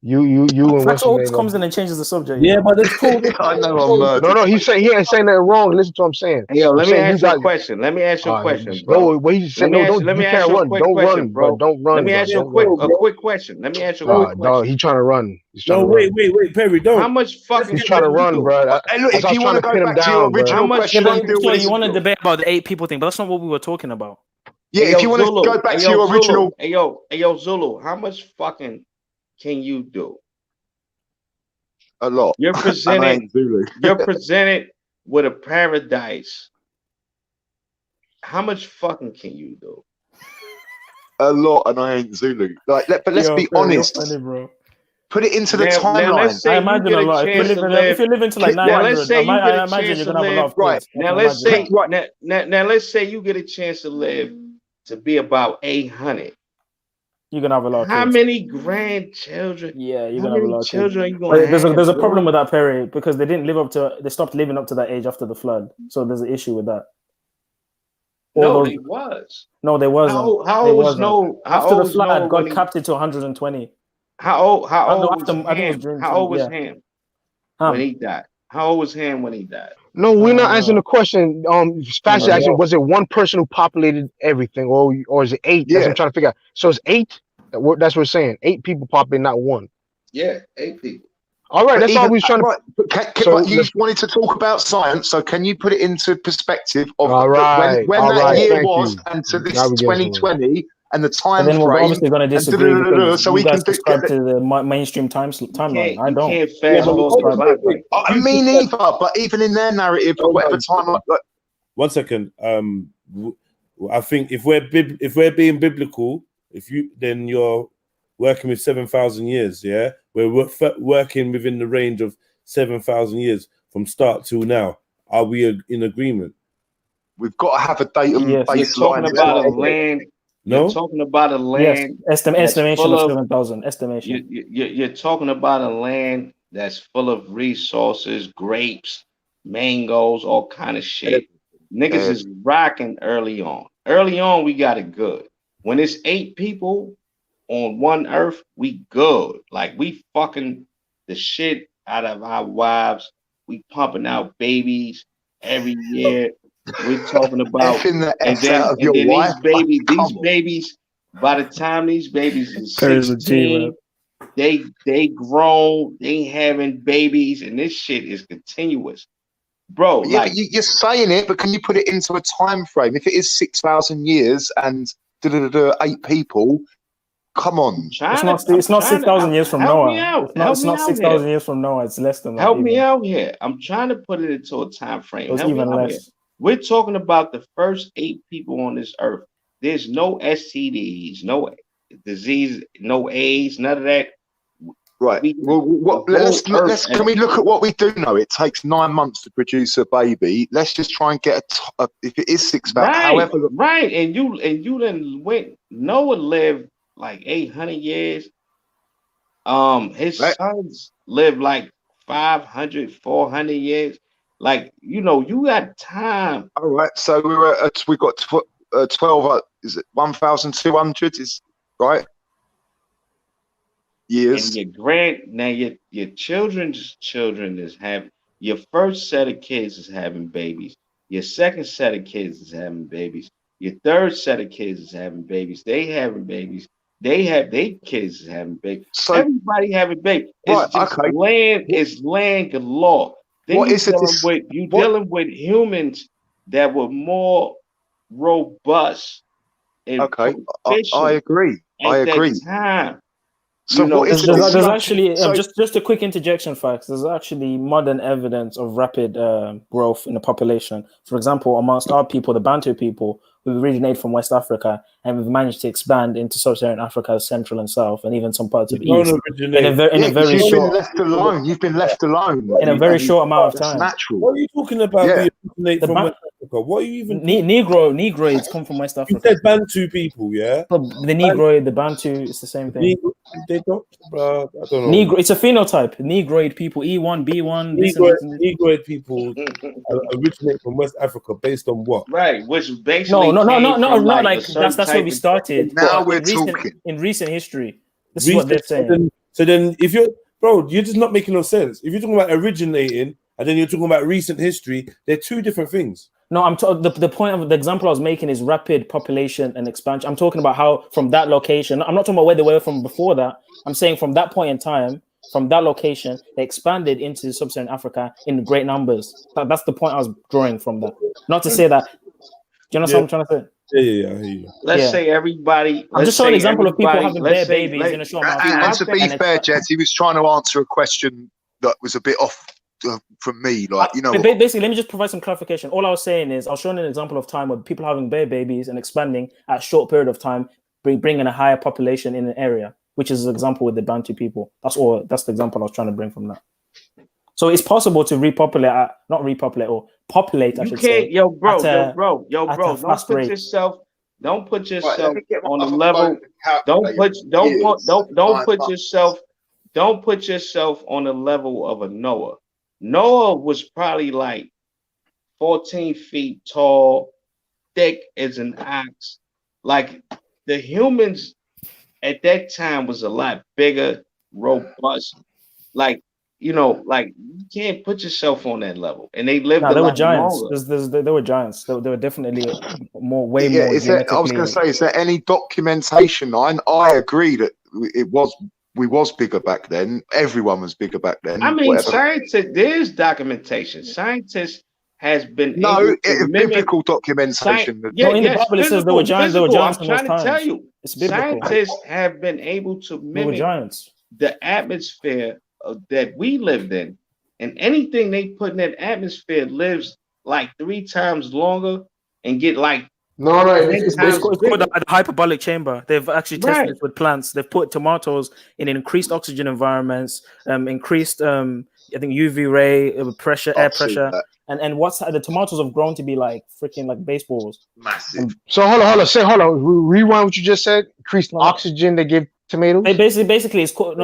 B: You and
C: Flax
B: Weston
C: always comes in and changes the subject.
I: Yeah, but it's cool.
F: I know I'm murdered.
B: No, he ain't saying nothing wrong. Listen to what I'm saying.
G: Hey, yo, let me ask you a
B: question.
G: Let me ask you a question, bro.
B: No, what he said.
G: Let me ask you a quick question, bro.
B: Don't run.
G: Let me ask you a quick question. Let me ask you a quick question.
B: Dog, he's trying to run.
I: Wait, Perry, don't.
G: How much fucking?
B: He's trying to run, bro.
F: Hey, look, if you want to go back to your original question,
C: You want to debate about the 8 people thing, but that's not what we were talking about.
F: Yeah, if you want to go back to your original.
G: Hey, yo, Zulu, how much fucking can you do?
F: A lot.
G: You're presented with a paradise. How much fucking can you do?
F: A lot, and I ain't Zulu. Like, but let's be honest.
C: Funny, bro.
F: Put it into the
G: Now,
F: timeline.
G: let's say
C: I imagine
G: you
C: a
G: get
C: lot.
G: a chance to live.
C: If you live into like 900,
G: Now let's say you get a
C: imagine
G: chance
C: you're
G: to
C: gonna have a lot of
G: live.
C: kids.
G: Now let's say now let's say you get a chance to live to be about 800.
C: You're gonna have a lot of kids.
G: How many grandchildren?
C: Yeah, you're
G: How
C: gonna have a
G: many
C: lot of
G: children are
C: kids.
G: you gonna have?
C: There's a problem with that, Perry, because they stopped living up to that age after the flood. So there's an issue with that.
G: No, they was.
C: No, there wasn't.
G: How old was Noah?
C: After the flood, God capped it to 120.
G: How old was
C: Ham
G: when he died? How old was Ham when he died?
B: No, we're not answering the question. Fashion asking, was it one person who populated everything, or is it 8? That's what I'm trying to figure out. So it's 8. That's what we're saying. 8 people populated, not 1.
G: Yeah, 8 people.
B: All right, that's all we was trying to.
F: But you wanted to talk about science, so can you put it into perspective of when that year was and to this 2020 and the time
C: frame?
F: We're
C: obviously going to disagree because
F: so we can
C: subscribe to the mainstream timeline. I don't.
G: You can't fast forward.
F: Me neither. But even in their narrative, whatever time.
B: One second. I think if we're being biblical, then you're working with 7,000 years. Yeah, we're working within the range of 7,000 years from start till now. Are we in agreement?
F: We've got to have a datum baseline.
G: You're talking about a land.
B: No,
G: you're talking about a land.
C: Yes. Estimation of 7,000. Estimation.
G: You're talking about a land that's full of resources, grapes, mangoes, all kind of shit. Niggas is rocking early on. Early on, we got it good. When it's 8 people on one earth, we good. Like we fucking the shit out of our wives. We pumping out babies every year. We're talking about and then these babies, by the time these babies is 16, they grown, they having babies, and this shit is continuous. bro.
F: Yeah,
G: Like,
F: but you're saying it, but can you put it into a time frame? If it is 6,000 years and 8 people, come on.
C: It's not 6,000 years from
G: help me
C: Noah.
G: out.
C: It's not 6,000 years from Noah. It's less than that.
G: Help me
C: even.
G: out here. I'm trying to put it into a time frame.
C: It's
G: Help me
C: even
G: out
C: less.
G: here. We're talking about the first 8 people on this earth. There's no STDs, no disease, no AIDS, none of that.
F: Right. Well, can we look at what we do know? It takes 9 months to produce a baby. Let's just try and get if it is 6,000, however.
G: Right. And you then went. Noah lived like 800 years. His sons lived like 500, 400 years. Like, you got time.
F: All right. So we got 12. Is it 1,200? Is right. Years.
G: And your children's children is having, your first set of kids is having babies. Your second set of kids is having babies. Your third set of kids is having babies. They having babies. They have their kids is having babies. So everybody having babies. It's just land. It's land galore. Then you're dealing with humans that were more robust and
F: I agree.
G: That time.
C: So there's actually just a quick interjection, facts. There's actually modern evidence of rapid growth in the population. For example, amongst our people, the Bantu people, who originate from West Africa, and we've managed to expand into sub-Saharan Africa, Central and South, and even some parts of the East.
F: You've been left alone
C: in a very short amount of time.
B: Natural. What are you talking about? Yeah. From West Africa? What are you even?
C: Negroids come from West Africa.
B: You said Bantu people, yeah.
C: The Negroid, the Bantu, it's the same thing.
B: They don't. I don't know.
C: It's a phenotype. Negroid people, E1, B1.
B: Negroid people originate from West Africa based on what?
G: Right, which basically
C: not like that's where we started.
F: Now we're talking
C: in recent history. This is what they're saying.
B: So then, if you're just not making no sense. If you're talking about originating and then you're talking about recent history, they're two different things.
C: No, the point of the example I was making is rapid population and expansion. I'm talking about how from that location. I'm not talking about where they were from before that. I'm saying from that point in time, from that location, they expanded into sub-Saharan Africa in great numbers. That's the point I was drawing from that. Not to say that. Do you understand what I'm trying to say?
B: Yeah, I hear you.
G: Let's say everybody.
C: I'm just showing an example of people having bare babies in a short amount of time.
F: And to be fair, Jed, he was trying to answer a question that was a bit off from me. Like,
C: basically, let me just provide some clarification. All I was saying is I was showing an example of time where people having bare babies and expanding at a short period of time, bringing a higher population in an area, which is an example with the Bantu people. That's the example I was trying to bring from that. So it's possible to populate.
G: You can't, yo, bro. Don't put yourself on the level. Don't put yourself on the level of a Noah. Noah was probably like 14 feet tall, thick as an ox. Like, the humans at that time was a lot bigger, robust. Like, you can't put yourself on that level. And they lived.
C: They were giants. They were giants. They were definitely way more.
F: I was going to say, is there any documentation? I agree that we was bigger back then. Everyone was bigger back then.
G: I mean, there's documentation. Scientists has been
F: biblical documentation.
C: In the Bible it says there were giants. There were giants.
G: I'm trying to tell you,
C: it's biblical.
G: Scientists have been able to mimic the atmosphere that we lived in, and anything they put in that atmosphere lives like 3 times longer and get like.
C: It's called the hyperbolic chamber. They've actually tested it with plants. They've put tomatoes in increased oxygen environments, increased I think UV ray pressure, air pressure, and the tomatoes have grown to be like freaking like baseballs.
F: Massive. So hold on. Rewind what you just said. Increased oxygen they give tomatoes.
C: They basically it's called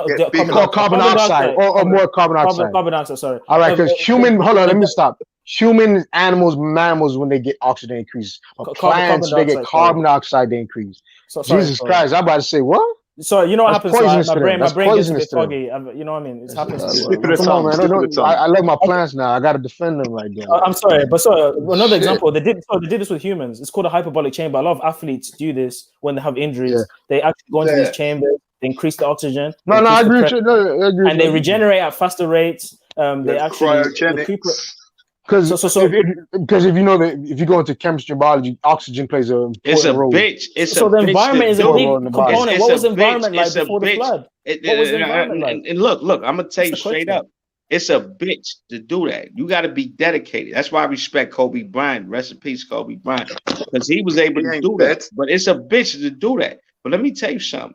F: carbon dioxide or more carbon dioxide.
C: Carbon dioxide. Sorry.
F: All right, because let me stop. Human, animals, mammals, when they get oxygen, they increase. Plants, they get carbon dioxide, they increase. Jesus Christ, I'm about to say what?
C: So you know what happens? My brain gets a bit foggy. You know what I mean? It happens.
F: Come on, man. I love my plants now. I got to defend them right there.
C: I'm sorry, but another example. They did this with humans. It's called a hyperbolic chamber. A lot of athletes do this when they have injuries. Yeah. They actually go into these chambers. They increase the oxygen.
F: I agree with you.
C: And they regenerate at faster rates. They actually
F: Because
C: So
F: if you know that if you go into chemistry and biology, oxygen plays an
G: It's a
F: important role.
G: bitch. It's
C: so
G: a
C: the
G: bitch
C: environment
G: to
C: is a
F: Important
C: big
F: role in the body.
C: component.
G: It's
C: What
G: a
C: was the
G: bitch.
C: environment like
G: It's a
C: before the
G: bitch.
C: flood? What was the environment like?
G: And look, I'm gonna tell
C: That's
G: you
C: the
G: straight
C: question.
G: up. It's a bitch to do that. You got to be dedicated. That's why I respect Kobe Bryant. Rest in peace, Kobe Bryant, because he was able
K: He
G: to
K: ain't
G: do
K: dead.
G: that. But it's a bitch to do that. But let me tell you something.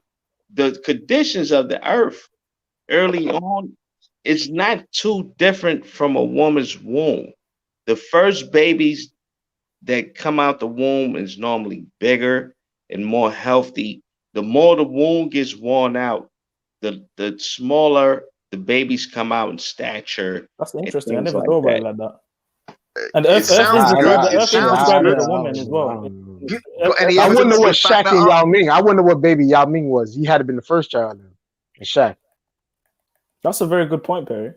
G: The conditions of the earth early on is not too different from a woman's womb. The first babies that come out the womb is normally bigger and more healthy. The more the womb gets worn out, the smaller the babies come out in stature
C: That's
G: and
C: interesting. I
G: things
C: never
G: like
C: thought about
G: that.
C: it like that. And the
K: It
C: Earth is
K: sounds good.
C: the
K: It
C: Earth is
K: sounds
C: described
K: good.
C: as a woman as well.
K: You got any
F: I wonder
K: evidence
F: what
K: to back
F: Shaq
K: that
F: and
K: up?
F: Yao Ming. I wonder what baby Yao Ming was. He had to been the first child. And Shaq.
C: That's a very good point, Perry.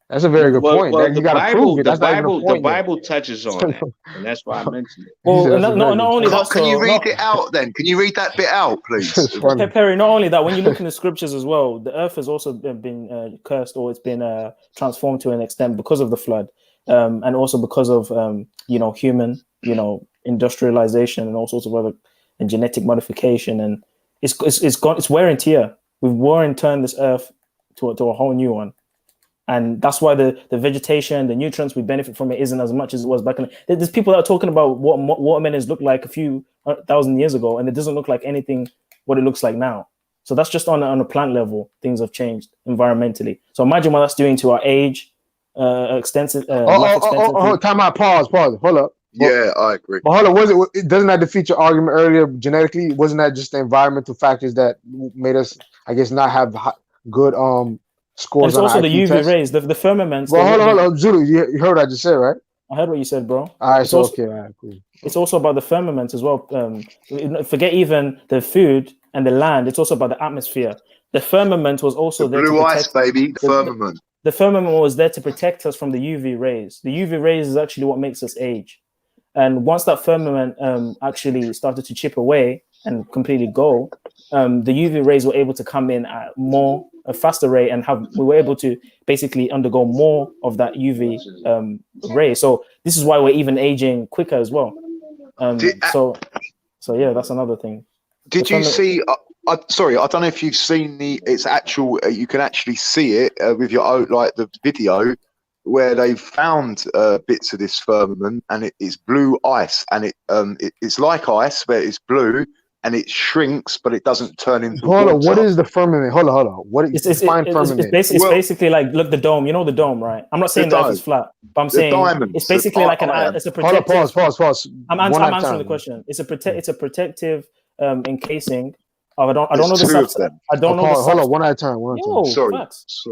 F: That's a very good point. That you got to prove it. That's not even a
G: The
F: point yet.
G: Bible touches on that, and that's why I mentioned it.
C: Well,
F: That's a very
C: not
F: good
C: only
F: point.
C: that,
K: Can you
C: so
K: read it out then? Can you read that bit out, please?
F: It's funny.
C: Perry, not only that, when you look in the scriptures as well, the earth has also been cursed, or it's been transformed to an extent because of the flood, and also because of human industrialization and all sorts of other and genetic modification, and it's wear and tear. We've war and turned this earth to a whole new one. And that's why the vegetation, the nutrients we benefit from it isn't as much as it was back in. There's people that are talking about what watermelons looked like a few thousand years ago, and it doesn't look like anything what it looks like now. So that's just on a plant level. Things have changed environmentally. So imagine what that's doing to our age, life expectancy.
F: Time out. Pause. Hold up.
K: Yeah, I agree.
F: But hold on, doesn't that defeat your argument earlier genetically? Wasn't that just the environmental factors that made us, I guess, not have good scores
C: and it's
F: on
C: also
F: our
C: the
F: IQ
C: UV
F: test?
C: rays, the firmaments.
F: Well, hold on, Zulu. You heard what I just said, right?
C: I heard what you said, bro.
F: All right,
C: It's
F: so
C: also,
F: okay, all right, cool.
C: It's also about the firmament as well. Forget even the food and the land. It's also about the atmosphere. The firmament was also
K: The
C: there to
K: blue
C: protect
K: ice, baby, the firmament.
C: The firmament was there to protect us from the UV rays. The UV rays is actually what makes us age. And once that firmament actually started to chip away and completely go, the UV rays were able to come in at a faster rate, and we were able to basically undergo more of that UV ray. So this is why we're even aging quicker as well. So yeah, that's another thing.
K: Did you see? Sorry, I don't know if you've seen it's actual. You can actually see it with your own, like the video, where they found bits of this firmament, and it's blue ice, and it's like ice, but it's blue, and it shrinks, but it doesn't turn into water.
F: Hold on, what is the firmament? Hold on. What is firmament?
C: It's basically like, look, the dome. You know the dome, right? I'm not saying the earth is flat, but I'm saying it's basically like it's a protective.
F: Hold on, pause.
C: I'm answering the question. It's a protective encasing. I don't know the substance. I don't know the substance.
F: Hold on, one at a time.
K: Sorry.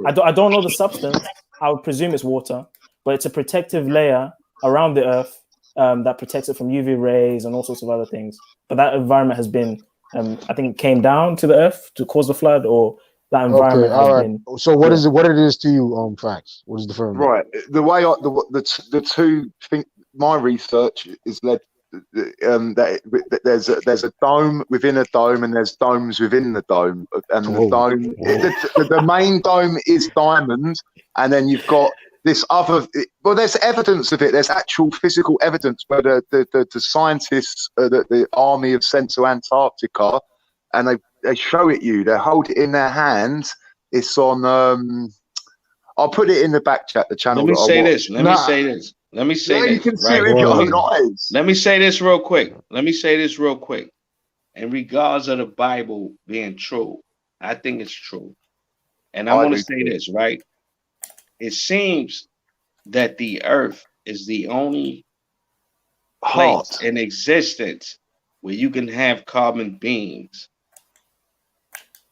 C: I don't know the substance. I would presume it's water, but it's a protective layer around the earth that protects it from UV rays and all sorts of other things. But that environment has been, I think, it came down to the earth to cause the flood, or that environment has been.
F: So what is it? What it is to you, Facts? What is the firmament?
K: Right. The way the two think my research is led. That there's a dome within a dome, and there's domes within the dome, and the dome, the main dome is diamond, and then you've got this other. Well, there's evidence of it. There's actual physical evidence where the scientists, the army have sent to Antarctica, and they show it you. They hold it in their hands. It's on. I'll put it in the back chat. The channel.
G: Let me say this. Let me say this.
K: You can see it with your own eyes.
G: Let me say this real quick. In regards of the Bible being true, I think it's true. And I want to say this, right? It seems that the earth is the only place in existence where you can have carbon beings.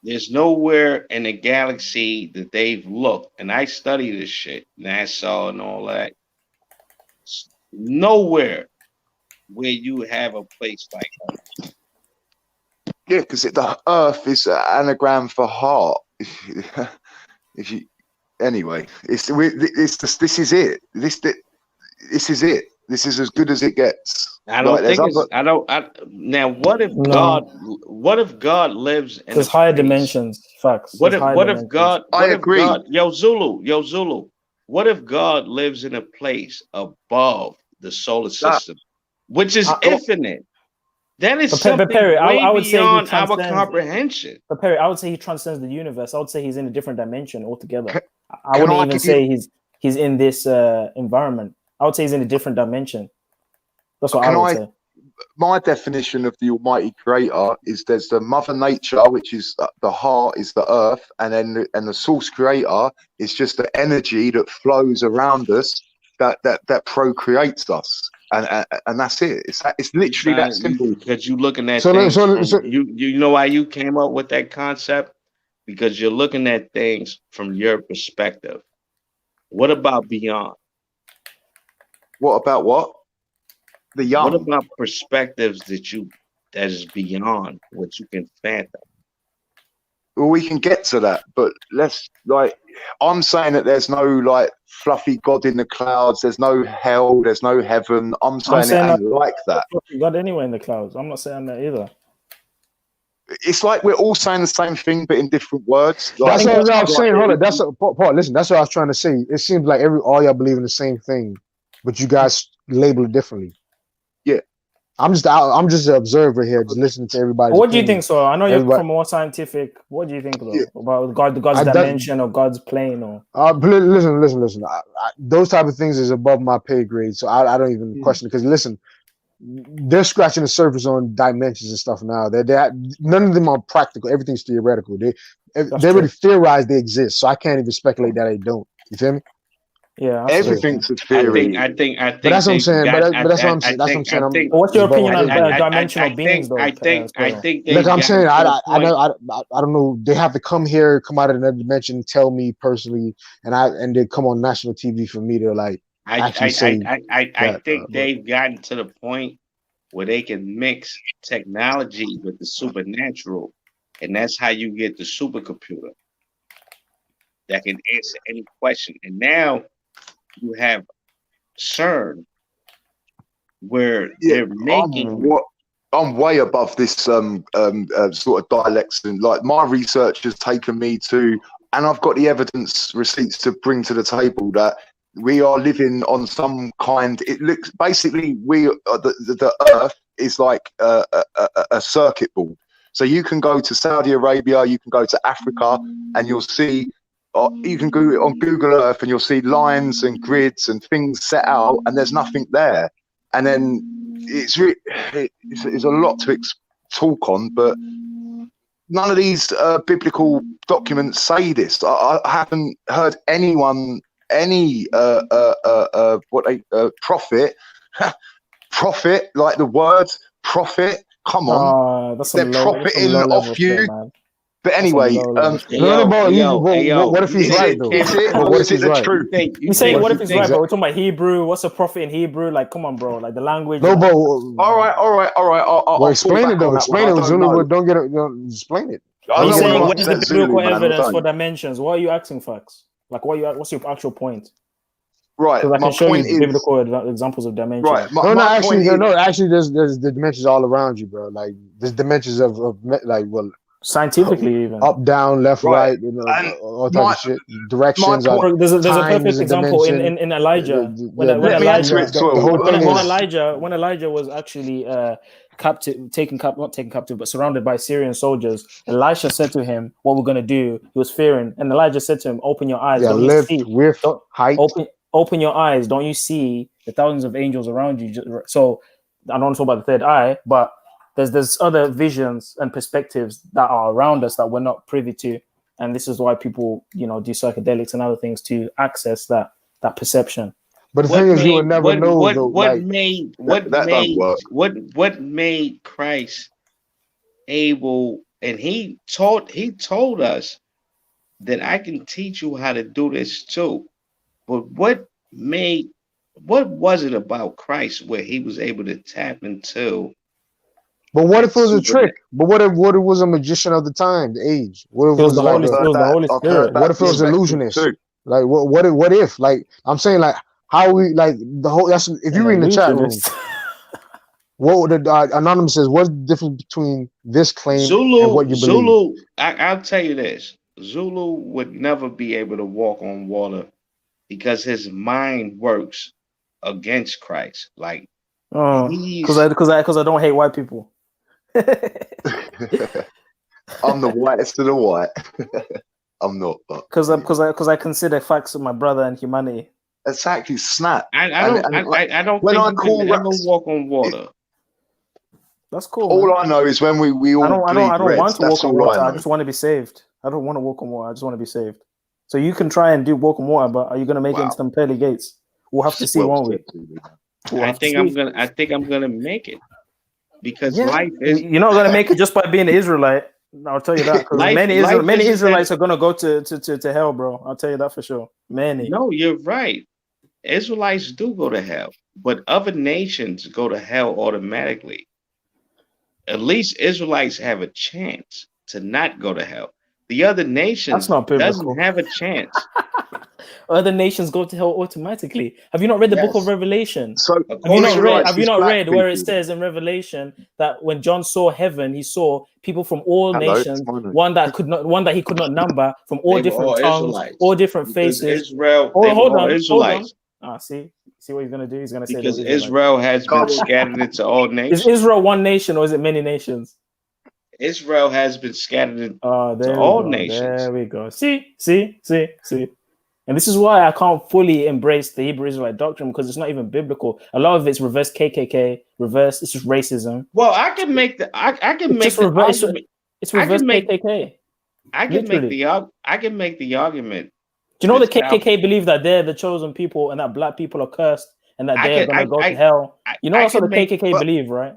G: There's nowhere in the galaxy that they've looked, and I study this shit, NASA and all that. Nowhere where you have a place like that.
K: Yeah, because the earth is an anagram for heart. If you anyway, this is it. This is it. This is as good as it gets.
G: I don't think it's. Now, what if God? What if God lives in?
C: There's higher dimensions. Facts.
G: What if God?
K: I agree.
G: Yo, Zulu. what if God lives in a place above the solar system, which is infinite? That is something
C: Perry,
G: way
C: I would say he
G: beyond our
C: transcends.
G: comprehension.
C: But Perry, I would say he transcends the universe. I would say he's in a different dimension altogether. I
K: can
C: wouldn't
K: I
C: even
K: give
C: say he's in this environment. I would say he's in a different dimension. That's what I would say.
K: My definition of the Almighty Creator is there's the Mother Nature, which is the heart, is the earth, and then the Source Creator is just the energy that flows around us that procreates us, and that's it. It's literally that simple.
G: Because you're looking at things. You know why you came up with that concept? Because you're looking at things from your perspective. What about beyond?
K: What about what? The young.
G: What about perspectives that is beyond what you can fathom?
K: Well, we can get to that, but I'm saying that there's no like fluffy God in the clouds. There's no hell. There's no heaven. I'm saying it ain't like that.
C: God anywhere in the clouds. I'm not saying that either.
K: It's like we're all saying the same thing, but in different words.
F: That's what I'm saying. Hold on. Paul. Listen, that's what I was trying to say. It seems like all y'all believe in the same thing, but you guys label it differently.
K: Yeah.
F: I'm just an observer here, just listening to everybody.
C: What do you think, so? I know you're from more scientific. What do you think about God's dimension or God's plane? Or
F: listen. Those type of things is above my pay grade, so I don't even question it. Because listen, they're scratching the surface on dimensions and stuff now. None of them are practical. Everything's theoretical. They already theorize they exist, so I can't even speculate that they don't. You feel me?
C: Yeah,
K: everything's a theory.
G: I think.
F: But that's what I'm saying. But that's what I'm saying. That's what I'm saying.
C: What's your opinion on dimensional beings, though?
G: I think.
F: Like I'm saying, I don't know. They have to come here, come out of another dimension, tell me personally, and they come on national TV for me to like.
G: I think they've gotten to the point where they can mix technology with the supernatural, and that's how you get the supercomputer that can answer any question. And now you have CERN, where they're making.
K: I'm way above this sort of dialects, and like my research has taken me to, and I've got the evidence receipts to bring to the table that we are living on some kind. It looks basically the Earth is like a circuit board. So you can go to Saudi Arabia, you can go to Africa, and you'll see. You can go on Google Earth and you'll see lines and grids and things set out, and there's nothing there. And then it's a lot to talk on, but none of these biblical documents say this. I haven't heard anyone, prophet, like the word prophet. Come on, they're profiting off you. Man. But anyway,
F: what if he's right though?
K: What is it the truth?
C: You say what if he's right, but we're talking about Hebrew. What's a prophet in Hebrew? Like, come on, bro. Like the language.
F: No, but
K: all right.
F: I'll explain it though. Explain it, Zulu. Don't get it. Explain it.
C: You saying what is the biblical evidence for dimensions? What are you asking, facts? Like, what's your actual point?
K: Right.
C: Because I can show you biblical examples of dimensions.
F: Right. Actually, there's the dimensions all around you, bro. Like there's dimensions of like
C: scientifically, even
F: up, down, left, right, all types of shit. Directions.
C: There's a perfect example in Elijah when Elijah was actually not taken captive, but surrounded by Syrian soldiers. Elisha said to him, "What we're gonna do?" He was fearing, and Elijah said to him, "Open your eyes. Open your eyes. Don't you see the thousands of angels around you?" So I don't talk about the third eye, but there's other visions and perspectives that are around us that we're not privy to, and this is why people do psychedelics and other things to access that perception.
F: But the thing is, you would never know.
G: What made Christ able? And he told us that I can teach you how to do this too. But what was it about Christ where he was able to tap into?
F: But what if it was a trick? But what if it was a magician of the time, the age? What if it was the Holy Spirit? What if it was illusionist? Like what if? Like I'm saying, like how we like the whole. That's if you read in the chat room. What would the anonymous says? What's the difference between this claim and what you believe?
G: Zulu, I'll tell you this: Zulu would never be able to walk on water because his mind works against Christ. Like he's
C: because I don't hate white people.
K: I'm the whitest of the white. I'm not, but
C: because I consider facts of my brother and humanity.
K: Exactly, snap.
G: I don't
K: when
G: think
K: I
G: you
K: call
G: can ever walk on water.
C: That's cool.
K: All
C: man.
K: I know is when we all
C: I don't
K: red,
C: want to
K: that's
C: walk on
K: all
C: water.
K: I
C: I
K: know.
C: just want to be saved. I don't want to walk on water. I just want to be saved. So you can try and do walk on water, but are you going to make it into them pearly gates? We'll have to see, won't we?
G: I think I'm gonna make it because life is.
C: You're not going to make it just by being an Israelite. I'll tell you that. Because many Israelites are going to go to hell, bro. I'll tell you that for sure. Many.
G: No, you're right. Israelites do go to hell, but other nations go to hell automatically. At least Israelites have a chance to not go to hell. The other nations doesn't have a chance.
C: Other nations go to hell automatically. Have you not read the book of Revelation?
K: So
C: have you not read where it says in Revelation that when John saw heaven, he saw people from all nations, one that he could not number, from all different tongues, all different faces.
G: Israel,
C: hold on.
G: Israelites.
C: See what he's gonna do? He's gonna say
G: because Israel has been scattered into all nations.
C: Is Israel one nation or is it many nations?
G: Israel has been scattered into
C: there
G: all
C: we go.
G: nations.
C: There we go. See. And this is why I can't fully embrace the Hebrew Israelite doctrine, because it's not even biblical. A lot of it's reverse KKK, reverse. It's just racism.
G: Well, I can make the
C: It's reverse KKK.
G: I can make the argument.
C: Do you know the KKK believe that they're the chosen people and that black people are cursed and that they're going to go to hell? You know that's what the KKK believe, right?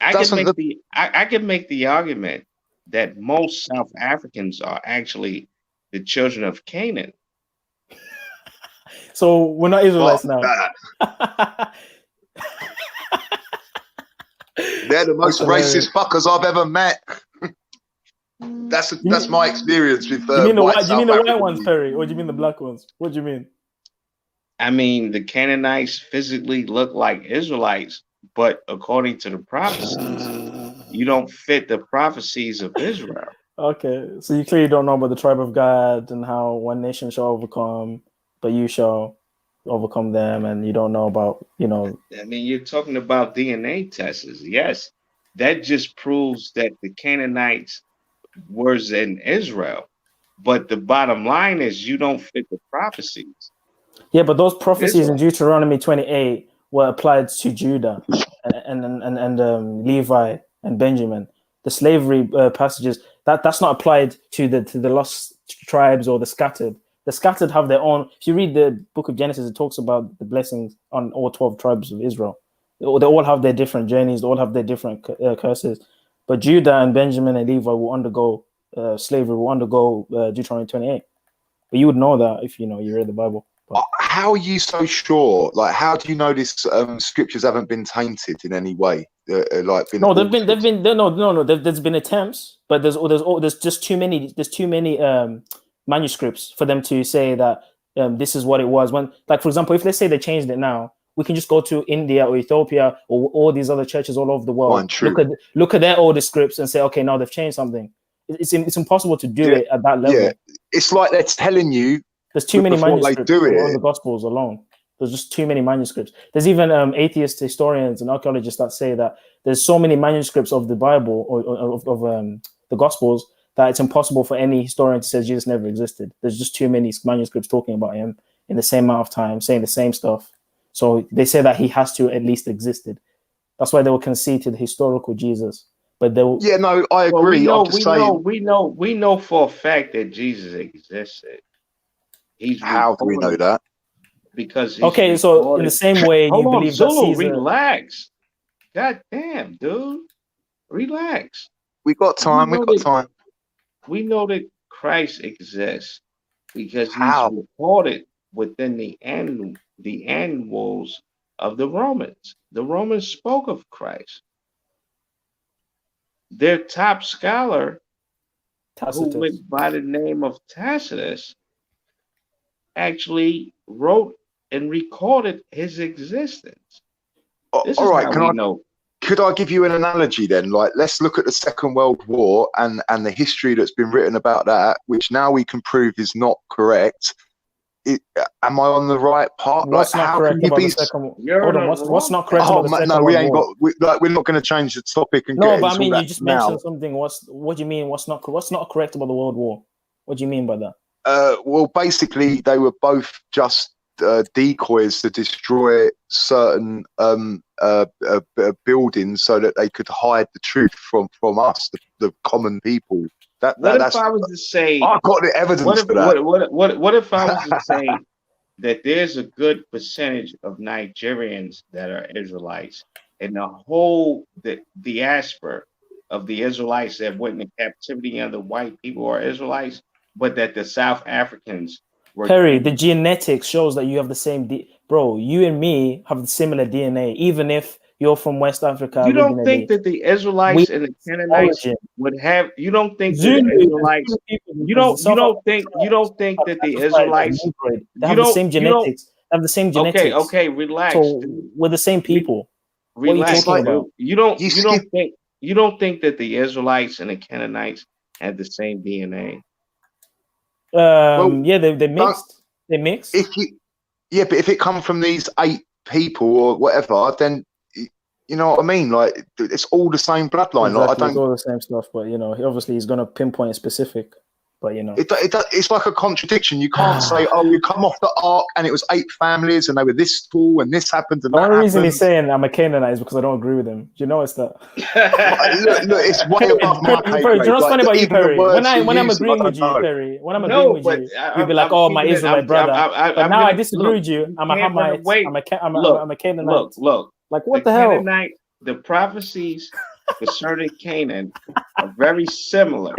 G: I can make the argument that most South Africans are actually the children of Canaan.
C: So we're not Israelites now.
K: They're the most racist fuckers I've ever met. That's my experience with.
C: Do you mean the white ones, Perry, or do you mean the black ones? What do you mean?
G: I mean, the Canaanites physically look like Israelites, but according to the prophecies, you don't fit the prophecies of Israel.
C: Okay, so you clearly don't know about the tribe of God and how one nation shall overcome, but you shall overcome them, and you don't know about,
G: I mean, you're talking about DNA tests. Yes, that just proves that the Canaanites was in Israel, but the bottom line is you don't fit the prophecies.
C: Yeah, but those prophecies in Deuteronomy 28 were applied to Judah and Levi and Benjamin. The slavery passages that's not applied to the lost tribes or the scattered. The scattered have their own. If you read the book of Genesis, it talks about the blessings on all 12 tribes of Israel. They all have their different journeys. They all have their different curses. But Judah and Benjamin and Levi will undergo slavery, will undergo Deuteronomy 28. But you would know that if you read the Bible. But
K: how are you so sure? Like, how do you know this scriptures haven't been tainted in any way? There's been attempts, but there's just too many manuscripts for them to say that this is what it was. When, like, for example, if let's say they changed it now, we can just go to India or Ethiopia or all these other churches all over the world. Look at their older scripts and say, okay, now they've changed something. It's impossible to do it at that level. Yeah, it's like they're telling you.
C: There's too many manuscripts on the Gospels alone. There's just too many manuscripts. There's even atheist historians and archaeologists that say that there's so many manuscripts of the Bible or of the Gospels that it's impossible for any historian to say Jesus never existed. There's just too many manuscripts talking about him in the same amount of time, saying the same stuff. So they say that he has to at least existed. That's why they will concede to the historical Jesus. But they will.
K: Yeah, no, I agree.
G: We know for a fact that Jesus existed.
K: How do we know that?
G: Because
C: so in the same way, you believe
G: Zulu,
C: that Caesar...
G: relax. God damn, dude, relax.
K: We got time.
G: We know that Christ exists because he's recorded within the annals of the Romans. The Romans spoke of Christ. Their top scholar, who went by the name of Tacitus, actually wrote and recorded his existence.
K: All right, could I give you an analogy then? Like, let's look at the Second World War and the history that's been written about that, which now we can prove is not correct. am I on the right path?
C: What's
K: Like,
C: not
K: how
C: correct
K: can you
C: about
K: be?
C: the second?
G: You're
C: Hold
G: on
C: on.
G: the
C: What's
G: wrong
C: not correct
G: path.
C: about
K: Oh
C: the
K: man,
C: Second
K: no, we
C: World
K: ain't
C: War?
K: got. We're not going to change the topic and
C: No,
K: get
C: but I
K: into all
C: mean, you
K: that
C: just
K: now.
C: mentioned something. What do you mean? What's not correct about the World War? What do you mean by that?
K: Well, basically, they were both just decoys to destroy certain buildings so that they could hide the truth from us, the common people.
G: What if
K: That's.
G: I was to say?
K: I've got the
G: What
K: evidence
G: if
K: for that.
G: what if I was to say that there's a good percentage of Nigerians that are Israelites, and the whole the diaspora of the Israelites that went into captivity under white people are Israelites, but that the South Africans were
C: Perry, the
G: Canaanites.
C: genetics shows that you have the same bro. You and me have the similar DNA, even if you're from West Africa
G: You don't think
C: originally.
G: that the
C: We
G: Israelites and the Canaanites
C: origin.
G: would have? You don't think that
C: Zulu,
G: the
C: the
G: Israelites?
C: Zulu people,
G: You
C: because the
G: don't. You
C: South
G: don't
C: African
G: think. You don't think
C: tribes
G: that the
C: have classified as
G: Israelites?
C: Negroid. They
G: You
C: have the
G: don't.
C: same
G: You don't.
C: genetics. They have the same
G: Okay.
C: genetics.
G: Okay. Relax,
C: So
G: dude.
C: we're the same people. What are you
G: Relax.
K: It's
C: talking
K: like
C: about?
G: You don't.
K: you
G: You
K: skip.
G: don't think. You don't think that the Israelites and the Canaanites had the same DNA?
K: Well,
C: Yeah, they
K: don't
C: mixed. They mixed.
K: if you. Yeah, but if it come from these 8 people or whatever, then you know what I mean. Like, it's all the same bloodline. Like, I
C: Exactly, it's
K: don't.
C: all the same stuff, but you know, obviously he's gonna pinpoint it specific. But you know,
K: It's like a contradiction. You can't say, "Oh, we come off the ark and it was 8 families and they were this tall and this happened and
C: the
K: that
C: only reason
K: happened."
C: he's saying I'm a Canaanite is because I don't agree with him. Do you notice that?
K: Look, it's way above my pay
C: Perry, do you
K: grade.
C: know what's
K: Like,
C: funny about you,
K: even the
C: Perry?
K: words
C: When
K: you're
C: I'm
K: using, I
C: agreeing with
K: don't
C: you,
K: know.
C: Perry, when I'm agreeing
G: No,
C: with
G: but
C: you, you'd be like,
G: I'm
C: "Oh, my
G: keeping it.
C: Israelite brother." But
G: I'm
C: now I
G: gonna
C: disagree
G: look.
C: with you.
G: You
C: I'm a
G: can't run
C: Hamite.
G: away.
C: I'm a Canaanite.
G: Look.
C: Like
G: The
C: what the hell?
G: Canaanite, the prophecies concerning Canaan are very similar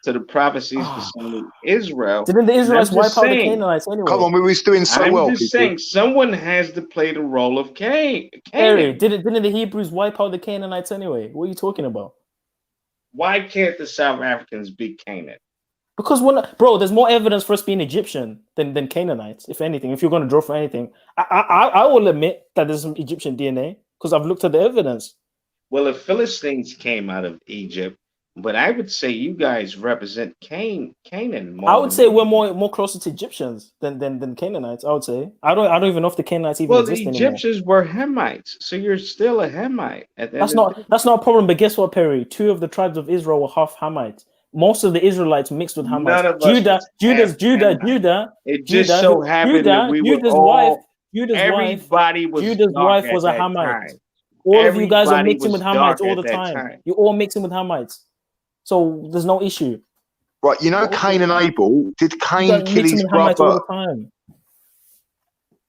G: to the prophecies concerning Israel.
C: Didn't the
G: And
C: Israelites wipe out the Canaanites
K: Come
C: anyway?
K: on, we was doing so
G: I'm
K: well,
G: just
K: people.
G: saying, someone has to play the role of
C: Perry,
G: Canaan.
C: didn't the Hebrews wipe out the Canaanites anyway? What are you talking about?
G: Why can't the South Africans be Canaan?
C: Because bro, there's more evidence for us being Egyptian than Canaanites. If anything, if you're going to draw for anything, I will admit that there's some Egyptian DNA because I've looked at the evidence.
G: Well, the Philistines came out of Egypt, but I would say you guys represent Canaan more
C: I would
G: than
C: say we're
G: anything.
C: more closer to Egyptians than Canaanites. I would say I don't even know if the Canaanites even
G: Well, the
C: exist anymore.
G: Egyptians were Hamites, so you're still a Hamite at the end of the day.
C: That's not a problem. But guess what, Perry? 2 of the tribes of Israel were half Hamites. Most of the Israelites mixed with Hamites.
G: None of us was half Hamite. It just so happened that we were all. Everybody was
C: Judas'
G: dark
C: wife
G: at
C: was a
G: that
C: Hamite.
G: time.
C: All of you guys are
G: Everybody
C: mixing
G: was
C: with Hamites
G: dark
C: all
G: at
C: the
G: that
C: time.
G: time.
C: You're all mixing with Hamites. So there's no issue.
K: Right, you know Cain and Abel. Did
C: You
K: Cain
C: guys
K: kill
C: mixing
K: his
C: with Hamites all
K: brother?
C: the time.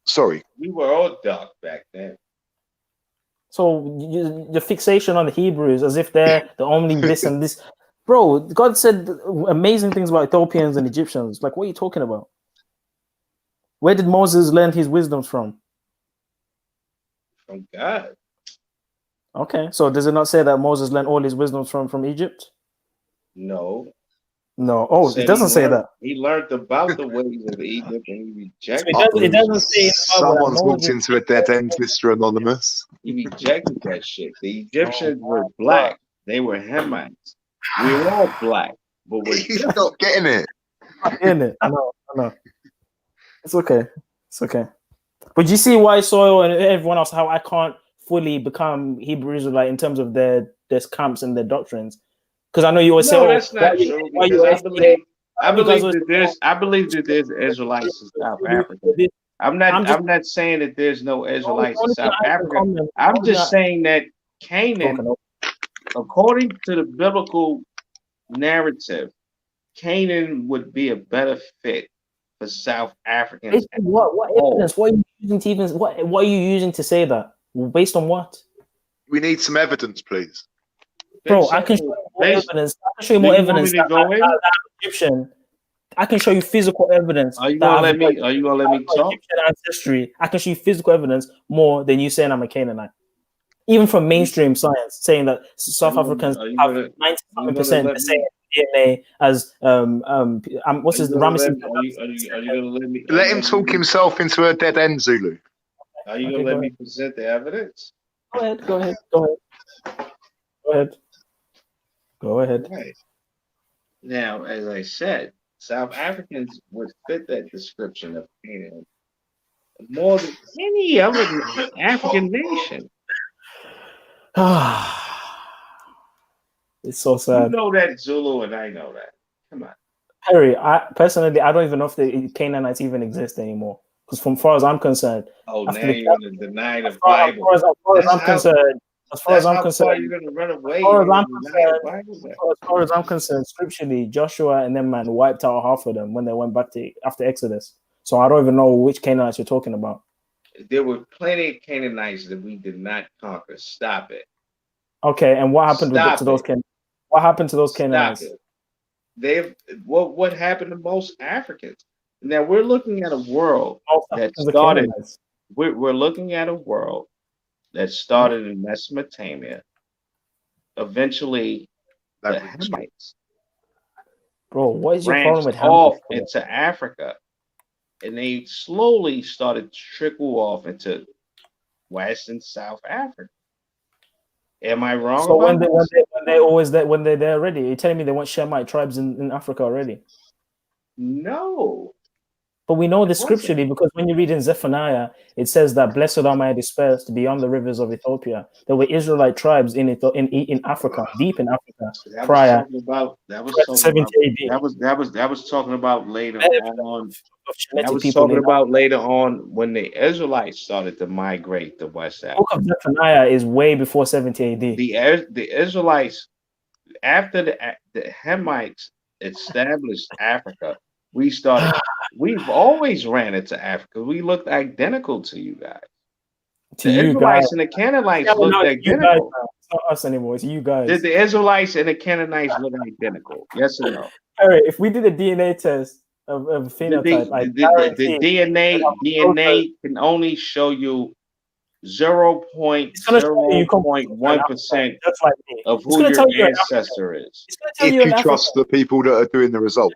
K: Sorry.
G: We were all dark back then.
C: So the fixation on the Hebrews as if they're the only this and this. Bro, God said amazing things about Ethiopians and Egyptians. Like, what are you talking about? Where did Moses learn his wisdoms from?
G: From God.
C: Okay, so does it not say that Moses learned all his wisdoms from Egypt?
G: No.
C: No. Oh, it doesn't say that.
G: He learned about the ways of Egypt and he
C: So
G: rejected
C: it doesn't say in the Bible that
K: Someone's walked
C: Moses.
K: into a dead end, Mr. Anonymous.
G: He rejected that shit. The Egyptians were black. They were Hamites. We were all black, but we're
K: He's
G: different.
K: not getting it.
C: In it. I know. It's okay. It's okay. But you see why Soil and everyone else, how I can't fully become Hebrew Israelite in terms of their camps and their doctrines. Because I know you always say,
G: No,
C: "Oh,
G: that's not true because I believe that there's Israelites in South Africa. I'm not saying that there's no Israelites in South Africa. I'm just saying that Canaan, according to the biblical narrative, Canaan would be a better fit for South Africans.
C: What evidence? What are you using to even what are you using to say that? Based on what?
K: We need some evidence, please.
C: Bro, I can show you more evidence. I can show you more evidence that I'm Egyptian. I can show you physical evidence.
G: Are you gonna let me talk?
C: Egyptian ancestry. I can show you physical evidence more than you saying I'm a Canaanite. Even from mainstream science, saying that South Africans have 97% the same DNA as what's his Ramesses?
G: Are you gonna let me?
K: Let him talk himself into a dead end, Zulu.
G: Are you gonna let me present the evidence?
C: Go ahead.
G: Right. Now, as I said, South Africans would fit that description of Canaan more than any other African nation.
C: It's so
G: You
C: sad.
G: know that, Zulu, and I know that. Come on.
C: Harry, I personally, I don't even know if the Canaanites even exist anymore. Because from far as I'm concerned,
G: Oh,
C: after
G: now
C: the
G: you're going to deny the
C: as far
G: Bible.
C: as I'm concerned, as far
G: That's
C: as I'm
G: how
C: concerned,
G: far you're going to run away.
C: as far as
G: You're
C: I'm
G: going to deny the
C: concerned,
G: Bible.
C: as far as I'm concerned, scripturally, Joshua and them man wiped out half of them when they went back to after Exodus. So I don't even know which Canaanites you're talking about.
G: There were plenty of Canaanites that we did not conquer. Stop it.
C: Okay, and what happened to those Canaanites? What happened to those Canaanites?
G: Stop it. What happened to most Africans? Now we're looking at a world that started. We're looking at a world that started in Mesopotamia. Eventually, the Hamites,
C: bro, what is your problem with
G: off into Africa, and they slowly started to trickle off into West and South Africa. Am I wrong?
C: So
G: about
C: when they're there already, you're telling me they want Shemite tribes in Africa already?
G: No.
C: But we know this scripturally because when you read in Zephaniah, it says that blessed are my dispersed beyond the rivers of Ethiopia. There were Israelite tribes in Africa, deep in Africa, prior.
G: That was talking about later on. That was talking about later on when the Israelites started to migrate to West Africa.
C: Book of Zephaniah is way before 70 AD.
G: The Israelites, after the Hamites established Africa, we've always ran into Africa. We looked identical to you guys. The Israelites and the Canaanites looked identical.
C: It's not us anymore. It's you guys.
G: Did the Israelites and the Canaanites look identical? Yes or no?
C: All right, if we did a DNA test of phenotype,
G: the DNA can only show you 0.01% of who your ancestor is.
K: If you trust the people that are doing the results.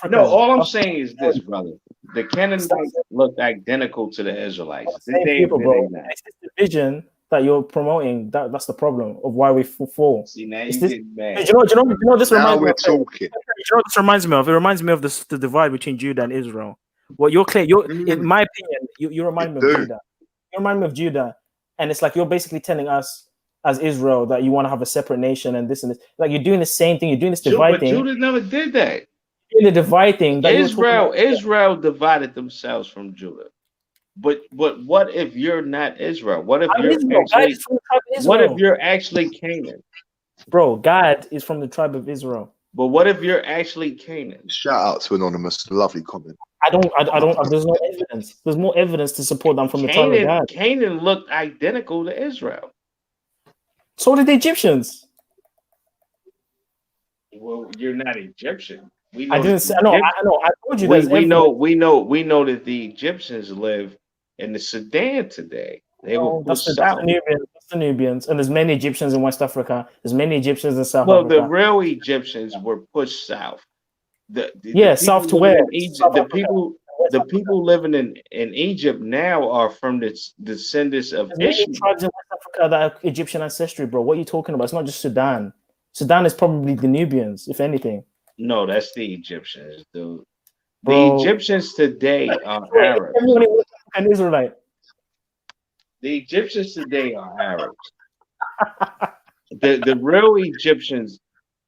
G: No, all I'm saying is this, brother. The Canaanites looked identical to the Israelites.
C: Same people, bro. It's this division that you're promoting. That's the problem of why we fall.
G: See, now you're getting mad.
C: Do you know this reminds me of?
K: Talking.
C: You know what this reminds me of? It reminds me of the divide between Judah and Israel. Well, you're clear. In my opinion, you remind me of Judah. You remind me of Judah, and it's like you're basically telling us as Israel that you want to have a separate nation and this and this. Like you're doing the same thing. You're doing this divide thing.
G: Judah never did that.
C: You're doing the divide thing.
G: Israel divided themselves from Judah. But what if you're not Israel? What if you're actually Canaan?
C: Bro, God is from the tribe of Israel.
G: But what if you're actually Canaan?
K: Shout out to Anonymous. Lovely comment.
C: I don't. There's no evidence. There's more evidence to support them from the tribe of God.
G: Canaan looked identical to Israel.
C: So did the Egyptians.
G: Well, you're not Egyptian.
C: I didn't say. No, I know. I told you.
G: We know that the Egyptians live in the Sudan today. They were
C: that's the Nubians, and there's many Egyptians in West Africa. There's many Egyptians in South Africa.
G: Well, the real Egyptians were pushed south.
C: South to where?
G: The people living in Egypt now are from the descendants of Ishmael.
C: Tribes in West Africa that have Egyptian ancestry, bro. What are you talking about? It's not just Sudan. Sudan is probably the Nubians, if anything.
G: No, that's the Egyptians, dude. The Egyptians today are Arabs.
C: An Israelite.
G: The Egyptians today are Arabs. the real Egyptians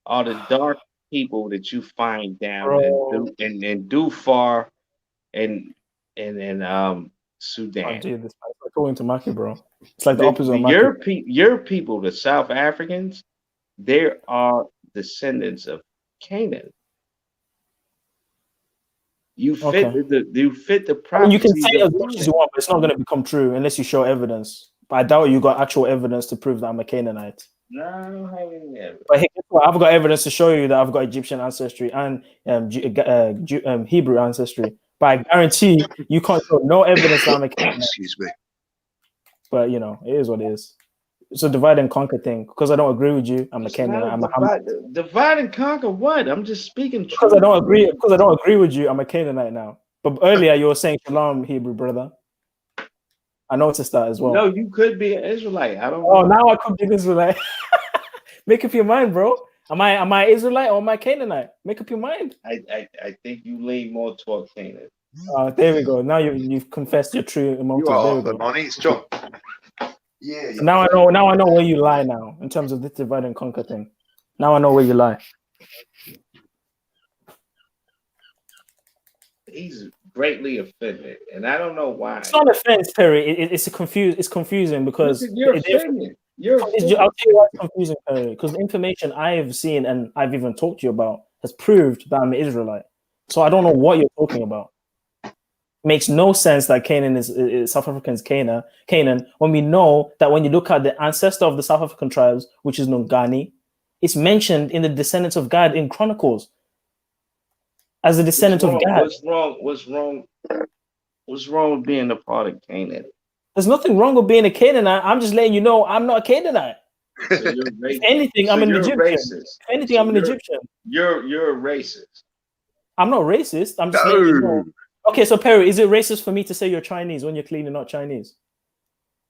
G: are the dark people that you find down in Dhofar and Sudan.
C: This going to Maki, bro. It's like the opposite of Maki.
G: Your people, the South Africans, they are descendants of Canaan. You fit the prophecy.
C: I mean, you can say as much as you want, but it's not going to become true unless you show evidence. But I doubt you got actual evidence to prove that I'm a Canaanite.
G: No, I don't have any evidence.
C: But hey, guess what? I've got evidence to show you that I've got Egyptian ancestry and Hebrew ancestry. But I guarantee you can't show no evidence that I'm a Canaanite.
K: Excuse me.
C: But you know, it is what it is. It's a divide and conquer thing. Because I don't agree with you, I'm a Canaanite.
G: Divide and conquer what? I'm just speaking
C: because I don't agree. Because I don't agree with you, I'm a Canaanite now. But earlier you were saying shalom, Hebrew brother. I noticed that as well.
G: No, you could be an Israelite. I don't know.
C: Oh, now I could be an Israelite. Make up your mind, bro. Am I Israelite or am I Canaanite? Make up your mind.
G: I think you lean more toward Canaan.
C: There we go. Now you've confessed your true
K: You
C: motives.
K: are
C: There we
K: off the
C: go.
K: money. It's John. Yeah.
C: So now I know. Now I know where you lie. Now in terms of this divide and conquer thing. Now I know where you lie.
G: He's greatly offended, and I don't know why.
C: It's not offense, Perry. It's confusing because
G: Listen, you're offended. You're
C: I'll
G: offended.
C: tell you why it's confusing, Perry. Because the information I've seen and I've even talked to you about has proved that I'm an Israelite. So I don't know what you're talking about. Makes no sense that Canaan is South African's Canaan. When we know that when you look at the ancestor of the South African tribes, which is Ngani, it's mentioned in the descendants of Gad in Chronicles as a descendant of Gad.
G: What's wrong with being a part of Canaan?
C: There's nothing wrong with being a Canaanite. I'm just letting you know I'm not a Canaanite.
G: So
C: if anything, I'm an Egyptian.
G: Racist.
C: If anything, I'm an Egyptian.
G: You're a racist.
C: I'm not racist. I'm just letting you know. Okay, so Perry, is it racist for me to say you're Chinese when you're clearly not Chinese?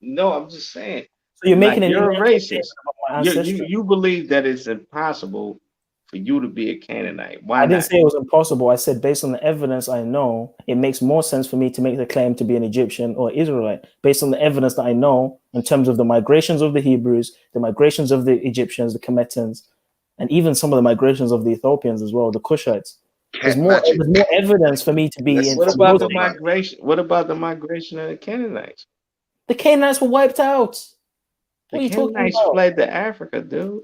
G: No, I'm just saying.
C: So you're making
G: you're a racist.
C: You
G: you believe that it's impossible for you to be a Canaanite. Why
C: I didn't say it was impossible. I said based on the evidence I know, it makes more sense for me to make the claim to be an Egyptian or Israelite based on the evidence that I know in terms of the migrations of the Hebrews, the migrations of the Egyptians, the Kemetans, and even some of the migrations of the Ethiopians as well, the Cushites. There's more evidence for me to be in.
G: What about the migration? What about the migration of the Canaanites?
C: The Canaanites were wiped out.
G: What are you talking about? Fled to Africa, dude.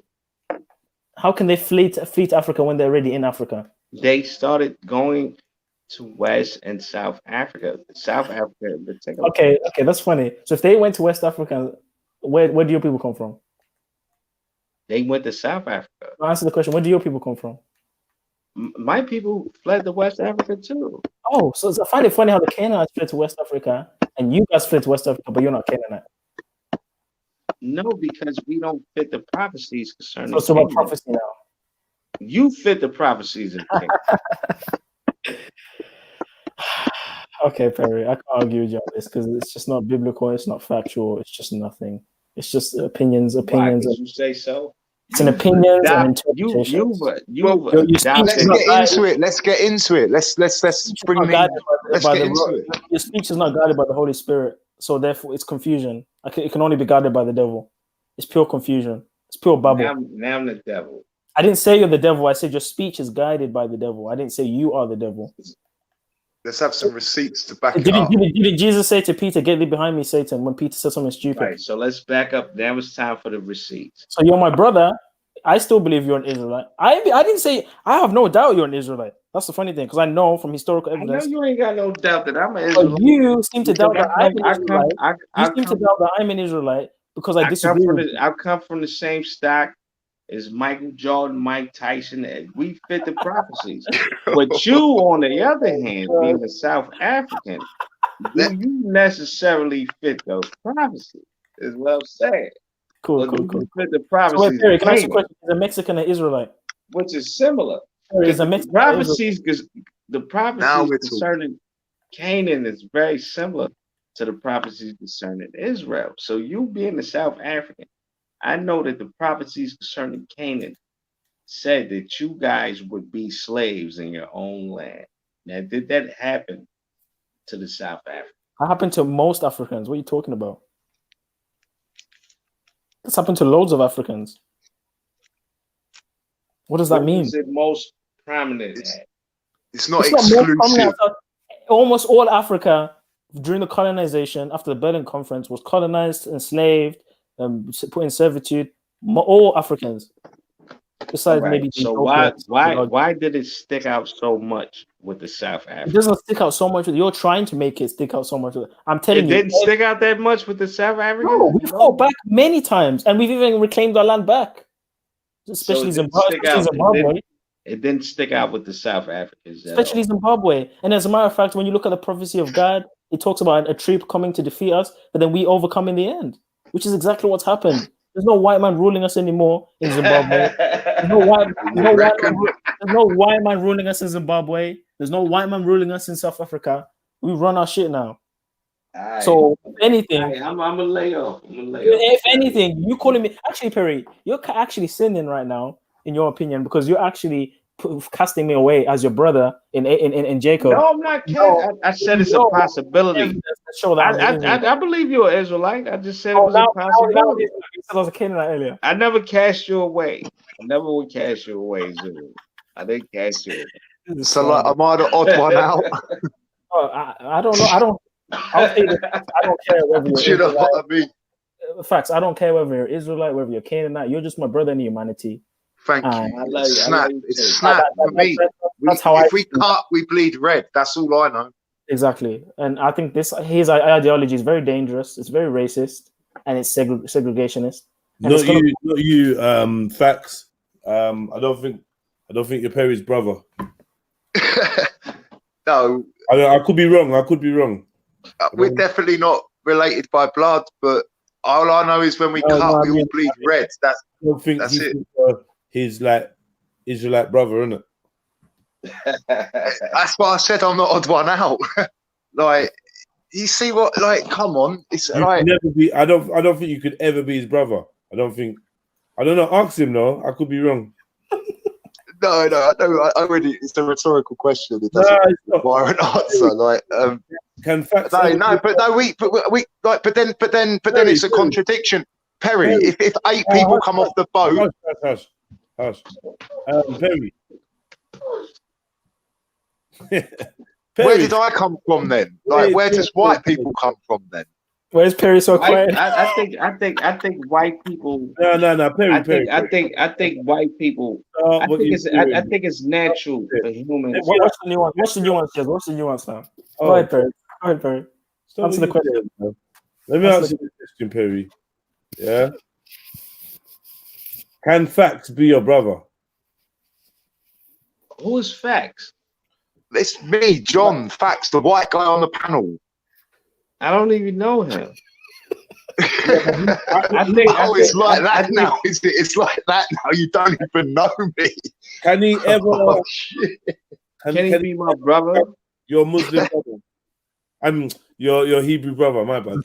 C: How can they flee Africa when they're already in Africa?
G: They started going to West and South Africa. South Africa in particular.
C: Okay, that's funny. So if they went to West Africa, where do your people come from?
G: They went to South Africa.
C: Answer the question. Where do your people come from?
G: My people fled to West Africa too.
C: Oh, so I find it funny how the Canaanites fled to West Africa and you guys fled to West Africa, but you're not Canaanite.
G: No, because we don't fit the prophecies concerning.
C: So it's about prophecy now.
G: You fit the prophecies in
C: Okay, Perry, I can't argue with you on this because it's just not biblical. It's not factual. It's just nothing. It's just opinions.
G: Why did you say so?
C: It's an opinion and interpretation.
K: Let's get into it. Let's bring me. Let's get into it.
C: Your speech is not guided by the Holy Spirit, so therefore it's confusion. It can only be guided by the devil. It's pure confusion. It's pure babble.
G: Now I'm the devil.
C: I didn't say you're the devil. I said your speech is guided by the devil. I didn't say you are the devil.
K: Let's have some receipts to back it
C: up.
K: Did
C: Jesus say to Peter, "Get thee behind me, Satan," when Peter said something stupid?
G: Right, so let's back up. Now it's time for the receipts.
C: So you're my brother. I still believe you're an Israelite. I didn't say. I have no doubt you're an Israelite. That's the funny thing, because I know from historical evidence.
G: I know you ain't got no doubt that I'm an Israelite.
C: But you seem to doubt that I'm an Israelite. You seem to doubt that I'm an Israelite because I disagree with you.
G: I come from the same stock as Michael Jordan, Mike Tyson, and we fit the prophecies. But you, on the other hand, being a South African, do you necessarily fit those prophecies? Is what I'm saying.
C: Cool.
G: Fit the prophecies.
C: So wait, Perry, can I ask you a question? Is a Mexican an Israelite?
G: Which is similar.
C: The
G: prophecies concerning Canaan is very similar to the prophecies concerning Israel. So you being a South African, I know that the prophecies concerning Canaan said that you guys would be slaves in your own land. Now, did that happen to the South Africans?
C: That happened to most Africans. What are you talking about? That's happened to loads of Africans. What does that mean?
G: Is it most prominent?
K: It's not exclusive.
C: Almost all Africa during the colonization, after the Berlin Conference, was colonized, enslaved, put in servitude. All Africans, besides maybe.
G: So why did it stick out so much with the South Africans?
C: It doesn't stick out so much. You're trying to make it stick out so much. I'm telling you,
G: it didn't stick out that much with the South Africans.
C: No, we fought back many times, and we've even reclaimed our land back. Especially Zimbabwe.
G: It didn't stick out with the South Africans.
C: Especially Zimbabwe. And as a matter of fact, when you look at the prophecy of God, it talks about a troop coming to defeat us, but then we overcome in the end, which is exactly what's happened. There's no white man ruling us anymore in Zimbabwe. There's no white man ruling us in Zimbabwe. There's no white man ruling us in South Africa. We run our shit now. So if anything,
G: I'm gonna lay off.
C: If anything, you calling me actually, Perry, you're actually sinning right now in your opinion? Because you're actually casting me away as your brother in Jacob.
G: No, I'm not. I said it's a possibility.
C: Show that
G: I believe you're an Israelite. I just said it was
C: now,
G: a possibility.
C: You said I was a Canaanite earlier.
G: I never cast you away. I never would cast you away, Zulu. I didn't cast you away.
K: So, like, am I the odd one out?
C: I don't know. I'll say this. I don't care whether you're
K: you know what I mean?
C: Facts. I don't care whether you're Israelite, whether you're Canaanite. You're just my brother in humanity.
K: Thank you.
G: I love
K: It's
G: you.
K: snap. It's snap for me.
C: That's how
K: if we cut, we bleed red. That's all I know.
C: Exactly. And I think his ideology is very dangerous. It's very racist, and it's segregationist. And
B: Not you. Facts. I don't think you're Perry's brother.
K: No.
B: I could be wrong.
K: We're definitely not related by blood, but all I know is when we cut, we all bleed red. That's it.
B: He's like Israelite brother, isn't it?
K: That's why I said I'm not odd one out. Like, you see what? Like, come on, it's like
B: never be. I don't think you could ever be his brother. I don't know. Ask him though. I could be wrong.
K: No. I already. It's a rhetorical question. It doesn't require an answer. Like,
B: can facts?
K: But then it's a contradiction. Perry, if 8 people come off the boat,
B: hush. Perry.
K: Where did I come from then? Like, where does white people come from then?
C: Where's Perry so quiet?
G: I think white people.
B: No, Perry.
G: I think white people. I think it's natural for humans.
C: What's the nuance now? Go ahead, Perry. Answer the question.
B: Let me answer the question, Perry. Yeah. Can facts be your brother?
G: Who is facts?
K: It's me, John. Facts, the white guy on the panel.
G: I don't even know him.
K: It's like that now. It's like that now. You don't even know me.
B: Can he ever?
K: Oh, shit.
G: Can he be my brother?
B: Your Muslim brother. Your Hebrew brother. My bad.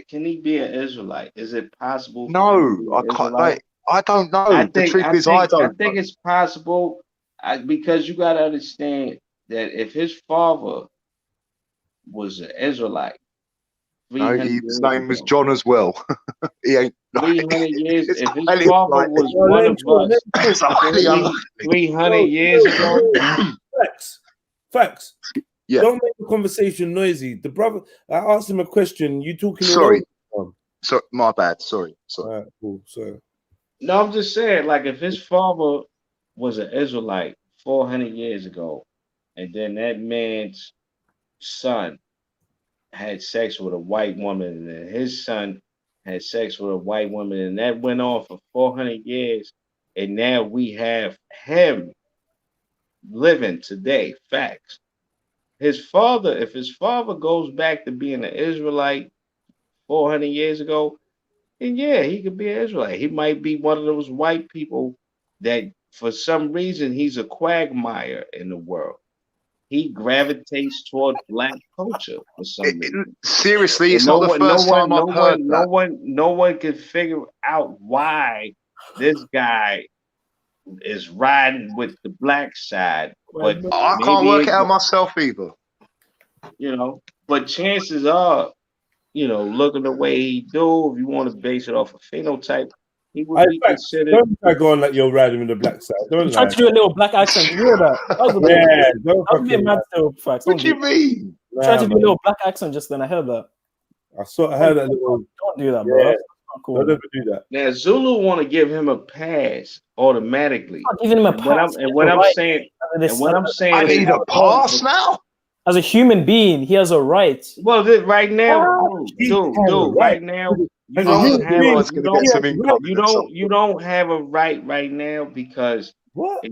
G: Can he be an Israelite? Is it possible?
K: No, I can't. Like, I don't know. I think
G: it's possible because you got to understand that if his father was an Israelite,
K: his name was John as well. He ain't
G: 300 years. If his father was one of us, 300 years ago.
B: Facts.
K: Yeah.
B: Don't make the conversation noisy. The brother, I asked him a question. You talking?
K: Sorry. My bad. Sorry.
B: Right, cool. Sorry.
G: No, I'm just saying, like, if his father was an Israelite 400 years ago, and then that man's son had sex with a white woman, and then his son had sex with a white woman, and that went on for 400 years, and now we have him living today. Facts. If his father goes back to being an Israelite 400 years ago, then yeah, he could be an Israelite. He might be one of those white people that for some reason he's a quagmire in the world. He gravitates toward black culture for some reason.
K: Seriously, it's not the first time I've heard that.
G: No one can figure out why this guy is riding with the black side. But
K: I can't work it out myself either.
G: You know, but chances are, you know, looking the way he do, if you want to base it off a phenotype, he would be considered.
B: Don't go on like you're riding with the black side. Don't
C: try to do a little black accent. You hear that? That was a bit mad still. Facts.
K: What do you mean?
C: Try to do a little black accent just then. I heard that.
B: I heard that little.
C: Don't do that, bro. That's not cool.
B: Don't ever do that.
G: Now Zulu want to give him a pass automatically.
C: I'm not giving him a pass.
G: What I'm saying,
K: I need a pass now.
C: As a human being, he has a right.
G: Well, right now, dude, right now, you don't have a right now because
B: what?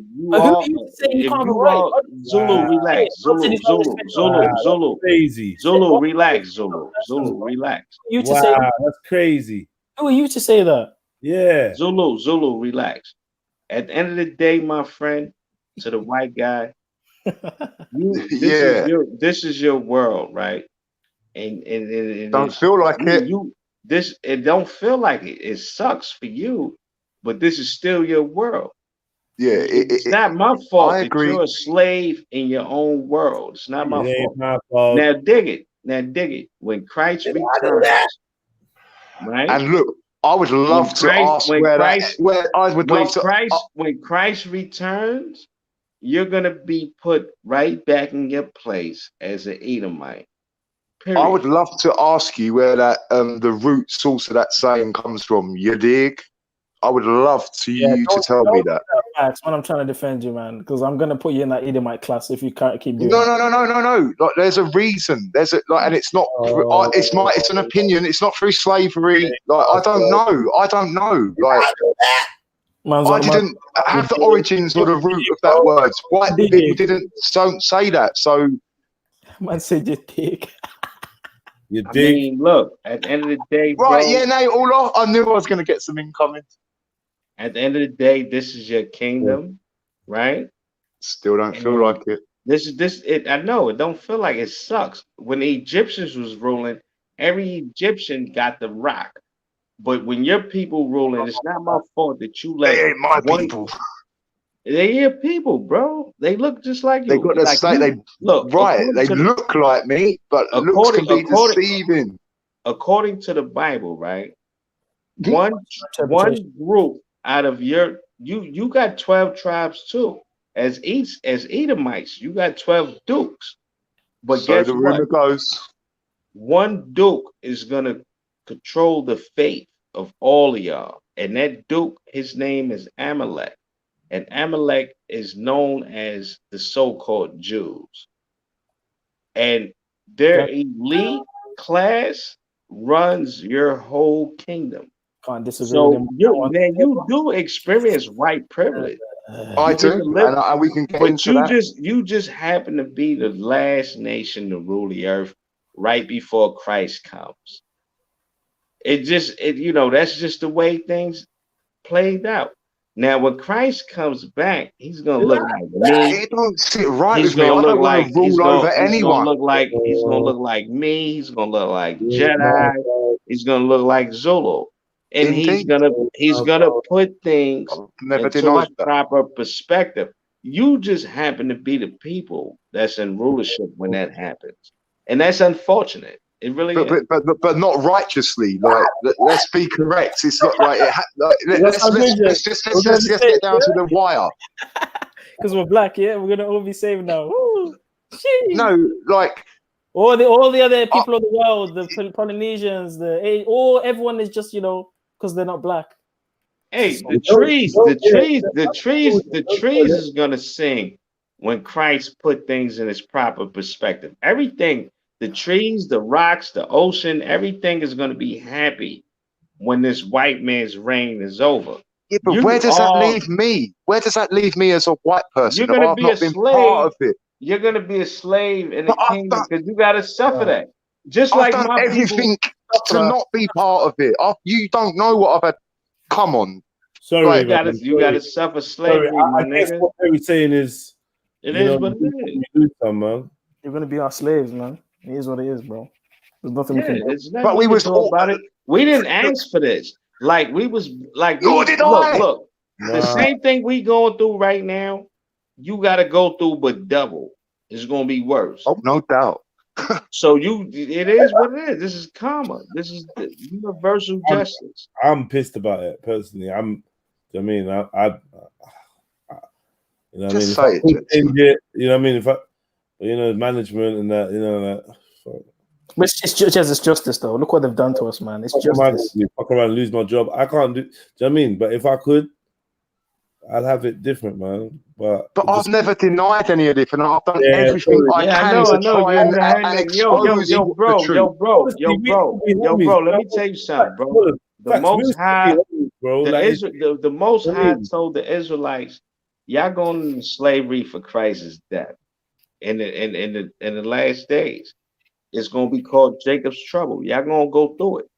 G: Zulu, relax. Zulu,
B: crazy.
G: Zulu, relax. Zulu, relax.
C: You to say
B: that's crazy.
C: Who are you to say that?
B: Yeah.
G: Zulu, relax. At the end of the day, my friend, to the white guy, this is your world, right? And
K: don't feel like it.
G: It don't feel like it. It sucks for you, but this is still your world.
K: Yeah,
G: It's not my fault
K: I
G: that
K: agree.
G: you're a slave in your own world. It's not my
B: It ain't
G: fault.
B: my fault.
G: Now dig it. Now dig it. When Christ returns, right?
K: And look, I would love to ask where I would love to.
G: When Christ returns, you're gonna be put right back in your place as an Edomite. Period.
K: I would love to ask you where that the root source of that saying comes from. You dig? I would love you to tell me that.
C: Max, when I'm trying to defend you, man, because I'm gonna put you in that Edomite class if you can't keep doing.
K: No. Like, there's a reason. There's a and it's not. It's an opinion. It's not through slavery. Like I don't know. Like I didn't have the origins or the root of that word. White people don't say that. So
C: man said you dig.
B: You
G: dig. I mean, look. At the end of the day,
K: right?
G: Bro,
K: yeah, no. I knew I was gonna get some incoming.
G: At the end of the day, this is your kingdom, right?
K: Still don't feel like it.
G: I know it don't feel like it. Sucks. When the Egyptians was ruling, every Egyptian got the rock. But when your people ruling, it's not my fault that you let
K: they ain't my people.
G: They your people, bro. They look just like you.
K: They got to
G: like
K: say they look right. They look like me, but looks can be deceiving.
G: According to the Bible, right? One group out of you got 12 tribes too. As Edomites, you got 12 dukes. But
K: so
G: guess
K: the rumor goes,
G: one duke is gonna control the fate of all of y'all. And that duke, his name is Amalek. And Amalek is known as the so-called Jews. And their elite class runs your whole kingdom.
C: Can't disagree
G: so
C: with him.
G: you do experience white privilege.
K: I do, and we can get into that.
G: You just happen to be the last nation to rule the earth right before Christ comes. That's just the way things played out. Now, when Christ comes back, he's gonna look like me.
K: It don't sit right
G: He's
K: with me. I don't want to rule over anyone.
G: He's gonna look like me. He's gonna look like Jedi. He's gonna look like Zulu, and he's gonna put things into a proper perspective. You just happen to be the people that's in rulership when that happens, and that's unfortunate. It really is.
K: But not righteously. Like let's be correct. It's not like let's just get down to the wire.
C: Because we're black, yeah, we're gonna all be saved now. Woo.
K: No, like
C: all the other people of the world, the Polynesians, everyone is just because they're not black.
G: Hey, the trees is gonna sing when Christ put things in its proper perspective. Everything. The trees, the rocks, the ocean, everything is going to be happy when this white man's reign is over.
K: Yeah, but where does that leave me? Where does that leave me as a white person?
G: You're going to be a slave.
K: Part of it.
G: You're going to be a slave in the kingdom because you got to suffer that. Just
K: I've
G: like
K: done
G: my
K: everything to not be part of it. You don't know what I've had. Come on.
B: Sorry,
G: like, you got to suffer slavery.
B: I guess what they're saying is,
G: what it is.
C: You're going to be our slaves, man. It is what it is, bro. There's nothing we can do.
K: But we was all
G: about it. We didn't ask for this. Like we was like, look. The same thing we going through right now. You got to go through, but double. It's gonna be worse.
K: Oh, no doubt.
G: So it is what it is. This is karma. This is the universal justice.
B: I'm pissed about it personally. You know what I mean?
K: Just say it.
B: You know what I mean? If I, management and that,
C: But it's justice, though. Look what they've done to us, man. It's justice.
B: Fuck around and lose my job. I can't do. Do you know what I mean? But if I could, I'd have it different, man. But
K: I've never denied any of it, and I've done everything I can to try and expose
G: yo, bro. Let me tell you something, bro. The Most High, the Most High told the Israelites, "Y'all going into slavery for Christ's death." In the last days, it's gonna be called Jacob's trouble. Y'all gonna go through it,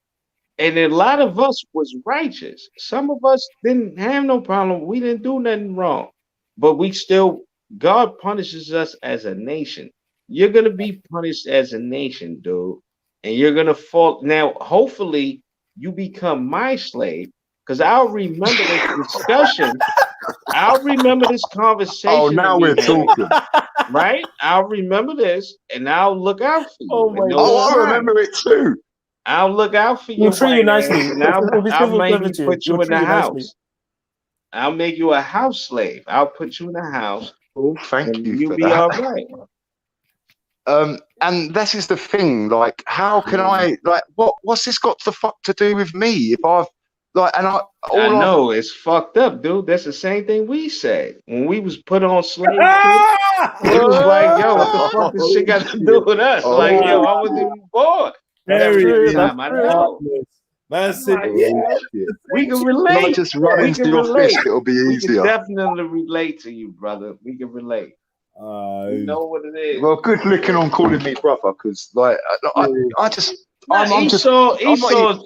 G: and a lot of us was righteous. Some of us didn't have no problem. We didn't do nothing wrong, but God punishes us as a nation. You're gonna be punished as a nation, dude, and you're gonna fall. Now, hopefully, you become my slave, because I'll remember this discussion. I'll remember this conversation.
K: Oh, now we're talking.
G: Right? I'll remember this, and I'll look out for you.
C: Oh my
K: Oh, I remember it too.
G: I'll look out for you.
C: We'll treat you nicely.
G: And I'll maybe put you in the house. I'll make you a house slave. I'll put you in the house.
K: Oh, thank you.
G: You'll
K: for
G: be
K: that.
G: all right.
K: And this is the thing. Like, how can I? Like, what's this got the fuck to do with me? If I've like, and I
G: know it's fucked up, dude. That's the same thing we said when we was put on slave. It was like, yo, what the fuck this shit got to do with us? Like, yo, I wasn't even born.
B: Very
G: I know.
B: Man said,
G: we can relate.
K: Not just run into your fist, it'll be easier.
G: We can definitely relate to you, brother. We can relate. You know what it is.
K: Well, good looking on calling me brother, because like I just
G: Esau.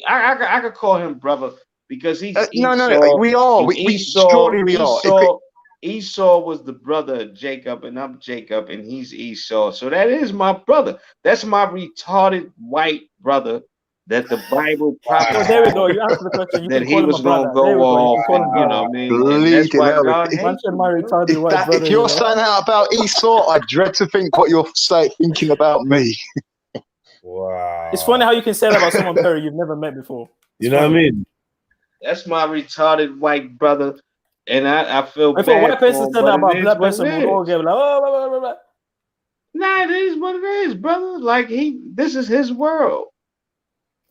G: I could call him brother because he's
K: no, we are. Surely we are.
G: Esau was the brother of Jacob, and I'm Jacob, and he's Esau. So that is my brother. That's my retarded white brother that the Bible prophesied.
C: There we go. You answered the question. You
G: that he was going to go off, and, you know what I mean? And that's why God hates him.
K: If you're saying that about Esau, I dread to think what you're thinking about me.
B: Wow.
C: It's funny how you can say that about someone, Perry, you've never met before.
B: You know what I mean?
G: That's my retarded white brother. And I feel
C: if
G: bad.
C: If a white person said that about a black person, we'd all get like, oh, blah, blah, blah.
G: Nah, it is what it is, brother. Like, this is his world.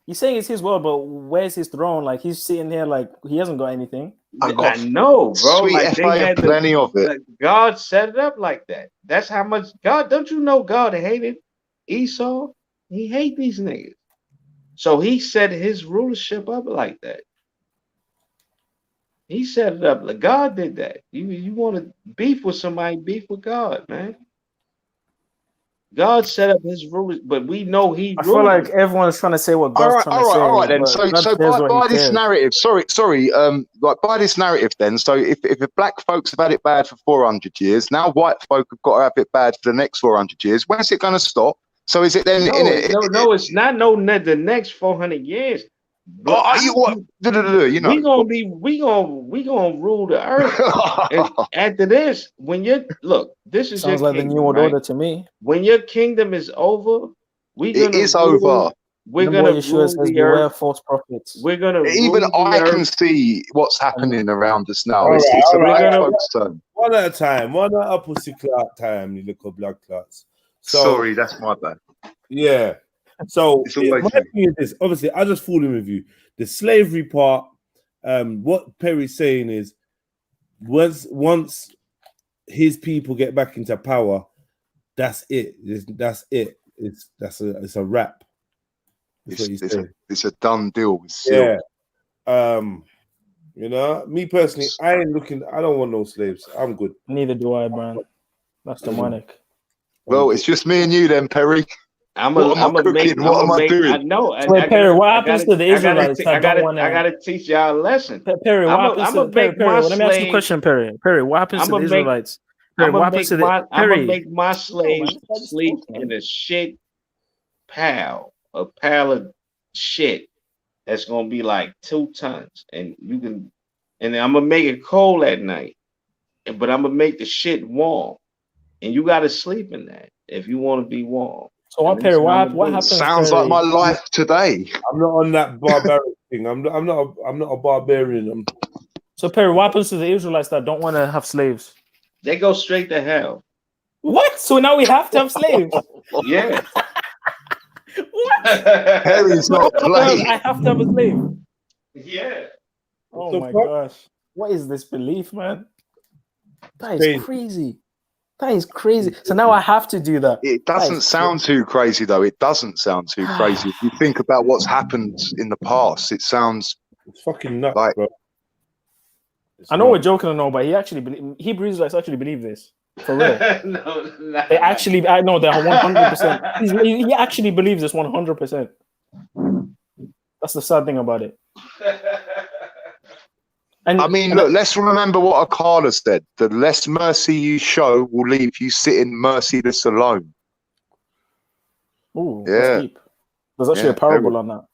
C: He's saying it's his world, but where's his throne? Like, he's sitting here like he hasn't got anything.
G: I know, bro.
K: Sweet
G: like,
K: they had plenty of it.
G: Like, God set it up like that. That's how much God. Don't you know God hated Esau? He hate these niggas. So he set his rulership up like that. He set it up like God did that. You want to beef with somebody, beef with God, man. God set up his rules, but we know he.
C: I feel like everyone's trying to say what God's trying to say.
K: All right, then. So by this narrative, like by this narrative, then. So if black folks have had it bad for 400 years, now white folk have got to have it bad for the next 400 years. When's it going to stop? So is it then?
G: No, it's not. The next 400 years.
K: But are you what? You know,
G: we gonna rule the earth. And after this, when you look, this is
C: sounds like
G: kingdom,
C: the new world order to me.
G: When your kingdom is over,
K: it is over.
G: We're gonna
C: Yeshua says, beware false prophets.
G: We're gonna
K: even I can see what's happening around us now. It's a black folks' turn.
B: One at a time. One at a pussy clot time. You little blood clots.
K: Sorry, that's my bad.
B: Yeah. So my thing is this. Obviously, I just fooling with you. The slavery part. What Perry's saying is, once his people get back into power, that's it. That's it. It's a wrap.
K: It's a done deal.
B: Yeah. You know, me personally, I ain't looking. I don't want no slaves. I'm good.
C: Neither do I, man. That's demonic.
K: Well, it's just me and you then, Perry.
G: What am I doing? I know.
C: Wait, Perry, what happens to the Israelites?
G: I gotta teach y'all a lesson.
C: Perry, what happens to Perry? Let me ask you a question, Perry. Perry, what happens to the Israelites? Perry, what happens to the Perry?
G: I'm gonna make my slaves sleep in a shit pile, a pile of shit that's gonna be like 2 tons, and I'm gonna make it cold at night, but I'm gonna make the shit warm, and you gotta sleep in that if you want to be warm.
C: So what, Perry? What happens?
K: Sounds like my life today.
B: I'm not on that barbaric thing. I'm not a barbarian.
C: So Perry, what happens to the Israelites that don't want to have slaves?
G: They go straight to hell.
C: What? So now we have to have slaves?
G: Yeah.
C: What?
K: Perry's not playing.
C: I have to have a slave.
G: Yeah.
C: Oh my gosh. What is this belief, man? That is crazy. That is crazy. So now I have to do that.
K: It doesn't sound too crazy, though. It doesn't sound too crazy. If you think about what's happened in the past, it's
B: fucking nuts,
K: like,
B: bro.
C: I know we're joking and all, but Hebrew Israelites actually believe this. For real.
G: No.
C: They actually, I know they're 100%. He actually believes this 100%. That's the sad thing about it.
K: And I mean, look, let's remember what Akala said. The less mercy you show will leave you sitting merciless alone.
C: Ooh,
K: yeah.
C: There's actually a parable on that.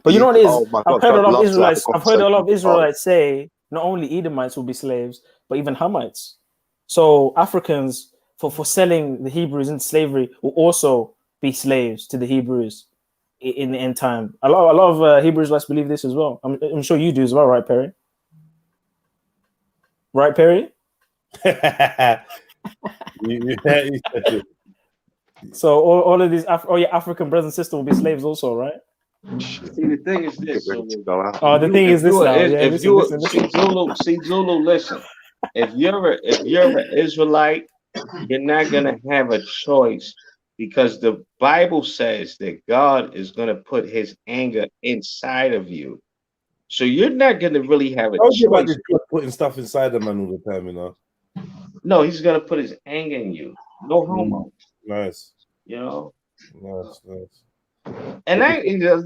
C: But you know what it is?
K: Oh my
C: I've
K: God,
C: heard a
K: I'd
C: lot of
K: love to have a
C: Israelites. I've heard a lot of
K: conversation with Carl.
C: Israelites say not only Edomites will be slaves, but even Hamites. So Africans, for selling the Hebrews into slavery, will also be slaves to the Hebrews in the end time. A lot of Hebrew Israelites believe this as well. I'm sure you do as well, right, Perry? Right, Perry?
B: You said it.
C: So all of these African brothers and sisters will be slaves also, right?
G: See, the thing is
K: Get
G: this.
K: ready to go out.
C: Oh, the thing is this now. Yeah,
G: If
C: listen.
G: see Zulu, listen. If you're an Israelite, you're not gonna have a choice because the Bible says that God is gonna put His anger inside of you. So you're not gonna really have a
B: I was about
G: choice.
B: this God putting stuff inside the man all the time, you know.
G: No, He's gonna put His anger in you. No homo.
B: Nice.
G: You know.
B: Nice.
G: And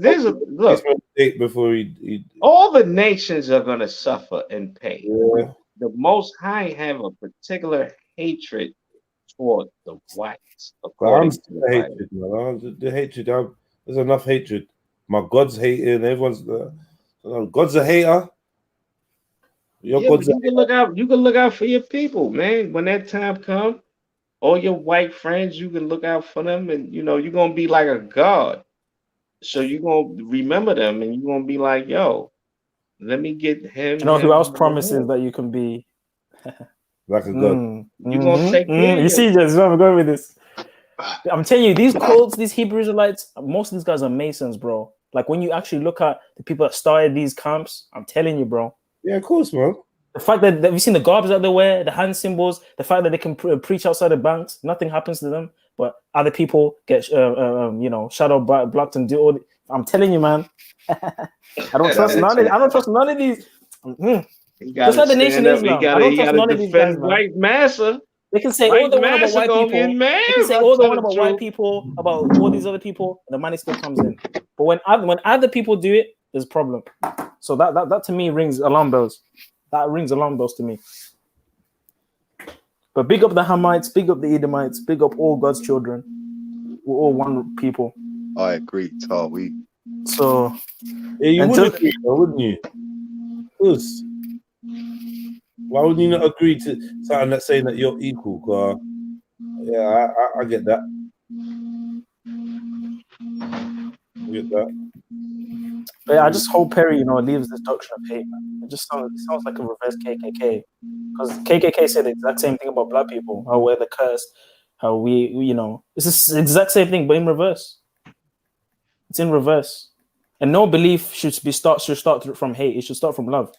G: there's a look.
B: Before he
G: All the nations are gonna suffer and pay.
B: yeah.
G: The Most High have a particular hatred toward the whites,
B: But I'm
G: according to
B: still
G: the Bible.
B: hatred, man. The hatred. There's enough hatred. My God's hating. Everyone's God's a hater. Your
G: Yeah,
B: God's
G: but you can look out. You can look out for your people, man. When that time comes, all your white friends, you can look out for them, and you're gonna be like a god. So you're gonna remember them, and you're gonna be like, "Yo, let me get him."
C: You know who
G: him,
C: else
G: him,
C: promises
G: him.
C: that you can be
B: like a God.
G: You gonna take care.
C: You see, just where I'm going with this. I'm telling you, these cults, these Hebrew Israelites, most of these guys are Masons, bro. Like when you actually look at the people that started these camps, I'm telling you, bro.
B: Yeah, of course, man.
C: The fact that have you seen the garbs that they wear, the hand symbols, the fact that they can preach outside the banks, nothing happens to them, but other people get shadow blocked and do all. I'm telling you, man. I don't trust none of. I don't trust none of these. Just like the Nation of Islam, I don't trust none of these guys, man.
G: White massa.
C: They can say all they want about white people. They can say all they want about white people, about all these other people, and the money still comes in. But when other people do it, there's a problem. So that to me rings alarm bells. That rings alarm bells to me. But big up the Hamites, big up the Edomites, big up all God's children. We're all one people.
K: I agree, Tar. We
C: So
B: yeah, you would agree, though, wouldn't you? Yes. Why would you not agree to something that's saying that you're equal? Yeah, I get that. I get that.
C: But I just hope Perry, leaves this doctrine of hate, man. It sounds like a reverse KKK. Because KKK said the exact same thing about black people, how we're the curse, how we it's the exact same thing, but in reverse. It's in reverse. And no belief should start from hate. It should start from love.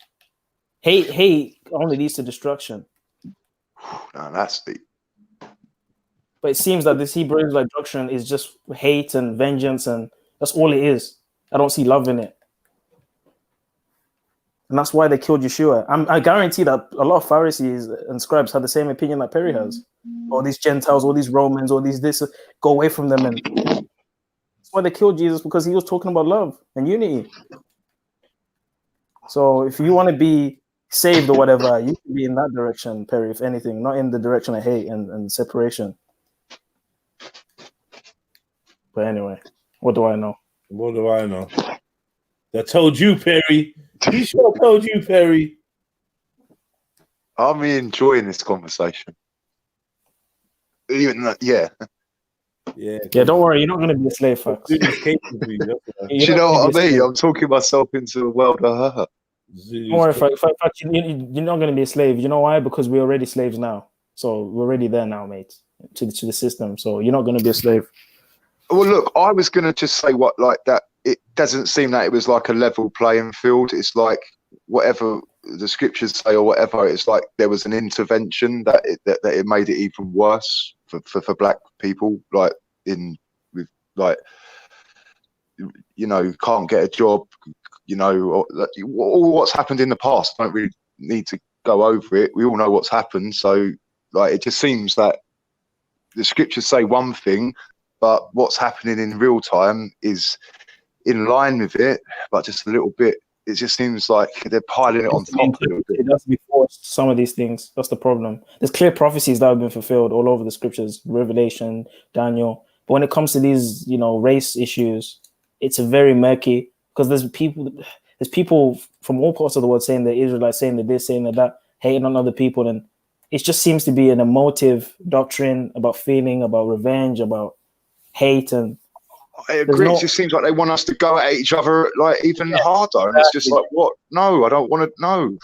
C: Hate only leads to destruction.
K: No, that's deep.
C: But it seems that this Hebrew Israelite doctrine is just hate and vengeance, and that's all it is. I don't see love in it. And that's why they killed Yeshua. I guarantee that a lot of Pharisees and scribes had the same opinion that Perry has. All these Gentiles, all these Romans, all these this, go away from them. And that's why they killed Jesus, because he was talking about love and unity. So if you want to be saved or whatever, you can be in that direction, Perry, if anything, not in the direction of hate and separation. But anyway, what do I know?
B: What do I know? I told you, Perry. He sure told you, Perry.
K: I'm enjoying this conversation. Even that, yeah.
B: Yeah,
C: don't worry, you're not going to be a slave, folks.
K: Do you know what I mean? I'm talking myself into a world of her.
C: Don't worry, fact, you're not going to be a slave. You know why? Because we're already slaves now. So we're already there now, mate, to the system. So you're not going to be a slave.
K: Well, look, I was going to just say that it doesn't seem that it was like a level playing field. It's like whatever the scriptures say or whatever, it's like there was an intervention that it made it even worse for black people, like can't get a job, or all what's happened in the past. Don't really need to go over it. We all know what's happened. So it just seems that the scriptures say one thing, but what's happening in real time is in line with it, but just a little bit. It just seems like they're piling it on top a little bit.
C: It has to be forced, some of these things. That's the problem. There's clear prophecies that have been fulfilled all over the scriptures, Revelation, Daniel. But when it comes to these, race issues, it's a very murky, because there's people from all parts of the world saying they're Israelites, saying that this, saying that, hating on other people, and it just seems to be an emotive doctrine about feeling, about revenge, about hate, and
K: I agree. It just seems like they want us to go at each other like even harder, and it's just like, what? No, I don't want to. No.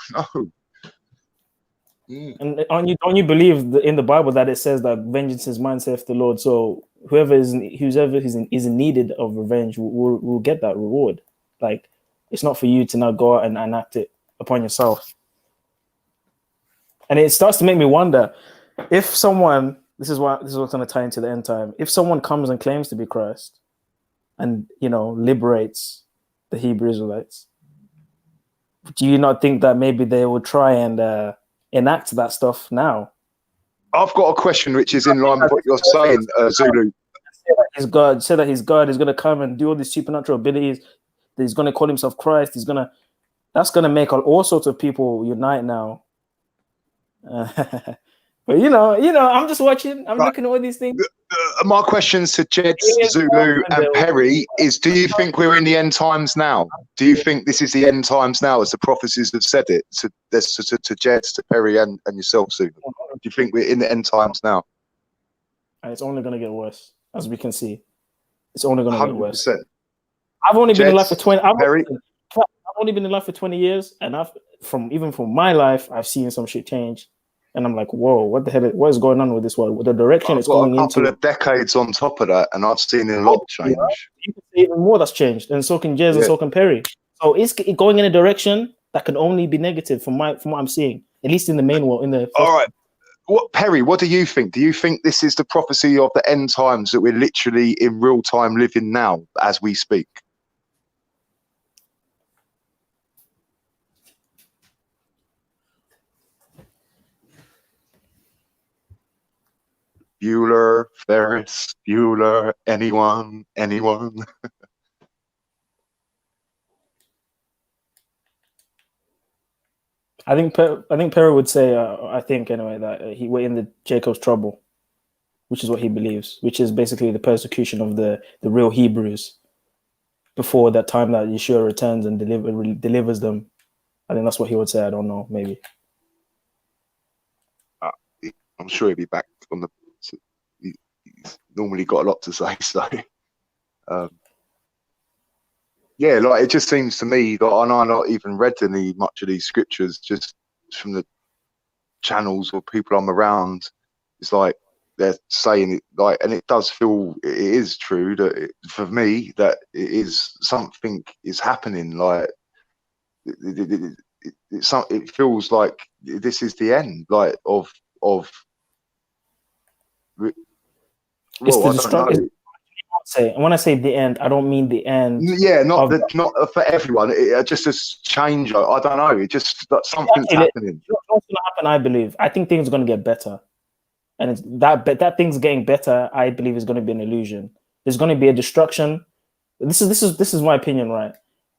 C: And don't you believe in the Bible that it says that vengeance is mine, saith the Lord? So whoever is in needed of revenge will get that reward. Like, it's not for you to now go out and enact it upon yourself. And it starts to make me wonder if someone, this is what's going to tie into the end time. If someone comes and claims to be Christ and, liberates the Hebrew Israelites, do you not think that maybe they will try and enact that stuff now?
K: I've got a question which is in line with what you're saying, Zulu.
C: Say that he's God is going to come and do all these supernatural abilities. That he's going to call himself Christ. That's going to make all sorts of people unite now. But I'm just watching. I'm looking at all these things.
K: My questions to Jed, Zulu, and Perry is: do you think we're in the end times now? Do you think this is the end times now, as the prophecies have said it? To Jed, to Perry, and yourself, Zulu. Do you think we're in the end times now?
C: And it's only going to get worse, as we can see. It's only going to get worse.
K: 100%.
C: I've only been in life for 20. I've
K: Perry?
C: only been in life for 20 years, and even from my life, I've seen some shit change. And I'm like, whoa, what the hell? What is going on with this world? The direction it's going into.
K: A couple of decades on top of that, and I've seen a lot change.
C: You can see even more that's changed, and so can Jez and so can Perry. So it's going in a direction that can only be negative from what I'm seeing, at least in the main world.
K: All right, Perry, what do you think? Do you think this is the prophecy of the end times that we're literally in real time living now as we speak? Bueller, Ferris, Bueller, anyone?
C: I think Perry would say, I think anyway, that we're in the Jacob's trouble, which is what he believes, which is basically the persecution of the real Hebrews before that time that Yeshua returns and delivers them. I think that's what he would say. I don't know, maybe.
K: I'm sure he'll be back on the. He's normally got a lot to say, so yeah, like it just seems to me that I know I've not even read much of these scriptures, just from the channels or people I'm around. It's like they're saying it, like, and it does feel it is true that for me that it is something is happening. Like it feels like this is the end, like of.
C: It's the destruction. When I say the end, I don't mean the end.
K: Yeah, not for everyone. It just a change. I don't know. It just something's happening.
C: What's going to happen? I believe. I think things are going to get better, and it's that things getting better. I believe is going to be an illusion. There's going to be a destruction. This is my opinion, right?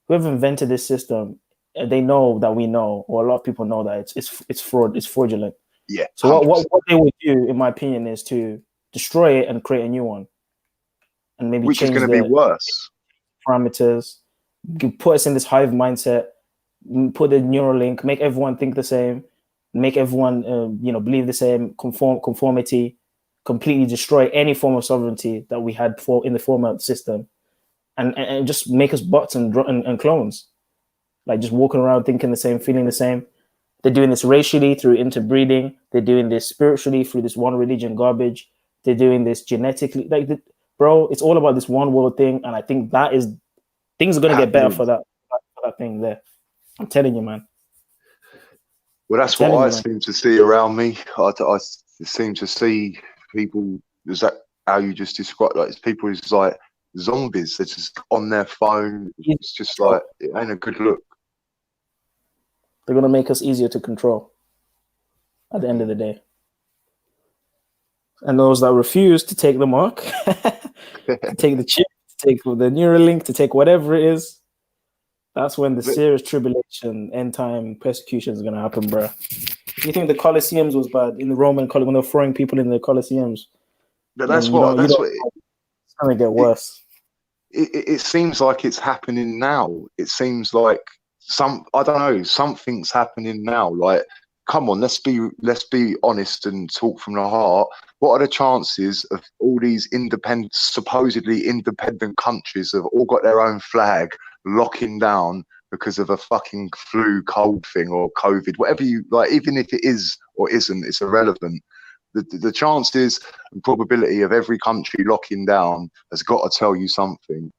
C: Whoever invented this system, they know that we know, or a lot of people know that it's fraud. It's fraudulent.
K: Yeah.
C: So what they would do, in my opinion, is to destroy it and create a new one, and maybe
K: which
C: change
K: is going to be worse
C: parameters. Put us in this hive mindset. Put the Neuralink. Make everyone think the same. Make everyone believe the same. Conformity. Completely destroy any form of sovereignty that we had in the former system, and just make us bots and clones, like just walking around thinking the same, feeling the same. They're doing this racially through interbreeding. They're doing this spiritually through this one religion garbage. They're doing this genetically. Bro, it's all about this one world thing. And I think things are going to get better for that thing there. I'm telling you, man.
K: Well, that's what I seem to see around me. I seem to see people, is that how you just described, like, it's people who's like zombies. They're just on their phone. It's just like, it ain't a good look.
C: They're going to make us easier to control at the end of the day. And those that refuse to take the mark, to take the chip, to take the Neuralink, to take whatever it is, that's when the serious tribulation, end time persecution is going to happen, bro. You think the Colosseums was bad in the Roman Colosseum when they were throwing people in the Colosseums?
K: But that's what
C: it's going to get worse.
K: it seems like it's happening now. It seems like I don't know, something's happening now. Like, come on, let's be honest and talk from the heart. What are the chances of all these supposedly independent countries have all got their own flag locking down because of a fucking flu, cold thing, or COVID, whatever you like? Even if it is or isn't, it's irrelevant. The chances and probability of every country locking down has got to tell you something.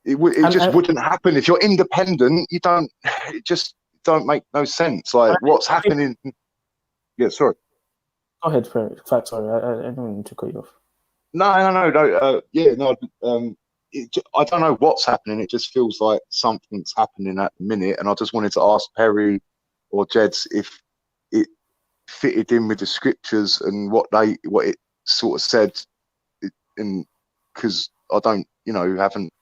K: It just wouldn't happen if you're independent. It just don't make no sense. Like, what's happening? Yeah, sorry.
C: Go ahead, fact. Sorry, I didn't mean to cut you off.
K: No. I don't know what's happening. It just feels like something's happening at the minute, and I just wanted to ask Perry or Jeds if it fitted in with the scriptures and what it sort of said, and because I don't, haven't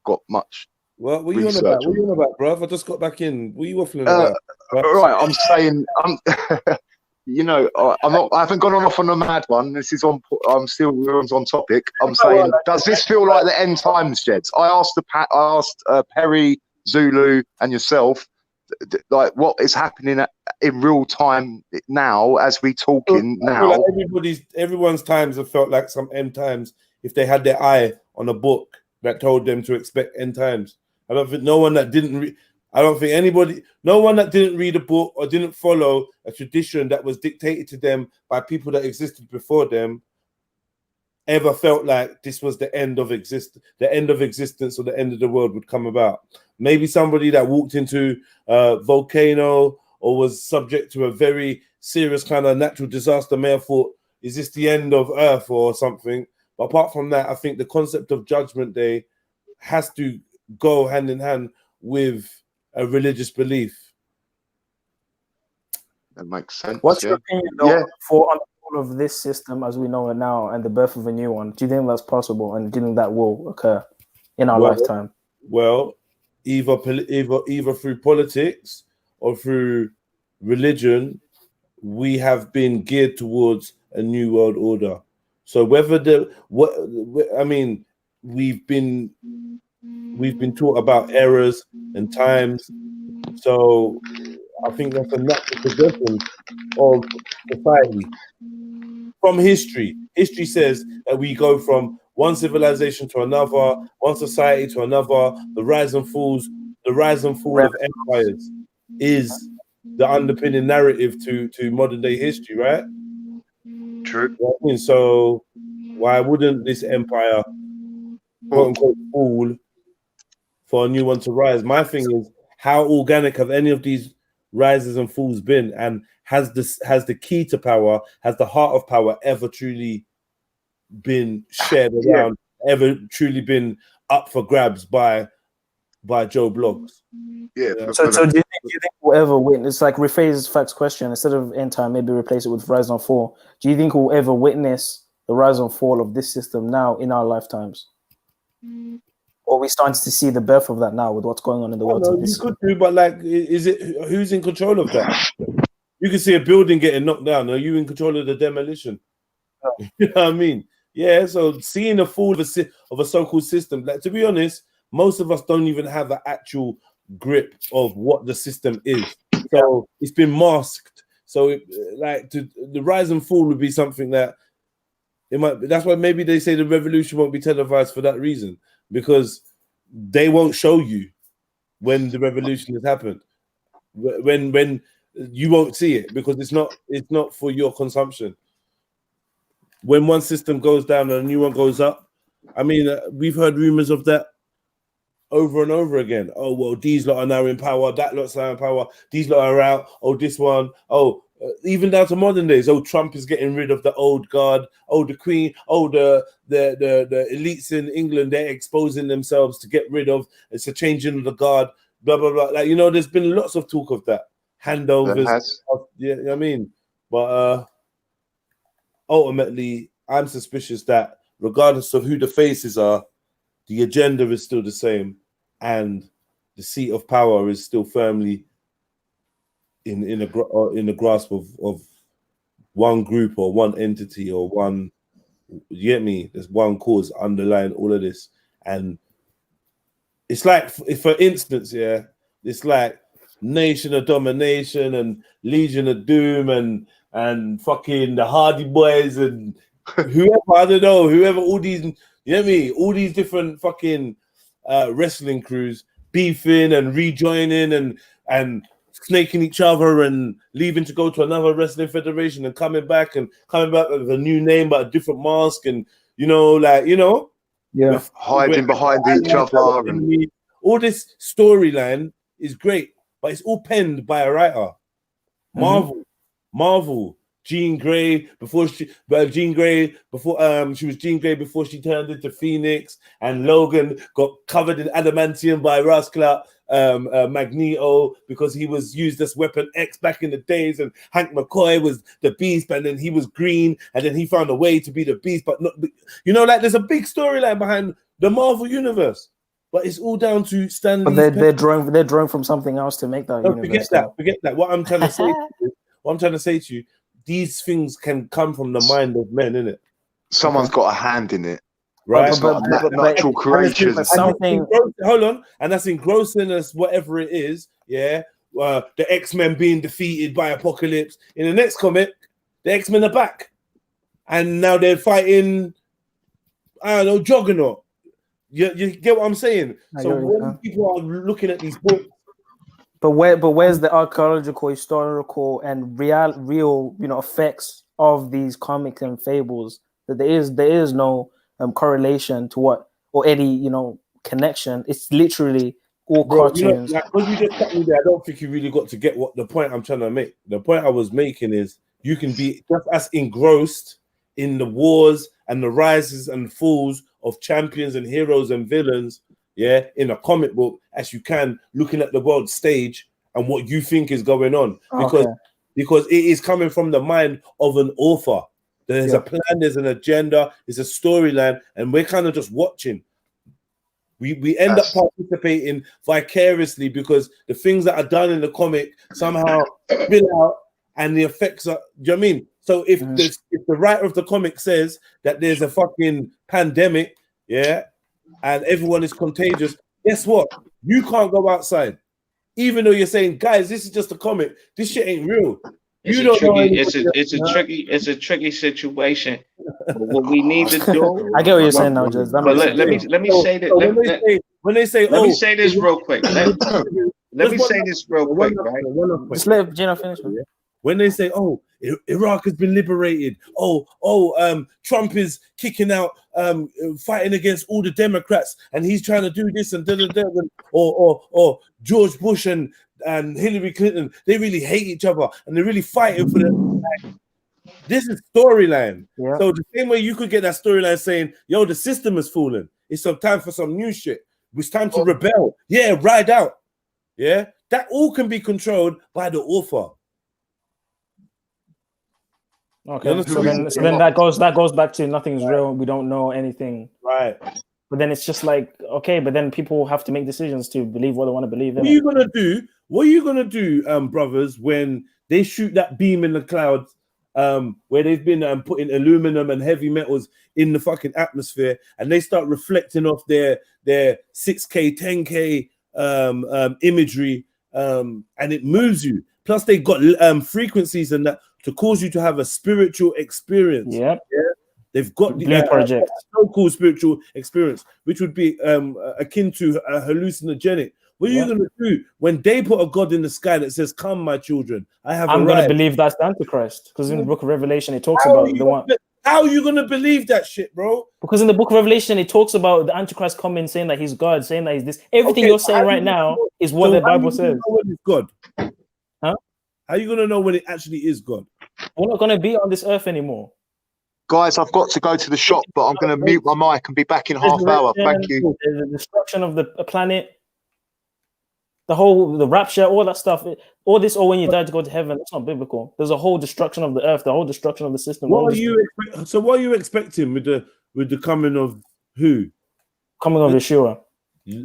K: got much.
B: What were you on about? What were you on about, bruv? I just got back in. What are you waffling about?
K: Right, I'm saying, I haven't gone off on a mad one. This is on. We're on topic. I'm saying, does this feel like the end times, Jeds? I asked Perry, Zulu, and yourself, like, what is happening in real time now as we talking now?
B: Like everyone's times have felt like some end times if they had their eye on a book that told them to expect end times. I don't think no one that didn't read a book or didn't follow a tradition that was dictated to them by people that existed before them ever felt like this was the end of existence or the end of the world would come about. Maybe somebody that walked into a volcano or was subject to a very serious kind of natural disaster may have thought, is this the end of Earth or something? But apart from that, I think the concept of Judgment Day has to go hand in hand with a religious belief.
K: That makes sense.
C: What's your opinion, though, for all of this system as we know it now and the birth of a new one? Do you think that's possible, and do you think that will occur in our lifetime?
B: Well, either through politics or through religion, we have been geared towards a new world order. So we've been taught about errors and times. So I think that's a natural progression of society. From history. History says that we go from one civilization to another, one society to another. The rise and fall of empires is the underpinning narrative to modern day history, right?
K: True.
B: So why wouldn't this empire, quote unquote, fall for a new one to rise? My thing is, how organic have any of these rises and falls been, and has the key to power, has the heart of power ever truly been shared around, ever truly been up for grabs by Joe Blogs?
C: So do you think we'll ever witness, like rephrase Fact's question, instead of end time, maybe replace it with rise and fall? Do you think we'll ever witness the rise and fall of this system now in our lifetimes? Or are we starting to see the birth of that now with what's going on in the world?
B: You could do, but like, who's in control of that? You can see a building getting knocked down. Are you in control of the demolition? You know what I mean? Yeah. So seeing the fall of a so-called system, like, to be honest, most of us don't even have an actual grip of what the system is. So it's been masked. So the rise and fall would be something that it might. That's why maybe they say the revolution won't be televised for that reason, because they won't show you when the revolution has happened. When you won't see it, because it's not for your consumption. When one system goes down and a new one goes up, I mean, we've heard rumors of that over and over again. Oh, well, these lot are now in power, that lot's now in power, these lot are out, oh, this one, even down to modern days. Oh, Trump is getting rid of the old guard. Oh, the Queen. Oh, the elites in England, they're exposing themselves to get rid of. It's a changing of the guard. Blah blah blah. Like, there's been lots of talk of that. Handovers. Yeah, I mean, but ultimately, I'm suspicious that regardless of who the faces are, the agenda is still the same, and the seat of power is still firmly in the grasp of one group or one entity or one You get me? There's one cause underlying all of this, and it's like, for instance, yeah, it's like Nation of Domination and Legion of Doom and fucking the Hardy Boys and whoever, I don't know, whoever, all these, you know what I mean? All these different fucking wrestling crews beefing and rejoining and snaking each other and leaving to go to another wrestling federation and coming back with a new name but a different mask, and
C: yeah,
K: hiding behind each other. And
B: all this storyline is great, but it's all penned by a writer. Marvel. Jean Grey before she was Jean Grey before she turned into Phoenix, and Logan got covered in adamantium by Rascal Magneto because he was used as Weapon X back in the days, and Hank McCoy was the Beast, and then he was green, and then he found a way to be the Beast, but not, like there's a big storyline behind the Marvel universe, but it's all down to Stan Lee.
C: But they're drawing from something else to make that universe.
B: Forget that. What I'm trying to say to you, these things can come from the mind of men, innit?
K: Someone's got a hand in it,
B: right?
K: It's not natural creation.
B: Hold on, and that's engrossing us, whatever it is. Yeah, the X-Men being defeated by Apocalypse. In the next comic, the X-Men are back, and now they're fighting, I don't know, Juggernaut. You get what I'm saying? So when people are looking at these books.
C: But where's the archaeological, historical, and real effects of these comics and fables? That there is no correlation to what, or any connection. It's literally all cartoons.
B: Because you just cut me there, I don't think you really got to get what the point I'm trying to make. The point I was making is you can be just as engrossed in the wars and the rises and falls of champions and heroes and villains, in a comic book, as you can looking at the world stage and what you think is going on, because it is coming from the mind of an author. There's a plan, there's an agenda, there's a storyline, and we're kind of just watching. We end up participating vicariously because the things that are done in the comic somehow spill out, and the effects are. Do you know what I mean? So if the writer of the comic says that there's a fucking pandemic, and everyone is contagious, guess what? You can't go outside, even though you're saying, guys, this is just a comic. This shit ain't real.
G: It's a tricky situation. But what we need to do.
C: I get what you're saying now, Jez.
G: But let me say this. Let me say this real quick. Let me say this real quick, right?
C: Just let Gina finish.
B: When they say, "Oh, Iraq has been liberated," Trump is kicking out, fighting against all the Democrats, and he's trying to do this and or George Bush and Hillary Clinton, they really hate each other and they're really fighting for them. This is storyline. So the same way you could get that storyline saying, "Yo, the system has fallen. It's some time for some new shit. It's time to rebel." Ride out. That all can be controlled by the author.
C: Okay, so then that goes back to nothing's real. We don't know anything,
B: right?
C: But then it's just like, okay, but then people have to make decisions to believe what they want to believe in.
B: What are you gonna do, brothers, when they shoot that beam in the clouds, where they've been putting aluminum and heavy metals in the fucking atmosphere, and they start reflecting off their 6K, 10K imagery, and it moves you. Plus, they got frequencies and that to cause you to have a spiritual experience. They've got the
C: project,
B: so cool spiritual experience, which would be akin to a hallucinogenic. What are you going to do when they put a God in the sky that says, "Come, my children, I'm
C: going to believe that's the Antichrist," because in the Book of Revelation it talks about the one.
B: How are you going to believe that shit, bro?
C: Because in the Book of Revelation it talks about the Antichrist coming, saying that he's God, saying that he's this. Everything you're saying right now is what the Bible says.
B: God.
C: Huh?
B: How are you going to know when it actually is God?
C: We're not going to be on this earth anymore.
K: Guys, I've got to go to the shop, but I'm going to mute my mic and be back in half hour. Thank you.
C: There's the destruction of the planet, the rapture, all that stuff. All this, or when you die to go to heaven, that's not biblical. There's a whole destruction of the earth, the whole destruction of the system.
B: What are you expecting with the coming of who?
C: Coming of Yeshua.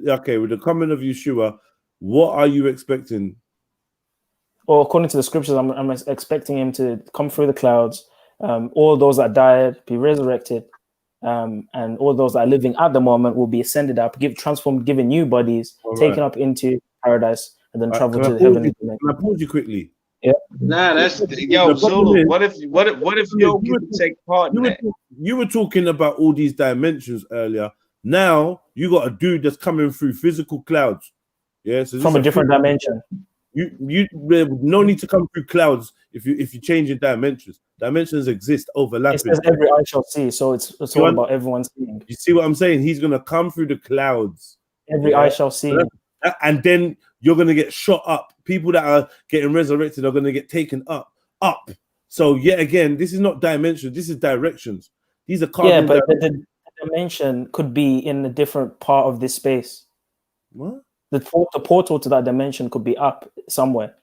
B: Okay, with the coming of Yeshua, what are you expecting?
C: Well, according to the scriptures, I'm expecting him to come through the clouds, all those that died be resurrected, and all those that are living at the moment will be ascended up, transformed, given new bodies, taken up into paradise, and then travel to the heavenly dimension.
B: Can I pause you quickly?
C: Yeah.
G: Nah, that's
B: The problem
G: Zulu.
B: is-
G: What if yo get to take part in that?
B: You were talking about all these dimensions earlier. Now you got a dude that's coming through physical clouds. Yeah, so
C: From a different dimension.
B: You no need to come through clouds if you change your dimensions. Dimensions exist overlapping.
C: It says every eye shall see, so it's all about everyone seeing.
B: You see what I'm saying? He's gonna come through the clouds.
C: Every eye shall see.
B: And then you're gonna get shot up. People that are getting resurrected are gonna get taken up. So yet again, this is not dimensions. This is directions. These are cardinal.
C: Yeah, but the dimension could be in a different part of this space.
B: What?
C: The portal to that dimension could be up somewhere.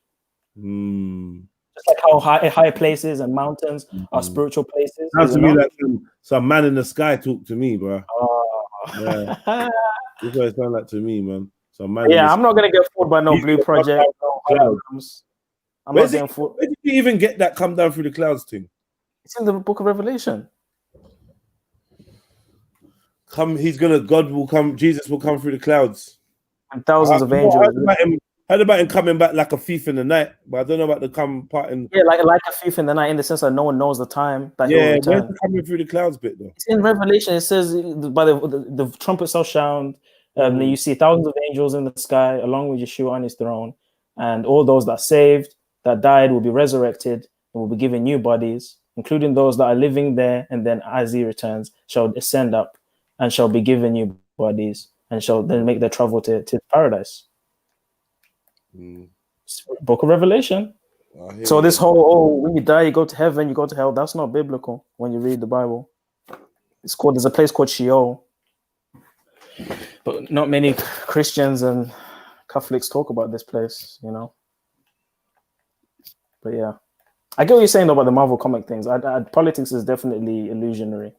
C: Just like how high places and mountains are spiritual places.
B: Sounds to me like some man in the sky talk to me, bro. Yeah. That's what it sounds like to me, man. Some man.
C: Yeah, I'm not gonna get fooled by no blue project. I'm
B: Where
C: not getting fooled.
B: did you even get that come down through the clouds thing?
C: It's in the book of Revelation.
B: God will come, Jesus will come through the clouds.
C: And thousands of angels.
B: Heard about him coming back like a thief in the night, but I don't know about the come part in.
C: Yeah, like a thief in the night, in the sense that no one knows the time that he'll
B: Where's
C: return.
B: the coming through the clouds bit though?
C: It's in Revelation. It says, by the trumpet shall sound, then you see thousands of angels in the sky, along with Yeshua on his throne, and all those that saved, that died, will be resurrected and will be given new bodies, including those that are living there, and then as he returns, shall ascend up and shall be given new bodies, and shall then make their travel to paradise. Book of Revelation. So this whole when you die you go to heaven, you go to hell, that's not biblical when you read the Bible. There's a place called Sheol, but not many Christians and Catholics talk about this place, you know. But yeah, I get what you're saying though about the Marvel comic things. Politics is definitely illusionary.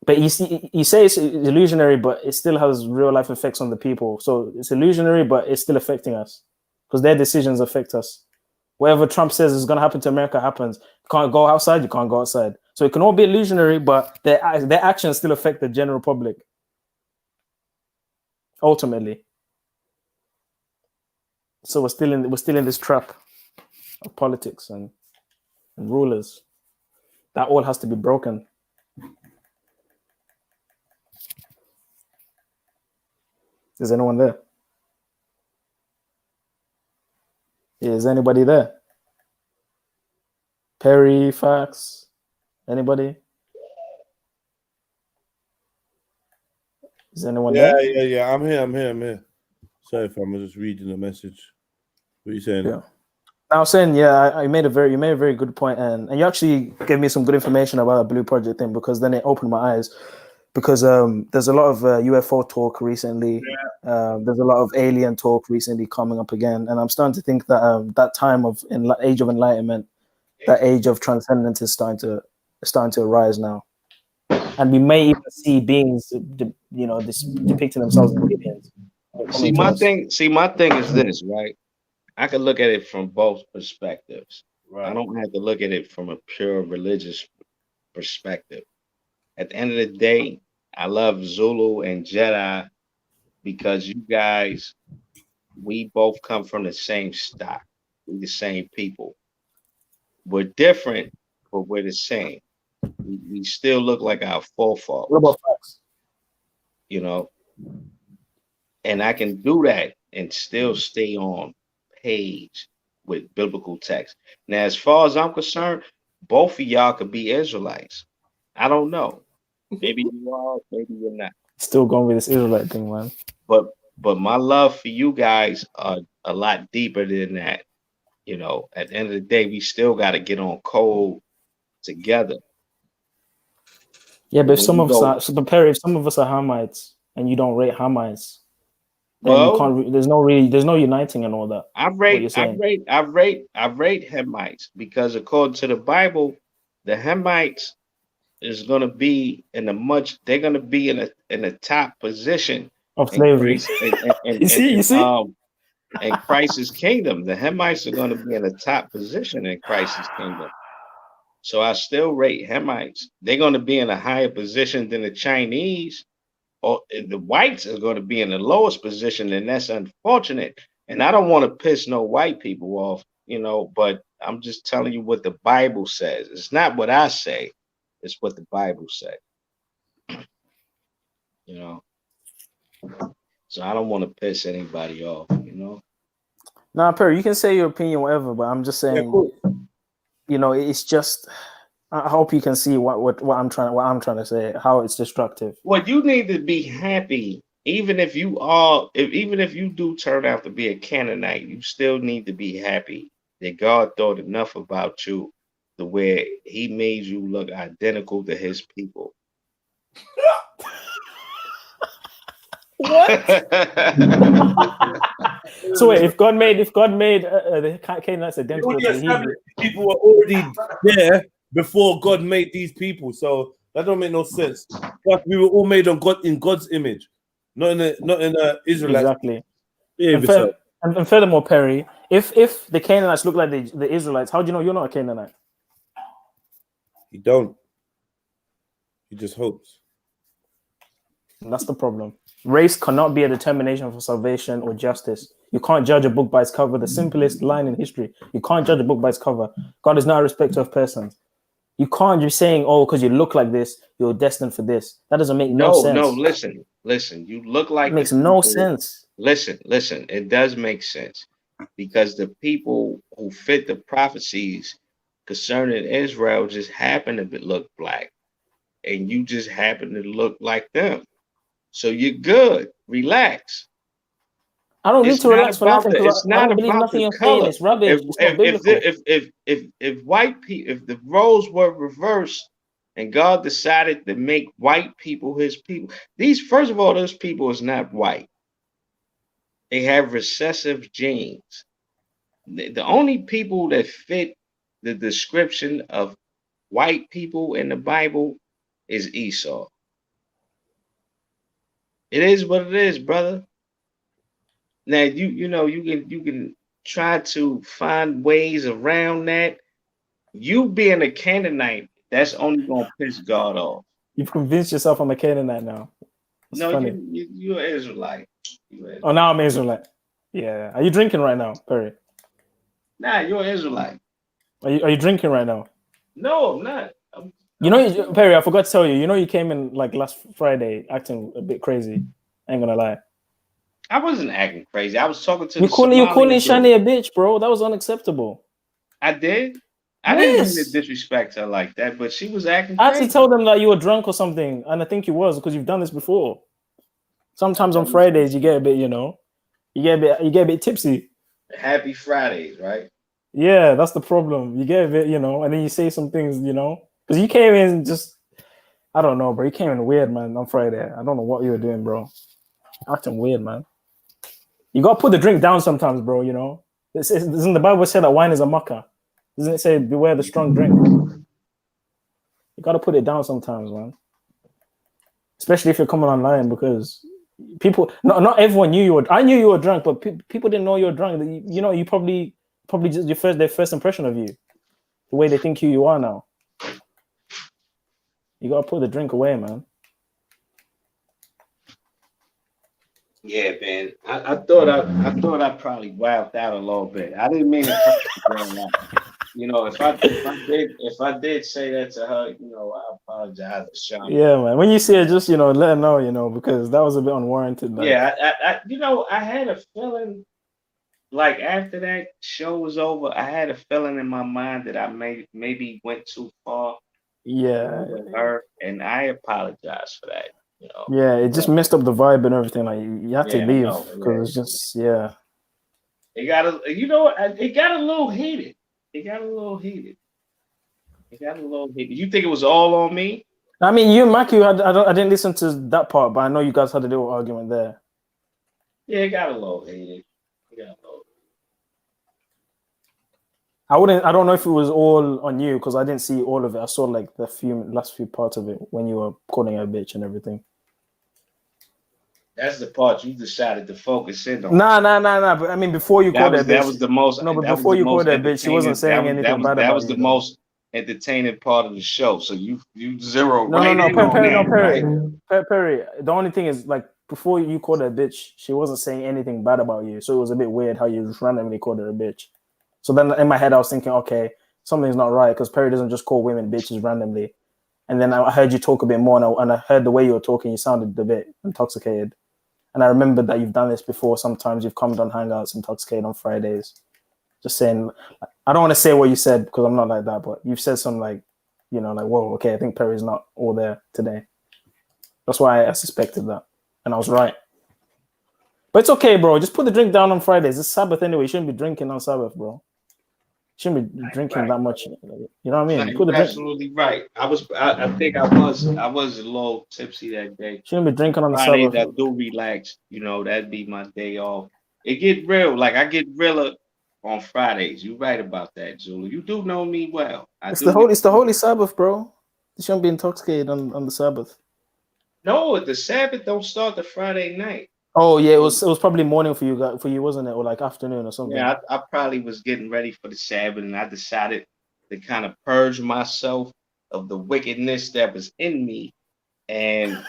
C: But you say it's illusionary, but it still has real life effects on the people. So it's illusionary, but it's still affecting us because their decisions affect us. Whatever Trump says is going to happen to America happens. You can't go outside, you can't go outside. So it can all be illusionary, but their actions still affect the general public. Ultimately. So we're still in this trap of politics and rulers. That all has to be broken. Is anyone there? Is anybody there? Perry, Fax, anybody? Is anyone there?
B: Yeah. I'm here. Sorry if I'm just reading the message. What are you saying?
C: Yeah. I was saying, yeah, you made a very good point, and you actually gave me some good information about the Blue Project thing, because then it opened my eyes. Because there's a lot of UFO talk recently. There's a lot of alien talk recently coming up again, and I'm starting to think that that time of age of enlightenment, that age of transcendence is starting to arise now, and we may even see beings, depicting themselves as aliens.
G: See, my thing is this, right? I can look at it from both perspectives. Right. I don't have to look at it from a pure religious perspective. At the end of the day, I love Zulu and Jedi because you guys, we both come from the same stock. We're the same people. We're different, but we're the same. We still look like our forefathers.
C: What about facts?
G: You know, and I can do that and still stay on page with biblical text. Now, as far as I'm concerned, both of y'all could be Israelites. I don't know. Maybe you are, maybe you're not.
C: Still going with this Israelite thing, man.
G: But my love for you guys are a lot deeper than that. You know, at the end of the day, we still got to get on code together.
C: Yeah, but if some of us are Hamites and you don't rate Hamites, then you can't. There's no uniting and all that.
G: I rate Hamites because according to the Bible, the Hamites is going to be they're going to be in a top position
C: of slavery.
G: You see? In Christ's kingdom, the Hamites are going to be in a top position in Christ's kingdom. So I still rate Hamites. They're going to be in a higher position than the Chinese, or the whites are going to be in the lowest position, and that's unfortunate. And I don't want to piss no white people off, but I'm just telling you what the Bible says. It's not what I say, it's what the Bible says. So I don't want to piss anybody off,
C: Nah, Perry, you can say your opinion, whatever, but I'm just saying, it's just. I hope you can see what I'm trying to say, how it's destructive.
G: Well, you need to be happy, even if you do turn out to be a Canaanite, you still need to be happy that God thought enough about you to where He made you look identical to His people.
C: What? So wait, if God made the Canaanites identical to the Hebrew,
B: people were already there before God made these people, so that don't make no sense. But we were all made in God's image, not in the Israelites.
C: Exactly.
B: Yeah,
C: and furthermore, Perry, if the Canaanites look like the Israelites, how do you know you're not a Canaanite?
B: You don't. He just hopes.
C: And that's the problem. Race cannot be a determination for salvation or justice. You can't judge a book by its cover. The simplest line in history. You can't judge a book by its cover. God is not a respecter of persons. You can't just saying, oh, because you look like this, you're destined for this. That doesn't make no sense.
G: No, listen. You look like
C: it makes no sense.
G: Listen. It does make sense because the people who fit the prophecies concerning Israel just happen to look black, and you just happen to look like them. So you're good. Relax.
C: I don't need to relax for nothing because
G: I don't
C: believe nothing you're
G: saying.
C: It's rubbish. It's not biblical.
G: If white people, if the roles were reversed and God decided to make white people His people, first of all, those people is not white. They have recessive genes. The only people that fit the description of white people in the Bible is Esau. It is what it is, brother. Now you can try to find ways around that. You being a Canaanite, that's only gonna piss God off.
C: You've convinced yourself I'm a Canaanite now. That's funny.
G: You're an Israelite.
C: Oh, now I'm Israelite. Yeah. Are you drinking right now, Perry?
G: Nah, you're an Israelite.
C: Are you drinking right now?
G: No, I'm not.
C: Perry, I forgot to tell you. You came in like last Friday acting a bit crazy. I ain't gonna lie.
G: I wasn't acting crazy. I was talking to
C: you calling Shani a bitch, bro. That was unacceptable.
G: I did. I didn't mean to disrespect her like that, but she was acting crazy.
C: I actually told them that you were drunk or something, and I think you was because you've done this before. Sometimes on Fridays you get a bit, you get a bit tipsy.
G: Happy Fridays, right?
C: Yeah, that's the problem. You get a bit, and then you say some things, because you came in just, I don't know, bro. You came in weird, man, on Friday. I don't know what you were doing, bro. Acting weird, man. You gotta put the drink down sometimes, bro. Doesn't the Bible say that wine is a mocker? Doesn't it say beware the strong drink? You gotta put it down sometimes, man. Especially if you're coming online, because people, not everyone knew you were. I knew you were drunk, but people didn't know you were drunk. You probably just their first impression of you, the way they think who you are now. You gotta put the drink away, man.
G: Yeah, man. I thought I probably wilded out a little bit. I didn't mean to if I did say that to her, I apologize to Sean.
C: Yeah, man. When you see it, just let her know, because that was a bit unwarranted. Like.
G: Yeah, I had a feeling like after that show was over, I had a feeling in my mind that I maybe went too far.
C: Yeah.
G: With her, and I apologize for that.
C: Yeah, it just messed up the vibe and everything. Like you have to leave because it's just
G: It got a little heated. You think it was all on me?
C: I mean, you and Maki, I didn't listen to that part, but I know you guys had a little argument there.
G: Yeah, it got a little heated.
C: I don't know if it was all on you because I didn't see all of it. I saw like the last few parts of it when you were calling her a bitch and everything.
G: That's the part you decided to focus in on.
C: Nah. But I mean, before you called her a bitch.
G: That was the most.
C: No, but before you called her a bitch, she wasn't saying anything bad about you.
G: entertaining part of the show. So you zero
C: No,
G: right in on
C: Perry,
G: that, right?
C: Perry. The only thing is, like, before you called her a bitch, she wasn't saying anything bad about you. So it was a bit weird how you just randomly called her a bitch. So then in my head, I was thinking, okay, something's not right because Perry doesn't just call women bitches randomly. And then I heard you talk a bit more, and I heard the way you were talking, you sounded a bit intoxicated. And I remembered that you've done this before. Sometimes you've come on Hangouts intoxicated on Fridays. Just saying, I don't want to say what you said because I'm not like that, but you've said something like, you know, like, whoa, okay, I think Perry's not all there today. That's why I suspected that. And I was right. But it's okay, bro. Just put the drink down on Fridays. It's Sabbath anyway. You shouldn't be drinking on Sabbath, bro. You shouldn't be drinking that much. You know what I mean?
G: You're absolutely right. I think I was a little tipsy that day.
C: Shouldn't be drinking on the
G: Fridays,
C: Sabbath.
G: I do relax. You know, that'd be my day off. It get real. Like I get realer on Fridays. You're right about that, Zulu. You do know me well.
C: It's the holy Sabbath, bro. You shouldn't be intoxicated on the Sabbath.
G: No, the Sabbath don't start the Friday night.
C: Oh yeah, it was probably morning for you, wasn't it, or like afternoon or something?
G: Yeah, I probably was getting ready for the Sabbath, and I decided to kind of purge myself of the wickedness that was in me, and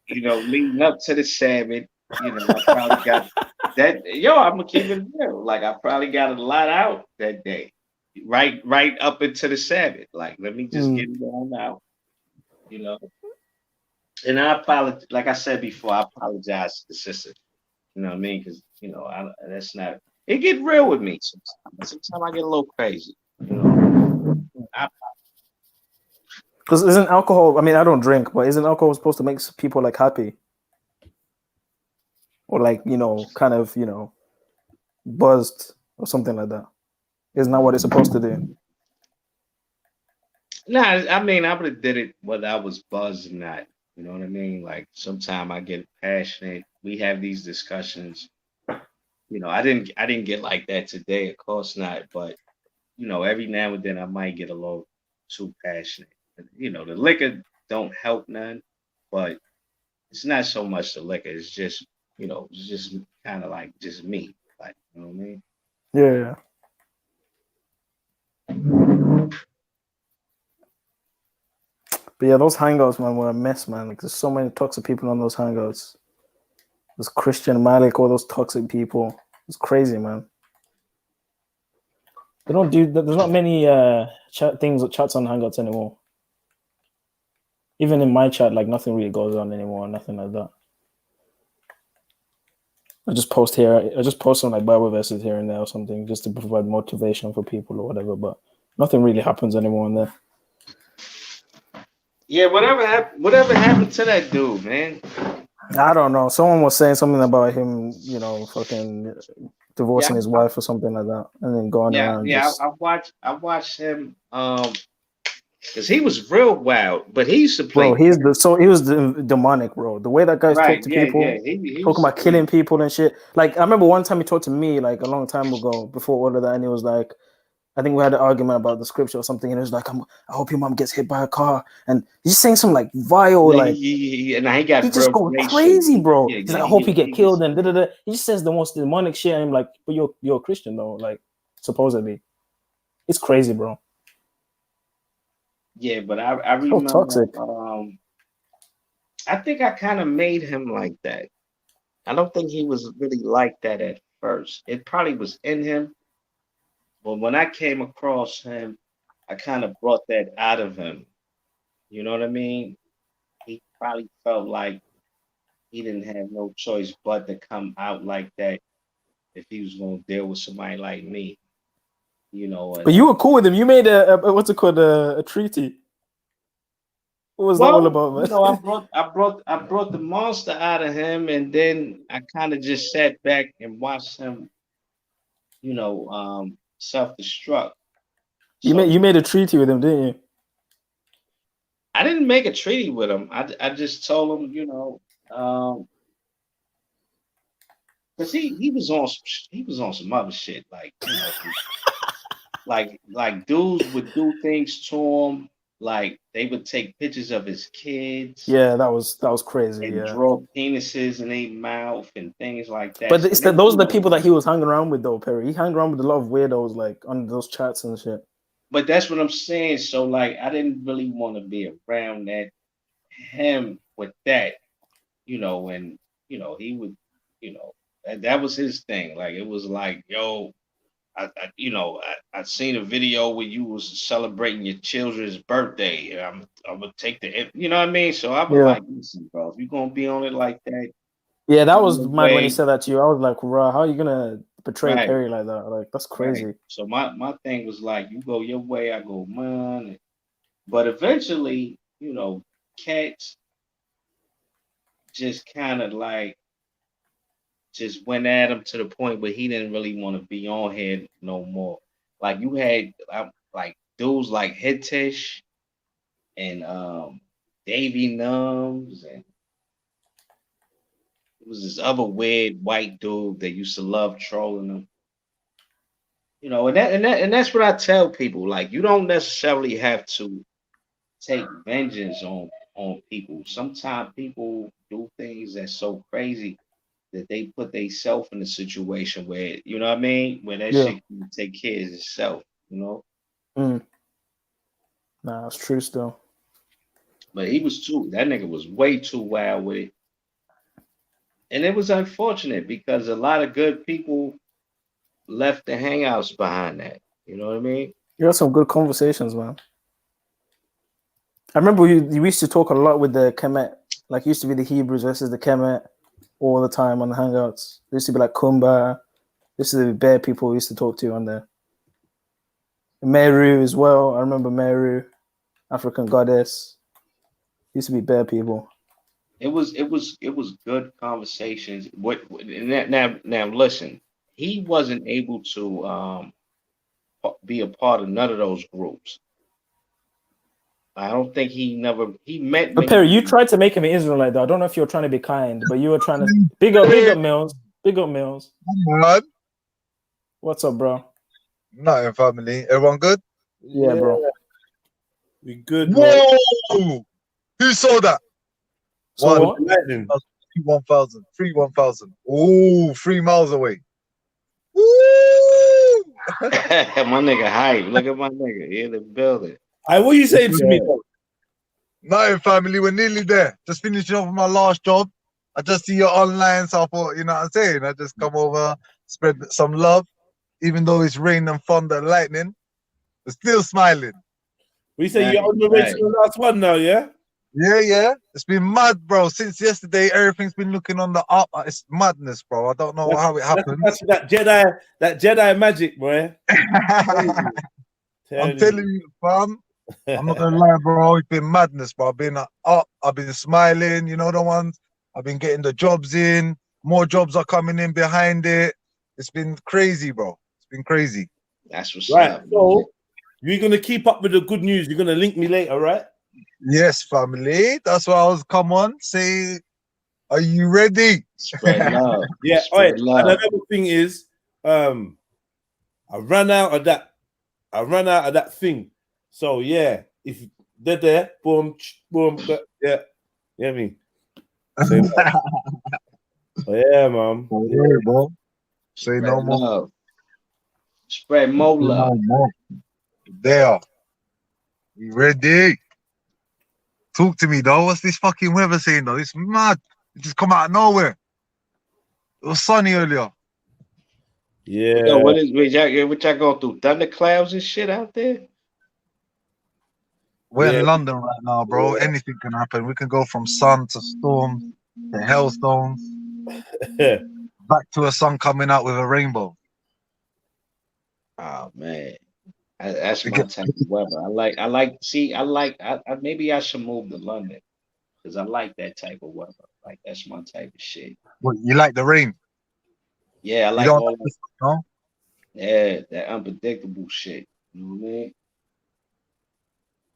G: you know, leading up to the Sabbath, you know, I probably got that. Yo, I'm gonna keep it real. Like I probably got a lot out that day, right up into the Sabbath. Like let me just get it on out, you know. And I apologize, like I said before, I apologize to the sister. You know what I mean? Because you know, that's not. It get real with me sometimes. Sometimes I get a little crazy. You know,
C: because isn't alcohol? I mean, I don't drink, but isn't alcohol supposed to make people like happy, or like, you know, kind of, you know, buzzed or something like that? Isn't that what it's supposed to do?
G: Nah, I mean, I would have did it whether I was buzzed or not. You know what I mean? Like sometimes I get passionate. We have these discussions. You know, I didn't get like that today, of course not. But you know, every now and then I might get a little too passionate. You know, the liquor don't help none, but it's not so much the liquor. It's just, you know, it's just kind of like just me. Like, you know what I mean?
C: Yeah. But yeah, those hangouts, man, were a mess, man. Like, there's so many toxic people on those hangouts. There's Christian, Malik, all those toxic people. It's crazy, man. They don't do. There's not many chats on hangouts anymore. Even in my chat, like nothing really goes on anymore. Nothing like that. I just post some like Bible verses here and there or something, just to provide motivation for people or whatever. But nothing really happens anymore in there.
G: Yeah, whatever happened to that dude, man?
C: I don't know. Someone was saying something about him, you know, fucking divorcing his wife or something like that, and then going around.
G: Yeah, I watched him. Because he was real wild, but he used to play.
C: Bro, he was demonic, bro. The way that guy talked to people, he talking about killing people and shit. Like I remember one time he talked to me like a long time ago before all of that, and he was like, I think we had an argument about the scripture or something, and it was like, I hope your mom gets hit by a car, and he's saying some like vile, like
G: he
C: just go crazy, bro. He's like, I hope you get killed, and da-da-da. He just says the most demonic shit, and I'm like, but you're a Christian though, like supposedly. It's crazy, bro.
G: Yeah, but I remember. So toxic. I think I kind of made him like that. I don't think he was really like that at first. It probably was in him. But when I came across him, I kind of brought that out of him. You know what I mean? He probably felt like he didn't have no choice but to come out like that if he was going to deal with somebody like me. You know.
C: But you were cool with him. You made a treaty. What was that all about, man?
G: You know, I brought the monster out of him, and then I kind of just sat back and watched him, you know, self-destruct.
C: You made a treaty with him, didn't you?
G: I didn't make a treaty with him. I just told him, you know, because he was on some other shit, like, you know, like dudes would do things to him. Like they would take pictures of his kids.
C: Yeah, that was crazy.
G: And
C: yeah,
G: draw penises in their mouth and things like that.
C: But those are the people that he was hanging around with, though, Perry. He hung around with a lot of weirdos, like on those chats and shit.
G: but that's what I'm saying. So like, I didn't really want to be around him with that, and he would, that was his thing. Like it was like, yo, I seen a video where you was celebrating your children's birthday. I'm gonna take you know what I mean. So I was like, listen, bro, if you gonna be on it like that,
C: yeah, that was mad when he said that to you. I was like, bro, how are you gonna portray
G: Right.
C: Perry like that? Like that's crazy.
G: Right. So my thing was like, you go your way, I go mine. But eventually, cats just kind of like just went at him to the point where he didn't really want to be on here no more. Like you had like dudes like Hitish and Davy Numbs, and it was this other weird white dude that used to love trolling him. And that's what I tell people. Like, you don't necessarily have to take vengeance on people. Sometimes people do things that's so crazy that they put themselves in a situation where, you know what I mean, where that shit can take care of itself.
C: Nah, it's true still.
G: But that nigga was way too wild with it. And it was unfortunate because a lot of good people left the hangouts behind that. You know what I mean?
C: You had some good conversations, man. I remember we used to talk a lot with the Kemet. Like, it used to be the Hebrews versus the Kemet all the time on the hangouts. There used to be like Kumba. There used to be bare people we used to talk to on there. Meru as well. I remember Meru, African Goddess. Used to be bare people.
G: It was good conversations. Now listen, he wasn't able to be a part of none of those groups. I don't think he met.
C: But Perry, you tried to make him an Israelite though. I don't know if you're trying to be kind, but you were trying to big up Mills. Big up Mills.
L: Man.
C: What's up, bro?
L: Nothing, family. Everyone good?
C: Yeah, bro.
B: We good.
L: Whoa! Who saw that?
C: So
B: lightning.
L: 1,000. 1,000. Ooh, 3 miles away. Woo!
G: My nigga hype. Look at my nigga in the building.
B: What are you saying to me?
L: Nothing, family. We're nearly there. Just finishing off my last job. I just see you online, so I thought, you know what I'm saying? I just come over, spread some love. Even though it's rain and thunder and lightning, we're still smiling.
B: We say you're on the way to the last one now, yeah?
L: Yeah. It's been mad, bro. Since yesterday, everything's been looking on the up. It's madness, bro. I don't know how it happened.
B: That's that Jedi magic, boy.
L: I'm telling you, fam. I'm not gonna lie, bro. It's been madness, bro. I've been up. I've been smiling. You know the ones. I've been getting the jobs in. More jobs are coming in behind it. It's been crazy, bro. It's been crazy.
G: That's what's
B: up. So you're gonna keep up with the good news. You're gonna link me later, right?
L: Yes, family. That's why I was. Come on, say, are you ready?
G: Spread love.
B: Yeah. All right.
G: Love.
B: And another thing is, I ran out of that thing. So yeah, if they're there, boom, boom, yeah, you know what I mean? Yeah, man.
L: Yeah, bro. Say no more.
G: Love. Spread more love.
L: There. You ready? Talk to me, though. What's this fucking weather saying, though? It's mad. It just come out of nowhere. It was sunny earlier.
B: Yeah.
G: Yo, what y'all going through? Thunderclouds and shit out there?
L: We're in London right now, bro. Anything can happen. We can go from sun to storm to hailstones. Back to a sun coming out with a rainbow.
G: Oh man. That's my type of weather. I like maybe I should move to London because I like that type of weather. Like that's my type of shit.
L: What, you like the rain?
G: Yeah, I like
L: all
G: that.
L: No?
G: Yeah, that unpredictable shit. You know what I mean?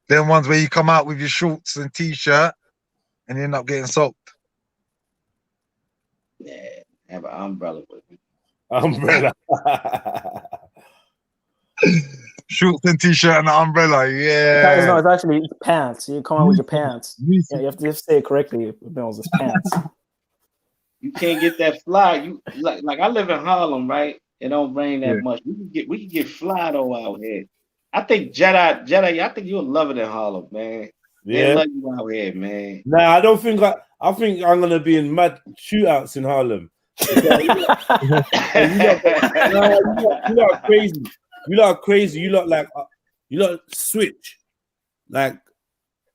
L: Them ones where you come out with your shorts and t-shirt and you end up getting soaked.
G: Yeah, have an umbrella with me.
B: Umbrella.
L: Shorts and t-shirt and an umbrella, yeah.
C: No, it's actually pants. You come out with your pants. Yeah, you have to say it correctly. It's pants.
G: You can't get that fly. You like I live in Harlem, right? It don't rain that much. We can get fly though out here. I think Jedi, I think you'll love it in Harlem, man. They
B: Yeah.
G: love you out here, man.
B: Nah, I don't think I think I'm gonna be in mad shootouts in Harlem. You lot are crazy. You lot are crazy. You lot like you lot switch. Like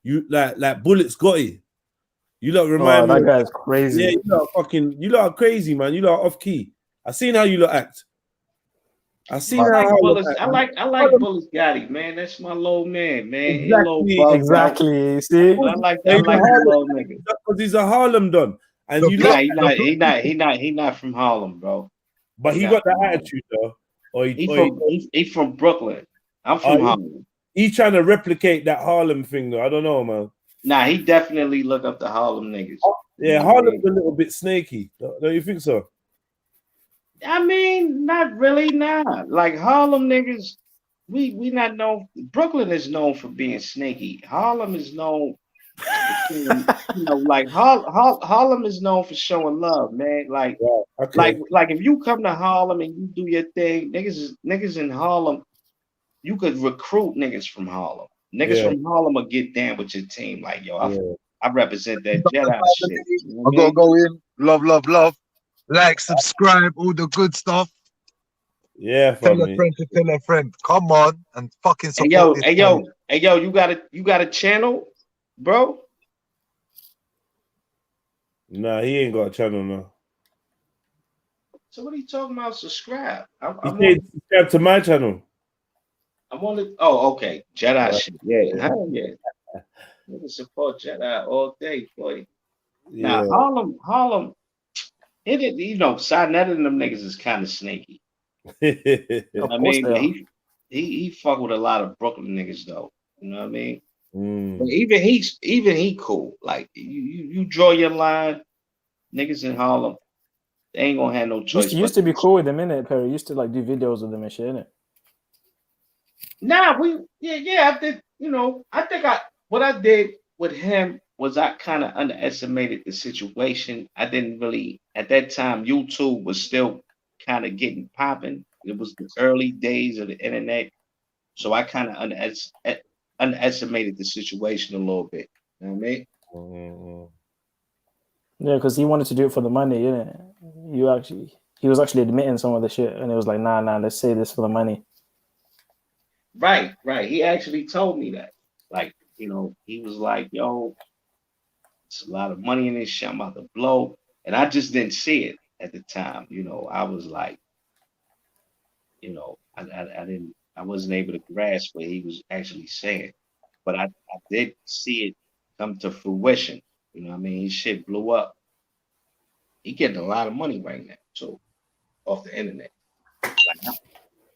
B: you like Bullets Gotti. You lot remind me.
C: that
B: of-
C: guy's crazy.
B: Yeah, you lot are crazy, man. You lot are off key. I seen how you lot act. I seen
G: I like
B: how
G: Bullets.
B: you lot act.
G: I like Bullets Gotti, man. That's my little man, man. He a little
B: Exactly.
G: bugged out.
C: Exactly. See,
G: But I like
B: He's a
G: the
B: Harlem-
G: little nigga.
B: because he's a Harlem don, and you
G: Nah,
B: lot,
G: he not from Harlem, bro.
B: but he
G: not
B: got that
G: from Harlem.
B: attitude though. Or
G: He from Brooklyn. I'm from
B: he-
G: Harlem.
B: he's trying to replicate that Harlem thing though. I don't know, man.
G: Nah, he definitely look up to Harlem niggas.
B: Yeah, Harlem's a little bit snaky. Don't you think so?
G: I mean, not really, nah. Like Harlem niggas, we not known. Brooklyn is known for being snaky. Harlem is known, for being, like Harlem is known for showing love, man. Like, like if you come to Harlem and you do your thing, niggas in Harlem, you could recruit niggas from Harlem. Niggas
B: Yeah.
G: from Harlem will get down with your team. Like, yo, I represent that Jedi shit. You know
L: I
G: what
L: gotta go in. Love. Like, subscribe, all the good stuff.
B: Yeah,
L: Tell a
B: family.
L: friend to tell a friend. Come on and fucking support this.
G: Hey yo, you got a channel, bro?
B: Nah, he ain't got a channel now.
G: So what are you talking about? Subscribe.
B: He said subscribe to my channel.
G: I'm only. Oh, okay. Jedi
B: Right.
G: shit. Yeah, hell yeah. Nigga support Jedi all day, boy.
B: Yeah.
G: Now Harlem. Sinetta and them niggas is kind of snaky. I mean, he fuck with a lot of Brooklyn niggas though. You know what I mean? But even he cool. Like you draw your line, niggas in Harlem, they ain't gonna have no choice.
C: used to be cool with them, innit, Perry? Used to like do videos with them and shit, innit?
G: Nah, I did. I think what I did with him was I kind of underestimated the situation. I didn't really at that time. YouTube was still kind of getting popping. It was the early days of the internet, so I kind of underestimated the situation a little bit. You know what I mean?
C: Yeah, because he wanted to do it for the money, innit? He was actually admitting some of the shit, and it was like, nah, let's say this for the money.
G: Right. He actually told me that. Like, he was like, yo, it's a lot of money in this shit. I'm about to blow. And I just didn't see it at the time. I was like, I wasn't able to grasp what he was actually saying. But I did see it come to fruition. You know what I mean? His shit blew up. He getting a lot of money right now, too, off the internet. Like,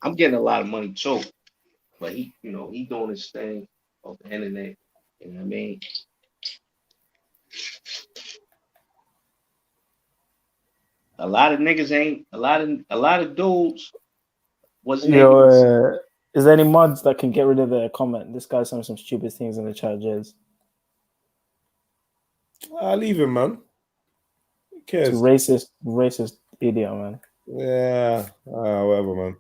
G: I'm getting a lot of money, too. But he doing his thing off the internet. You know what I mean? A lot of niggas ain't a lot of dudes wasn't able to
C: Is there any mods that can get rid of the comment? This guy's saying some stupid things in the chat, Jez.
B: I'll leave him, man. Who cares?
C: It's a racist idiot, man.
B: Yeah. Whatever, man.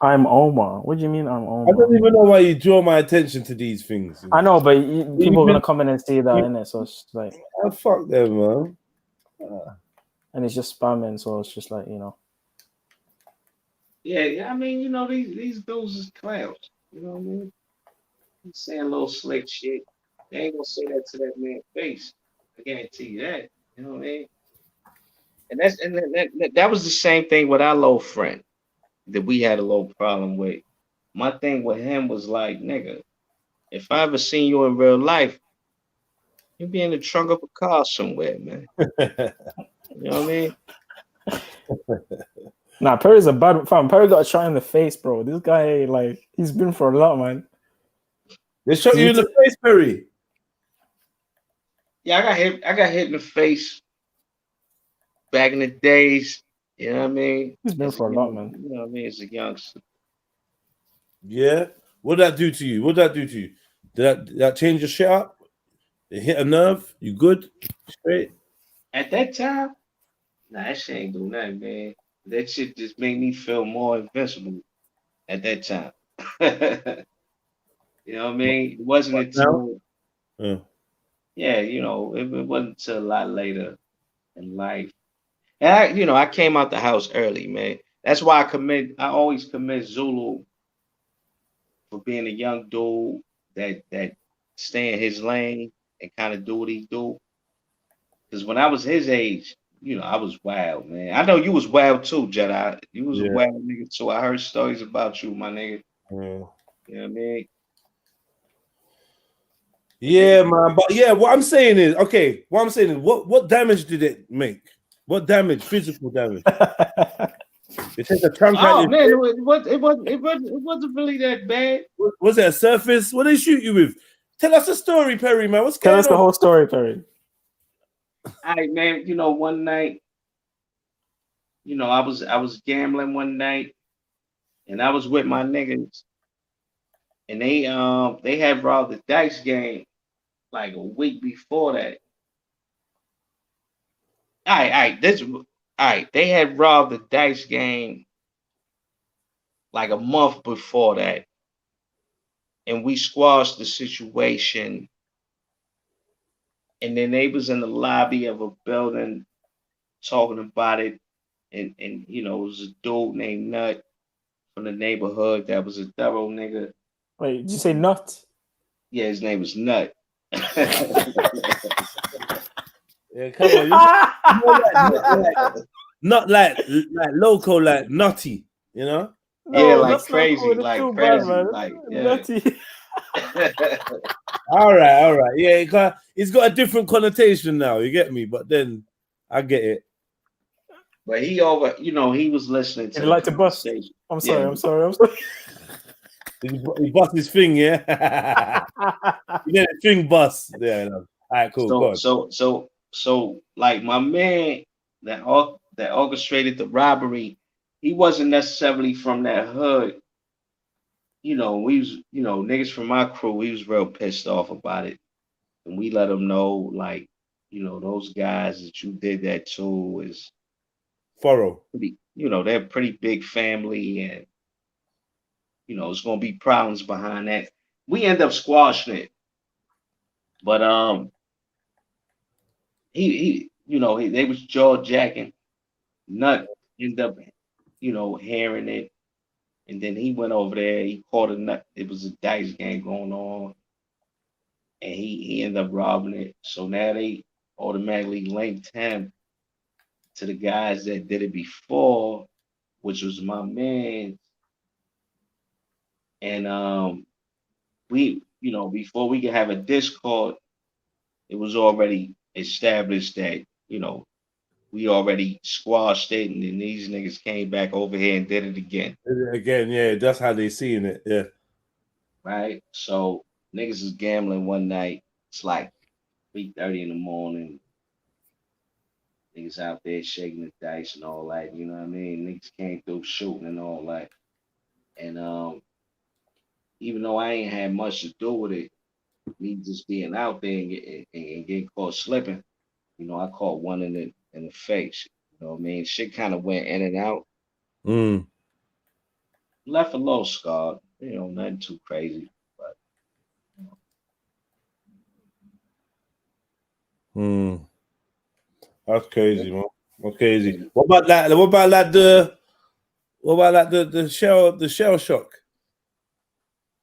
C: I'm Omar. What do you mean I'm
B: I
C: Omar?
B: don't even know why you draw my attention to these things.
C: I know, but people are gonna come in and see that, innit? So it's just like,
B: fuck them, man.
C: And it's just spamming, so it's just like,
G: Yeah, I mean, these dudes is clowns. You know what I mean? He's saying little slick shit. They ain't gonna say that to that man's face. I guarantee you that. You know what I mean? And that was the same thing with our little friend that we had a little problem with. My thing with him was like, nigga, if I ever seen you in real life, you'd be in the trunk of a car somewhere, man. You know what I mean?
C: Nah, Perry's a bad fam. Perry got a shot in the face, bro. This guy, like, he's been for a lot, man.
B: They shot you in the face, Perry.
G: Yeah, I got hit in the face back in the days. You know what I mean?
C: He's been for a lot, man.
G: You know what I mean? As a youngster.
B: Yeah. What did that do to you? Did that change your shit up? It hit a nerve? You good? Straight?
G: At that time, nah, that shit ain't do nothing, man. That shit just made me feel more invincible. at that time. You know what I mean? It wasn't
B: What now?
G: until yeah, you know, it wasn't until a lot later in life. And I came out the house early, man. That's why I always commend Zulu for being a young dude that stay in his lane and kind of do what he do. Because when I was his age, I was wild, man. I know you was wild too, Jedi. You was a
B: Yeah.
G: wild nigga too. I heard stories about you, my nigga.
B: Yeah.
G: You know what I mean?
B: Yeah, man. But yeah, what I'm saying is, what damage did it make? What damage? Physical damage. It takes a chunk out
G: Oh
B: your
G: man,
B: head.
G: it wasn't really that bad.
B: Was it a surface? What did they shoot you with? Tell us a story, Perry, man. What's
C: Tell
B: going
C: us the
B: on?
C: whole story, Perry.
G: All right, man. One night, I was gambling one night, and I was with my niggas, and they had robbed the dice game like a week before that. All right. They had robbed the dice game like a month before that, and we squashed the situation. And then they was in the lobby of a building talking about it, and it was a dude named Nut from the neighborhood that was a thorough nigga.
C: Wait, did you say nut?
G: Yeah, his name was Nut.
B: Yeah, come on. Not like local, like nutty, you know?
G: Yeah,
C: No,
G: like
C: that's not
G: crazy,
C: cool. That's
G: like
C: too
G: crazy,
C: bad, man.
G: like yeah.
C: Nutty.
B: All right. Yeah, it's got a different connotation now. You get me? But then I get it.
G: But he was listening to
C: He'd
G: the
C: like to bust.
G: conversation.
C: I'm sorry.
G: Yeah.
C: I'm sorry.
B: He bust his thing, yeah. He did a thing bust. Yeah. No. All right, cool. Go on.
G: So like my man that orchestrated the robbery, he wasn't necessarily from that hood. We was, niggas from my crew, we was real pissed off about it. And we let them know, like, those guys that you did that to is
B: thorough.
G: Pretty, they're a pretty big family, and it's gonna be problems behind that. We end up squashing it. But they was jaw jacking. Nut ended up, hearing it. And then he went over there, he caught a nut. It was a dice game going on. And he ended up robbing it. So now they automatically linked him to the guys that did it before, which was my man. And we, before we could have a Discord, it was already established that, we already squashed it, and then these niggas came back over here and did it again.
B: Yeah, that's how they seeing it, yeah.
G: Right? So niggas is gambling one night. It's like 3:30 in the morning. Niggas out there shaking the dice and all that, you know what I mean? Niggas came through shooting and all that. And even though I ain't had much to do with it, me just being out there and getting caught slipping, I caught one in the face. You know what I mean? Shit kind of went in and out. Left a little scarred, nothing too crazy. But
B: That's crazy, man. That's crazy. What about that? What about the shell shock?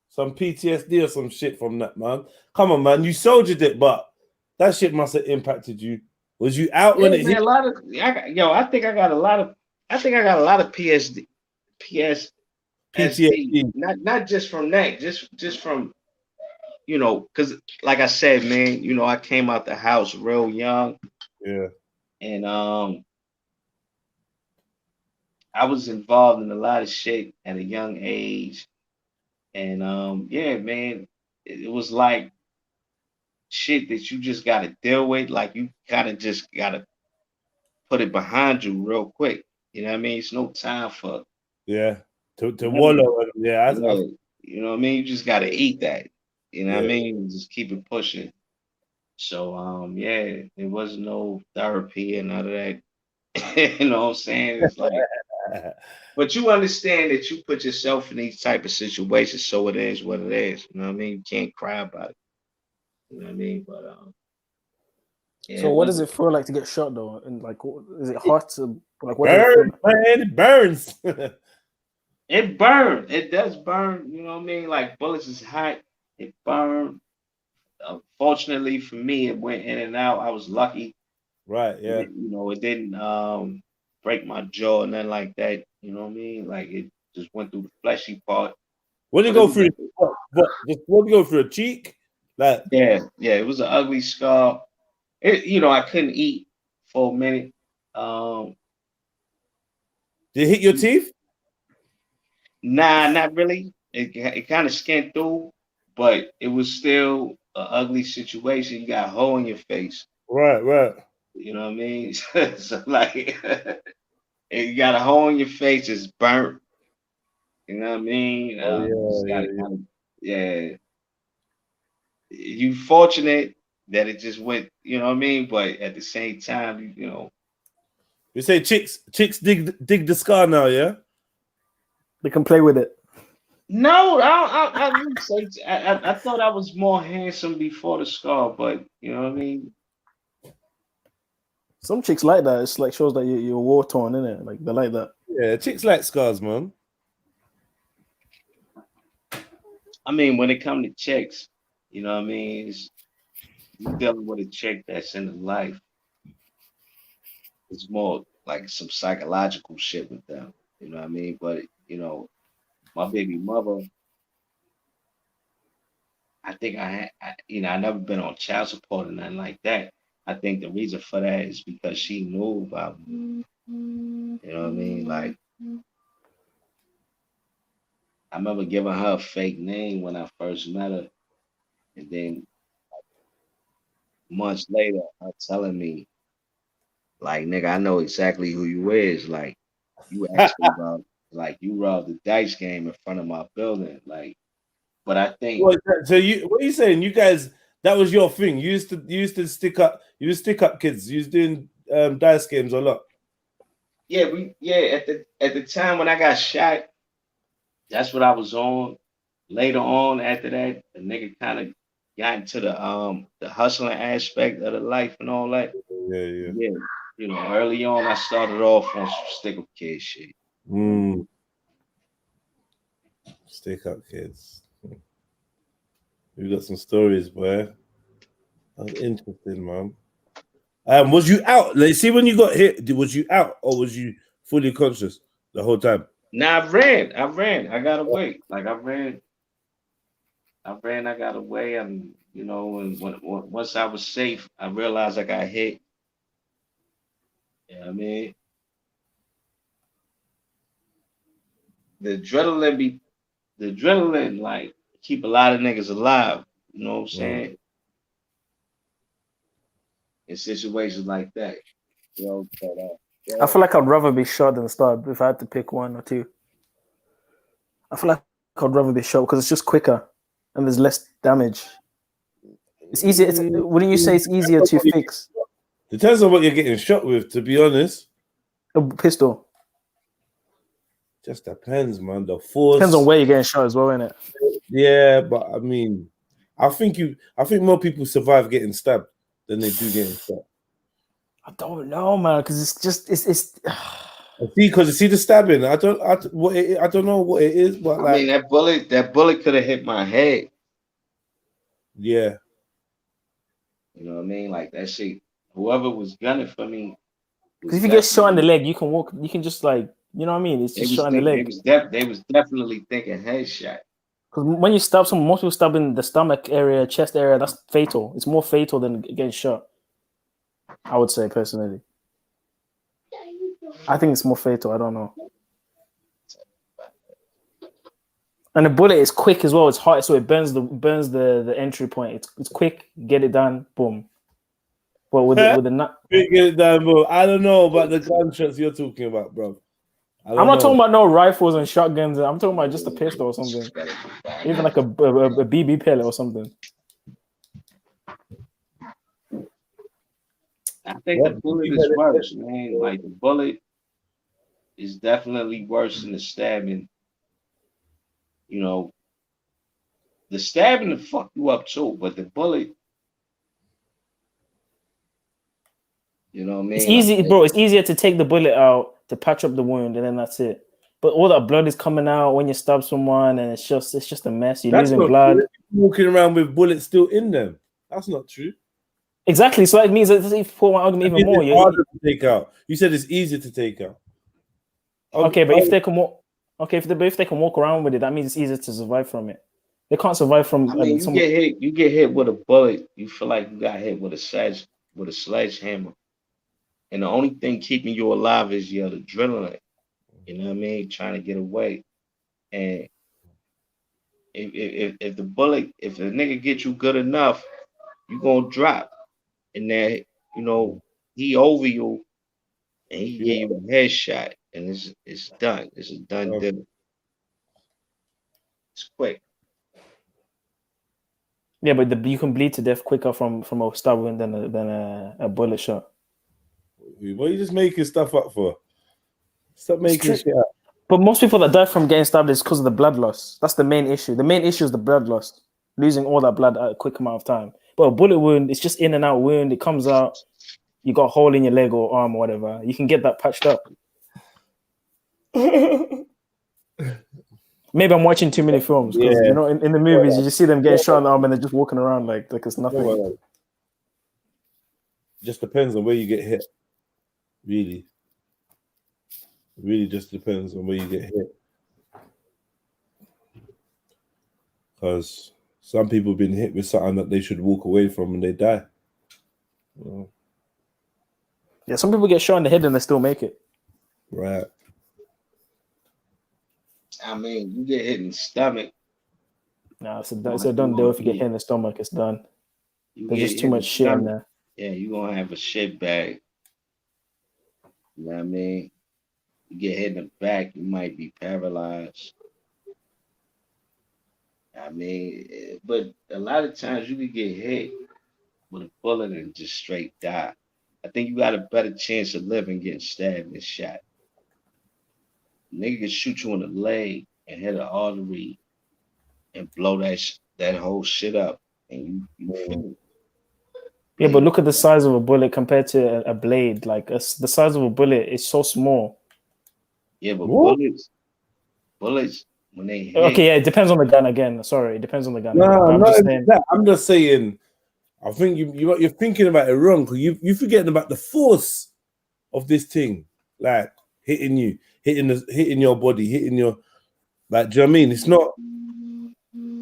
B: Some PTSD or some shit from that, man. Come on, man. You soldiered it, but that shit must have impacted you. Was you out when it hit?
G: I think I got a lot of PTSD. Not just from that, just from because like I said, man, I came out the house real young.
B: Yeah.
G: And I was involved in a lot of shit at a young age. And yeah, man, it was like shit that you just gotta deal with. Like you kind of just gotta put it behind you real quick. You know what I mean? It's no time for
B: to wallow. Yeah,
G: you know what I mean? You just gotta eat that. You know what I mean? Just keep it pushing. So yeah, there was no therapy and none of that. You know what I'm saying? It's like But you understand that you put yourself in these type of situations, so it is what it is. You know what I mean? You can't cry about it. You know what I mean? But yeah,
C: So
G: it
C: what does it
G: wasn't.
C: feel like to get shot though? And like, is it hot? Like, what does it feel
B: Burns,
C: like?
B: man, it burns.
G: It burned. It does burn. You know what I mean? Like bullets is hot. It burned. Fortunately for me, it went in and out. I was lucky.
B: Right, yeah.
G: It didn't break my jaw and nothing like that. You know what I mean? Like it just went through the fleshy part.
B: What did you
G: But it
B: go
G: was
B: through? What did you go through? A cheek? Like,
G: yeah, it was an ugly scar. I couldn't eat for a minute.
B: Did it hit your teeth?
G: Nah, not really. It kind of skinned through, but it was still an ugly situation. You got a hole in your face.
B: Right.
G: You know what I mean? So like, you got a hole in your face. It's burnt. You know what I mean? Just gotta kind of, yeah. You fortunate that it just went. You know what I mean? But at the same time,
B: You say chicks dig the scar now, yeah?
C: They can play with it.
G: No, I wouldn't say. I thought I was more handsome before the scar, but you know what I mean.
C: Some chicks like that. It's like shows that you're war torn, innit? Like they like that.
B: Yeah, chicks like scars, man.
G: I mean, when it comes to chicks, you know what I mean. You dealing with a chick that's in the life. It's more like some psychological shit with them. You know what I mean. But my baby mother. I think I never been on child support or nothing like that. I think the reason for that is because she knew about me. You know what I mean? Like, I remember giving her a fake name when I first met her. And then months later, her telling me, like, nigga, I know exactly who you is. Like, you actually you robbed the dice game in front of my building. Like, but I think
B: What are you saying? You guys, that was your thing. You used to stick up kids. You was doing dice games a lot.
G: at the time when I got shot, that's what I was on. Later on, after that, the nigga kind of got into the hustling aspect of the life and all that.
B: Yeah.
G: Early on, I started off on some stick up kid shit.
B: Stick up kids. We got some stories, boy. That's interesting, man. Was you out? Like, see, when you got hit, was you out or was you fully conscious the whole time?
G: Nah, I ran. I got away. Like I ran. I got away. And and once I was safe, I realized I got hit. You know what I mean? The adrenaline, like, keep a lot of niggas alive. You know what I'm saying? In situations like that.
C: I feel like I'd rather be shot than stabbed if I had to pick one or two. I feel like I'd rather be shot because it's just quicker and there's less damage. It's easier. Wouldn't you say it's easier to fix?
B: Depends on what you're getting shot with, to be honest.
C: A pistol.
B: Just depends, man. The force
C: depends on where you're getting shot as well, innit?
B: Yeah, but I mean, I think more people survive getting stabbed than they do getting shot.
C: I don't know, man, because it's.
B: Because you see the stabbing. I don't know what it is, but
G: I mean, that bullet could have hit my head.
B: Yeah.
G: You know what I mean? Like that shit. Whoever was gunning for me.
C: Because if you get shot in the leg, you can walk. You can just like, you know what I mean? It's just shot in the leg.
G: They was definitely thinking headshot.
C: Because when you stab someone, most people stab in the stomach area, chest area. That's fatal. It's more fatal than getting shot. I would say personally. I think it's more fatal. I don't know. And the bullet is quick as well. It's hot, so it burns the entry point. It's quick. Get it done. Boom. But with the nut,
B: get it done, bro. I don't know about the gunshots you're talking about, bro.
C: I'm not talking about no rifles and shotguns. I'm talking about just a pistol or something. Even like a BB pellet or something.
G: I think the bullet is worse, man. Like the bullet, is definitely worse than the stabbing. You know, the stabbing will fuck you up too, but the bullet, you know what I
C: It's
G: mean?
C: easy, bro. It's easier to take the bullet out to patch up the wound, and then that's it. But all that blood is coming out when you stab someone, and it's just a mess. You're
B: That's
C: losing
B: not
C: blood.
B: true. Walking around with bullets still in them. That's not true.
C: Exactly. So it means that if you pull my argument even more,
B: It's harder to take out. You said it's easier to take out.
C: Okay, but if they can walk, if they can walk around with it, that means it's easier to survive from it. They can't survive from.
G: I mean, you get hit with a bullet, you feel like you got hit with a sledgehammer, and the only thing keeping you alive is your adrenaline. You know what I mean? Trying to get away, and if the bullet, if the nigga get you good enough, you gonna drop, and then you know he over you, and he give you a headshot, and it's done. It's a done deal. It's quick.
C: Yeah, but you can bleed to death quicker from a stab wound than a bullet shot.
B: What are you just making stuff up for? Stop making shit up.
C: But most people that die from getting stabbed is because of the blood loss. That's the main issue. The main issue is the blood loss, losing all that blood at a quick amount of time. But a bullet wound, it's just in and out wound. It comes out. You got a hole in your leg or arm or whatever. You can get that patched up. Maybe I'm watching too many films because you know in the movies you just see them getting shot in the arm and they're just walking around like it's nothing.
B: Just depends on where you get hit. Really. It really just depends on where you get hit. Because some people have been hit with something that they should walk away from and they die. Well,
C: yeah, some people get shot in the head and they still make it.
B: Right.
G: I mean, you get hit in the stomach.
C: No, it's a done deal. If you get hit in the stomach, it's done. There's just too much shit in there.
G: Yeah, you're gonna have a shit bag. You know what I mean? You get hit in the back, you might be paralyzed. I mean, but a lot of times you can get hit with a bullet and just straight die. I think you got a better chance of living getting stabbed than shot. Nigga can shoot you in the leg and hit an artery and blow that whole shit up, and you feel it.
C: Yeah, but look at the size of a bullet compared to a blade. Like the size of a bullet is so small.
G: Yeah, but bullets when they hit.
C: Okay, yeah, it depends on the gun again. Sorry, it depends on the gun.
B: No,
C: I'm
B: just saying. I think you're thinking about it wrong because you're forgetting about the force of this thing, like hitting you, hitting your body, hitting your, like. Do you know what I mean? It's not.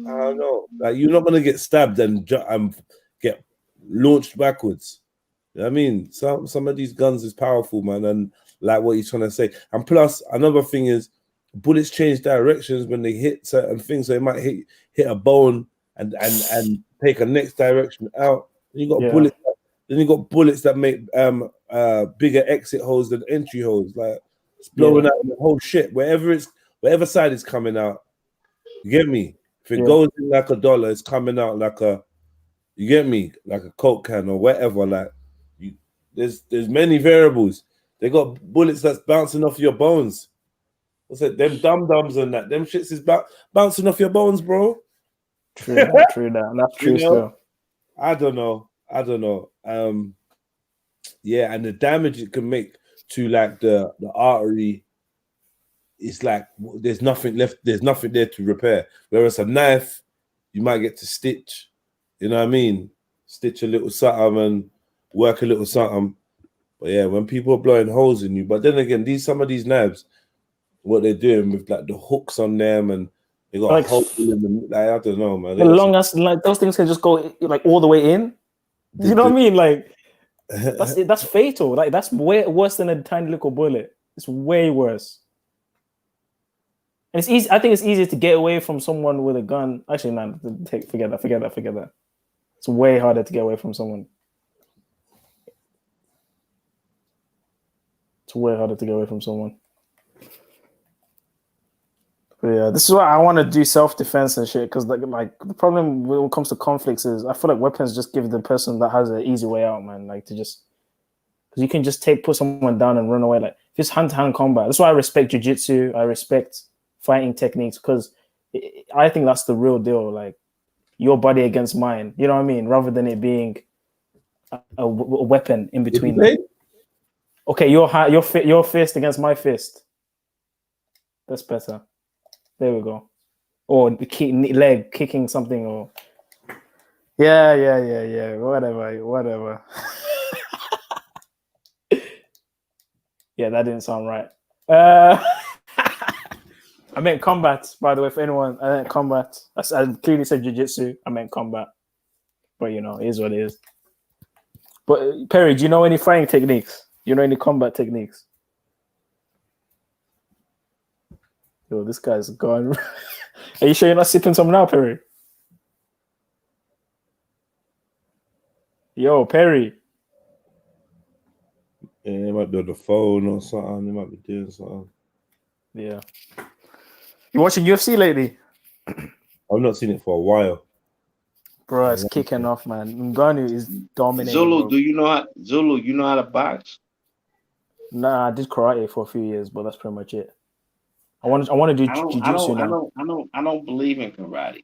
B: I don't know. Like you're not gonna get stabbed and get launched backwards. You know what I mean? Some of these guns is powerful, man, and like what you're trying to say. And plus, another thing is bullets change directions when they hit certain things. So they might hit a bone and take a next direction out. Then you got bullets. Then you got bullets that make bigger exit holes than entry holes. Like it's blowing out the whole shit. Whatever side is coming out. You get me? If it goes in like $1, it's coming out like a. You get me? Like a Coke can or whatever. Like there's many variables. They got bullets that's bouncing off your bones. What's it? Them dum-dums and that. Them shits is bouncing off your bones, bro.
C: True that. That's true still.
B: I don't know. Yeah, and the damage it can make to like the artery, it's like there's nothing left. There's nothing there to repair. Whereas a knife, you might get to stitch. You know what I mean? Stitch a little something and work a little something. But yeah, when people are blowing holes in you, but then again, some of these knives, what they're doing with like the hooks on them and they got
C: like,
B: a hole in them. Like, I don't know, man.
C: The long as like those things can just go like all the way in. You know what I mean? Like that's fatal. Like that's way worse than a tiny little bullet. It's way worse. And it's easy. I think it's easier to get away from someone with a gun. Actually, no, forget that. It's way harder to get away from someone. It's way harder to get away from someone. But yeah, this is why I want to do self-defense and shit. Because like the problem when it comes to conflicts is I feel like weapons just give the person that has an easy way out, man. Like to just because you can just put someone down and run away. Like if it's hand-to-hand combat, that's why I respect jiu-jitsu. I respect fighting techniques because I think that's the real deal. Like your body against mine. You know what I mean? Rather than it being a weapon in between them. Okay, your fist against my fist. That's better. There we go. Or the leg kicking something, or yeah. Whatever. Yeah, that didn't sound right. I meant combat, by the way. For anyone, I meant combat. I clearly said jiu-jitsu. I meant combat. But you know, it is what it is. But Perry, do you know any fighting techniques? You know any combat techniques? Yo, this guy's gone. Are you sure you're not sipping some now, Perry? Yo, Perry.
B: Yeah, they might be on the phone or something. They might be doing something.
C: Yeah. You watching UFC lately?
B: I've not seen it for a while.
C: Bro, it's kicking off, man. Ngannou is dominating.
G: Zulu,
C: bro.
G: do you know how Zulu? You know how to box?
C: Nah, I did karate for a few years, but that's pretty much it. I want to do jiu-jitsu now.
G: I don't believe in karate.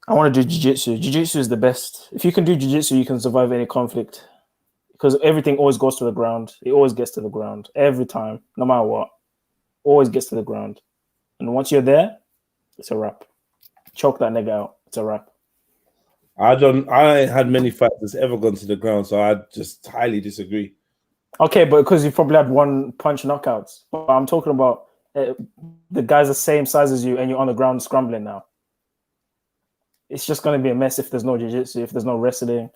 C: I want to do jiu-jitsu. Jiu-jitsu is the best. If you can do jiu-jitsu, you can survive any conflict. Because everything always goes to the ground. It always gets to the ground. Every time, no matter what. Always gets to the ground. And once you're there, it's a wrap. Choke that nigga out. It's a wrap.
B: I ain't had many fights that's ever gone to the ground, so I just highly disagree.
C: Okay, but because you've probably had one punch knockouts. But I'm talking about the guy's the same size as you and you're on the ground scrambling now. It's just going to be a mess if there's no jiu-jitsu, if there's no wrestling.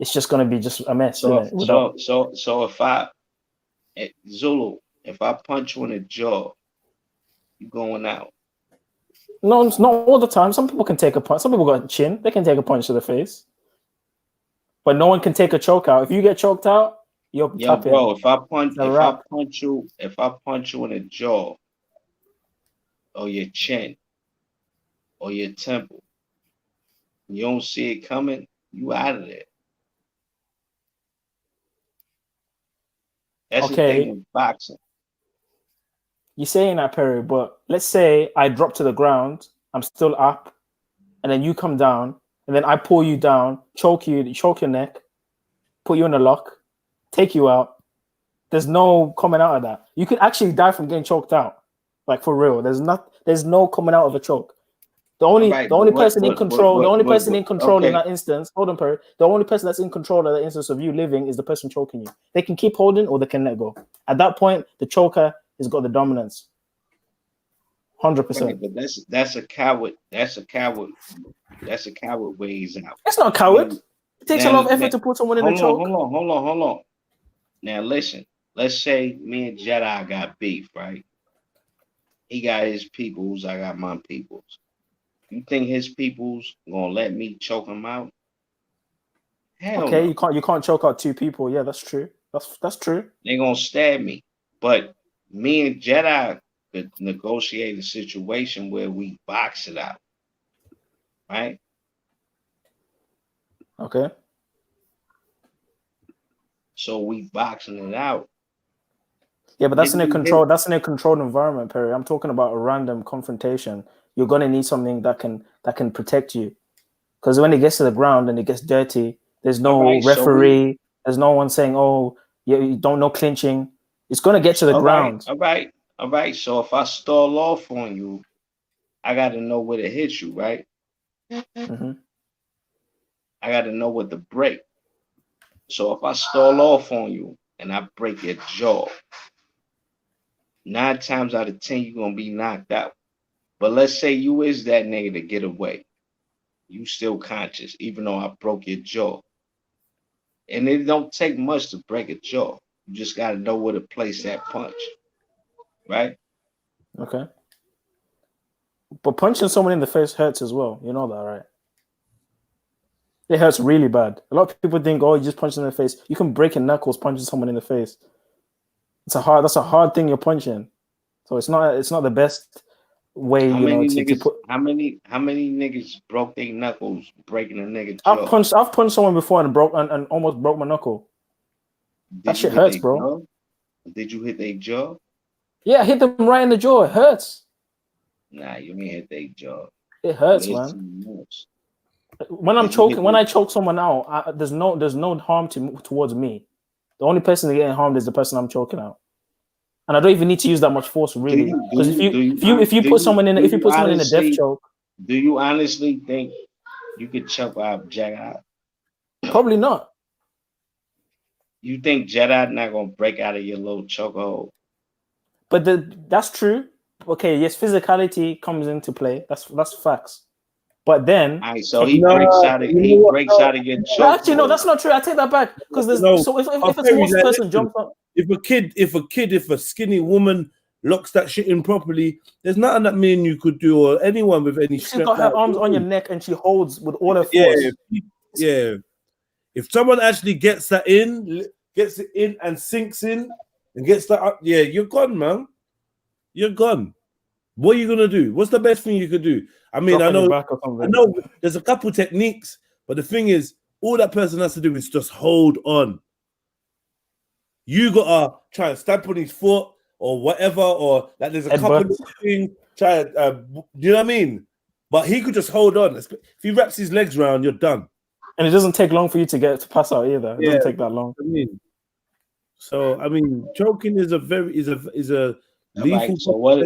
C: It's just going to be just a mess,
G: So
C: isn't it?
G: so if Zulu, if I punch you in the jaw, you going out.
C: No, it's not all the time. Some people can take a punch. Some people got a chin. They can take a punch to the face. But no one can take a choke out. If you get choked out, you're tapping.
G: Bro, if I punch you in the jaw or your chin or your temple, you don't see it coming, you out of there. That's the thing with boxing.
C: You're saying that, Perry, but let's say I drop to the ground, I'm still up, and then you come down, and then I pull you down, choke your neck, put you in a lock, take you out. There's no coming out of that. You could actually die from getting choked out, like for real. There's no coming out of a choke. The only person in control in that instance, hold on, Perry. The only person that's in control of the instance of you living is the person choking you. They can keep holding or they can let go. At that point, the choker has got the dominance. 100%.
G: Right, but that's a coward. That's a coward ways out.
C: That's not a coward. It takes a lot of effort to put someone in a choke.
G: Hold on. Now listen. Let's say me and Jedi got beef, right? He got his peoples, I got my peoples. You think his people's gonna let me choke him out? Hell
C: okay,
G: no.
C: you can't choke out two people. Yeah, that's true. That's true.
G: They're gonna stab me. But me and Jedi could negotiate a situation where we box it out. Right?
C: Okay.
G: So we boxing it out.
C: Yeah, but that's in a controlled environment, Perry. I'm talking about a random confrontation. You're gonna need something that can protect you. Because when it gets to the ground and it gets dirty, there's no referee, there's no one saying, oh, you don't know clinching. It's gonna get to the ground.
G: All right. So if I stall off on you, I gotta know where to hit you, right?
C: Mm-hmm.
G: I gotta know what to break. So if I stall off on you and I break your jaw, 9 times out of 10 you're gonna be knocked out. But let's say you is that nigga to get away. You still conscious, even though I broke your jaw. And it don't take much to break a jaw. You just gotta know where to place that punch. Right?
C: Okay. But punching someone in the face hurts as well. You know that, right? It hurts really bad. A lot of people think, oh, you just punch them in the face. You can break your knuckles punching someone in the face. That's a hard thing you're punching. So it's not the best way,
G: How many
C: to
G: many niggas broke their knuckles breaking a nigga jaw?
C: I've punched someone before and almost broke my knuckle. That shit hurts, bro.
G: Did you hit their jaw?
C: Yeah, I hit them right in the jaw. It hurts.
G: Nah, you ain't hit their jaw.
C: It hurts,
G: You hit
C: man.
G: someone else.
C: When I'm
G: Did you hit
C: choking, when
G: their-
C: I choke someone out, there's no harm towards me. The only person that getting harmed is the person I'm choking out, and I don't even need to use that much force, really. Because if you put someone in a death choke,
G: do you honestly think you could choke out Jedionline?
C: probably not.
G: You think Jedionline not gonna break out of your little chokehold?
C: But that's true. Okay, yes, physicality comes into play. That's facts. But then,
G: All right, so he breaks out of your chokehold.
C: No, actually, no, that's not true. I take that back because there's so if a small person jumps up.
B: If a skinny woman locks that shit in properly, there's nothing that me and you could do, or anyone with any
C: She's got her arms on your neck and she holds with all her force.
B: Yeah. If someone actually gets it in and sinks in and gets that up, yeah, you're gone, man. You're gone. What are you gonna do? What's the best thing you could do? I mean, I know there's a couple techniques, but the thing is, all that person has to do is just hold on. You gotta try and stamp on his foot or whatever, or like there's a couple of things. Try, do you know what I mean? But he could just hold on. If he wraps his legs around, you're done.
C: And it doesn't take long for you to pass out either. It doesn't take that long.
B: I mean, choking is a lethal.
G: Right,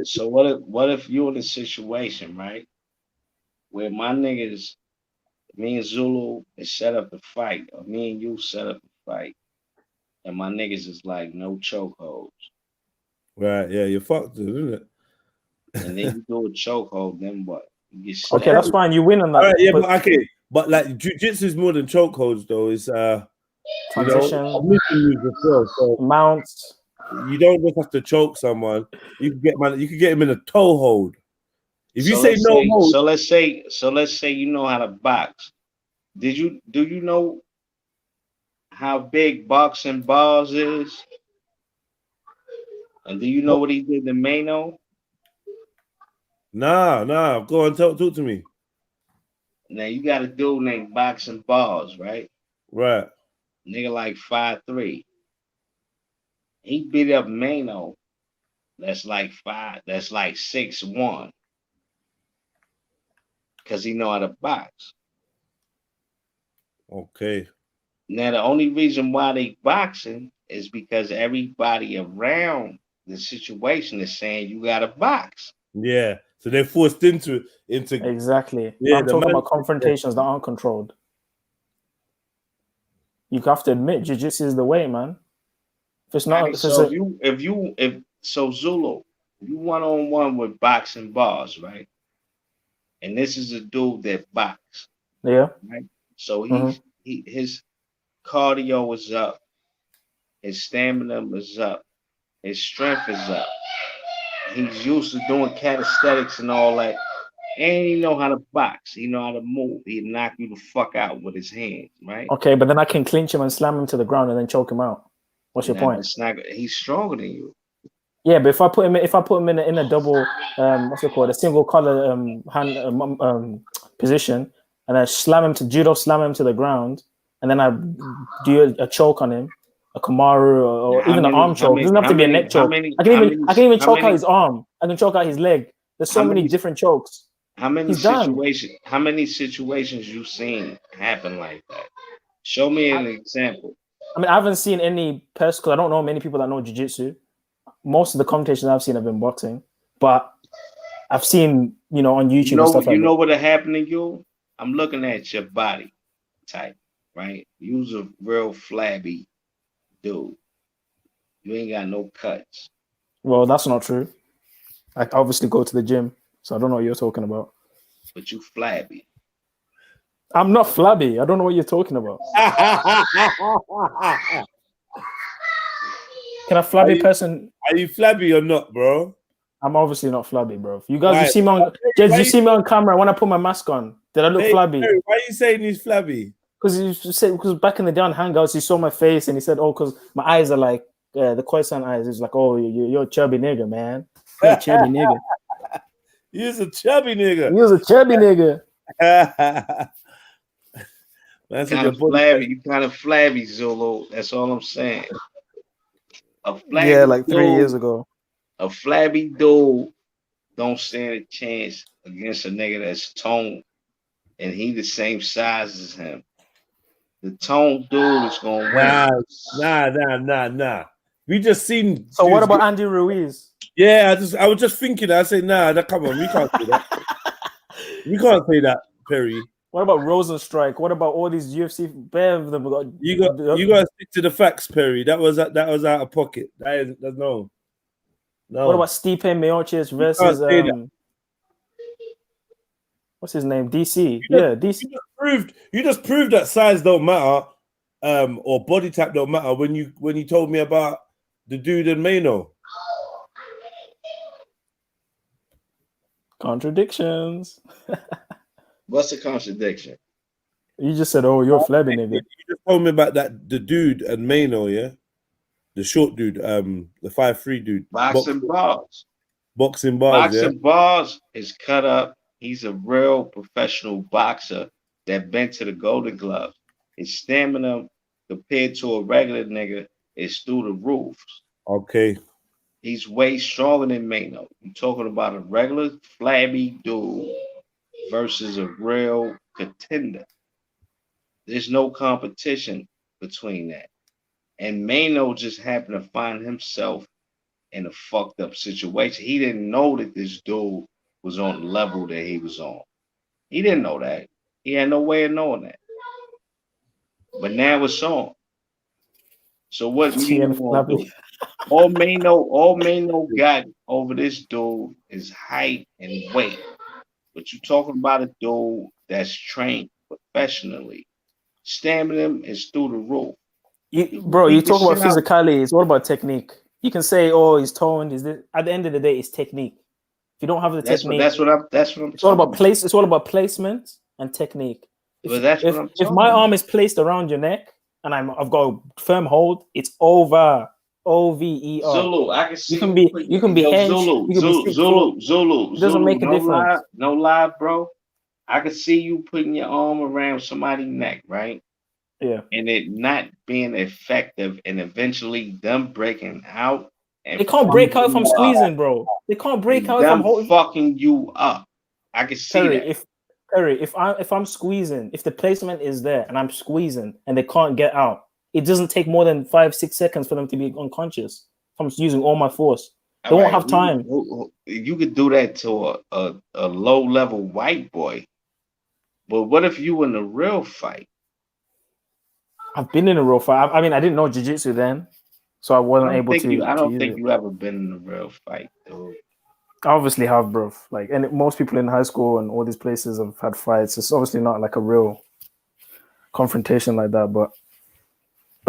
G: so what if you're in a situation, right, where my niggas, me and Zulu is set up to fight, or me and you set up to fight, and my niggas is like no chokeholds.
B: Right, yeah, you're fucked, isn't it?
G: And then you do a chokehold, then what? You get
C: okay, that's fine. You win on that.
B: All right, yeah, but like jiu-jitsu is more than chokeholds, though. It's
C: transition,
B: as well. So
C: mounts.
B: You don't just have to choke someone. You can get him in a toe hold. If you say no hold,
G: so let's say you know how to box. Do you know how big boxing balls is? And do you know what he did to Mano?
B: Nah. Go on, talk to me.
G: Now you got a dude named Boxing Balls, right?
B: Right.
G: Nigga like 5'3". He beat up Mano. That's like 6'1". Cause he know how to box.
B: Okay.
G: Now the only reason why they boxing is because everybody around the situation is saying you gotta box.
B: Yeah. So they're forced into
C: exactly.
B: Yeah,
C: I'm talking about confrontations that aren't controlled. You have to admit, jiu-jitsu is the way, man. If it's not,
G: Zulu, if you one-on-one with Boxing Balls, right? And this is a dude that boxes.
C: Yeah.
G: Right. So his cardio is up, his stamina is up, his strength is up. He's used to doing calisthenics and all that. And he know how to box. He know how to move. He knock you the fuck out with his hands, right?
C: Okay, but then I can clinch him and slam him to the ground and then choke him out. What's your point?
G: He's stronger than you.
C: Yeah, but if I put him in a double, what's it called, a single color hand position, and I slam him to the ground, and then I do a choke on him, a Kamaru or even an arm choke. It doesn't have to be a neck choke. I can even choke out his arm. I can choke out his leg. There's so many different chokes.
G: How many situations you seen happen like that? Show me an example.
C: I mean, I haven't seen any person because I don't know many people that know jiu-jitsu. Most of the competitions I've seen have been boxing, but I've seen, on YouTube and stuff like that.
G: You know what happened to you? I'm looking at your body type, right? You's a real flabby dude. You ain't got no cuts.
C: Well, that's not true. I obviously go to the gym, so I don't know what you're talking about.
G: But you flabby.
C: I'm not flabby. I don't know what you're talking about. Can a flabby person?
B: Are you flabby or not, bro?
C: I'm obviously not flabby, bro. You guys, you see me on, you see me on camera when I put my mask on. Did I look flabby?
B: Why are you saying he's flabby?
C: Because back in the day on Hangouts, he saw my face and he said, "Oh, because my eyes are like the croissant eyes." He's like, "Oh, you're a chubby nigga, man. You're a chubby nigga.
B: You're a chubby nigga.
C: You're a chubby nigga."
G: You kind of flabby, Zulu. That's all I'm saying. A flabby
C: Yeah, like 3 years
G: dude,
C: ago.
G: a flabby dude don't stand a chance against a nigga that's toned and he the same size as him. The toned dude is gonna win.
B: Nah. We just seen.
C: So what
B: dudes
C: about
B: get-
C: Andy Ruiz?
B: Yeah, I was just thinking. I said, nah, come on, we can't say that. We can't say that, Perry.
C: What about Rosenstrike? What about all these UFC? Bev, them got
B: You got to stick to the facts, Perry. That was out of pocket. That's no.
C: What about Stipe Miocic versus what's his name? DC. DC.
B: You just proved that size don't matter, or body type don't matter when you told me about the dude in Mano.
C: Contradictions.
G: What's the contradiction?
C: You just said, "Oh, you're a flabby nigga."
B: You just told me about the dude and Mano, yeah, the short dude, the 5'3" dude.
G: Boxing bars.
B: Boxing bars.
G: Boxing bars is cut up. He's a real professional boxer that been to the Golden Gloves. His stamina compared to a regular nigga is through the roof.
B: Okay.
G: He's way stronger than Mano. You're talking about a regular flabby dude versus a real contender. There's no competition between that. And Mano just happened to find himself in a fucked up situation. He didn't know that this dude was on the level that he was on. He didn't know that. He had no way of knowing that. But now it's on. So what Mano gonna do? All Mano got over this dude is height and weight. But you're talking about a dude that's trained professionally. Stamina is through the roof.
C: You talk about physicality. It's all about technique. You can say, "Oh, he's toned." At the end of the day, it's technique. If you don't have the technique,
G: that's what I'm.
C: It's all about place. It's all about placement and technique. If my arm is placed around your neck and I've got a firm hold, it's over. OVER.
G: Zulu, I can see
C: you can be hench,
G: Zulu.
C: It doesn't make a difference.
G: No lie, bro. I can see you putting your arm around somebody's neck, right?
C: Yeah.
G: And it not being effective and eventually them breaking out.
C: They can't break out if I'm squeezing, bro. They can't break out if I'm holding.
G: Fucking you up. I can see that.
C: If I'm squeezing, if the placement is there and I'm squeezing and they can't get out, it doesn't take more than 5-6 seconds for them to be unconscious. If I'm using all my force, they won't have time.
G: You could do that to a low-level white boy. But what if you in a real fight?
C: I've been in a real fight. I mean, I didn't know jiu-jitsu then, so I wasn't able to.
G: I don't think you ever been in a real fight, dude.
C: I obviously have, bro. Like, and most people in high school and all these places have had fights. It's obviously not like a real confrontation like that, but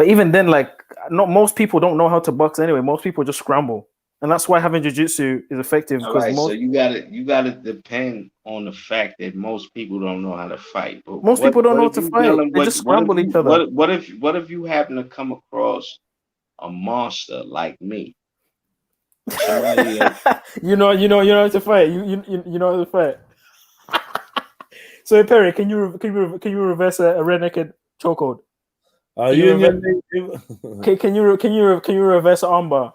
C: even then, like, not most people don't know how to box anyway. Most people just scramble, and that's why having jiu-jitsu is effective.
G: Right, so you gotta depend on the fact that most people don't know how to fight. But
C: most people don't know how to fight. They just scramble each other.
G: What if you happen to come across a monster like me?
C: you know how to fight. You know how to fight. So Perry, can you reverse a rear naked chokehold? Can you reverse an armbar?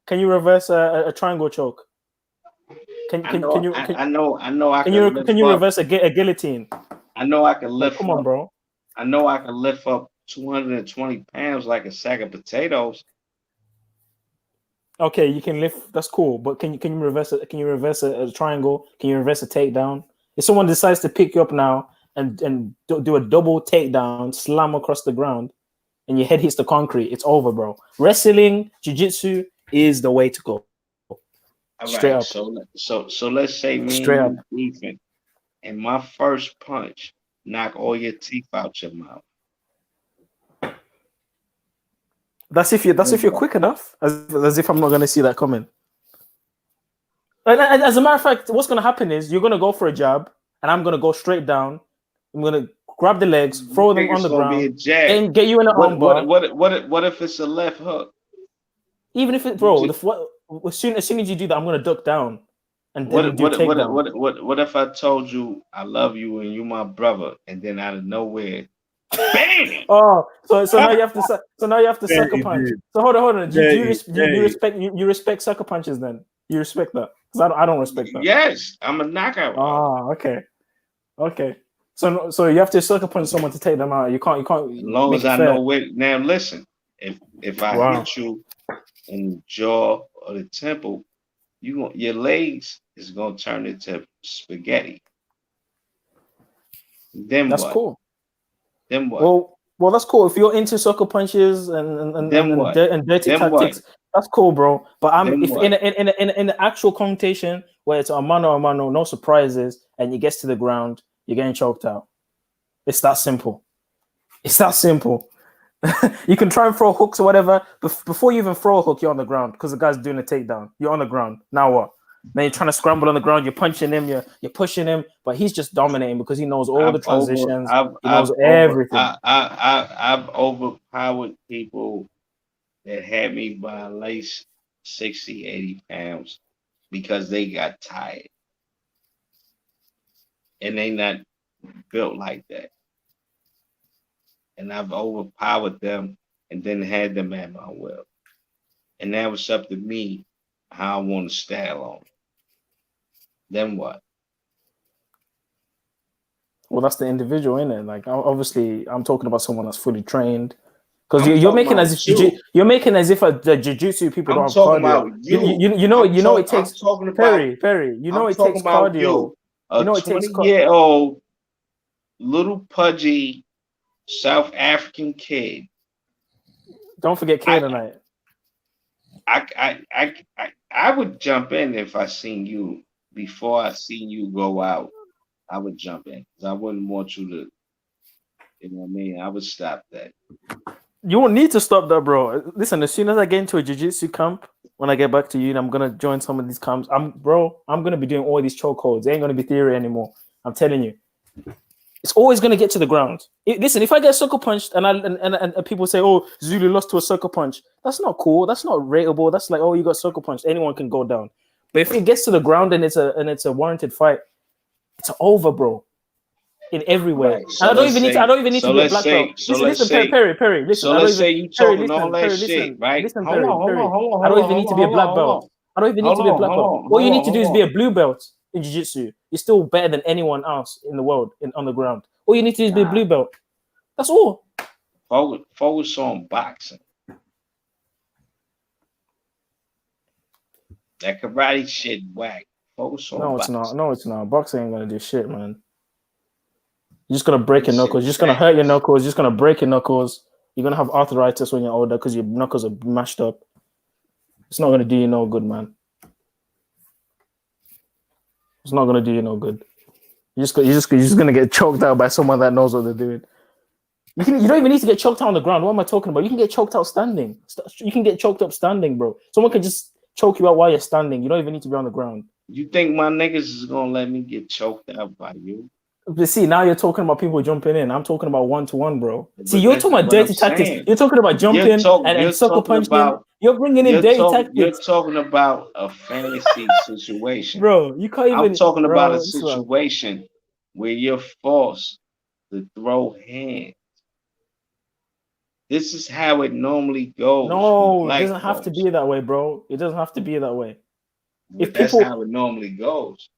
C: Can you reverse a triangle choke? Can you reverse a guillotine?
G: I know I can lift.
C: Come on, bro.
G: I know I can lift up 220 pounds like a sack of potatoes.
C: Okay, you can lift. That's cool. But can you reverse it? Can you reverse a triangle? Can you reverse a takedown? If someone decides to pick you up now and do a double takedown, slam across the ground, and your head hits the concrete, it's over, bro. Wrestling, jiu-jitsu is the way to go. Straight up.
G: So let's say me
C: straight up,
G: beefing, and my first punch knock all your teeth out your mouth.
C: That's if you're quick enough, as if I'm not gonna see that coming. And as a matter of fact, what's gonna happen is you're gonna go for a jab, and I'm gonna go straight down. I'm gonna grab the legs, throw them on the ground, and get you in an armbar.
G: What if it's a left hook?
C: Even if it, bro, as soon as you do that, I'm gonna duck down. And then
G: what if I told you I love you and you my brother, and then out of nowhere Bam!
C: Oh, so now you have to sucker punch.
B: dude.
C: So hold on. Do you
B: Dirty.
C: respect sucker punches then? You respect that? Because I don't respect that.
G: Yes, I'm a knockout.
C: Ah, okay. So you have to sucker punch someone to take them out. You can't.
G: As long
C: make
G: as
C: it
G: I
C: fair.
G: know where. Now listen, if I
C: Wow.
G: hit you in the jaw or the temple, your legs is gonna turn into spaghetti. Then
C: That's
G: what?
C: cool.
G: Then what?
C: Well, that's cool. If you're into sucker punches and
G: Then what?
C: dirty
G: Then
C: tactics,
G: what?
C: that's cool, bro. But
G: Then
C: if
G: what?
C: in the actual connotation where it's a mano, no surprises, and you get to the ground, you're getting choked out. It's that simple. It's that simple. You can try and throw hooks or whatever. Before you even throw a hook, you're on the ground because the guy's doing a takedown. You're on the ground. Now what? Then you're trying to scramble on the ground. You're punching him. You're pushing him, but he's just dominating because he knows all the transitions. He knows everything.
G: I've overpowered people that had me by at least 60, 80 pounds because they got tired. And they not built like that. And I've overpowered them and then had them at my will. And now it's up to me how I want to style on. Then what?
C: Well, that's the individual, isn't it? Like, obviously, I'm talking about someone that's fully trained. Because you're making as if you're making as if the jiu-jitsu people don't have cardio. You know it takes Perry. You know it takes cardio.
G: A 20-year-old little pudgy South African kid.
C: Don't forget K tonight.
G: I would jump in if I seen you before I seen you go out. I would jump in because I wouldn't want you to, you know what I mean? I would stop that.
C: You won't need to stop that, bro. Listen, as soon as I get into a jiu-jitsu camp, when I get back to you, and I'm gonna join some of these camps, I'm gonna be doing all these chokeholds. They ain't gonna be theory anymore. I'm telling you. It's always gonna get to the ground. Listen, if I get sucker punched and people say, "Oh, Zulu lost to a sucker punch," that's not cool. That's not rateable. That's like, "Oh, you got sucker punched." Anyone can go down. But if it gets to the ground and it's a warranted fight, it's over, bro. In every way.
G: Right. So
C: and I don't even need to be a black belt. Listen, Perry. Listen,
G: so let's say you talking all that shit, right?
C: Listen, Perry. I don't even need to be a black belt. I don't even need to be a black belt. All you need to do is be a blue belt in jiu-jitsu. You're still better than anyone else in the world on the ground. All you need to do is be a blue belt. That's all.
G: Focus on boxing. That karate shit whack. Focus on boxing.
C: No, it's not. Boxing ain't gonna do shit, man. You're just gonna break your knuckles. You're just gonna hurt your knuckles. You're just gonna break your knuckles. You're gonna have arthritis when you're older because your knuckles are mashed up. It's not gonna do you no good, man. It's not gonna do you no good. You're just gonna get choked out by someone that knows what they're doing. You don't even need to get choked out on the ground. What am I talking about? You can get choked out standing. You can get choked up standing, bro. Someone can just choke you out while you're standing. You don't even need to be on the ground.
G: You think my niggas is gonna let me get choked out by you?
C: But see, now you're talking about people jumping in. I'm talking about one-to-one, bro. See, you're talking about dirty tactics. You're talking about jumping and sucker punching. You're bringing in dirty tactics.
G: You're talking about a fantasy situation.
C: Bro, you can't even...
G: I'm talking about a situation where you're forced to throw hands. This is how it normally goes.
C: No, it doesn't have to be that way, bro. It doesn't have to be that way.
G: That's how it normally goes.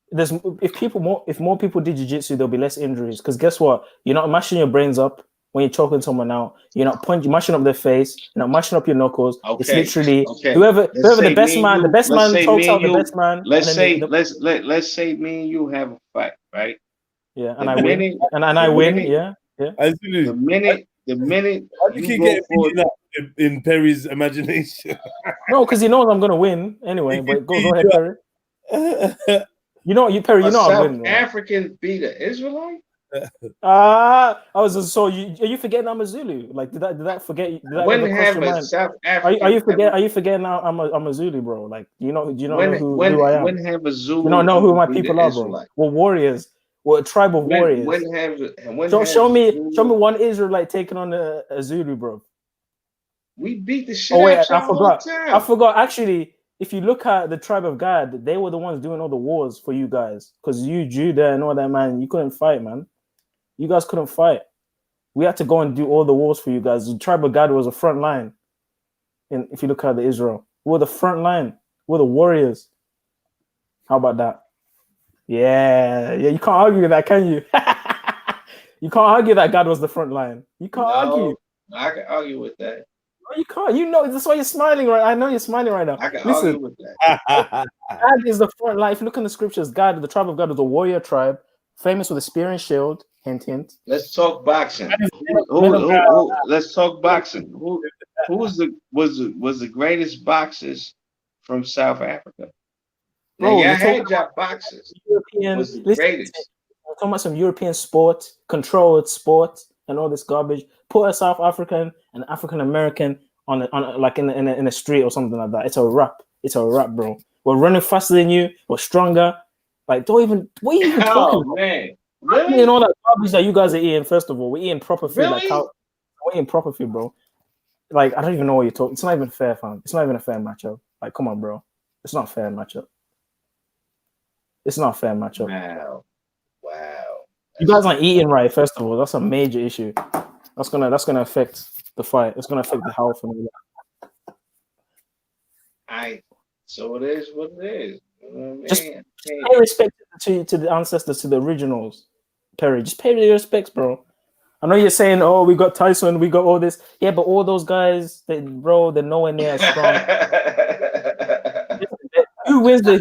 C: If more people did jiu-jitsu, there'll be less injuries. Because guess what? You're not mashing your brains up when you're choking someone out. You're not mashing up their face. You're not mashing up your knuckles.
G: Okay.
C: It's literally whoever the best man chokes out the best man.
G: Let's say me and you have a fight, right?
C: Yeah, and I win. And I win. Yeah.
G: The minute
B: you keep getting beaten up in Perry's imagination.
C: No, because he knows I'm gonna win anyway. But go ahead, Perry. You know, Perry. You know I'm winning.
G: South African beat an Israelite.
C: Are you forgetting I'm a Zulu? Like, did that forget? Did that
G: when
C: ever cross your mind?
G: South African?
C: Are you forgetting now? I'm a Zulu, bro. Like, do you know who I am?
G: When have a Zulu?
C: You don't know who my people are, bro. We're warriors. We're a tribe of warriors. Show me one Israelite taking on a Zulu, bro.
G: We beat the shit out of all the time.
C: I forgot. Actually, if you look at the tribe of God, they were the ones doing all the wars for you guys. Because you, Judah, and all that, man, you couldn't fight, man. You guys couldn't fight. We had to go and do all the wars for you guys. The tribe of Gad was the front line. And if you look at the Israel, we're the front line. We're the warriors. How about that? Yeah. You can't argue with that, can you? You can't argue that God was the front line. You can't argue.
G: I can argue with that.
C: No, you can't. You know, that's why you're smiling, right? I know you're smiling right now.
G: I can
C: Listen,
G: argue with that.
C: God is the front line. If you look in the scriptures, God, the tribe of God was a warrior tribe, famous with a spear and shield. Hint, hint.
G: Let's talk boxing. Let's talk boxing. Who was the greatest boxers from South Africa?
C: Bro,
G: Now, had your boxers.
C: European,
G: Was the
C: listen,
G: greatest.
C: we're talking about some European sport, controlled sport, and all this garbage. Put a South African and African American on like in a street or something like that. It's a wrap. It's a wrap, bro. We're running faster than you. We're stronger. Like, don't even. What are you even talking about?
G: Man.
C: Really? Eating all that garbage that you guys are eating. First of all, we're eating proper food.
G: Really?
C: We're eating proper food, bro. Like, I don't even know what you're talking. It's not even fair, fam. It's not even a fair matchup. Like, come on, bro. It's not a fair matchup. It's not a fair matchup.
G: Wow.
C: You guys aren't eating right. First of all, that's a major issue. That's gonna affect the fight. It's gonna affect the health and all that.
G: So it is what it is. You know what I mean?
C: Just pay respect to the ancestors, to the originals, Perry. Just pay your respects, bro. I know you're saying, "Oh, we got Tyson, we got all this." Yeah, but all those guys, they're nowhere near as strong. Who wins the?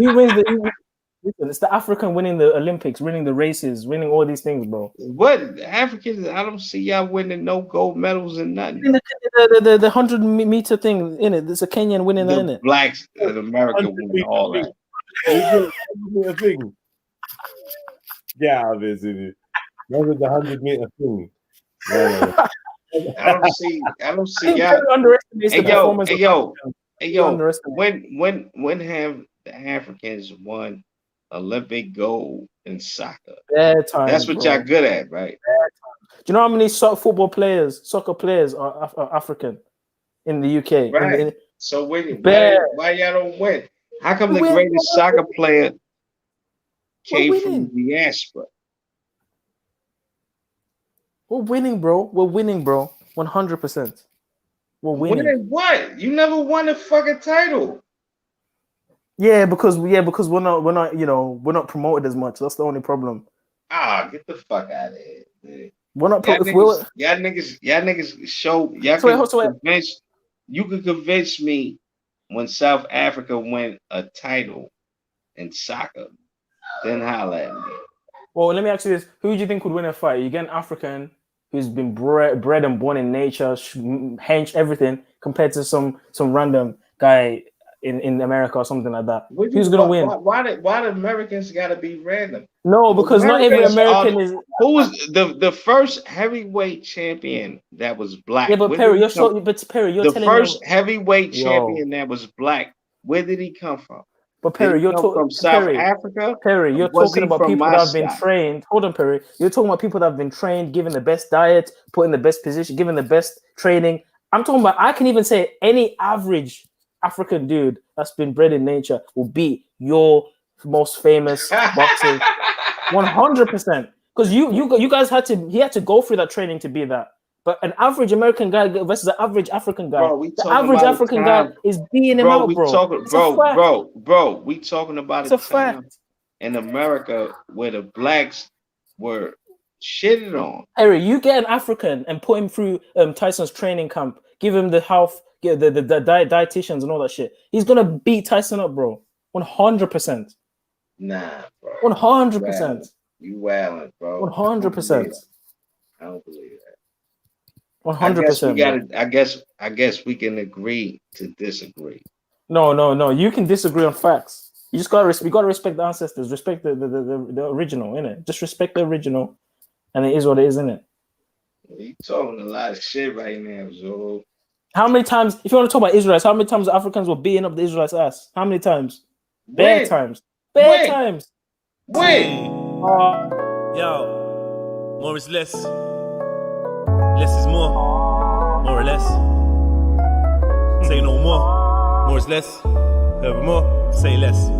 C: Listen, it's the African winning the Olympics, winning the races, winning all these things, bro.
G: What Africans? I don't see y'all winning no gold medals and nothing.
C: The 100-meter thing in it. There's a Kenyan winning that in it.
G: Blacks in America win all that.
B: Thing. Yeah, obviously. That was the 100-meter thing.
G: I don't see y'all. Hey yo. When have the Africans won Olympic gold in soccer? That's what y'all good at, right?
C: Do you know how many soccer players are African in the UK?
G: Right. So why y'all don't win? How come the greatest soccer player came from the diaspora?
C: We're winning, bro. 100%. We're winning.
G: Winning what? You never won a fucking title.
C: Yeah, because we're not promoted as much. That's the only problem.
G: Get the fuck out of here, man.
C: We're not.
G: Y'all niggas show. You can convince me when South Africa win a title in soccer. Then holla at me.
C: Well, let me ask you this: who do you think would win a fight? You get an African who's been bred and born in nature, hench everything, compared to some random guy in America or something like that. Who's gonna win?
G: Why the Americans gotta be random?
C: No, because not every American is.
G: Who was the first heavyweight champion that was black?
C: Yeah, but Perry, you're telling me
G: first heavyweight champion that was black. Where did he come from?
C: But Perry, you're talking
G: from South Africa.
C: Perry, you're talking about people that have been trained. Hold on, Perry. You're talking about people that have been trained, given the best diet, put in the best position, given the best training. I'm talking about. I can even say any average African dude that's been bred in nature will beat your most famous boxer 100%. Because you guys had to go through that training to be that. But an average American guy versus an average African guy, the average African guy is beating him out,
G: bro. We talking about
C: it's a fact
G: in America where the blacks were shitted on.
C: Harry, you get an African and put him through Tyson's training camp, give him the health, the dietitians and all that shit. He's gonna beat Tyson up, bro. 100%.
G: Nah, bro.
C: 100%.
G: You wildin', bro.
C: 100%.
G: I don't believe that.
C: 100%.
G: I guess we can agree to disagree.
C: No. You can disagree on facts. You just gotta respect the ancestors, respect the original, innit? Just respect the original, and it is what it is, innit?
G: You talking a lot of shit right now, Zulu.
C: How many times, if you want to talk about Israelites, how many times the Africans were beating up the Israelites' ass? How many times? Bare times.
G: When?
E: Yo, more is less. Less is more. More or less. Say no more. More is less. Have more. Say less.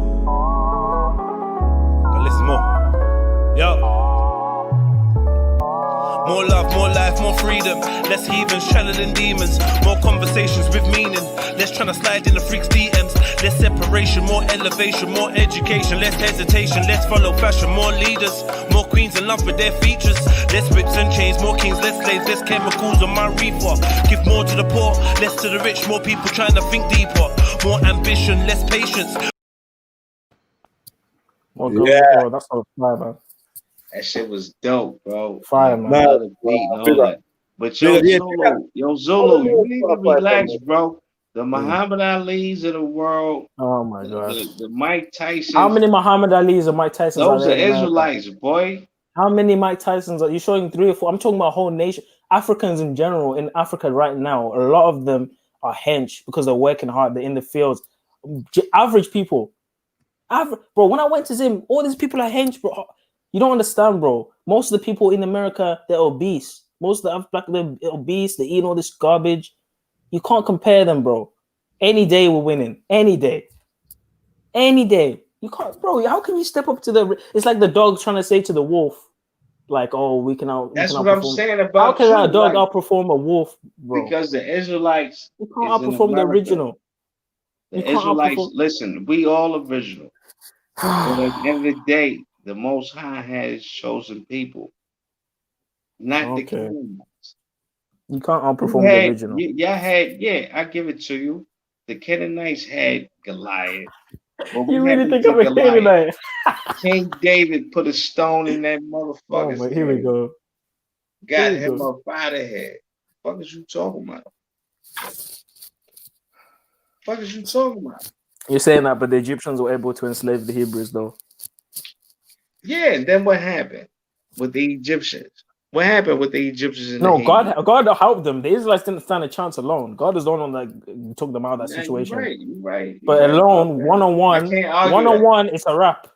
E: But less is more. Yo. More love, more life, more freedom. Less heathens channeling demons. More conversations with meaning. Less trying to slide in the freaks' DMs. Less separation, more elevation, more education. Less hesitation, less follow fashion. More leaders, more queens in love with their features. Less whips and chains, more kings, less slaves, less chemicals on my reefer. Give more to the poor, less to the rich. More people trying to think deeper. More ambition, less patience.
C: Bro, that's all fire, man.
G: That shit was dope, bro.
C: Fire,
G: Like,
C: man.
G: love the beat and all that. But yo, Zulu, you need to relax, bro. The Muhammad Ali's of the world.
C: Oh my god.
G: The Mike Tyson.
C: How many Muhammad Ali's or Mike Tysons
G: Those
C: are
G: are
C: there in
G: Israelites,
C: America?
G: boy.
C: How many Mike Tysons are you showing? 3 or 4? I'm talking about whole nation. Africans in general in Africa right now, a lot of them are hench because they're working hard. They're in the fields. Average people. Bro, when I went to Zim, all these people are hench, bro. You don't understand, bro. Most of the people in America, they're obese. Most of the black, they're obese. They eat all this garbage. You can't compare them, bro. Any day we're winning. Any day. Any day. You can't, bro. How can you step up to the? It's like the dog trying to say to the wolf, like, "Oh, we can out."
G: That's
C: we can
G: what I'm
C: outperform.
G: saying about
C: How can a dog
G: like,
C: outperform a wolf, bro?
G: Because the Israelites
C: You can't outperform the original.
G: The Israelites, listen, we all original. But at the end of the day, the Most High has chosen people, not the Canaanites.
C: You can't outperform the original.
G: I give it to you. The Canaanites had Goliath.
C: You really think I'm a Canaanite?
G: King David put a stone in that motherfucker's head.
C: Here we go.
G: Got him up out of here. What is you talking about? What is you talking about?
C: You're saying that, but the Egyptians were able to enslave the Hebrews, though.
G: Yeah, and then what happened with the Egyptians? What happened with the Egyptians?
C: God helped them. The Israelites didn't stand a chance alone. God is the one that took them out of that situation.
G: You're right.
C: But alone, one-on-one, it's a wrap.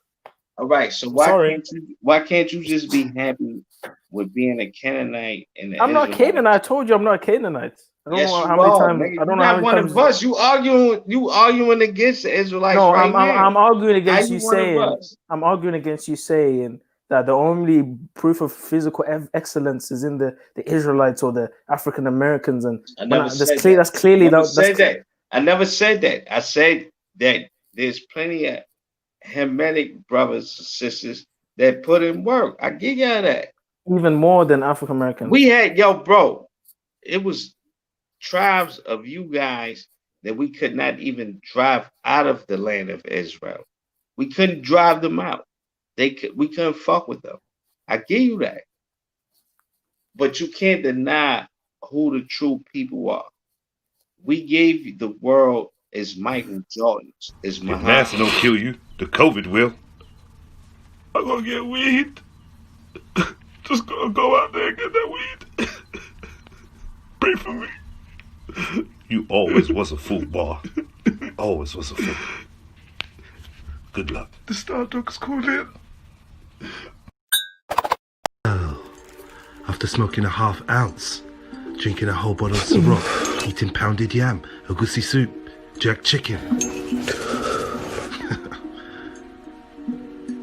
G: All right. So why can't you just be happy with being a Canaanite?
C: I'm not Canaanite. I told you I'm not a Canaanite. I don't know how many times. I don't know how many times.
G: Of us. You arguing against the Israelites?
C: No,
G: right now.
C: I'm arguing against you saying. I'm arguing against you saying that the only proof of physical excellence is in the Israelites or the African Americans, and
G: I never said that.
C: That's clearly
G: I never said that. I said that there's plenty of Hamitic brothers and sisters that put in work. I give y'all that.
C: Even more than African Americans.
G: We had bro. It was tribes of you guys that we could not even drive out of the land of Israel. We couldn't drive them out. We couldn't fuck with them. I give you that. But you can't deny who the true people are. We gave you the world as Michael Jordan's, as Muhammad.
M: If NASA don't kill you, the COVID will. I'm gonna get weed. Just gonna go out there and get that weed. Pray for me. You always was a fool, boy. Always was a fool. Good luck. The Star Dog's called in.
N: After smoking a half ounce, drinking a whole bottle of Ciroc, eating pounded yam, agusi soup, jerk chicken.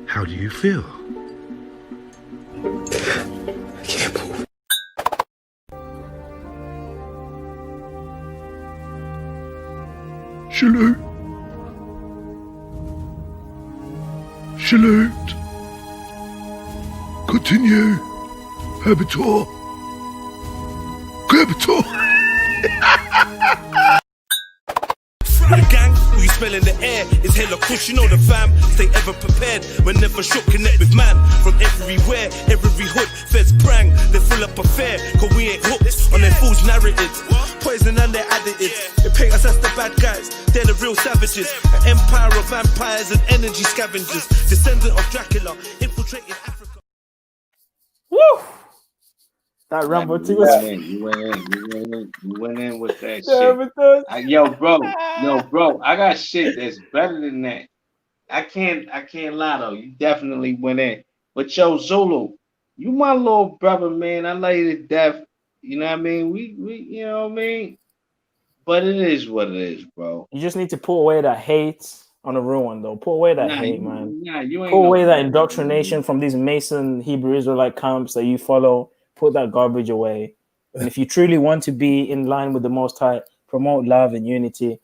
N: How do you feel? I can't move.
M: Salute. Salute. Continue. Habitor. Habitor.
E: The gang, who you smell in the air is hella kush, you know the fam. Stay ever prepared, when never shook, connect with man. From everywhere, every hood, feds prang. They full up affair, cause we ain't hooked on their fool's narratives. Poison and their additives. They paint us as the bad guys, they're the real savages. An empire of vampires and energy scavengers. Descendant of Dracula, infiltrating Africa.
C: Woo! That Rambo too.
G: You went in with that shit. Yo, bro, I got shit that's better than that. I can't lie though. You definitely went in. But yo, Zulu, you my little brother, man. I love you to death. You know what I mean? We you know what I mean? But it is what it is, bro.
C: You just need to pull away that hate on the real one, though. Pull away that hate, man.
G: You ain't
C: pull away that indoctrination from these Mason Hebrew Israelite camps that you follow. put that garbage away. And if you truly want to be in line with the Most High, promote love and unity,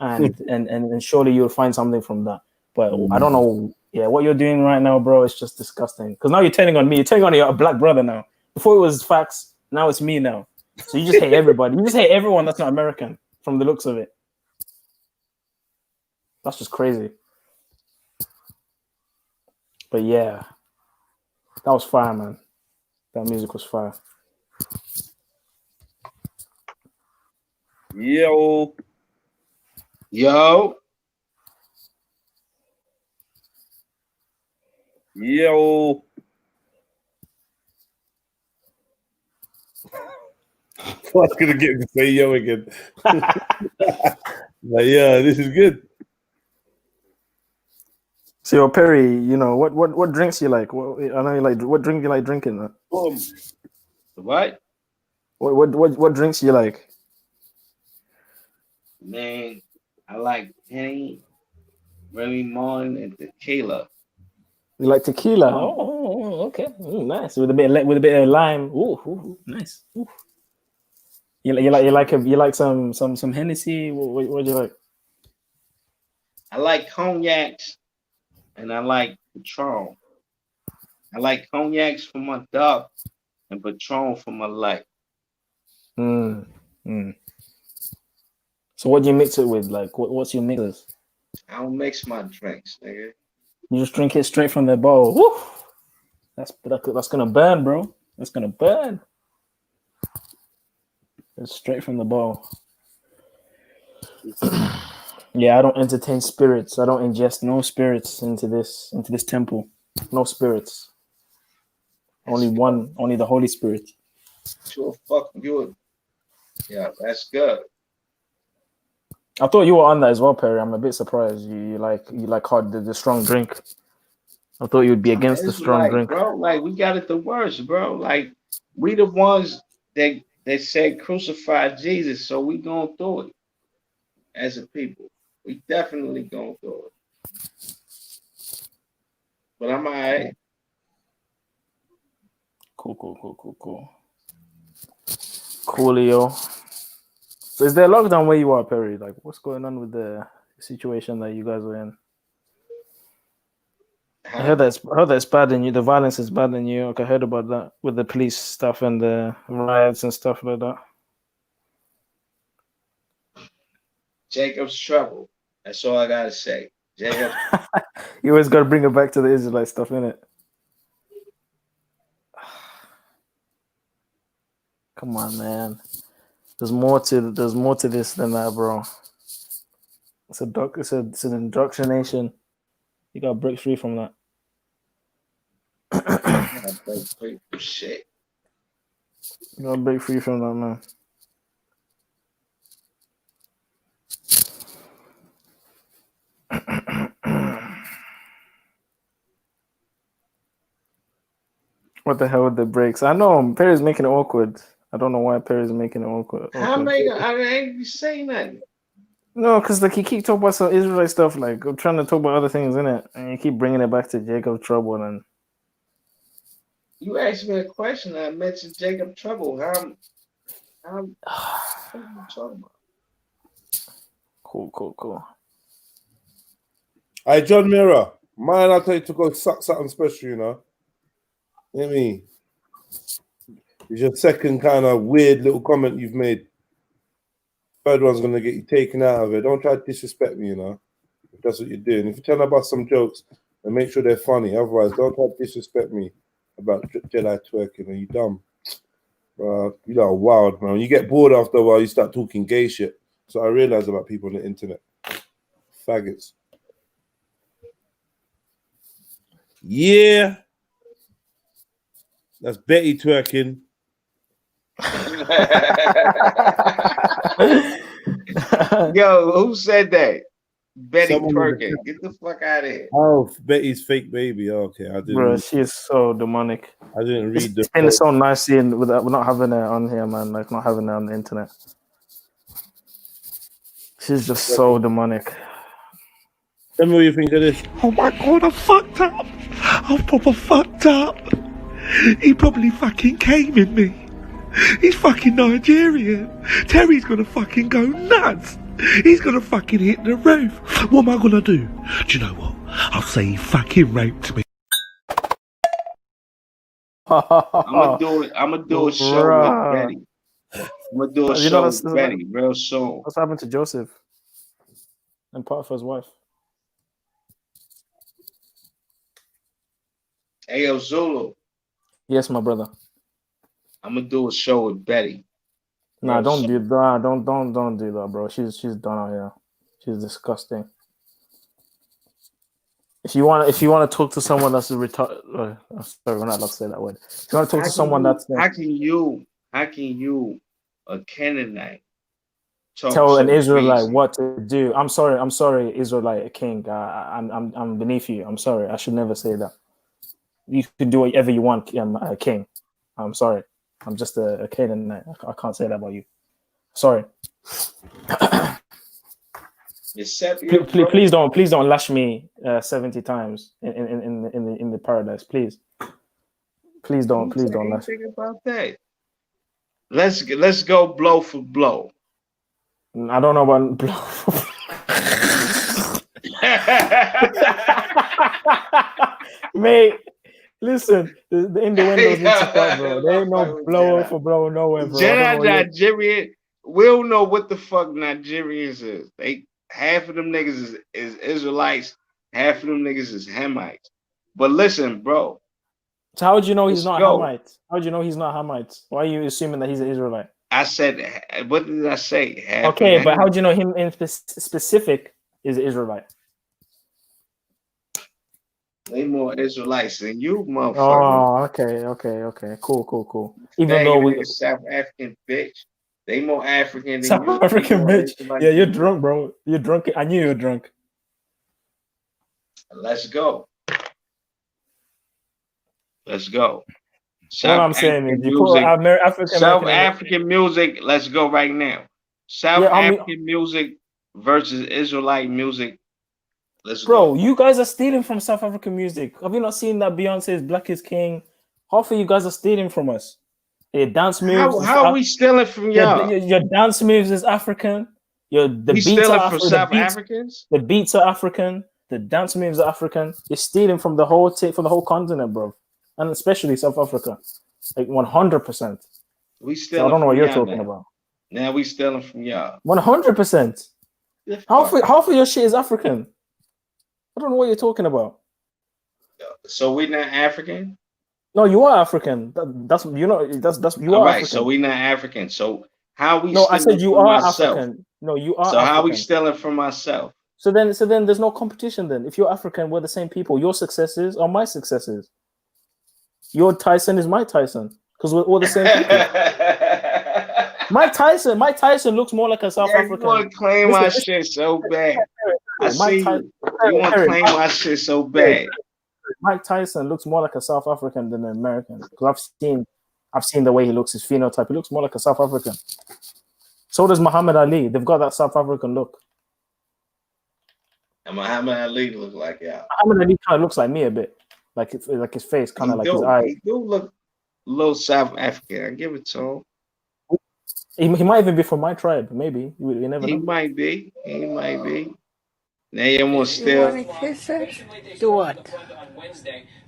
C: and surely you'll find something from that. But I don't know. Yeah, what you're doing right now, bro, is just disgusting. Because now you're turning on me. You're turning on your black brother now. Before it was facts, now it's me now. So you just hate everybody. You just hate everyone that's not American from the looks of it. That's just crazy. But yeah, that was fire, man. That music was fire.
B: Yo.
G: Yo.
B: Yo. What's gonna get me to say yo again? Like, yeah, this is good.
C: So Perry, you know what drinks you like? I know you like what drink you like drinking.
G: What?
C: What drinks you like?
G: Man, I like Henny, Remy Martin, and tequila.
C: You like tequila? Oh, okay, nice. With a bit of lime. Ooh, nice. Ooh. You like some Hennessy? What do you like?
G: I like cognacs, and I like Patron. I like cognacs for my dark, and Patron for my light.
C: So what do you mix it with? Like, what's your mixes?
G: I don't mix my drinks, nigga.
C: You just drink it straight from the bowl. Woo! That's gonna burn, bro. That's gonna burn. It's straight from the bowl. Yeah, I don't entertain spirits. I don't ingest no spirits into this temple. No spirits. Only the Holy Spirit.
G: Sure, fuck you. Yeah, that's good.
C: I thought you were on that as well, Perry. I'm a bit surprised. You like hard the strong drink. I thought you'd be against the strong drink,
G: bro. Like we got it the worst, bro. Like we the ones that said crucify Jesus, so we going through it as a people. We definitely going through it. But I'm alright.
C: Cool. Coolio. So is there a lockdown where you are, Perry? Like, what's going on with the situation that you guys are in? I heard that's bad in you. The violence is bad in New York. I heard about that with the police stuff and the riots and stuff like that.
G: Jacob's trouble. That's all I gotta say. Jacob.
C: You always gotta bring it back to the Israelite stuff, innit? Come on, man. There's more to this than that, bro. It's an indoctrination. You gotta break free from that.
G: Break free from shit.
C: You gotta break free from that, man. What the hell with the breaks? I know Perry's making it awkward. I don't know why Perry's making it awkward.
G: I ain't saying nothing.
C: No, because like you keep talking about some Israelite stuff, like I'm trying to talk about other things, innit? And you keep bringing it back to Jacob Trouble, and
G: you asked me a question. I mentioned Jacob Trouble. What are you talking about?
C: Cool.
B: All right, John Mirror, mine, I'll tell you to go suck something special, you know. You know what I mean? It's your second kind of weird little comment you've made. Third one's going to get you taken out of it. Don't try to disrespect me, you know, if that's what you're doing. If you tell about some jokes, then make sure they're funny. Otherwise, don't try to disrespect me about Jedi twerking. Are you dumb? You know, wild, man. When you get bored after a while, you start talking gay shit. So I realize about people on the internet. Faggots. Yeah. That's Betty twerking.
G: Yo, who said that? Betty twerking. Get the fuck out of here.
B: Oh, Betty's fake baby. Okay, I didn't.
C: Bro, she is so demonic.
B: I didn't read
C: It's been so nice seeing we're not having her on here, man. Like not having her on the internet. She's just so demonic.
B: Tell me what you think of this.
I: Oh my god, I'm fucked up. I'm proper fucked up. He probably fucking came in me. He's fucking Nigerian. Terry's gonna fucking go nuts. He's gonna fucking hit the roof. What am I gonna do? Do you know what? I'll say he fucking raped me.
G: I'm gonna do a show with Betty. I'm gonna do a
C: You know,
G: show
C: that's
G: with Betty real soon.
C: what's happened to Joseph and Potiphar's wife.
G: Hey, yo, Zulu.
C: Yes, my brother.
G: I'm gonna do a show with Betty.
C: Nah,
G: real
C: don't
G: soon.
C: do that. Don't do that, bro. She's done out here. She's disgusting. If you want to talk to someone that's a retard, sorry, we're not allowed to say that word. If you want to talk to someone that's
G: How can you, a Canaanite, talk
C: tell
G: so
C: an Israelite
G: crazy?
C: what to do. I'm sorry, Israelite king. I'm beneath you. I'm sorry. I should never say that. You can do whatever you want, king. I'm sorry. I'm just a Canaanite. I can't say that about you. Sorry. Please don't lash me 70 times in the paradise. Please don't lash.
G: Think about that. Let's go blow for blow.
C: I don't know about blow. Mate, listen, the innuendos need to stop, bro. There ain't no blow for blow nowhere, bro.
G: Nigerian, we don't know what the fuck Nigerians is. Half of them niggas is Israelites, half of them niggas is Hamites. But listen, bro.
C: So how would you know he's not Hamite? How would you know he's not Hamite? Why are you assuming that he's an Israelite?
G: I said, what did I say? Half
C: okay, but how do you know him in specific is Israelite?
G: They more Israelites than you, motherfucker.
C: Oh, okay. Cool. Even though we
G: South African bitch, they more African than
C: South
G: you.
C: African bitch. Yeah, you're drunk, bro. You're drunk. I knew you were drunk.
G: Let's go. Let's go.
C: What I'm saying is, you put
G: South African music. Let's go right now. South African music versus Israelite music. Let's
C: go. You guys are stealing from South African music. Have you not seen that Beyonce's Black is King? Half of you guys are stealing from us. Your dance moves.
G: How are we stealing from y'all?
C: Your dance moves is African. The beats
G: stealing
C: are
G: from South Africans.
C: The beats are African. The dance moves are African. You're stealing from the whole continent, bro, and especially South Africa, like 100%.
G: We stealing.
C: I don't know what you're
G: y'all
C: talking
G: now.
C: about.
G: Now we stealing from y'all.
C: 100%. Half of your shit is African. I don't know what you're talking about.
G: So we're not African?
C: No, you are African. That's you are
G: right,
C: African.
G: So we're not African. So how we?
C: No, I said you are
G: myself?
C: African. No, you are.
G: So
C: African.
G: how we stealing from myself?
C: So then there's no competition. Then if you're African, we're the same people. Your successes are my successes. Your Tyson is my Tyson because we're all the same people. Mike Tyson looks more like a South African.
G: You want to claim my shit so bad. I see you. You want to claim my shit so bad.
C: Mike Tyson looks more like a South African than an American because I've seen the way he looks, his phenotype. He looks more like a South African. So does Muhammad Ali. They've got that South African look.
G: And Muhammad Ali look like y'all.
C: Muhammad Ali kind of looks like me a bit, like his face, kind of like his eyes.
G: He do look a little South African. I give it to him.
C: He might even be from my tribe. Maybe you never know.
G: He might be. Now you want to still.
O: You want to kiss us? Do what?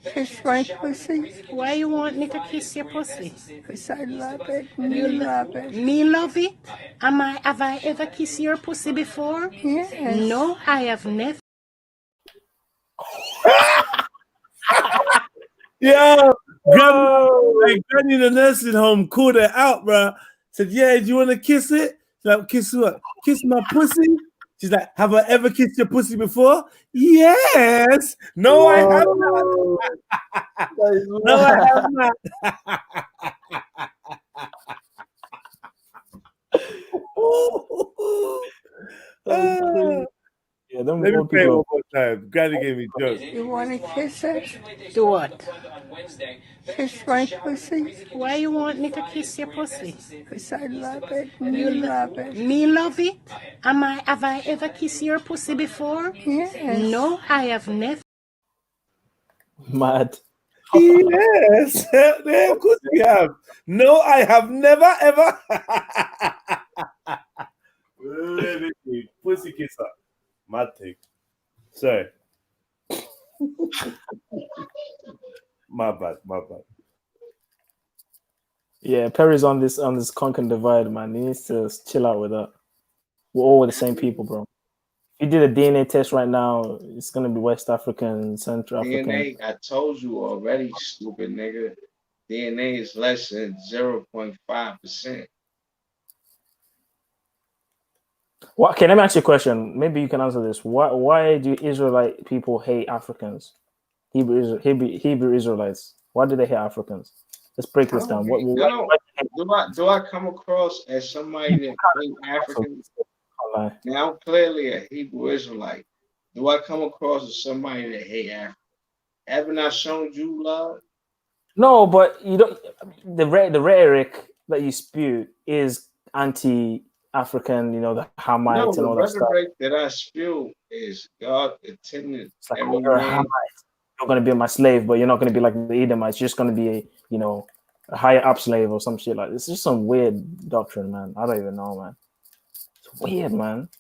O: Kiss my pussy? Why you want me to kiss your pussy? Because I love it. You love it. Me love it? Have I ever kissed your pussy before? Yes. No, I have never.
B: Yeah, Granny in the nursing home called her out, bro. Said, "Yeah, do you want to kiss it?" She's like, "Kiss what? Kiss my pussy?" She's like, "Have I ever kissed your pussy before?" Yes. No, I have not. No, I have not.
C: Yeah, them
B: Let me
C: old
B: play it
C: people.
B: one more time. Granny gave me jokes.
O: You want to kiss us? Do what? Kiss my pussy? Why you want me to kiss your pussy? Because I love it. You love it. Me love it? Have I ever kissed your pussy before? Yes. No, I have never.
C: Mad.
B: Yes, of course we have. No, I have never ever. Let me pussy kisser. Mad thing. Sorry. My bad.
C: Yeah, Perry's on this Conquer divide, man. He needs to chill out with that. We're all the same people, bro. If you did a DNA test right now, it's gonna be West African, Central African.
G: DNA, I told you already, stupid nigga. DNA is less than 0.5%.
C: What? Okay, let me ask you a question. Maybe you can answer this. Why do Israelite people hate Africans? Hebrew Israelites. Why do they hate Africans? Let's break this down.
G: Do I come across as somebody that hate Africans? Now I'm clearly a Hebrew Israelite. Do I come across as somebody that hate Africans? Haven't I shown you love?
C: No, but you don't. The rhetoric that you spew is anti-African. You know, the Hamites and all that stuff.
G: The rhetoric that I spew is God intended
C: like,
G: every
C: you're
G: man.
C: You're going to be my slave, but you're not going to be like the Edomites. You're just going to be a higher up slave or some shit like this. It's just some weird doctrine, man. I don't even know, man. It's weird, man.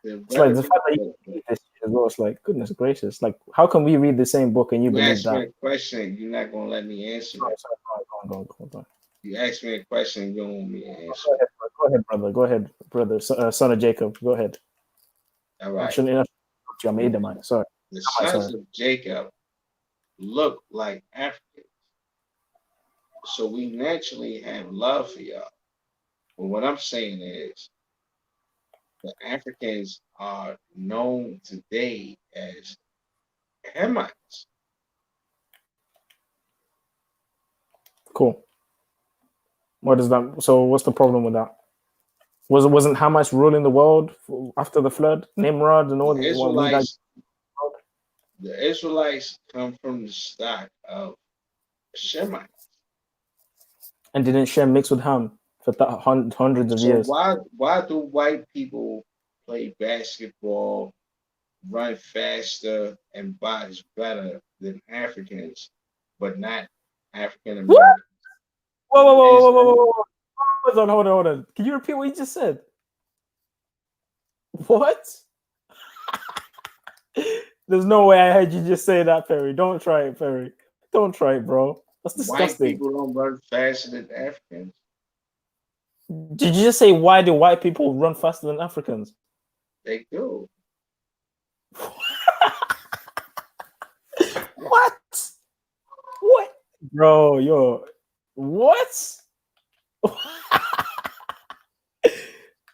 C: It's like the fact that you read this shit as well. It's like, goodness gracious. Like, how can we read the same book and you believe
G: asked
C: that?
G: me a question, you're not going to let me answer it.
C: Go on.
G: You asked me a question, you don't want me to answer.
C: Go ahead, brother. Go ahead, brother. Son of Jacob. Go ahead.
G: All right.
C: I shouldn't interrupt you. I'm Edomite. Sorry.
G: The sons of Jacob look like Africans. So we naturally have love for y'all. But what I'm saying is, the Africans are known today as Hamites.
C: Cool. What is that? So what's the problem with that? Wasn't Hamites ruling the world after the flood? Nimrod and all
G: the Israelites come from the stock of Shemites.
C: And didn't Shem mix with Ham for hundreds of years?
G: Why do white people play basketball, run faster, and box better than Africans, but not African Americans?
C: Whoa. Hold on. Can you repeat what you just said? What? There's no way I heard you just say that, Perry. Don't try it, Perry. Don't try it, bro. That's disgusting.
G: White people don't run faster than Africans.
C: Did you just say why do white people run faster than Africans?
G: They do.
C: What? Bro, yo. What?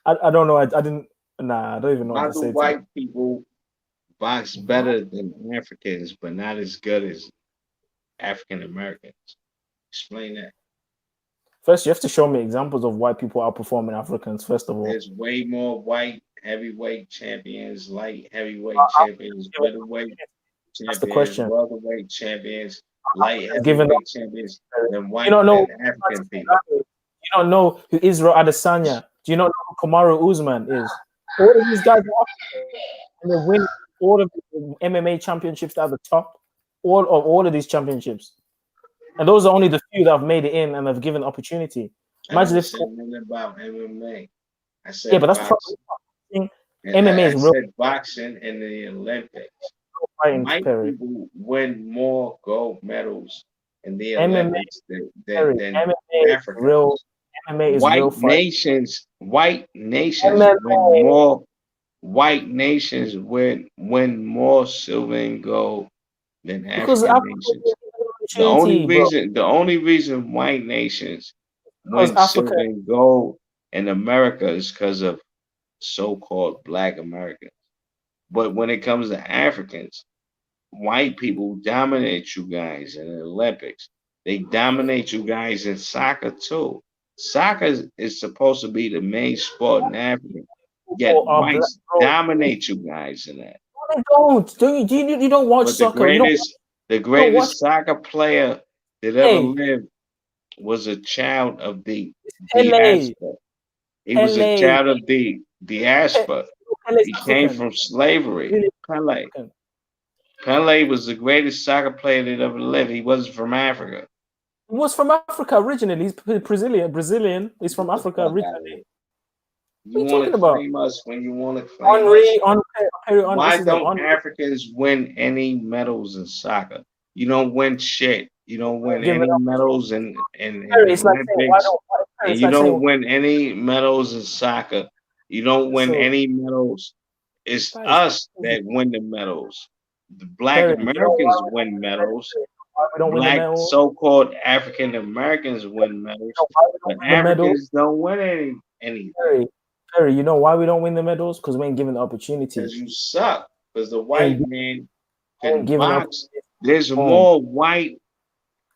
C: I don't know. I didn't. Nah, I don't even know what to say.
G: White people box better than Africans, but not as good as African Americans. Explain that.
C: First, you have to show me examples of white people outperforming Africans. First of all,
G: there's way more white heavyweight champions, light heavyweight champions, middleweight champions, welterweight champions, light heavyweight champions than white and African people.
C: You don't know who Israel Adesanya. Do you not know who Kamaru Usman is? All of these guys are African, and they win all of the MMA championships at the top. All of these championships. And those are only the few that have made it in and have given opportunity. Imagine if
G: about MMA. I said
C: yeah, but that's probably MMA is real.
G: Said boxing in the Olympics. White people win more gold medals in the Olympics than Africans.
C: MMA is
G: white
C: real
G: nations. White nations win more. White nations win more silver and gold than African nations. The only reason white nations win silver and gold in America is because of so-called Black Americans. But when it comes to Africans, white people dominate you guys in the Olympics. They dominate you guys in soccer too. Soccer is supposed to be the main sport in Africa. Yet whites dominate you guys in that.
C: No, they don't. You don't watch soccer.
G: The greatest soccer player that ever lived was a child of the diaspora. He was a child of the diaspora. He came from slavery. Pele. Pele was the greatest soccer player that ever lived. He wasn't from Africa.
C: He was from Africa originally. He's Brazilian. He's from Africa originally.
G: You
C: What are you
G: want
C: talking
G: to
C: about?
G: claim us when you want to claim us. Why don't Africans win any medals in soccer? You don't win shit. You don't win any medals in the
C: It's like saying, why
G: Olympics.
C: don't,
G: And you don't win any medals in soccer. You don't win any medals. It's us that win the medals. The Black
C: Perry, you know
G: Americans
C: why
G: win medals.
C: we don't win the
G: Black
C: medals?
G: so-called African Americans win medals. But
C: win the medals?
G: Africans don't win anything.
C: Perry, you know why we don't win the medals? Because we ain't given the opportunity.
G: Because you suck. Because the white man can
C: given
G: box. There's more white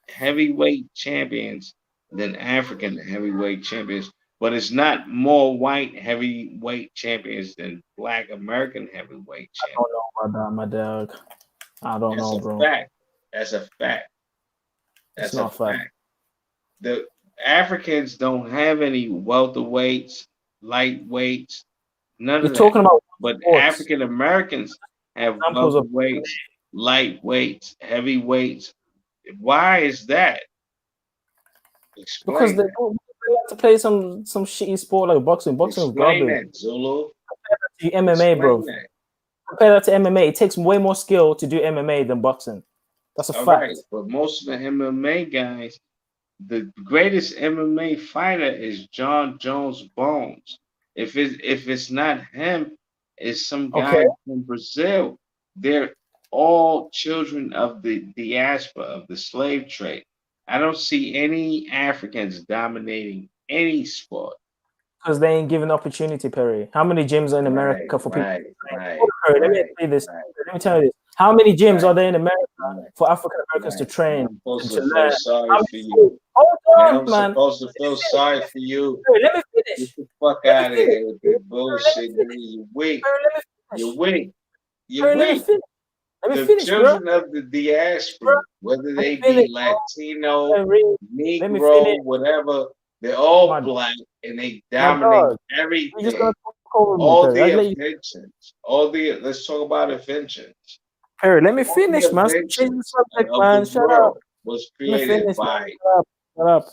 G: heavyweight champions than African heavyweight champions, but it's not more white heavyweight champions than Black American heavyweight champions.
C: I don't know about that, my dog. I don't know, bro.
G: That's a fact. That's
C: It's not
G: a fact. The Africans don't have any welterweights, lightweights, none of
C: You're
G: that.
C: talking about
G: But
C: sports.
G: African Americans have
C: Examples of
G: welterweights, lightweights, heavyweights. Why is that? Explain
C: Because they like to play some shitty sport like boxing. Boxing is
G: Explain
C: garbage.
G: that, Zulu.
C: To MMA, bro.
G: Explain that.
C: Compare that to MMA. It takes way more skill to do MMA than boxing. That's a
G: All
C: fact.
G: right, but most of the MMA guys, the greatest MMA fighter is John Jones Bones. If it's not him, it's some guy from Brazil. They're all children of the diaspora, of the slave trade. I don't see any Africans dominating any sport.
C: Because they ain't given opportunity, Perry. How many gyms are in America for people? Perry, let me tell you this. Let me tell you this. How many gyms are there in America for African Americans to train and to learn?
G: Sorry for you.
C: Hold on,
G: I'm
C: man.
G: supposed to feel sorry for you.
C: Perry, let me finish.
G: Get the fuck out of here with that bullshit. You're weak. You're weak. You're weak. The children of the diaspora, whether they be Latino, Negro, whatever, they're all black and they dominate everything. All the inventions. Let's talk about inventions.
C: Perry, let me finish, man. Change the subject, man. Shut up.
G: Was created by
C: Shut up.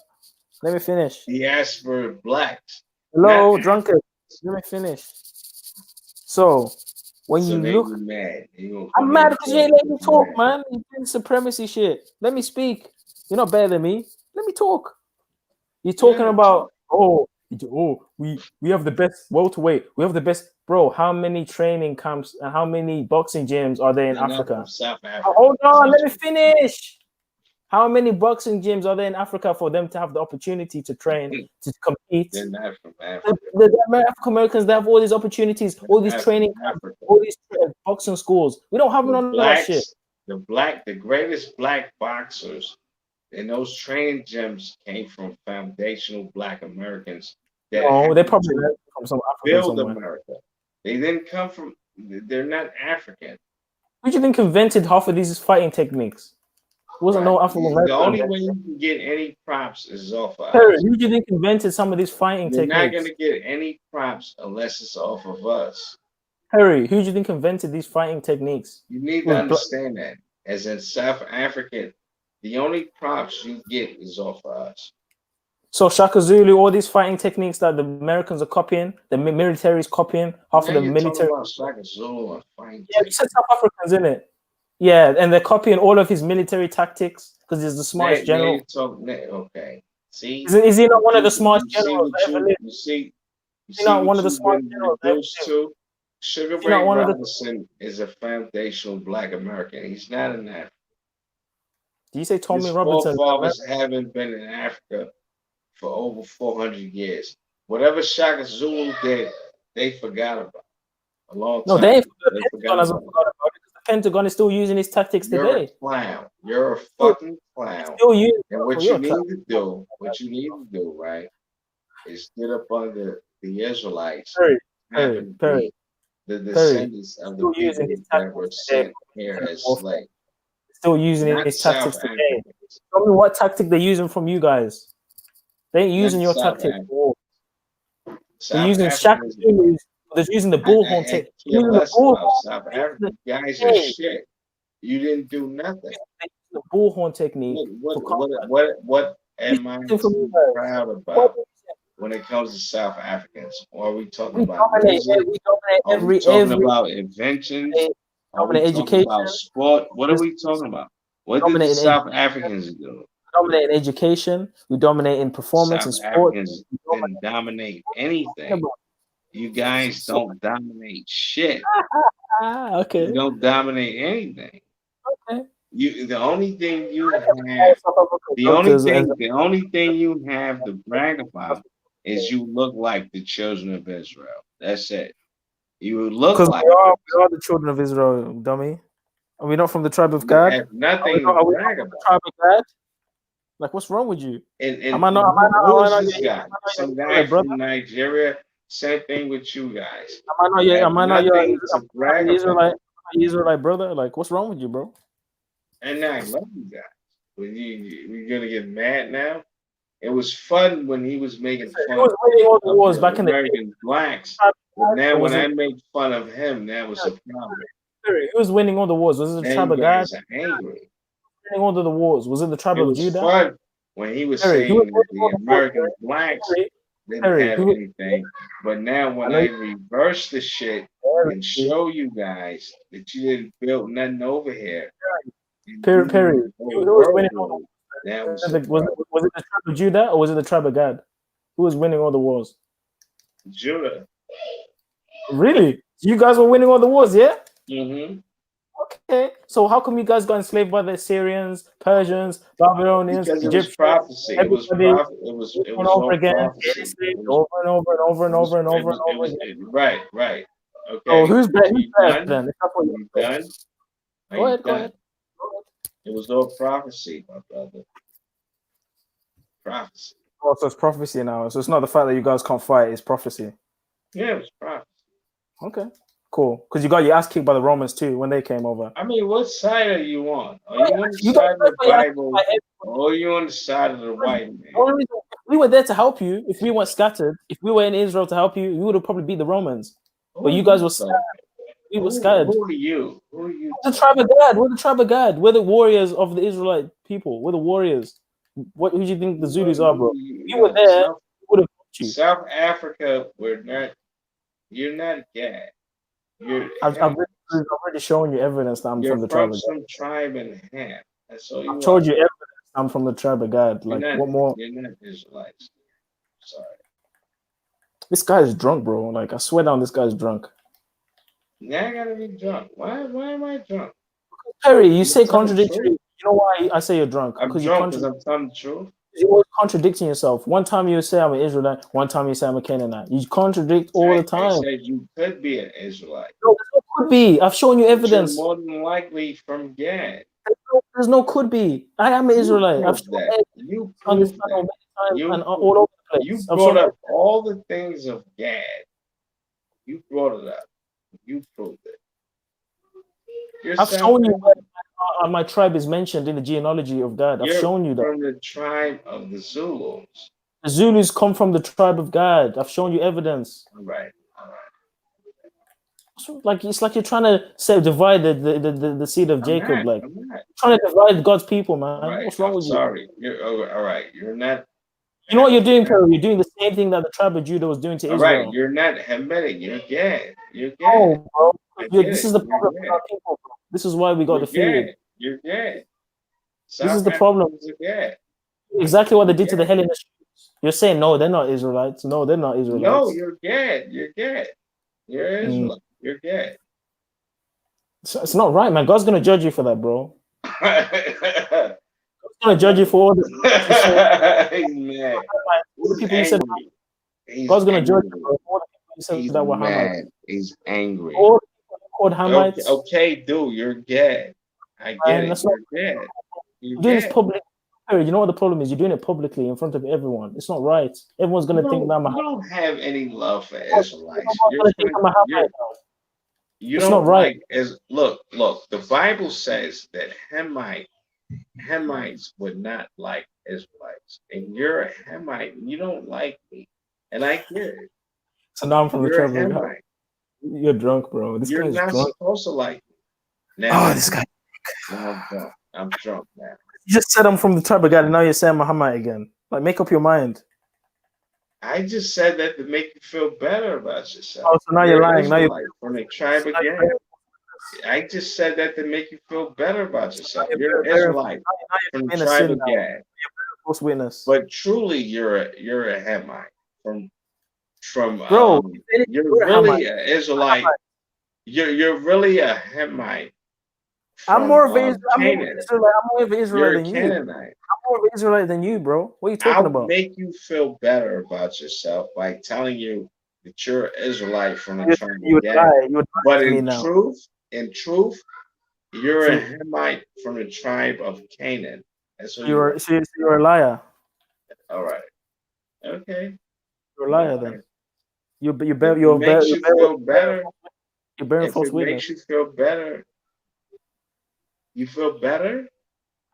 C: Let me finish.
G: Diaspora blacks.
C: Hello, drunkard. Let me finish. So, when you look,
G: mad.
C: I'm mad because you ain't letting me talk, man. You're doing supremacy shit. Let me speak. You're not better than me. Let me talk. You're talking about we have the best welterweight. We have the best, bro. How many training camps and how many boxing gyms are there in Africa?
G: South Africa.
C: Hold on, let me finish. How many boxing gyms are there in Africa for them to have the opportunity to train, to compete?
G: They're not from Africa.
C: The African Americans, they have all these opportunities, all these training camps, all these boxing schools. We don't have none of that shit.
G: The greatest black boxers in those training gyms came from foundational black Americans.
C: They probably learned from some African somewhere.
G: America. They didn't come from. They're not African.
C: Who do you think invented half of these fighting techniques? It wasn't no African American.
G: The only way you can get any props is off of
C: Perry,
G: us.
C: who do you think invented some of these fighting
G: You're
C: techniques?
G: not going to get any props unless it's off of us.
C: Perry, who do you think invented these fighting techniques?
G: You need to understand that. As in South Africa, the only props you get is off of us.
C: So Shaka Zulu, all these fighting techniques that the Americans are copying, the military is copying, half of the military.
G: About Shaka Zulu and fighting
C: you said South Africans, in it. Yeah, and they're copying all of his military tactics because he's the smartest general.
G: Okay. See,
C: is he not one of the smartest generals ever lived?
G: You see,
C: he's not one of the smartest generals ever lived.
G: Sugar Ray Robinson is a foundational black American. He's not an African.
C: Do you say Tommy
G: His
C: Robinson?
G: forefathers haven't been in Africa for over 400 years. Whatever Shaka Zulu did, they forgot about. A long time.
C: No, they forgot about it. The Pentagon is still using his tactics today.
G: You're a clown. You're a fucking clown.
C: Still using.
G: And what you need to do, right, is get up under the Israelites.
C: Perry.
G: The descendants of the people that were sent here as slaves.
C: Still using his tactics today. Tell me what tactic they're using from you guys. They ain't using your tactics at all. They're using Shaka Zulu. They're using the bullhorn technique.
G: South African guys are shit. You didn't do nothing.
C: The bullhorn technique for combat.
G: What am I too proud about when it comes to South Africans? Or are we talking about music? Are we talking about inventions? Are we talking about sport? What are we talking about? What did the South Africans do?
C: Dominate in education. We dominate in performance and
G: South
C: sport.
G: Africans didn't dominate anything. You guys don't dominate shit.
C: Okay.
G: You don't dominate anything.
C: Okay.
G: The only thing you have, the only thing you have to brag about is you look like the children of Israel. That's it. You look
C: Because
G: like
C: we are the children of Israel, dummy. Are we not from the tribe of God?
G: have nothing
C: Are
G: to
C: we
G: brag
C: not from the
G: about.
C: tribe of God? Like, what's wrong with you?
G: And
C: Am I not?
G: who's this guy? Some guy from Nigeria. Same thing with you guys.
C: Am I not
G: nothing to brag about.
C: Israelite brother? Like, what's wrong with you, bro?
G: And I love you guys. When you're gonna get mad now? It was fun when he was making fun of the American blacks. But now when I make fun of him, that was a problem.
C: Who was winning all the wars? Was it the tribe of God?
G: Guys are angry.
C: Winning all the wars? Was it the tribe of Judah?
G: It was fun when he was saying that the American blacks didn't have anything. But now when I reverse the shit and show you guys that you didn't build nothing over here.
C: Perry, who was winning all the wars? Was it the tribe of Judah or was it the tribe of God? Who was winning all the wars?
G: Judah.
C: Really? You guys were winning all the wars, yeah?
G: Mm-hmm.
C: Okay. So how come you guys got enslaved by the Assyrians, Persians, Babylonians,
G: because
C: Egyptians?
G: It was prophecy. It was
C: over again. Over and over and over and over and over and over again.
G: Right. Okay.
C: So who's best then?
G: You done?
C: Go ahead.
G: It was all prophecy, my brother. Prophecy.
C: Oh, so it's prophecy now. So it's not the fact that you guys can't fight, it's prophecy.
G: Yeah, it was prophecy.
C: Okay. Cool. Because you got your ass kicked by the Romans too when they came over.
G: I mean, what side are you on? Are you on the side of the Bible or are you on the side of the white man?
C: We were there to help you. If we weren't scattered, if we were in Israel to help you, we would have probably beat the Romans. But you guys were scattered. We were scattered.
G: Who are you?
C: We're the tribe of God. We're the tribe of God. We're the warriors of the Israelite people. We're the warriors. Who do you think the Zulus are, bro? We were there. We would have helped you.
G: South Africa, you're not Gad.
C: I've already shown you evidence that I'm from the tribe of God.
G: You're from some tribe and half. That's all you
C: I've told you evidence I'm from the tribe of God. Like, what more?
G: You're not Israelites. Sorry.
C: This guy is drunk, bro. Like, I swear down, this guy's drunk.
G: Now I gotta be drunk. Why am I drunk?
C: Perry, you say contradictory. You know why I say you're drunk?
G: I'm drunk because I'm telling the truth.
C: You're always contradicting yourself. One time you say I'm an Israelite, one time you say I'm a Canaanite. You contradict all the time.
G: I said you could be an Israelite.
C: No, could be. I've shown you evidence.
G: You're more than likely from Gad.
C: There's no could be. I am an Israelite. I've shown
G: that. You proved that.
C: All over the place.
G: You brought up all the things of Gad. You brought it up. You proved it.
C: I've shown you where my tribe is mentioned in the genealogy of God. I've shown you that.
G: From the tribe of the Zulus.
C: The Zulus come from the tribe of God. I've shown you evidence.
G: All right.
C: Like it's like you're trying to divide the seed of Jacob.
G: I'm not.
C: Trying to divide God's people, man.
G: Right.
C: What's wrong with you?
G: Sorry. All right. You're not.
C: You know what you're doing, Perry? You're doing the same thing that the tribe of Judah was doing to Israel.
G: All right. You're not Hamitic. You're Gad. You're Gad.
C: Oh, bro. This is the problem with our people, bro. This is why we got defeated.
G: You're Gad.
C: This is the problem. Exactly what they did to the Hellenists. You're saying no, they're not Israelites. No, they're not Israelites.
G: No, you're Gad. You're Gad. You're Israelite. You're Gad.
C: It's not right, man. God's gonna judge you for that, bro. God's gonna judge you for all the people you said. God's gonna judge you for all the people you said that were Hamites.
G: He's angry.
C: All the people called Hamites.
G: Okay, dude, you're Gad. I get it. You're Gad.
C: You're doing this publicly. You know what the problem is? You're doing it publicly in front of everyone. It's not right. Everyone's gonna think that I'm a.
G: You don't have any love for Israelites. You
C: it's
G: don't
C: not right.
G: Look. The Bible says that Hamites would not like Israelites, and you're a Hamite. And you don't like me, and I get it.
C: So now I'm from the tribe of God. You're drunk, bro. This
G: You're
C: guy's
G: not
C: drunk.
G: supposed to like me. Now,
C: this guy.
G: Now I'm drunk. I'm drunk now.
C: You just said I'm from the tribe of God, and now you're saying Muhammad again. Like, make up your mind.
G: I just said that to make you feel better about yourself.
C: Oh, so now you're lying. Now you're
G: Israelite from the tribe of Gad. I just said that to make you feel better about yourself. You're an Israelite from the tribe of Gad.
C: False witness.
G: But truly, you're a Hamite from
C: Bro,
G: you're really an Israelite. You're really a Hamite.
C: I'm more of an
G: Canaan.
C: Israelite
G: You're
C: than
G: a
C: you.
G: Canaanite.
C: I'm more of an Israelite than you, bro. What are you talking
G: I'll
C: about?
G: make you feel better about yourself by telling you that you're an Israelite from the tribe of Gad. But in truth, you're a Hamite from the tribe of Canaan. That's what
C: You're a liar.
G: All right. Okay.
C: You're a liar then. You're
G: If it makes you feel better.
C: You're bearing
G: If
C: false
G: it
C: witness.
G: makes you feel better, you feel better?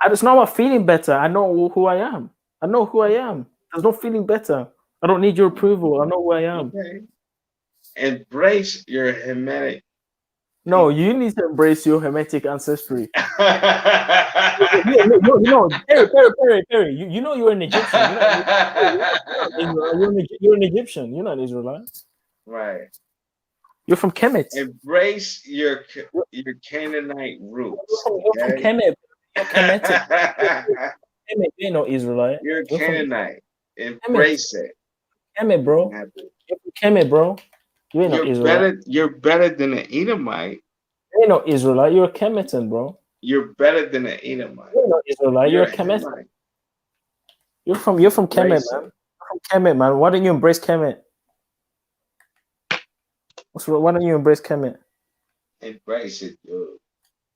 C: It's not about feeling better. I know who I am. I know who I am. There's no feeling better. I don't need your approval. I know who I am.
G: Okay. Embrace your Hamitic.
C: No, you need to embrace your Hamitic ancestry. Perry, you know you're an Egyptian. You're an Egyptian. You're not an Israelite.
G: Right.
C: You're from Kemet.
G: Embrace your Canaanite roots.
C: You're from Kemet. You're Kemetic. Kemet, you're no Israelite.
G: You're a Canaanite. Embrace it.
C: Kemet, bro. You're from Kemet, bro. You ain't no Israelite.
G: You're better than an Edomite.
C: You ain't no Israelite. You're a Kemetan, bro.
G: You're better than an Edomite.
C: You're no Israelite. You're a Kemetan. You're from Kemet, man. You're from Kemet, man. Why don't you embrace Kemet? Why don't you embrace Kemet?
G: Embrace it, dude.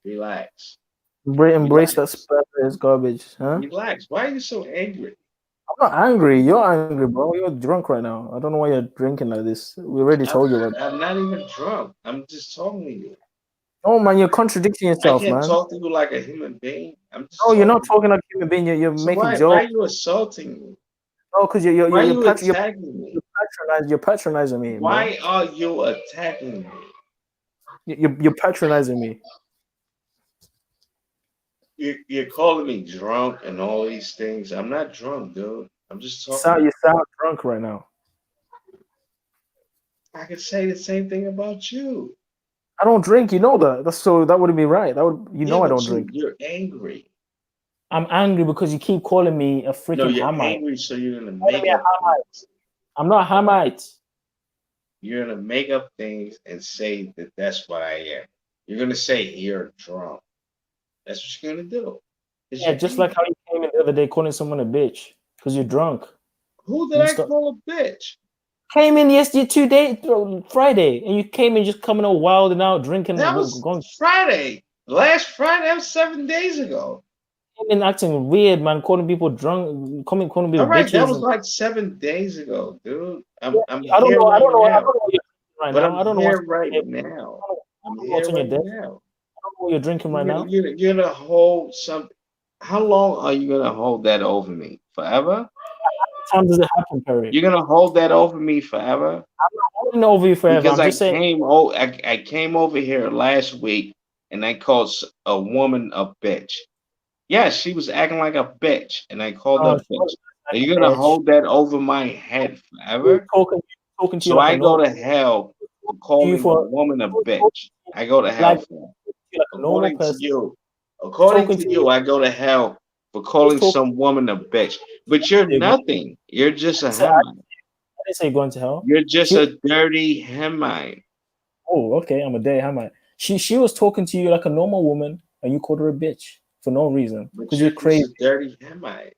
G: Relax.
C: Embrace that spread is garbage, huh?
G: Relax. Why are you so angry?
C: I'm not angry. You're angry, bro. You're drunk right now. I don't know why you're drinking like this. We already told you about that.
G: I'm not even drunk. I'm just talking to you.
C: Oh man, you're contradicting yourself,
G: I can't
C: man.
G: talk to you like a human being.
C: No, you're not talking like a human being. You're making jokes.
G: Why are you assaulting me?
C: No, because you're
G: attacking me?
C: You're patronizing me.
G: Why are you attacking me?
C: You're patronizing me.
G: You're calling me drunk and all these things. I'm not drunk, dude. I'm just talking.
C: You sound drunk right now.
G: I could say the same thing about you.
C: I don't drink. You know that. That wouldn't be right. I don't drink.
G: You're angry.
C: I'm angry because you keep calling me a freaking
G: No, you're
C: Hamite.
G: angry, so you're gonna make up.
C: I'm not Hamite.
G: You're gonna make up things and say that that's what I am. You're gonna say you're drunk. That's what you're gonna do.
C: Yeah, just like how you came in the other day calling someone a bitch because you're drunk.
G: Who did I call a bitch?
C: Came in yesterday, Friday, and you came in just coming all wild and out drinking.
G: That was Friday. Last Friday. That was 7 days ago.
C: Came in acting weird, man. Calling people drunk, calling people
G: all right,
C: bitches.
G: That was like 7 days ago, dude. I'm
C: I don't know. I don't know what you're right now. I don't know
G: what's right now. I'm here right now.
C: I don't know what you're drinking right now.
G: You're gonna hold something. How long are you gonna hold that over me? Forever?
C: How time does it happen, Perry?
G: You're gonna hold that over me forever?
C: I'm not holding it over you forever.
G: Because
C: I'm just saying.
G: I came over here last week and I called a woman a bitch. Yes, she was acting like a bitch, and I called her a bitch. Are you gonna hold that over my head forever?
C: Talking to you
G: so
C: like
G: I go to hell for calling a woman a bitch. I go to hell for that. According to you, I go to hell for calling some woman a bitch. But you're nothing. You're just a Hamite.
C: I didn't say you're going to hell.
G: You're just a dirty Hamite.
C: Oh, okay. I'm a dirty Hamite. She was talking to you like a normal woman, and you called her a bitch for no reason because you're crazy.
G: Just a dirty Hamite.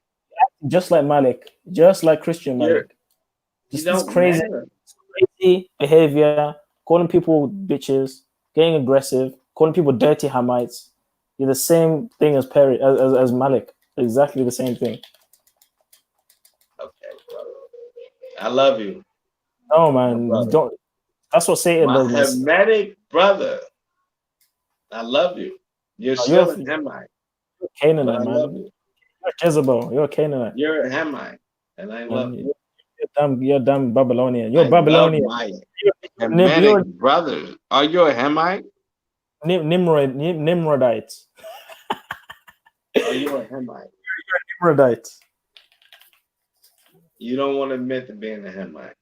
C: Just like Malik, just like Christian Malik. Just crazy behavior, calling people bitches, getting aggressive, calling people dirty Hamites. You're the same thing as Perry, as Malik. Exactly the same thing.
G: Okay, brother. I love you.
C: No, man, don't. That's what Satan does.
G: My Hamitic brother. I love you. You're still a Hamite.
C: You're a Canaanite,
G: I
C: man.
G: love you.
C: You're Jezebel. You're a Canaanite.
G: You're a Hamite, and I love you.
C: You're damn Babylonian. You're Babylonian.
G: Hamitic brothers. Are you a Hamite?
C: Nimrodite.
G: Are you a Hemite?
C: Hebrewite.
G: You don't want to admit to being a Hemite.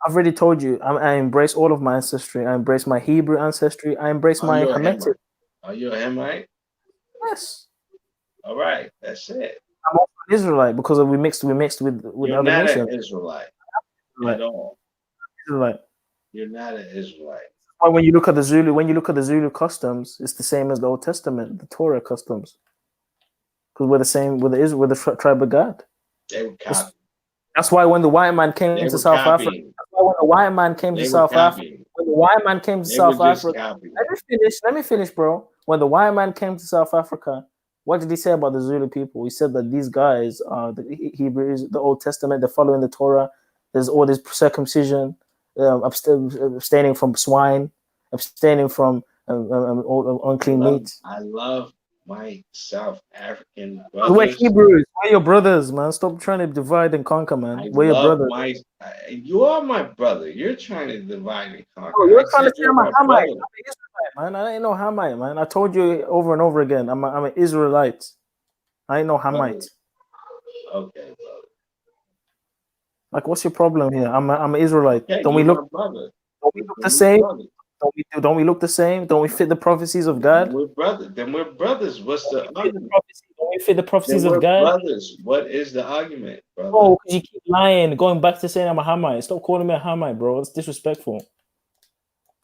C: I've already told you. I embrace all of my ancestry. I embrace my Hebrew ancestry. I embrace
G: Are
C: my
G: you a
C: Hamitic.
G: Hemite? Are you a Hemite?
C: Yes.
G: All right, that's it.
C: I'm also an Israelite because we mixed with
G: You're
C: other
G: not
C: nations.
G: an Israelite
C: Right.
G: at all.
C: Israelite.
G: You're not an Israelite.
C: Why when you look at the Zulu customs, it's the same as the Old Testament, the Torah customs. Because we're the same with the tribe of God.
G: They were copying.
C: That's why when the white man came to South Africa, that's why when the white man came to South Africa, when the white man came to South Africa, let me finish, bro. When the white man came to South Africa, what did he say about the Zulu people? He said that these guys are the Hebrews, the Old Testament, they're following the Torah. There's all this circumcision, abstaining from swine, abstaining from unclean meat.
G: I love my South African
C: We're
G: brothers.
C: Hebrews. We're your brothers, man. Stop trying to divide and conquer, man. We're your brothers.
G: You are my brother. You're trying to divide and conquer.
C: Oh, you're trying to say I'm a Hamite. I'm an Israelite, man. I ain't no Hamite, man. I told you over and over again. I'm an Israelite. I ain't no Hamite.
G: Okay, brother.
C: Like, what's your problem here? I'm an Israelite.
G: Okay,
C: don't we look the same? Don't we look the same? Don't we fit the prophecies of God?
G: We're brothers. Then we're brothers. What's the argument?
C: Don't we fit the prophecies of God?
G: Brothers. What is the argument, brother?
C: Oh, because you keep lying, going back to saying I'm a Hamite. Stop calling me a Hamite, bro. It's disrespectful.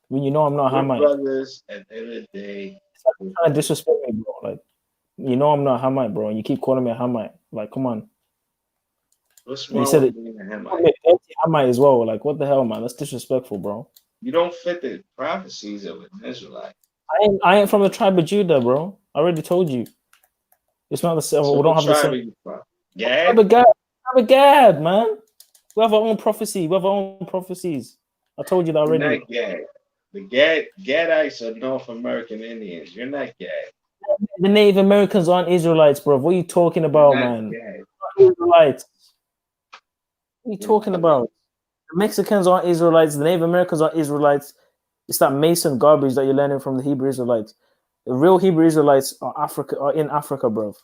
C: When you know I'm not a Hamite.
G: Brothers, at the end of the day.
C: You're trying to disrespect me, bro. Like, you know I'm not a Hamite, bro, and you keep calling me a Hamite. Like, come on.
G: What's wrong with being a Hamite?
C: Hamite as well. Like, what the hell, man? That's disrespectful, bro.
G: You don't fit the prophecies of an Israelite.
C: I ain't from the tribe of Judah, bro. I already told you. It's not the same.
G: So
C: we don't have the same.
G: Gad?
C: Tribe of Gad, man. We have our own prophecy. We have our own prophecies. I told you that already.
G: You're not Gad. The Gadites are North American Indians. You're not Gad.
C: The Native Americans aren't Israelites, bro. What are you talking about, man? Israelites. What are you talking about? The Mexicans aren't Israelites. The Native Americans aren't Israelites. It's that Mason garbage that you're learning from the Hebrew Israelites. The real Hebrew Israelites are in Africa, bro.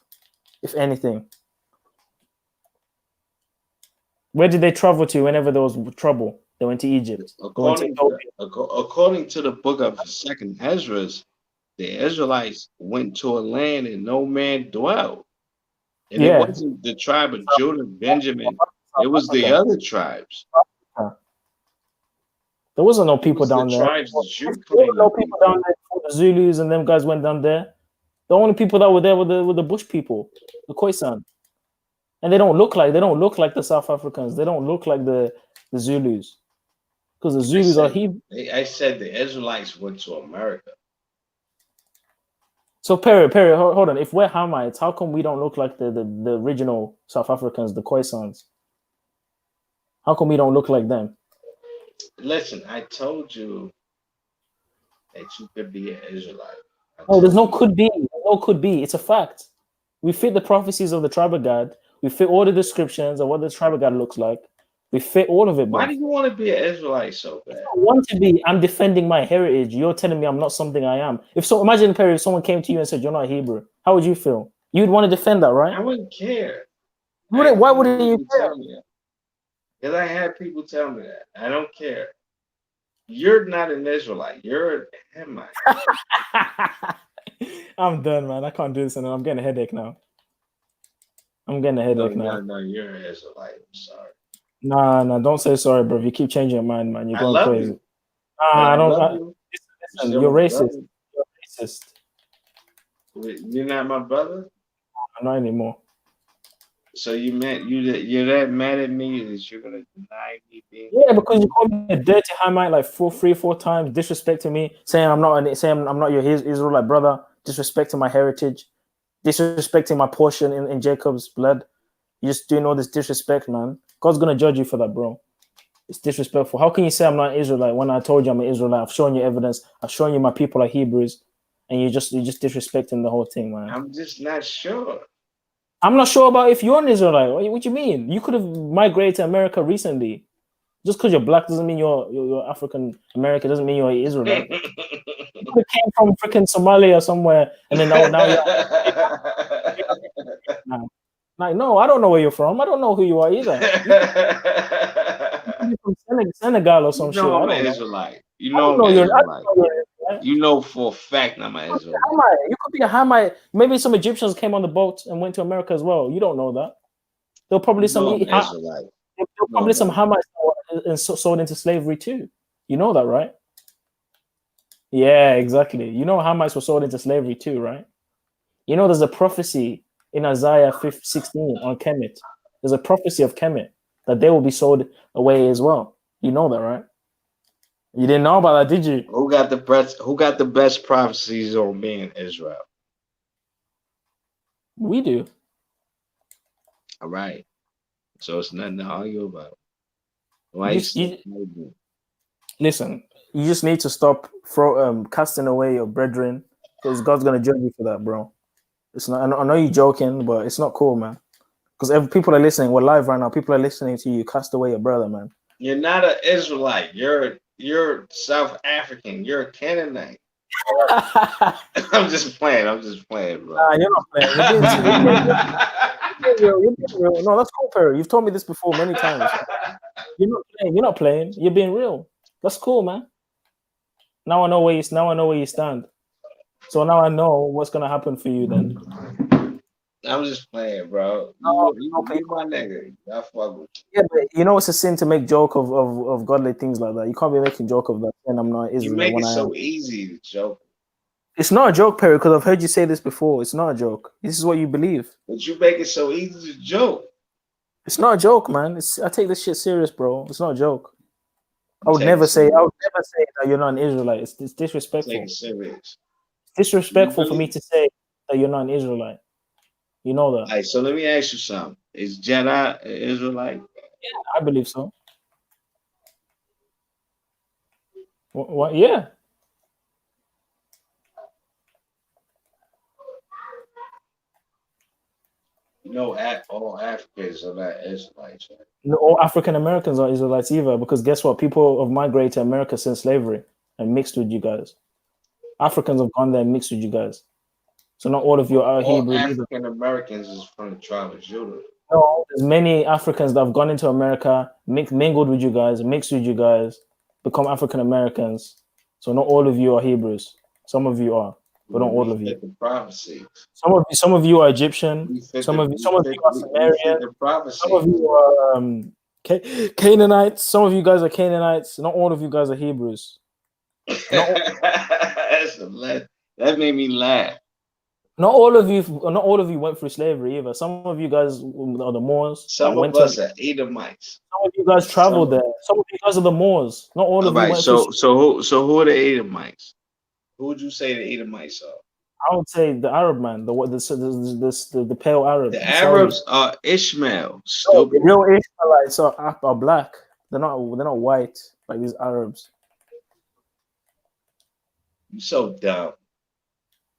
C: If anything. Where did they travel to whenever there was trouble? They went to Egypt.
G: According to the book of 2nd Ezra, the Israelites went to a land and no man dwelled. And it wasn't the tribe of Judah, Benjamin. It was the other tribes.
C: There wasn't no people down there.
G: There
C: were no people down there before the Zulus and them guys went down there. The only people that were there were the bush people, the Khoisan. And they don't look like the South Africans. They don't look like the Zulus. Because the Zulus are Hebrew.
G: I said the Israelites went to America.
C: So Perry, hold on. If we're Hamites, how come we don't look like the original South Africans, the Khoisans? How come we don't look like them?
G: Listen, I told you that you could be an Israelite.
C: Oh, there's no could be. No could be. It's a fact. We fit the prophecies of the tribe of God. We fit all the descriptions of what the tribe of God looks like. We fit all of it.
G: Why do you want to be an Israelite so bad?
C: I want to be. I'm defending my heritage. You're telling me I'm not something I am. Imagine, Perry, if someone came to you and said you're not Hebrew, how would you feel? You'd want to defend that, right?
G: I wouldn't care.
C: Why wouldn't you care?
G: Because I had people tell me that. I don't care. You're not an Israelite. You're a Hamite.
C: I'm done, man. I can't do this anymore. I'm getting a headache now. I'm getting a headache now.
G: No, you're an Israelite. I'm sorry.
C: Nah, don't say sorry, bro. If you keep changing your mind, man, you're going crazy.
G: You.
C: Nah, I don't. Listen, you're racist. You're racist.
G: You're not my brother?
C: Not anymore.
G: So you're that mad at me that you're gonna deny me being?
C: Yeah, because you called me a dirty Hamite like 3-4 times, disrespecting me, saying I'm not your Israelite brother, disrespecting my heritage, disrespecting my portion in Jacob's blood. You're just doing all this disrespect, man. God's gonna judge you for that, bro. It's disrespectful. How can you say I'm not an Israelite when I told you I'm an Israelite? I've shown you evidence. I've shown you my people are Hebrews, and you're just disrespecting the whole thing, man.
G: I'm just not sure.
C: I'm not sure about if you're an Israelite. What do you mean? You could have migrated to America recently. Just because you're black doesn't mean you're African American. Doesn't mean you're an Israelite. could have came from freaking Somalia or somewhere, and then now like, no, I don't know where you're from. I don't know who you are either. You're from Senegal or some
G: You
C: shit.
G: know
C: I
G: I'm
C: don't
G: an
C: know.
G: Israelite. You
C: I
G: know
C: don't
G: I'm
C: know
G: an
C: you're. I don't
G: Israelite.
C: know you're an Israelite.
G: You know for a fact I'm an Israelite.
C: Hamite. You could be a Hamite. Maybe some Egyptians came on the boat and went to America as well. You don't know that. There'll probably
G: You know I'm an
C: there'll
G: Israelite.
C: probably some Hamites sold into slavery too. You know that, right? Yeah, exactly. You know Hamites were sold into slavery too, right? You know there's a prophecy in Isaiah 16 on Kemet. There's a prophecy of Kemet that they will be sold away as well. You know that, right? You didn't know about that, did you?
G: Who got the best prophecies on being Israel?
C: We do.
G: All right. So it's nothing to argue about.
C: Listen, you just need to stop casting away your brethren, because God's gonna judge you for that, bro. It's not. I know you're joking, but it's not cool, man. Because people are listening. We're live right now. People are listening to you. Cast away your brother, man.
G: You're not an Israelite. You're South African. You're a Canaanite. I'm just playing, bro.
C: Nah, you're not playing. You're being real. No, that's cool, Perry. You've told me this before many times. You're not playing. You're not playing. You're being real. That's cool, man. Now I know where you stand. So now I know what's gonna happen for you then.
G: I'm just playing, bro. You my nigga. I fuck with you.
C: Yeah, but you know it's a sin to make joke of godly things like that. You can't be making joke of that. And I'm not Israel.
G: You make it so easy to joke.
C: It's not a joke, Perry, because I've heard you say this before. It's not a joke. This is what you believe.
G: But you make it so easy to joke.
C: It's not a joke, man. I take this shit serious, bro. It's not a joke. I would never say that you're not an Israelite. It's disrespectful.
G: Take it serious.
C: It's disrespectful for me to say that you're not an Israelite. You know that.
G: All right, so let me ask you something. Is Jedi an Israelite?
C: Yeah, I believe so. What? Yeah.
G: You know, all Africans are not Israelites, right?
C: No, all African Americans are Israelites either, because guess what? People have migrated to America since slavery and mixed with you guys. Africans have gone there and mixed with you guys. So not all of you are Hebrew.
G: African Americans is from the tribe of Judah.
C: No, there's many Africans that have gone into America, mingled with you guys, mixed with you guys, become African Americans. So not all of you are Hebrews. Some of you are, but not all of you.
G: The prophecy.
C: Some of you are Egyptian. Some of you are Sumerian. Some of you are Canaanites. Some of you guys are Canaanites. Not all of you guys are Hebrews.
G: That made me laugh.
C: Not all of you went through slavery either. Some of you guys are the Moors.
G: Some of us are Edomites.
C: Some of you guys traveled there. Some of you guys are the Moors. Not all of you went through slavery.
G: So who are the Edomites? Who would you say the Edomites are?
C: I would say the Arab man, the pale Arab.
G: The Arabs are Ishmael.
C: No, the real Ishmaelites are black. They're not white like these Arabs.
G: You're so dumb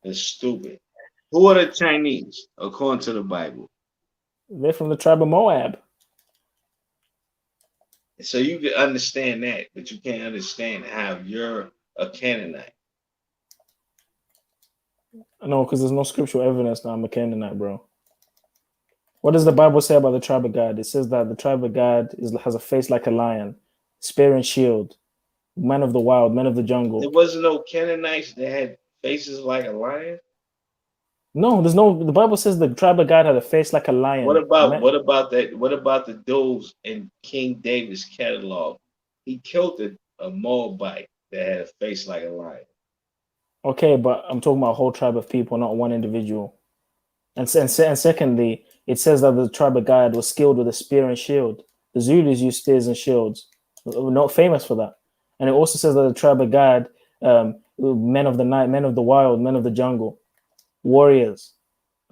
G: and stupid. Who are the Chinese, according to the Bible?
C: They're from the tribe of Moab.
G: So you can understand that, but you can't understand how you're a Canaanite.
C: No, because there's no scriptural evidence that I'm a Canaanite, bro. What does the Bible say about the tribe of God? It says that the tribe of God has a face like a lion, spear and shield, men of the wild, men of the jungle.
G: There wasn't no Canaanites that had faces like a lion.
C: No, there's no. The Bible says the tribe of God had a face like a lion.
G: What about that? What about the dudes in King David's catalog? He killed a Moabite that had a face like a lion.
C: Okay, but I'm talking about a whole tribe of people, not one individual. And secondly, it says that the tribe of God was skilled with a spear and shield. The Zulus use spears and shields. We're not famous for that. And it also says that the tribe of God, men of the night, men of the wild, men of the jungle, warriors.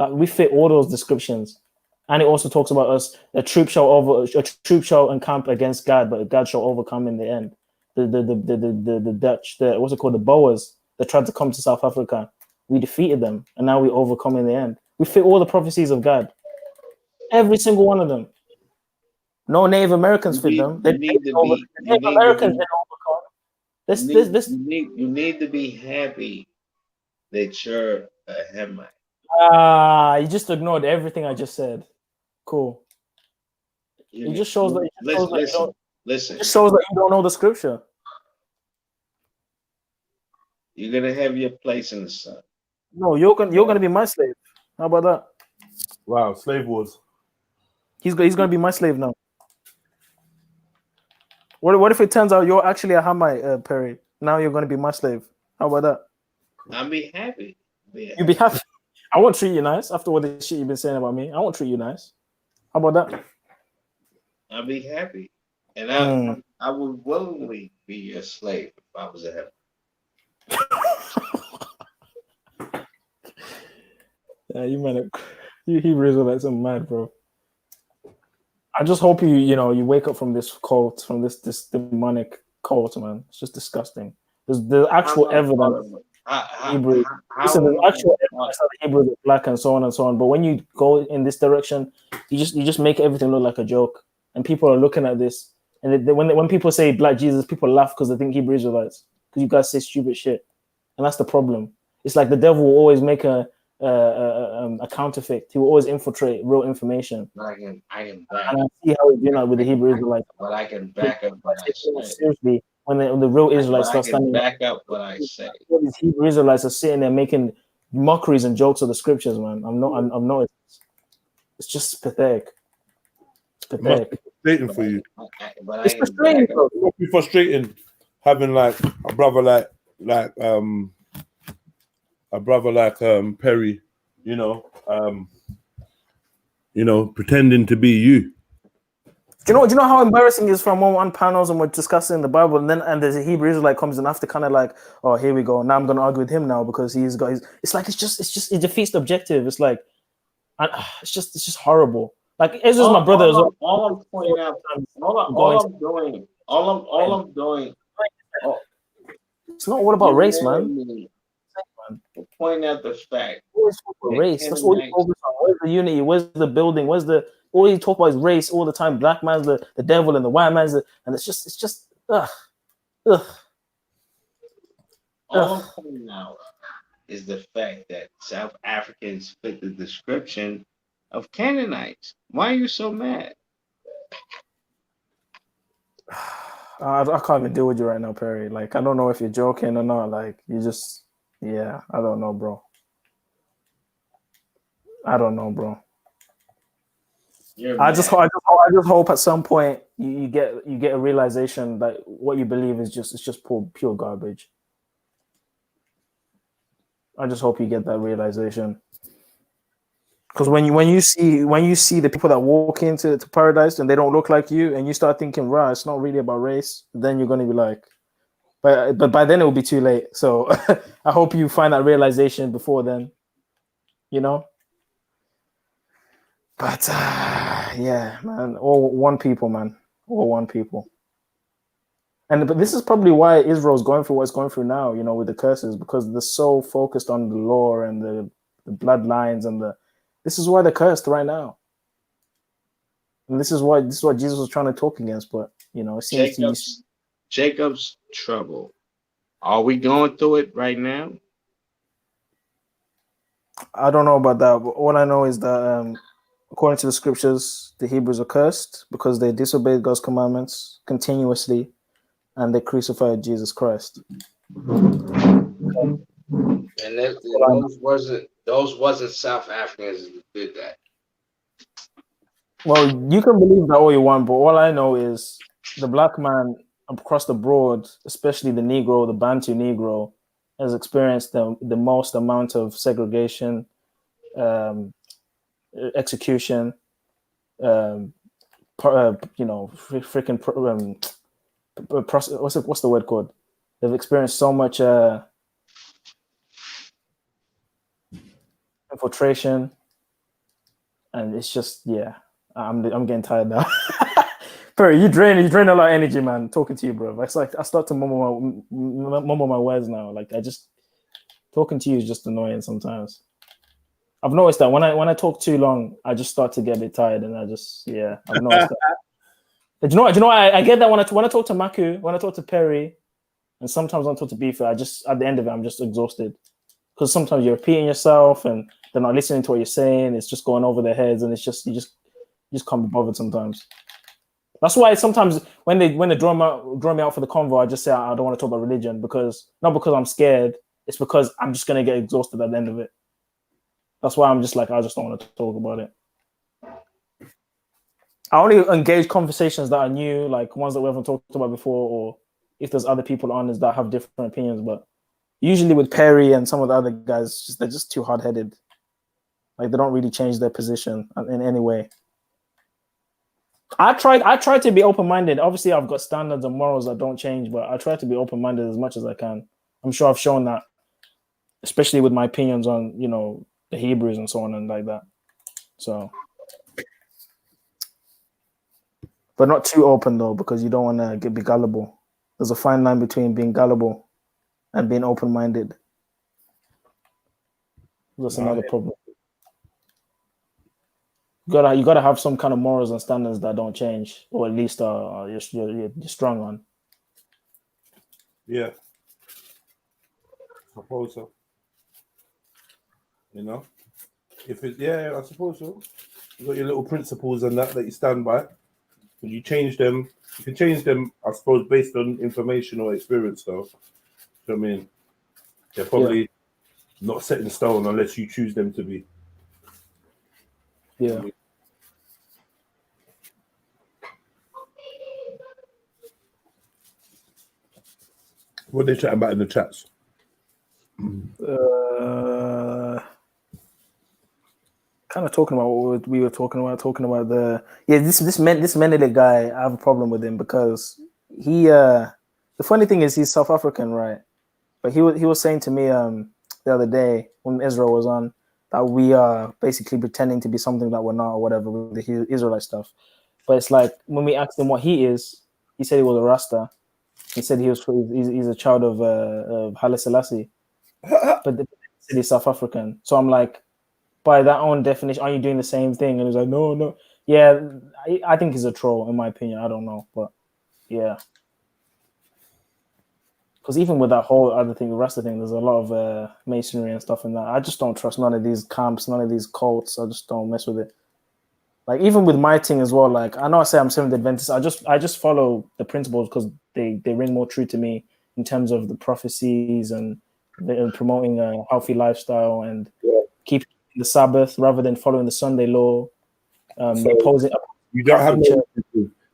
C: We fit all those descriptions. And it also talks about us. A troop shall encamp against God, but God shall overcome in the end. The Dutch, what's it called, the Boers that tried to come to South Africa. We defeated them, and now we overcome in the end. We fit all the prophecies of God. Every single one of them. No Native Americans fit them. The Native Americans didn't overcome.
G: You need to be happy that you're a Hamite.
C: You just ignored everything I just said. Cool. It just shows that you don't know the scripture.
G: You're gonna have your place in the sun.
C: No, you're gonna be my slave. How about that?
B: Wow, slave wars.
C: He's gonna be my slave now. What if it turns out you're actually a Hamite, Perry? Now you're gonna be my slave. How about that?
G: I'll be happy.
C: You'll be happy. I won't treat you nice after all the shit you've been saying about me. I won't treat you nice. How about that?
G: I'll be happy, and I would willingly be your slave if I was a Hamite.
C: Yeah, you Hebrews are like some mad, bro. I just hope you wake up from this cult, from this demonic cult, man. It's just disgusting. There's actual evidence. Hebrews. Listen, there's actual evidence that the Hebrews are black and so on and so on. But when you go in this direction, you just make everything look like a joke, and people are looking at this. And when people say Black Jesus, people laugh because they think Hebrew Israelites, because you guys say stupid shit, and that's the problem. It's like the devil will always make a counterfeit. He will always infiltrate real information.
G: But I can back.
C: And I see how he's doing that with the Hebrew Israelites.
G: But I can back up what I say.
C: Seriously, when the real Israelites start standing,
G: back up what I say.
C: All these Hebrew Israelites are sitting there making mockeries and jokes of the scriptures, man. I'm not. It's just pathetic. It's pathetic.
B: Frustrating for you.
C: It's frustrating, bro.
B: It must be frustrating having like a brother like Perry, pretending to be you.
C: Do you know how embarrassing it is from one panels and we're discussing the Bible and there's a Hebrew Israelite comes and after kind of like, oh, here we go. Now I'm gonna argue with him now because he's got his. It's like it defeats the objective. It's like it's just horrible. Like Ezra's my brother as well.
G: All I'm pointing out, all I'm doing.
C: It's not all about race, man.
G: Pointing out the fact.
C: Race. That's all you focus on. Where's the unity? Where's the building? All you talk about is race all the time. Black man's the devil and the white man's and it's just ugh.
G: All I'm pointing out is the fact that South Africans fit the description of Canaanites. Why are you so mad?
C: I can't even deal with you right now, Perry. Like, I don't know if you're joking or not. Like, you just, I don't know, bro. I don't know, bro. I just hope at some point you get a realization that what you believe is just pure garbage. I just hope you get that realization. Because when you see the people that walk into paradise and they don't look like you, and you start thinking, right, it's not really about race, then you're gonna be like, but by then it will be too late. So I hope you find that realization before then, But yeah, man, all one people, man, all one people. But this is probably why Israel's going through what it's going through now, with the curses, because they're so focused on the law and the bloodlines and this is why they're cursed right now. And this is what Jesus was trying to talk against, but it seems
G: Jacob's trouble. Are we going through it right now?
C: I don't know about that, but all I know is that according to the scriptures, the Hebrews are cursed because they disobeyed God's commandments continuously and they crucified Jesus Christ.
G: And those wasn't South Africans who did that.
C: Well, you can believe that all you want, but all I know is the black man across the board, especially the Negro, the Bantu Negro, has experienced the most amount of segregation, execution, what's the word called? They've experienced so much infiltration, and it's just I'm getting tired now. Perry, you drain a lot of energy, man. Talking to you, bro. It's like I start to mumble my words now. Like talking to you is just annoying sometimes. I've noticed that when I talk too long, I just start to get a bit tired, and I've noticed that. Do you know what? I get that when I talk to Maku, when I talk to Perry, And sometimes until to be fair, at the end of it, I'm just exhausted. Because sometimes you're repeating yourself and they're not listening to what you're saying. It's just going over their heads, and it's just you just can't be bothered sometimes. That's why sometimes when they draw me out for the convo, I just say I don't want to talk about religion, not because I'm scared. It's because I'm just gonna get exhausted at the end of it. That's why I'm just like, I just don't want to talk about it. I only engage conversations that are new, like ones that we haven't talked about before, or if there's other people on us that have different opinions. But usually with Perry and some of the other guys, they're just too hard-headed. Like they don't really change their position in any way. I try to be open-minded. Obviously, I've got standards and morals that don't change, but I try to be open-minded as much as I can. I'm sure I've shown that, especially with my opinions on, the Hebrews and so on and like that. So, but not too open though, because you don't want to be gullible. There's a fine line between being gullible and being open-minded. That's another problem. You gotta have some kind of morals and standards that don't change, or at least you're strong on.
B: Yeah, I suppose so. If it's I suppose so. You got your little principles and that you stand by. When you change them, you can change them, I suppose, based on information or experience, though. You know what I mean? They're probably not set in stone unless you choose them to be.
C: Yeah.
B: What are they chatting about in the chats?
C: Kind of talking about what we were talking about this Menele guy. I have a problem with him because he the funny thing is he's South African, right? But he was saying to me the other day when Israel was on that we are basically pretending to be something that we're not or whatever with the Israelite stuff. But it's like when we asked him what he is, he said he was a Rasta. He said he's a child of Haile Selassie, but he's South African. So I'm like, by that own definition, are you doing the same thing? And he's like, no. Yeah, I think he's a troll, in my opinion. I don't know, but yeah. Because even with that whole other thing, the Rasta thing, there's a lot of masonry and stuff in that. I just don't trust none of these camps, none of these cults. I just don't mess with it. Like even with my thing as well, like I know I say I'm Seventh Adventist. I just follow the principles because they ring more true to me in terms of the prophecies and promoting a healthy lifestyle and keeping the Sabbath rather than following the Sunday law. Imposing.
B: You don't have no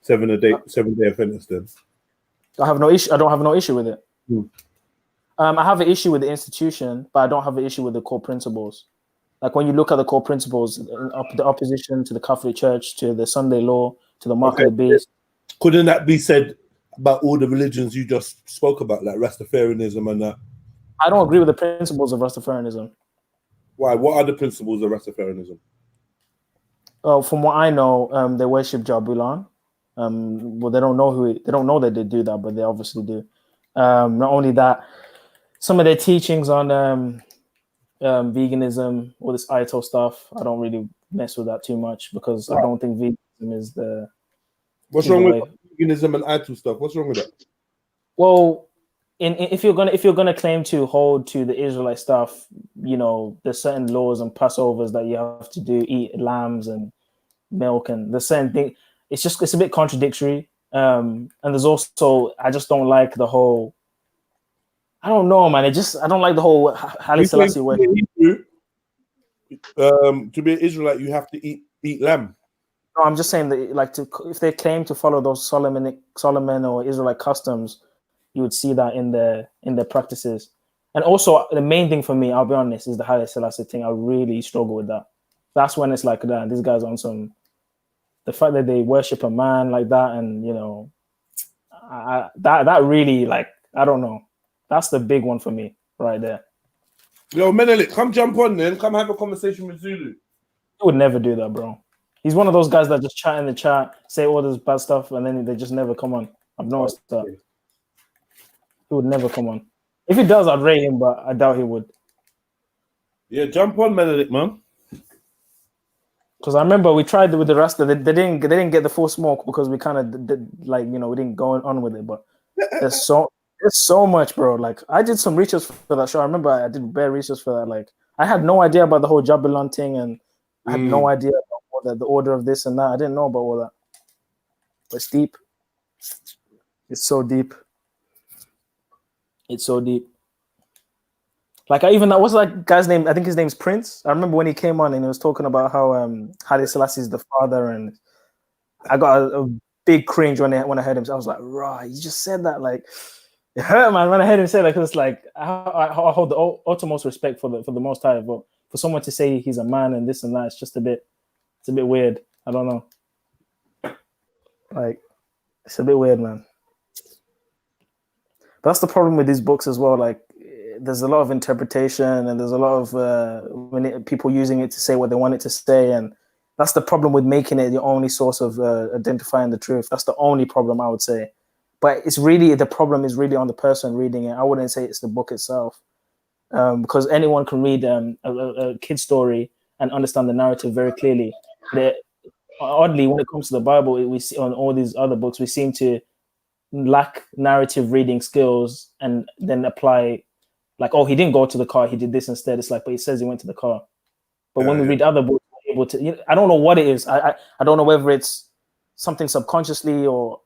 B: Seventh-day Adventist then?
C: I have no issue. I don't have no issue with it. I have an issue with the institution, but I don't have an issue with the core principles. Like when you look at the core principles, the opposition to the Catholic Church, to the Sunday law, to the mark of the beast.
B: Couldn't that be said about all the religions you just spoke about, like Rastafarianism and that?
C: I don't agree with the principles of Rastafarianism.
B: Why? What are the principles of Rastafarianism?
C: From what I know, they worship Jabulan. Well, they don't know that they do that, but they obviously do. Not only that, some of their teachings on veganism, all this Aito stuff, I don't really mess with that too much because I don't think veganism is the.
B: What's wrong with veganism and Aito stuff? What's wrong with that?
C: Well, if you're gonna claim to hold to the Israelite stuff, there's certain laws and Passovers that you have to do, eat lambs and milk, and the certain thing. It's a bit contradictory. And there's also I just don't like the whole. I don't know, man. I don't like the whole Haile Selassie way.
B: To be an Israelite, you have to eat lamb.
C: No, I'm just saying that, if they claim to follow those Solomon or Israelite customs, you would see that in their practices. And also, the main thing for me, I'll be honest, is the Haile Selassie thing. I really struggle with that. That's when it's like, damn, these guys on some. The fact that they worship a man like that, and that really, I don't know. That's the big one for me right there.
B: Yo, Menelik, come jump on then. Come have a conversation with Zulu.
C: He would never do that, bro. He's one of those guys that just chat in the chat, say all this bad stuff, and then they just never come on. I've noticed that. He would never come on. If he does, I'd rate him, but I doubt he would.
B: Yeah, jump on, Menelik, man.
C: Because I remember we tried with the Rasta, they didn't get the full smoke because we kind of did we didn't go on with it. But there's There's so much, bro. Like I did some research for that show. I remember I did bare research for that. Like I had no idea about the whole Jedionline thing, and I had no idea about all the order of this and that. I didn't know about all that. But it's deep. It's so deep. It's so deep. Like I even what's that guy's name? I think his name's Prince. I remember when he came on and he was talking about how Haile Selassie is the father, and I got a big cringe when I heard him. So I was like, right, you just said that. Like it hurt, man. When I heard him say that, because like I hold the utmost respect for the Most High, but for someone to say he's a man and this and that, it's just a bit weird. I don't know. Like it's a bit weird, man. But that's the problem with these books as well. Like there's a lot of interpretation and there's a lot of people using it to say what they want it to say, and that's the problem with making it the only source of identifying the truth. That's the only problem, I would say. But it's really, the problem is really on the person reading it. I wouldn't say it's the book itself, because anyone can read a kid's story and understand the narrative very clearly. Oddly, when it comes to the Bible, we see on all these other books, we seem to lack narrative reading skills and then apply like, oh, he didn't go to the car, he did this instead. It's like, but he says he went to the car. But when we read other books, we're able to, I don't know what it is. I don't know whether it's something subconsciously or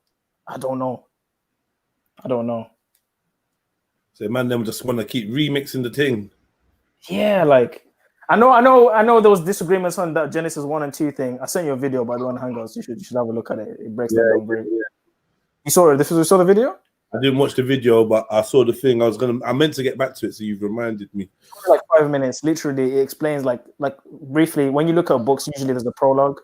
C: I don't know.
B: So man, them just want to keep remixing the thing.
C: Yeah, like I know there was disagreements on that Genesis 1 and 2 thing. I sent you a video by the one Hangouts. You should have a look at it. It breaks that down very. You saw it? You saw the video?
B: I didn't watch the video, but I saw the thing. I meant to get back to it, so you've reminded me.
C: Like 5 minutes. Literally, it explains like briefly. When you look at books, usually there's a prologue,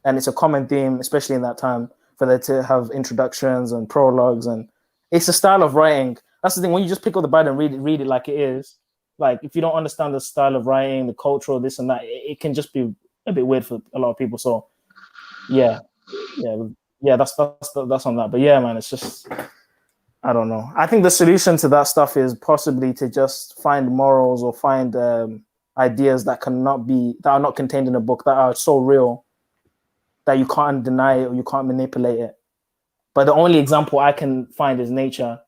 C: and it's a common theme, especially in that time, for there to have introductions and prologues, and it's a style of writing. That's the thing. When you just pick up the Bible and read it like it is, like if you don't understand the style of writing, the cultural this and that, it can just be a bit weird for a lot of people. So, yeah, that's on that. But yeah, man, it's just. I don't know. I think the solution to that stuff is possibly to just find morals or find ideas that are not contained in a book, that are so real that you can't deny it or you can't manipulate it. But the only example I can find is nature.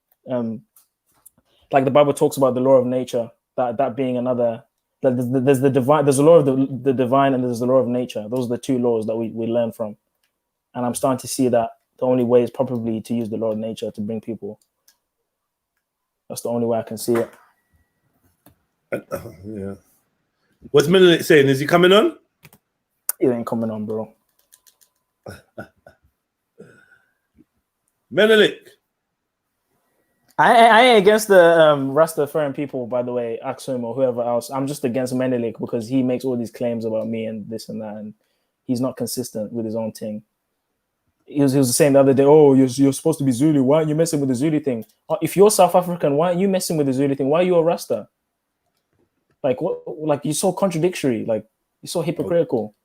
C: Like the Bible talks about the law of nature, that being another. There's the divine. There's the law of the divine, and there's the law of nature. Those are the two laws that we learn from. And I'm starting to see that the only way is probably to use the law of nature to bring people. That's the only way I can see it.
B: Yeah. What's Menelik saying? Is he coming on?
C: He ain't coming on, bro.
B: Menelik.
C: I ain't against the Rastafarian people, by the way, Aksum or whoever else. I'm just against Menelik because he makes all these claims about me and this and that, and he's not consistent with his own thing. He was saying the other day, oh, you're supposed to be Zulu. Why aren't you messing with the Zulu thing? If you're South African, why aren't you messing with the Zulu thing? Why are you a Rasta? Like what? Like you're so contradictory. Like you're so hypocritical.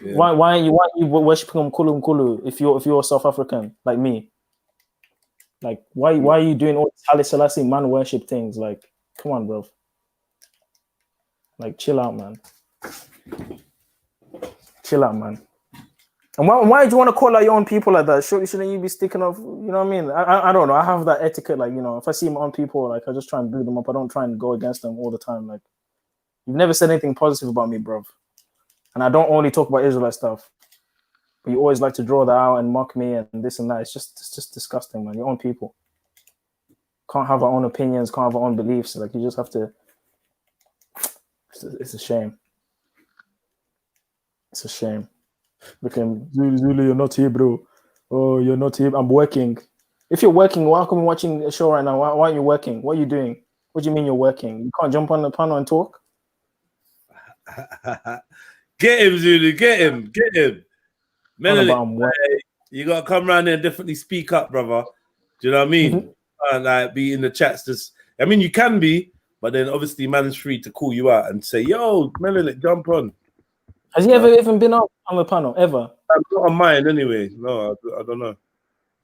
C: Yeah. Why aren't you worshiping Mkulu if you're South African like me? Like why are you doing all this Haile Selassie man worship things? Like come on, bro. Like chill out, man. Chill out, man. And why do you want to call out your own people like that? Shouldn't you be sticking off? You know what I mean? I don't know. I have that etiquette. Like, you know, if I see my own people, like, I just try and build them up. I don't try and go against them all the time. Like, you've never said anything positive about me, bro. And I don't only talk about Israelite stuff. But you always like to draw that out and mock me and this and that. It's just disgusting, man. Your own people. Can't have our own opinions, can't have our own beliefs. Like, you just have to... It's a shame. It's a shame. Look at him. Zulu, you're not here, bro. Oh, you're not here. I'm working. If you're working, why come you watching a show right now? Why aren't you working? What are you doing? What do you mean you're working? You can't jump on the panel and talk?
B: Get him, Zulu. Get him. Menelik, you got to come around there and definitely speak up, brother. Do you know what I mean? And like be in the chats. I mean, you can be, but then obviously man is free to call you out and say, yo, Menelik, jump on.
C: Has he ever even been on the panel, ever?
B: Not on mine anyway. No, I don't know.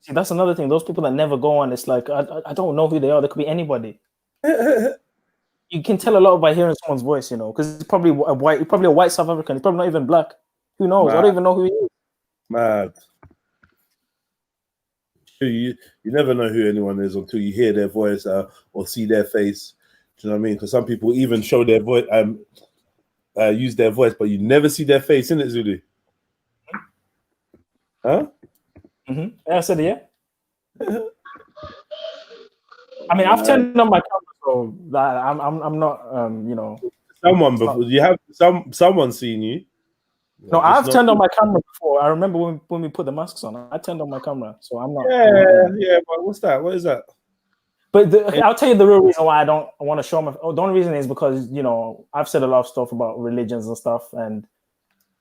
C: See, that's another thing. Those people that never go on, it's like, I don't know who they are. They could be anybody. You can tell a lot by hearing someone's voice, you know, because it's probably a white South African. He's probably not even black. Who knows? I don't even know who he is.
B: Mad. You never know who anyone is until you hear their voice or see their face. Do you know what I mean? Because some people even show their voice, use their voice, but you never see their face, innit, Zulu? Huh?
C: Yeah, I said yeah. I mean, I've turned on my camera, so that I'm not you know.
B: Someone before you have someone seen you.
C: No, I've turned on my camera before. I remember when we put the masks on. I turned on my camera, so I'm not.
B: Yeah. But what's that? What is that?
C: But I'll tell you the real reason why I don't want to show my. The only reason is because I've said a lot of stuff about religions and stuff, and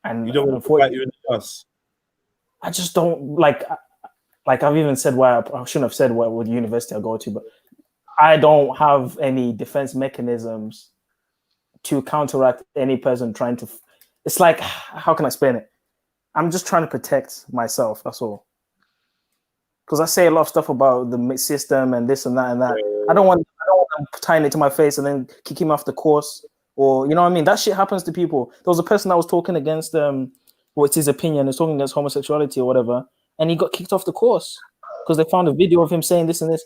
B: you don't want to fight you in the bus.
C: I just don't like I've even said why I shouldn't have said what university I go to, but I don't have any defense mechanisms to counteract any person trying to. It's like, how can I explain it? I'm just trying to protect myself. That's all. Because I say a lot of stuff about the system and this and that and that. I don't want them tying it to my face and then kicking me off the course, or you know what I mean. That shit happens to people. There was a person that was talking against what's his opinion? Is talking against homosexuality or whatever, and he got kicked off the course because they found a video of him saying this and this.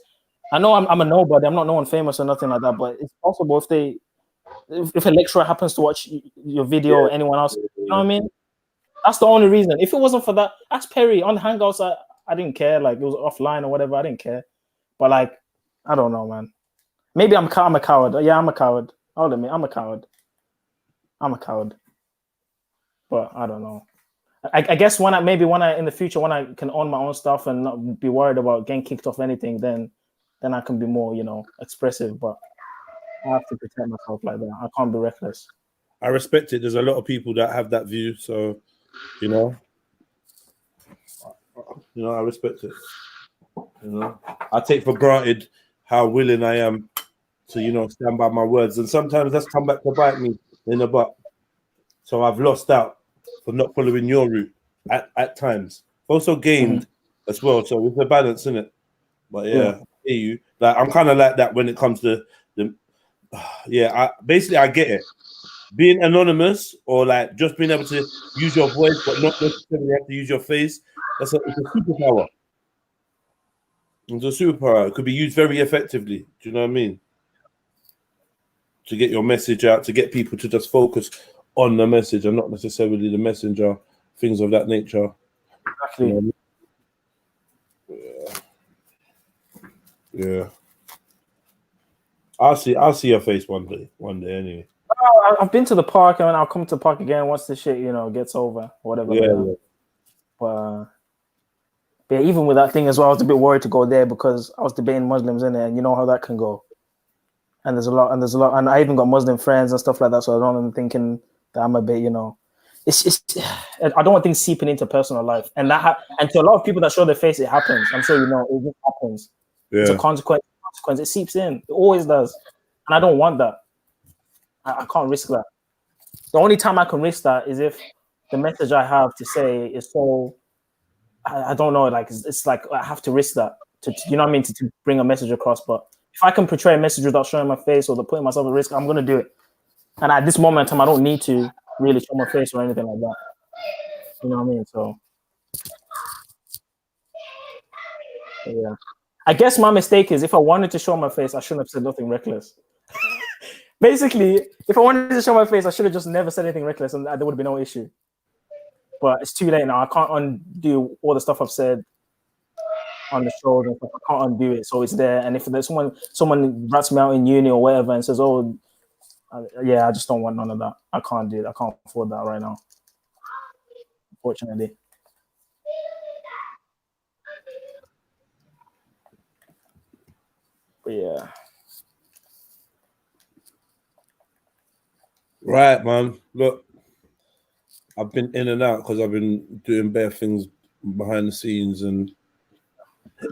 C: I know I'm a nobody. I'm not no one famous or nothing like that, but it's possible if a lecturer happens to watch your video or anyone else, you know what I mean? That's the only reason. If it wasn't for that, ask Perry on Hangouts. I didn't care. Like it was offline or whatever. I didn't care. But like, I don't know, man. Maybe I'm a coward. Yeah, I'm a coward. I'll admit, I'm a coward. But I don't know. I guess when I in the future when I can own my own stuff and not be worried about getting kicked off anything, then I can be more expressive. But I have to protect myself like that. I can't be reckless.
B: I respect it. There's a lot of people that have that view, so I respect it. I take for granted how willing I am to stand by my words, and sometimes that's come back to bite me in the butt. So I've lost out for not following your route at times. Also gained as well. So it's a balance, isn't it? But yeah, I hear you. Like I'm kind of like that when it comes to the. I get it. Being anonymous or like just being able to use your voice but not necessarily have to use your face, it's a superpower. It's a superpower. It could be used very effectively. Do you know what I mean? To get your message out, to get people to just focus on the message and not necessarily the messenger, things of that nature.
C: Exactly.
B: You know what I mean? Yeah. I'll see your face one day anyway.
C: I've been to the park and I'll come to the park again once the shit, gets over, whatever.
B: Yeah.
C: But even with that thing as well, I was a bit worried to go there because I was debating Muslims in there, and you know how that can go. And there's a lot, and I even got Muslim friends and stuff like that. So I don't know, thinking that I'm a bit, it's I don't want things seeping into personal life, and and to a lot of people that show their face, it happens. I'm sure it just happens.
B: Yeah.
C: It's a consequence. It seeps in. It always does, and I don't want that. I can't risk that. The only time I can risk that is if the message I have to say is so. I don't know. Like it's like I have to risk that to you know what I mean to bring a message across. But if I can portray a message without showing my face or putting myself at risk, I'm gonna do it. And at this moment in time, I don't need to really show my face or anything like that. You know what I mean? So yeah. I guess my mistake is if I wanted to show my face, I shouldn't have said nothing reckless. Basically, if I wanted to show my face, I should have just never said anything reckless, and there would have been no issue. But it's too late now. I can't undo all the stuff I've said on the show. I can't undo it, so it's there. And if there's someone rats me out in uni or whatever and says, "Oh, yeah," I just don't want none of that. I can't do it. I can't afford that right now, unfortunately. But yeah.
B: Right, man. Look, I've been in and out because I've been doing bare things behind the scenes and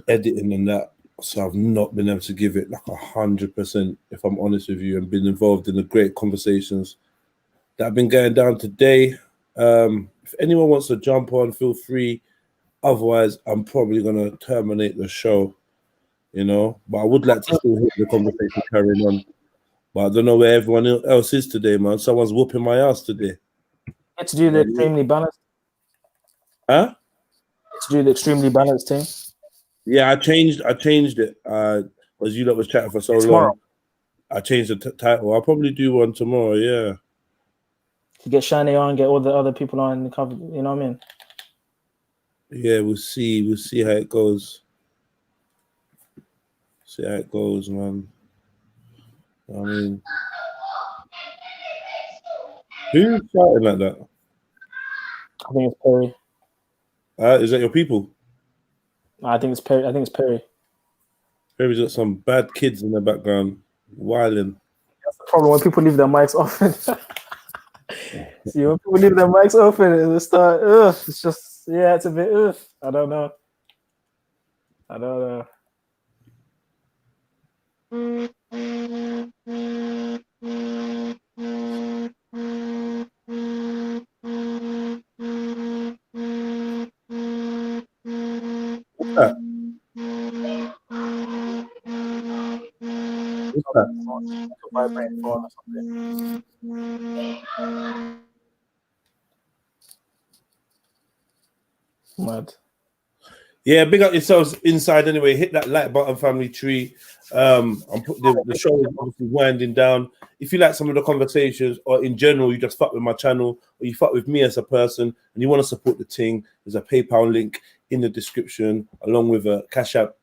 B: editing and that. So I've not been able to give it like 100%, if I'm honest with you, and been involved in the great conversations that have been going down today. If anyone wants to jump on, feel free. Otherwise, I'm probably going to terminate the show, But I would like to still hear the conversation carrying on. But I don't know where everyone else is today, man. Someone's whooping my ass today.
C: To do the extremely balanced.
B: Huh?
C: To do the extremely balanced team.
B: Yeah, I changed it. As you lot was chatting for so
C: Tomorrow.
B: long, I changed the title. I'll probably do one tomorrow. Yeah.
C: To get Shani on, get all the other people on the cover. You know what I mean?
B: Yeah, we'll see. We'll see how it goes. See how it goes, man. I mean, who's shouting like that?
C: I think it's Perry.
B: Is that your people?
C: I think it's Perry.
B: Perry's got some bad kids in the background, wilding.
C: That's the problem when people leave their mics open. See, when people leave their mics open, it'll start. It's just it's a bit. I don't know.
B: What's that? What's that?
C: Vibrate phone or something. Mad.
B: Yeah, big up yourselves inside anyway. Hit that like button, family tree. I'm putting the show is obviously winding down. If you like some of the conversations, or in general, you just fuck with my channel, or you fuck with me as a person, and you want to support the thing, there's a PayPal link in the description, along with a Cash App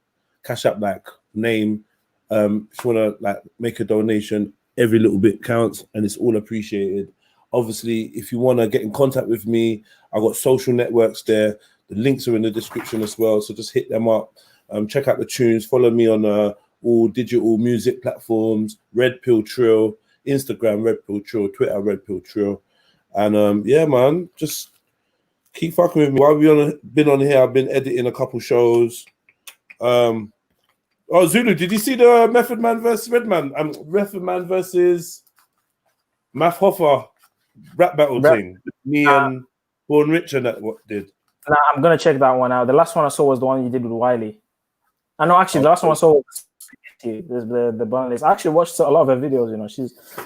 B: like name. If you want to like make a donation, every little bit counts, and it's all appreciated. Obviously, if you want to get in contact with me, I've got social networks there. The links are in the description as well, so just hit them up. Check out the tunes. Follow me on all digital music platforms, REDPILLTRILL, Instagram, REDPILLTRILL, Twitter, REDPILLTRILL. And yeah, man, just keep fucking with me. While we've been on here, I've been editing a couple shows. Oh, Zulu, did you see the Method Man versus Redman? Method Man versus Math Hoffa rap battle thing? Me and Born Rich and that what did.
C: Nah, I'm gonna check that one out. The last one I saw was the one you did with Wiley. I know actually the last one I saw was the boneless. I actually watched a lot of her videos. You know,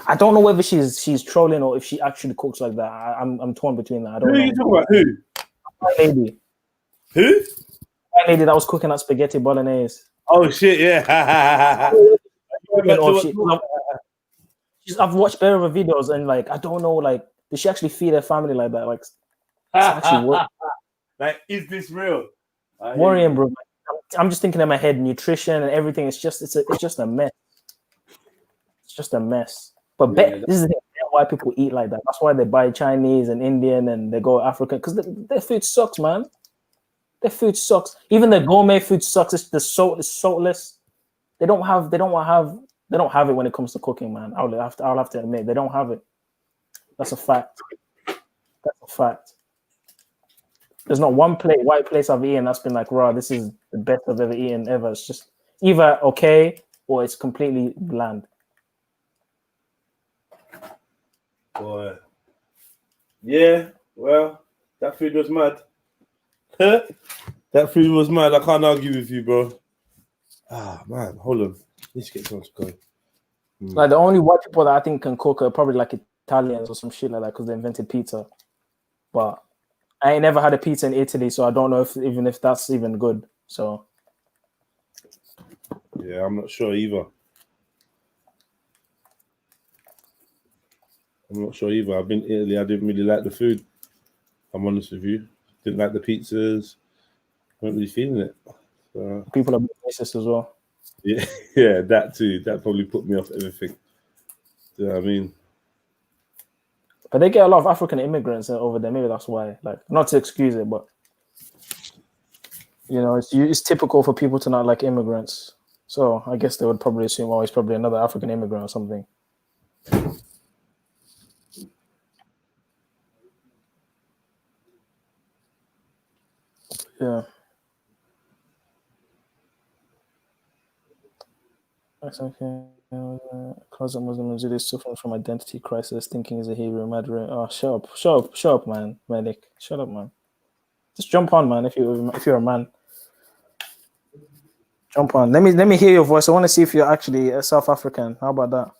C: I don't know whether she's trolling or if she actually cooks like that. I'm torn between that. I don't know.
B: Who are you talking about? Who?
C: White lady.
B: Who?
C: White lady that was cooking that spaghetti bolognese.
B: Oh shit! Yeah.
C: I've watched better of her videos and like I don't know like did she actually feed her family like that? Like it's actually work.
B: Like, is this real?
C: Worrying, bro. I'm just thinking in my head, nutrition and everything. It's just a mess. It's just a mess. But this is the thing, why people eat like that. That's why they buy Chinese and Indian and they go African because their food sucks, man. Their food sucks. Even the gourmet food sucks. It's saltless. They don't have it when it comes to cooking, man. I'll have to admit they don't have it. That's a fact. There's not one white place I've eaten that's been like, raw, this is the best I've ever eaten ever. It's just either okay or it's completely bland.
B: Boy. Yeah, well, that food was mad. That food was mad. I can't argue with you, bro. Ah, man, hold on. Need to get someone to go.
C: Like the only white people that I think can cook are probably like Italians or some shit like that because they invented pizza. But I ain't never had a pizza in Italy, so I don't know if that's even good. So
B: yeah, I'm not sure either. I've been to Italy. I didn't really like the food. I'm honest with you. Didn't like the pizzas. Weren't really feeling it. So,
C: people are racist as well.
B: Yeah, yeah, that too. That probably put me off everything. Do you know what I mean?
C: But they get a lot of African immigrants over there. Maybe that's why. Like, not to excuse it, but you know, it's typical for people to not like immigrants. So I guess they would probably assume, oh, he's probably another African immigrant or something. Yeah. That's okay. Closet Muslim Zulu is suffering from identity crisis, thinking he's a hero, murderer. Oh, shut up, man, medic. Shut up, man. Just jump on, man. If you're a man, jump on. Let me hear your voice. I want to see if you're actually a South African. How about that?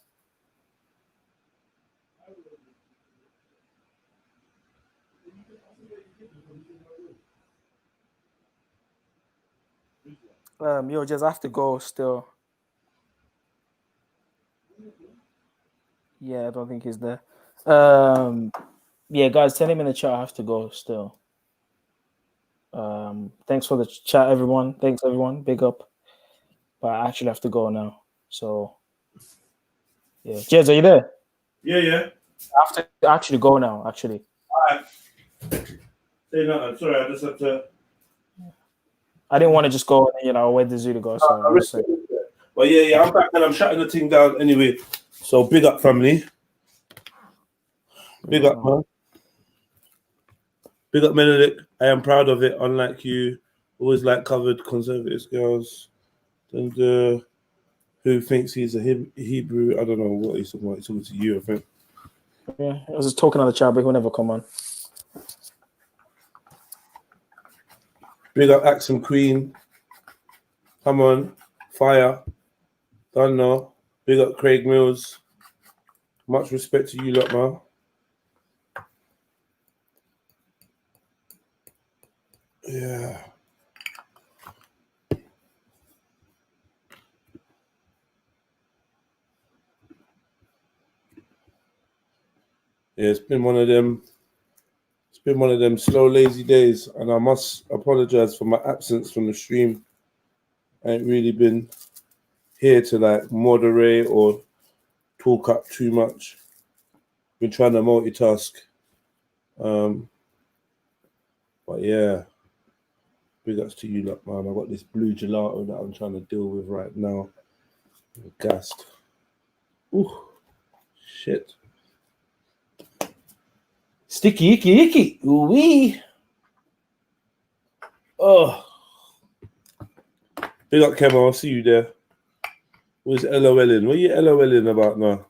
C: Yo, just have to go still. Yeah, I don't think he's there. Yeah, guys, tell him in the chat I have to go still. Thanks for the chat, everyone. Thanks, everyone. Big up. But I actually have to go now. So, yeah. Jez, are you there?
B: Yeah.
C: I have to actually go now, actually.
B: Alright. Say nothing. Sorry, I just had to.
C: I didn't want to just go, where the Zulu go. So I'm just saying.
B: But yeah, I'm back and I'm shutting the thing down anyway. So big up, family. Big up, man. Big up, Menelik. I am proud of it. Unlike you, always like covered conservative girls. And who thinks he's a Hebrew? I don't know what he's talking about. He's talking to you, I think.
C: Yeah, I was just talking on the chat, but he'll never come on.
B: Big up Axum Queen. Come on. Fire. Don't know. Big up Craig Mills. Much respect to you lot, man. Yeah. Yeah, it's been one of them slow, lazy days, and I must apologize for my absence from the stream. I ain't really been here to like moderate or talk up too much. Been trying to multitask. But yeah, big ups to you lot, man. I got this blue gelato that I'm trying to deal with right now. I'm gassed. Ooh, shit. Sticky, icky. Ooh-wee. Oh. Big up, Kemo. I'll see you there. What's LOLing? What are you LOLing about now?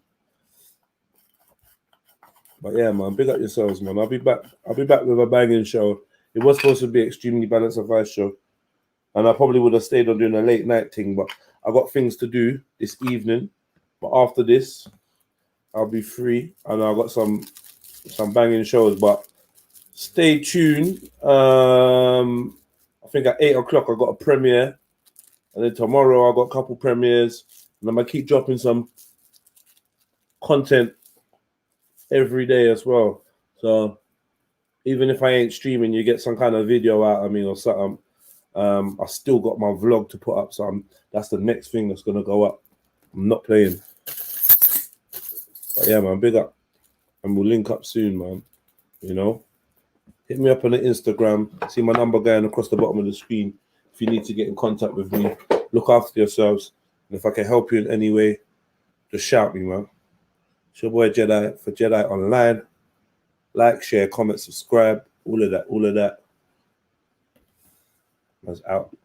B: But yeah, man, big up yourselves, man. I'll be back with a banging show. It was supposed to be extremely balanced advice show. And I probably would have stayed on doing a late night thing, but I got things to do this evening. But after this, I'll be free and I've got some banging shows. But stay tuned. I think at 8 o'clock I got a premiere. And then tomorrow I got a couple premieres. And I'm gonna keep dropping some content every day as well. So even if I ain't streaming, you get some kind of video out of me or something. I still got my vlog to put up, so that's the next thing that's gonna go up. I'm not playing. But yeah, man, big up. And we'll link up soon, man. You know? Hit me up on the Instagram. See my number going across the bottom of the screen. If you need to get in contact with me, look after yourselves. And if I can help you in any way, just shout me, man. It's your boy Jedi for Jedionline. Like, share, comment, subscribe, all of that. That's out.